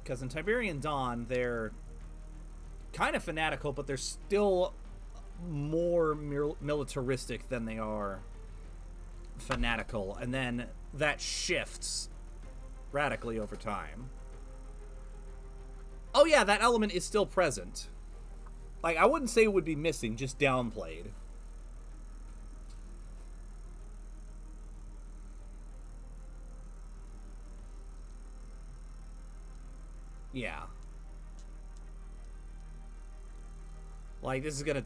Because in Tiberian Dawn, they're kind of fanatical, but they're still more militaristic than they are fanatical, and then that shifts radically over time. Oh yeah, that element is still present. Like, I wouldn't say it would be missing, just downplayed. Yeah. Like, this is gonna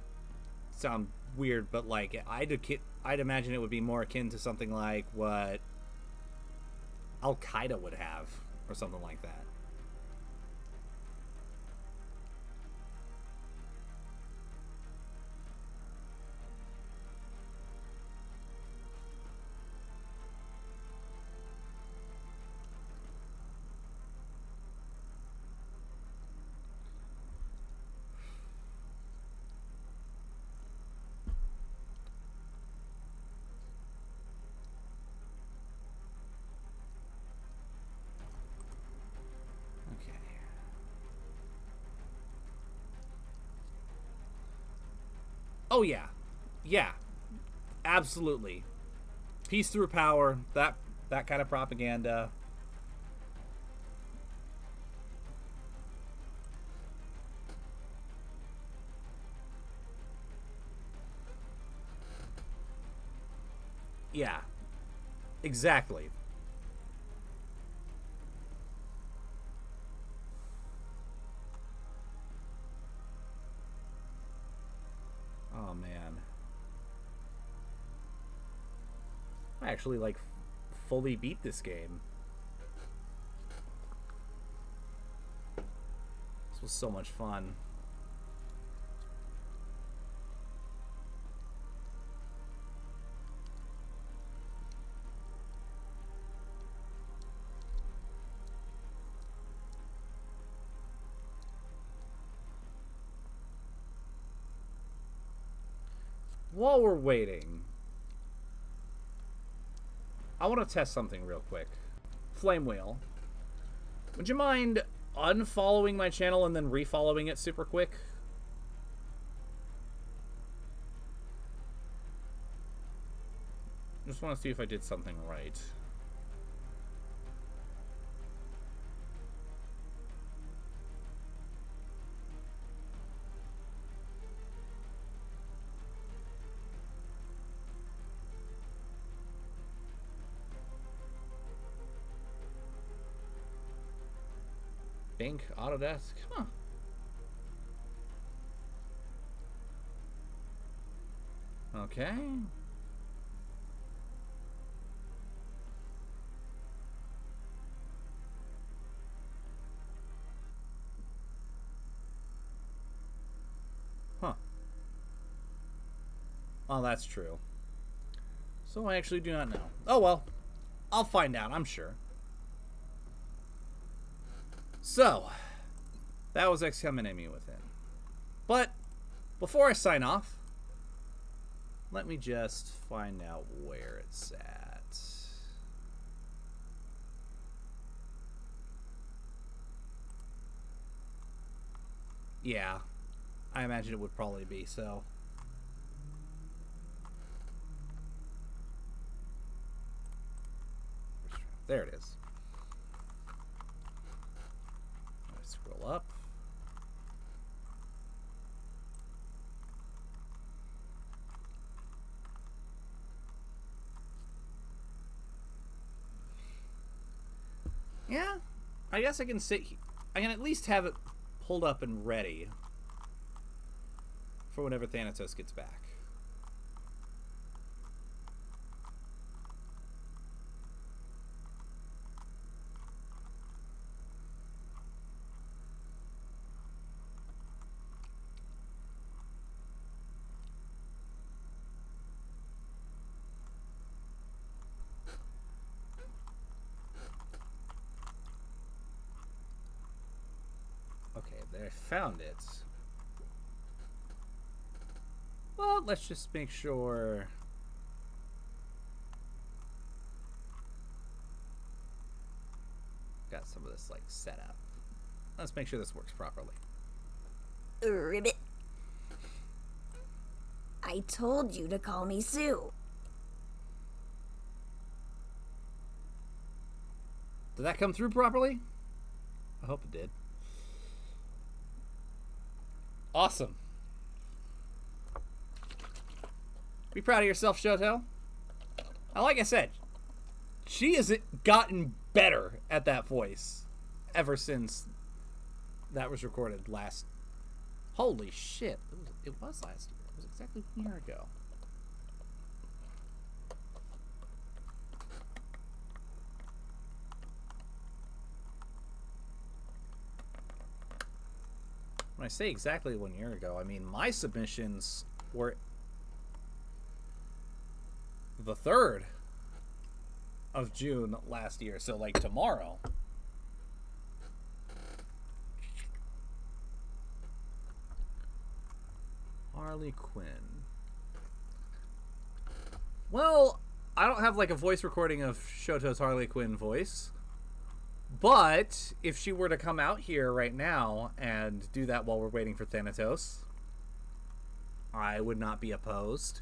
sound weird, but like, I'd imagine it would be more akin to something like what Al-Qaeda would have, or something like that. Oh yeah, yeah, absolutely. Peace through power. That kind of propaganda. Yeah, exactly. Oh man. I actually like fully beat this game. This was so much fun. While we're waiting, I want to test something real quick. Flame Wheel, would you mind unfollowing my channel and then refollowing it super quick? Just want to see if I did something right. Bink, Autodesk, huh. Okay. Huh. Oh, that's true. So I actually do not know. Oh well. I'll find out, I'm sure. So, that was XCOM Enemy Within. But, before I sign off, let me just find out where it's at. Yeah, I imagine it would probably be, so. There it is. Let's scroll up. Yeah, I guess I can I can at least have it pulled up and ready for whenever Thanatos gets back. Okay, there, I found it. Well, let's just make sure. Got some of this like set up. Let's make sure this works properly. Ribbit. I told you to call me Sue. Did that come through properly? I hope it did. Awesome. Be proud of yourself, Shoto. Like I said, she has gotten better at that voice ever since that was recorded last. Holy shit. It was last year. It was exactly 1 year ago. When I say exactly 1 year ago, I mean my submissions were the 3rd of June last year, so like tomorrow. Harley Quinn. Well, I don't have like a voice recording of Shoto's Harley Quinn voice. But if she were to come out here right now and do that while we're waiting for Thanatos, I would not be opposed.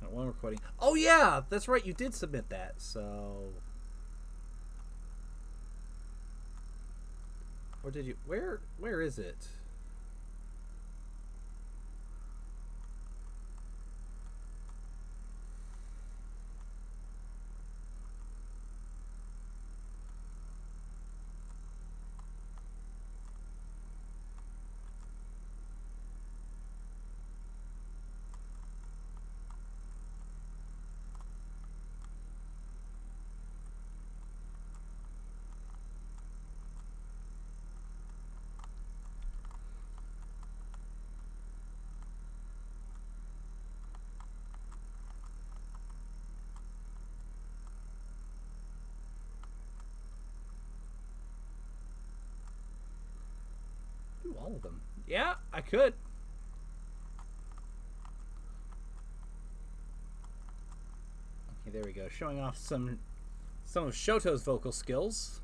One recording. Oh yeah, that's right. You did submit that. So, or did you? Where is it? Ooh, all of them. Yeah, I could. Okay, there we go. Showing off some of Shoto's vocal skills.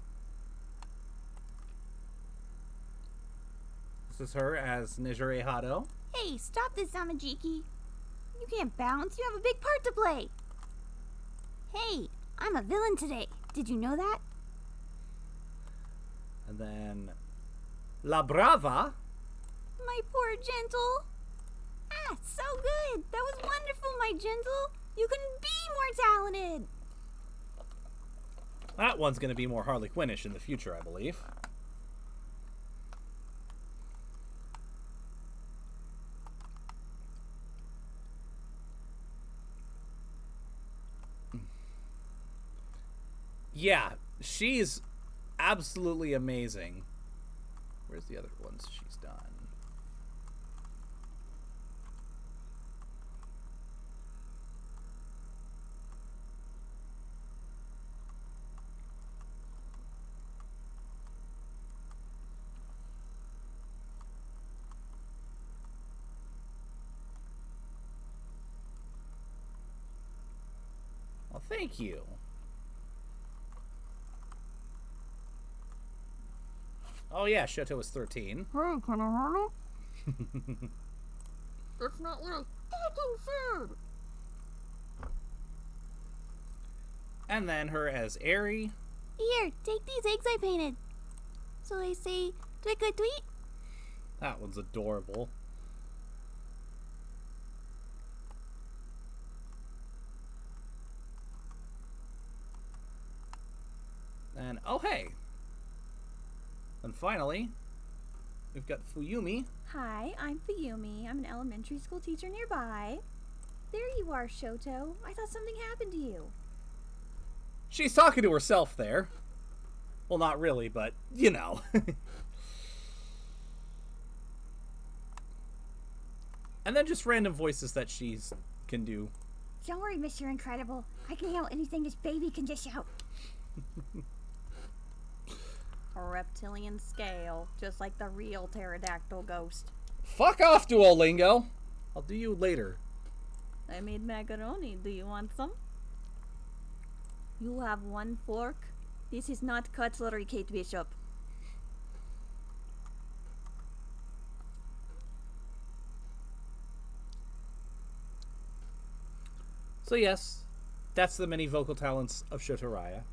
This is her as Nijire Hado. Hey, stop this, Amajiki. You can't bounce. You have a big part to play. Hey, I'm a villain today. Did you know that? And then La Brava. My poor Gentle. Ah, so good. That was wonderful, my Gentle. You couldn't be more talented. That one's going to be more Harley Quinnish in the future, I believe. Yeah, she's absolutely amazing. Where's the other ones she's done? Well, thank you. Oh yeah, Shoto was 13. Hey, can I have it? That's not what I fucking said. And then her as Eri. Here, take these eggs I painted. So they say, tweet a tweet. That one's adorable. And oh hey. And finally, we've got Fuyumi. Hi, I'm Fuyumi. I'm an elementary school teacher nearby. There you are, Shoto. I thought something happened to you. She's talking to herself there. Well, not really, but you know. And then just random voices that she can do. Don't worry, Mr. Incredible. I can handle anything this baby can dish out. A reptilian scale, just like the real pterodactyl ghost. Fuck off, Duolingo. I'll do you later. I made macaroni. Do you want some? You have one fork? This is not cutlery, Kate Bishop. So yes, that's the many vocal talents of Shotoraya.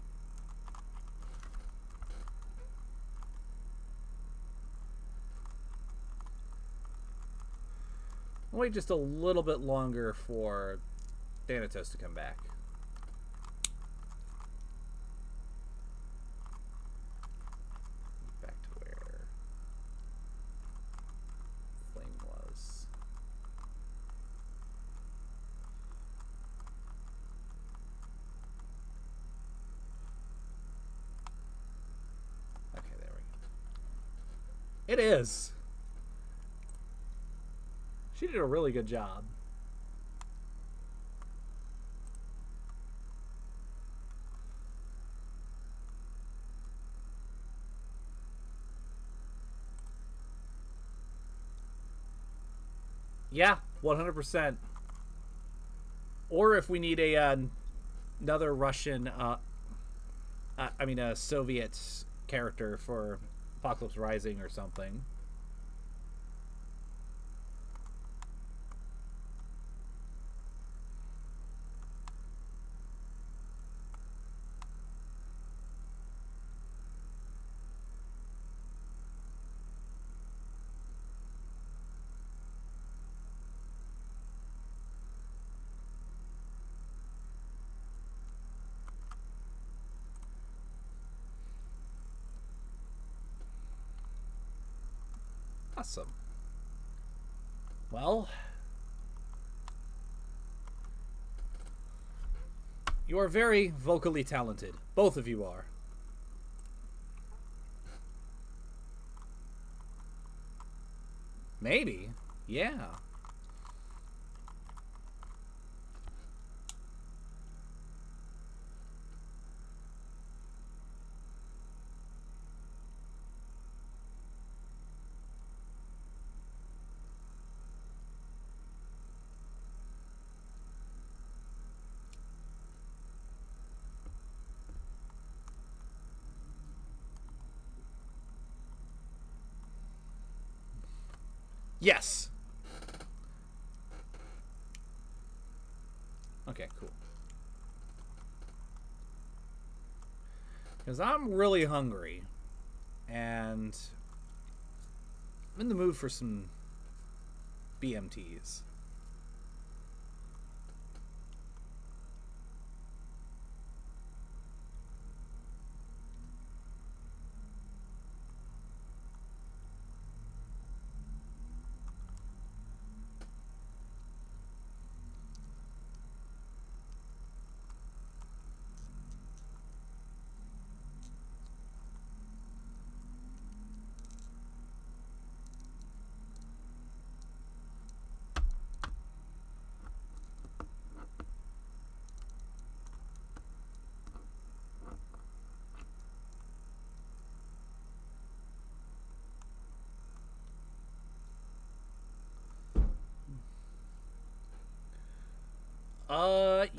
I'll wait just a little bit longer for Thanatos to come back. Back to where Flame was. Okay, there we go. It is. She did a really good job. Yeah, 100%. Or if we need a another Russian, a Soviet character for Apocalypse Rising or something. Awesome. Well, you are very vocally talented. Both of you are. Maybe. Yeah. Yes. Okay, cool. Because I'm really hungry. And I'm in the mood for some BMTs.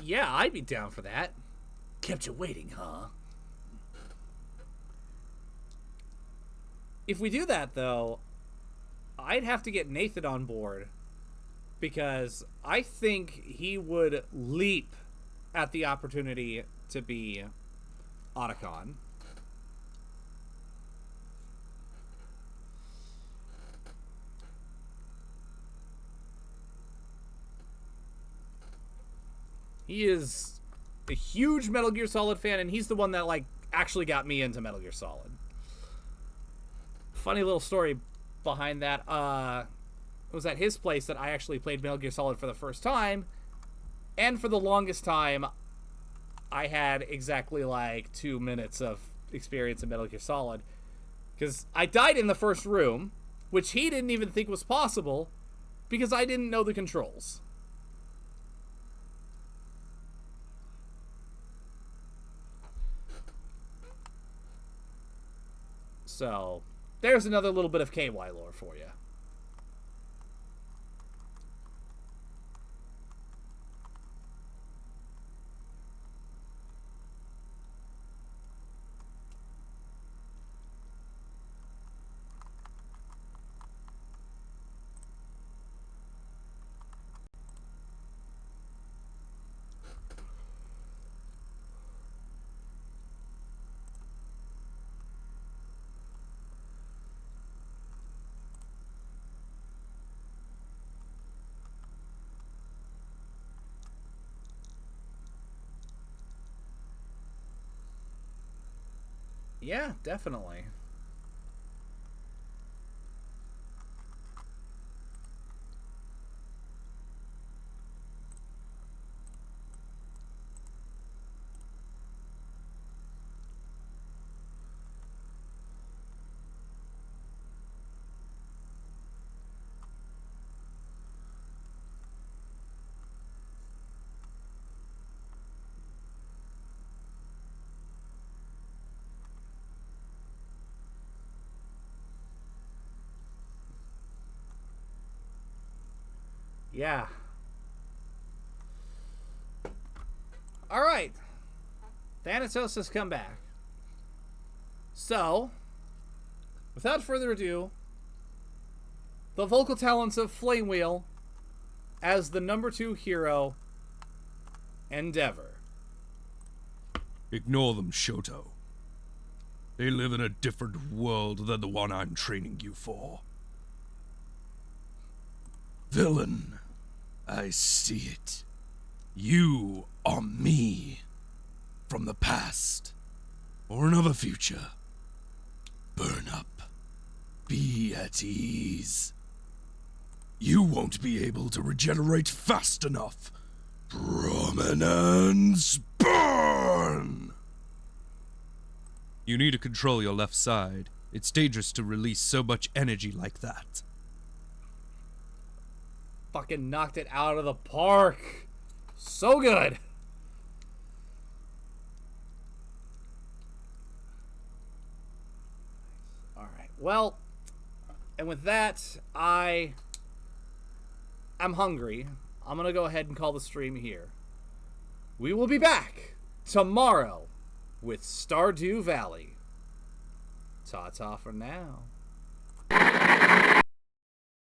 Yeah, I'd be down for that. Kept you waiting, huh? If we do that, though, I'd have to get Nathan on board. Because I think he would leap at the opportunity to be Otacon. He is a huge Metal Gear Solid fan, and he's the one that, like, actually got me into Metal Gear Solid. Funny little story behind that. It was at his place that I actually played Metal Gear Solid for the first time, and for the longest time, I had exactly, like, 2 minutes of experience in Metal Gear Solid. Because I died in the first room, which he didn't even think was possible, because I didn't know the controls. So, there's another little bit of KY lore for you. Yeah, definitely. Yeah. Alright. Thanatos has come back. So, without further ado, the vocal talents of Flamewheel as the #2 hero, Endeavor. Ignore them, Shoto. They live in a different world than the one I'm training you for. Villain, I see it. You are me. From the past. Or another future. Burn up. Be at ease. You won't be able to regenerate fast enough. Prominence burn! You need to control your left side. It's dangerous to release so much energy like that. Fucking knocked it out of the park. So good. Alright, well, and with that, I'm hungry. I'm gonna go ahead and call the stream here. We will be back tomorrow with Stardew Valley. Ta-ta for now.